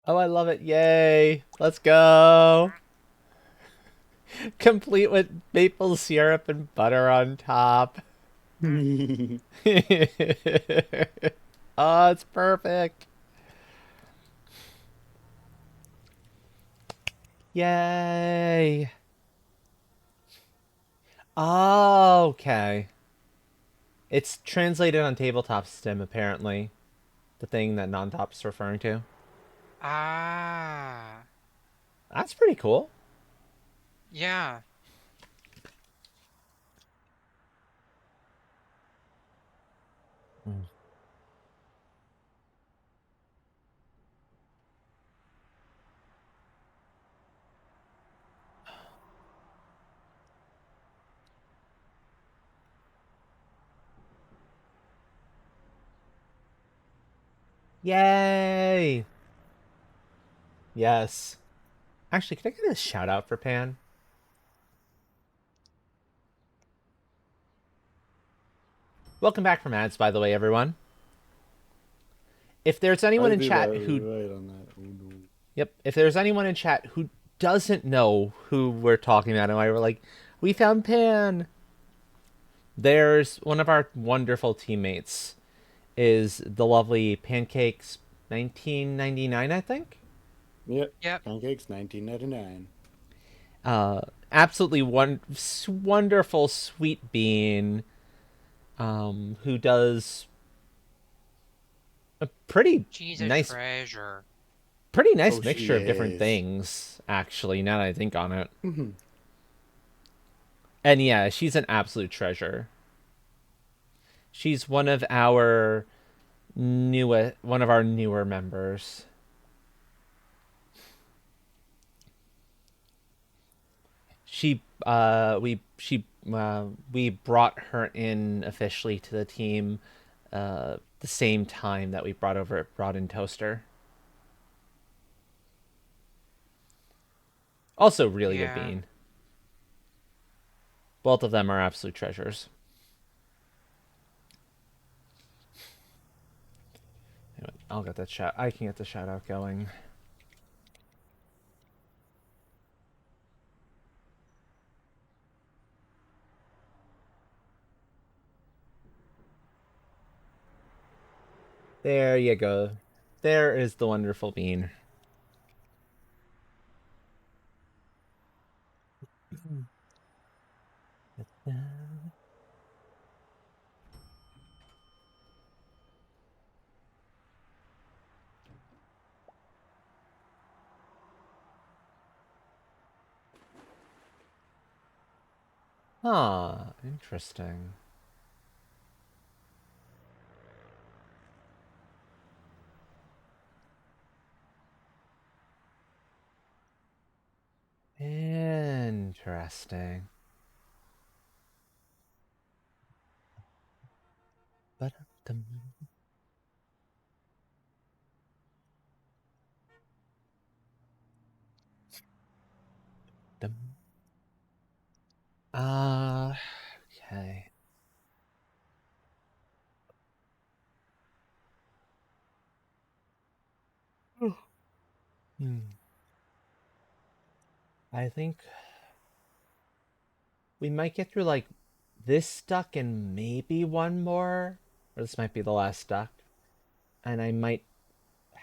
Oh, I love it. Yay. Let's go. Complete with maple syrup and butter on top. Oh, it's perfect. Yay. Oh, okay. It's translated on tabletop stim, apparently. The thing that non-top's referring to. Ah. That's pretty cool. Yeah. Yay! Yes. Actually, can I get a shout out for Pan? Welcome back from ads, by the way, everyone. If there's anyone I in do chat that who right on that. Oh, no. Yep. If there's anyone in chat who doesn't know who we're talking about and why we're like, we found Pan. There's one of our wonderful teammates is the lovely Pancakes 1999, I think. Yep. Pancakes 1999. Absolutely wonderful sweet bean who does a She's a treasure. pretty nice Oh, she mixture of different is. things, actually, now that I think on it. Mhm. And yeah, she's an absolute treasure. She's one of our newer members. We brought her in officially to the team the same time that we brought in Toaster. Also really good Yeah. bean. Both of them are absolute treasures. Anyway, I'll get that shout. I can get the shout out going. There you go. There is the wonderful bean. Ah, interesting. Interesting. But okay. Hmm. I think we might get through like this duck and maybe one more, or this might be the last duck, and I might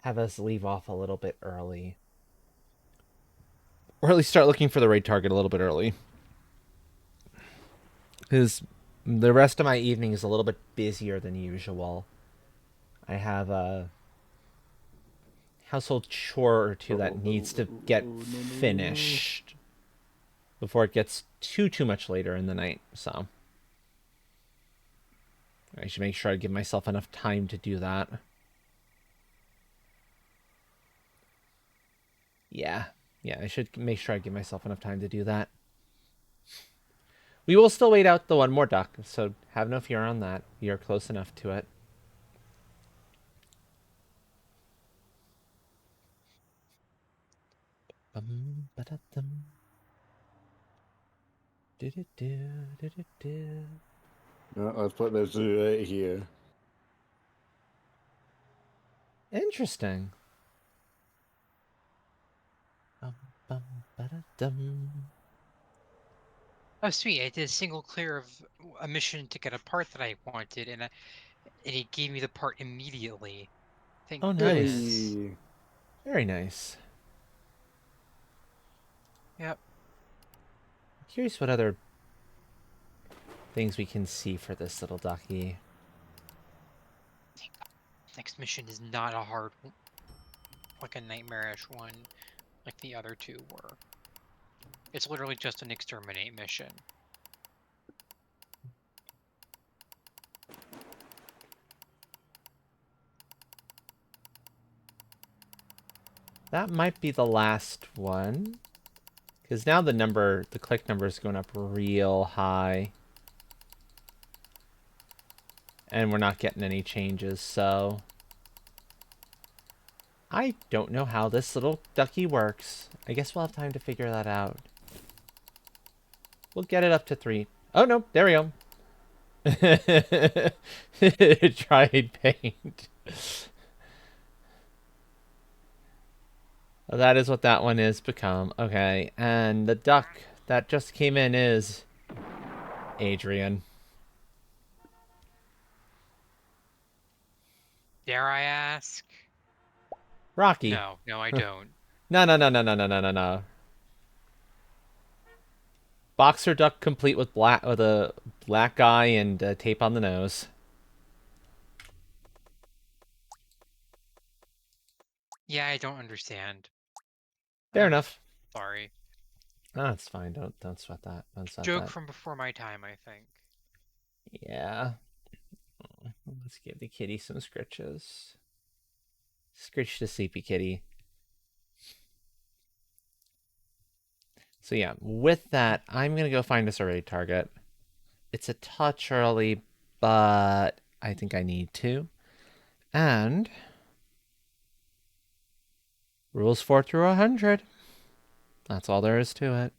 have us leave off a little bit early, or at least start looking for the raid target a little bit early, because the rest of my evening is a little bit busier than usual. I have a household chore or two that needs to get finished before it gets too much later in the night, so I should make sure I give myself enough time to do that. Yeah, I should make sure I give myself enough time to do that. We will still wait out the one more duck, so have no fear on that. We are close enough to it. No, let's put this right here. Interesting. Oh, sweet! I did a single clear of a mission to get a part that I wanted, and it gave me the part immediately. Thank Oh, nice. goodness. Very nice. Yep. Curious what other things we can see for this little ducky. Next mission is not a hard, like a nightmarish one, like the other two were. It's literally just an exterminate mission. That might be the last one. Because now the click number is going up real high. And we're not getting any changes, so I don't know how this little ducky works. I guess we'll have time to figure that out. We'll get it up to 3. Oh, no, there we go. Dried paint. Well, that is what that one is become. Okay, and the duck that just came in is Adrian. Dare I ask? Rocky. No, I don't. No. Boxer duck complete with a black eye and tape on the nose. Yeah, I don't understand. Fair enough. Sorry. No, it's fine. Don't sweat that. Don't sweat Joke that. from before my time, I think. Yeah. Let's give the kitty some scritches. Scritch the sleepy kitty. So yeah, with that, I'm gonna go find us a raid target. It's a touch early, but I think I need to. And rules 4 through 100. That's all there is to it.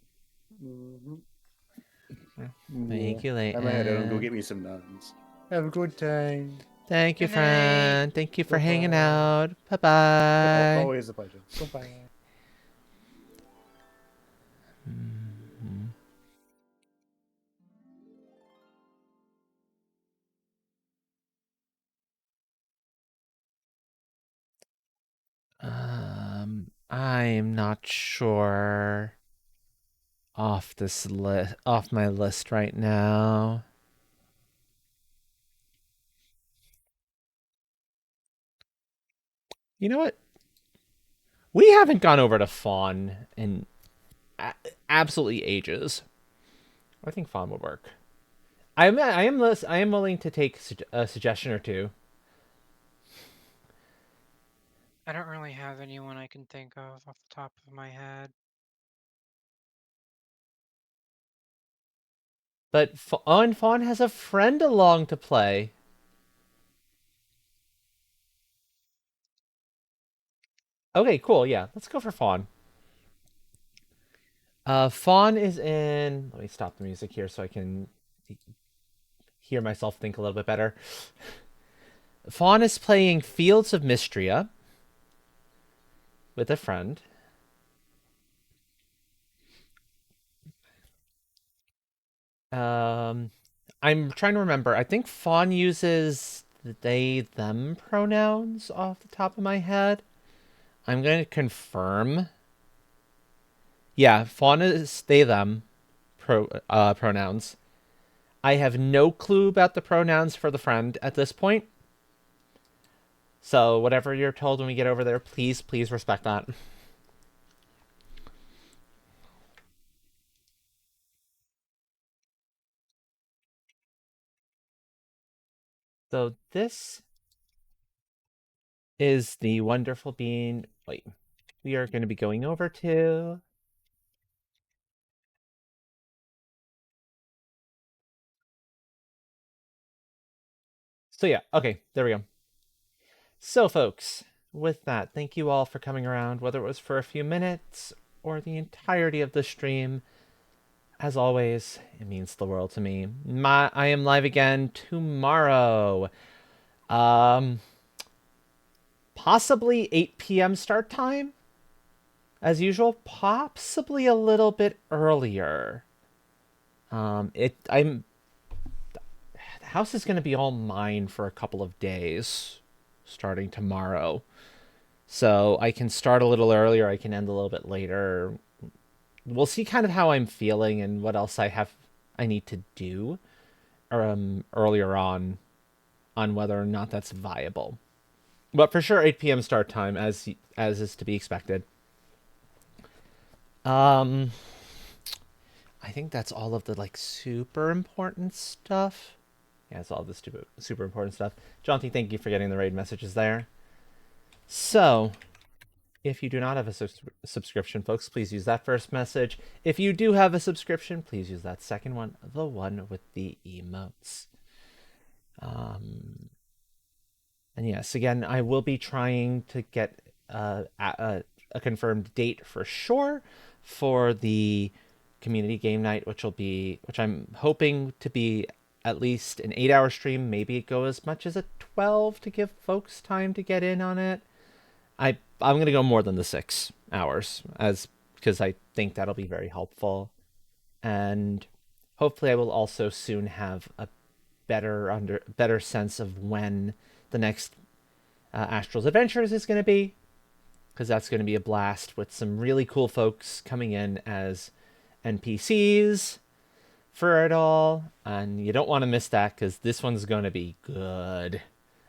Thank you, Leighton. I'm gonna head out and go get me some nuns. Have a good time. Thank you, friend. Thank you for hanging out. Bye-bye. Always a pleasure. Goodbye. I'm not sure off my list right now. You know what? We haven't gone over to Fawn in absolutely ages. I think Fawn would work. I am willing to take a suggestion or two. I don't really have anyone I can think of off the top of my head. But and Fawn has a friend along to play. Okay, cool. Yeah, let's go for Fawn. Fawn is in... Let me stop the music here so I can hear myself think a little bit better. Fawn is playing Fields of Mystria with a friend. I'm trying to remember. I think Fawn uses they them pronouns off the top of my head. I'm going to confirm. Yeah, Fawn is they them pronouns. I have no clue about the pronouns for the friend at this point. So whatever you're told when we get over there, please respect that. So this is the wonderful bean. Wait, we are going to be going over to. So yeah, okay, there we go. So folks, with that, thank you all for coming around, whether it was for a few minutes or the entirety of the stream. As always, it means the world to me. I am live again tomorrow. Um, possibly 8 p.m. start time, as usual. Possibly a little bit earlier. The house is going to be all mine for a couple of days, starting tomorrow. So I can start a little earlier. I can end a little bit later. We'll see kind of how I'm feeling and what else I need to do earlier on whether or not that's viable. But for sure 8 p.m. start time as is to be expected. I think that's all of the like super important stuff. Yeah, it's all the super important stuff. Jonty, thank you for getting the raid messages there. So, if you do not have a subscription, folks, please use that first message. If you do have a subscription, please use that second one, the one with the emotes. And yes, again, I will be trying to get a confirmed date for sure for the community game night, which I'm hoping to be at least an 8-hour stream. Maybe it go as much as a 12 to give folks time to get in on it. I'm gonna go more than the 6 hours because I think that'll be very helpful, and hopefully I will also soon have a better sense of when the next Astral's Adventures is going to be, because that's going to be a blast with some really cool folks coming in as NPCs for it all, and you don't want to miss that because this one's going to be good.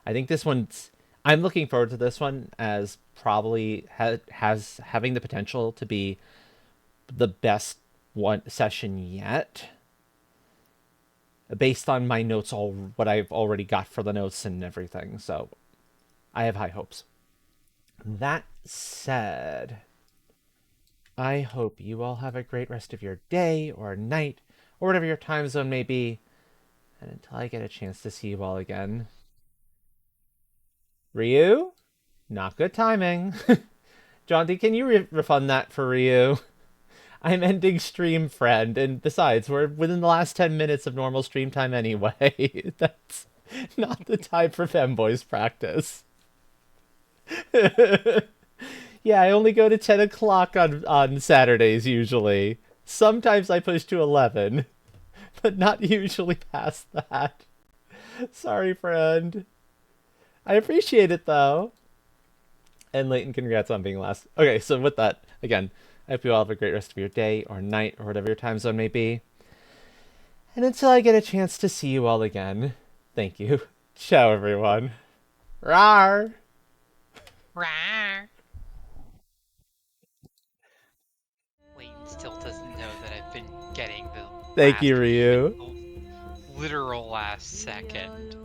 I think I'm looking forward to this one as probably has having the potential to be the best one session yet, based on my notes, what I've already got for the notes and everything. So I have high hopes. That said, I hope you all have a great rest of your day or night or whatever your time zone may be. And until I get a chance to see you all again, Ryu, not good timing. Jonty, can you refund that for Ryu? I'm ending stream, friend, and besides, we're within the last 10 minutes of normal stream time anyway. That's not the time for femboys practice. Yeah, I only go to 10 o'clock on Saturdays usually. Sometimes I push to 11, but not usually past that. Sorry, friend. I appreciate it, though. And Leighton, congrats on being last. Okay, so with that, again, I hope you all have a great rest of your day or night or whatever your time zone may be. And until I get a chance to see you all again, thank you. Ciao, everyone. Rawr! Rawr. Leighton still doesn't know that I've been getting the Thank you, Ryu. literal last second.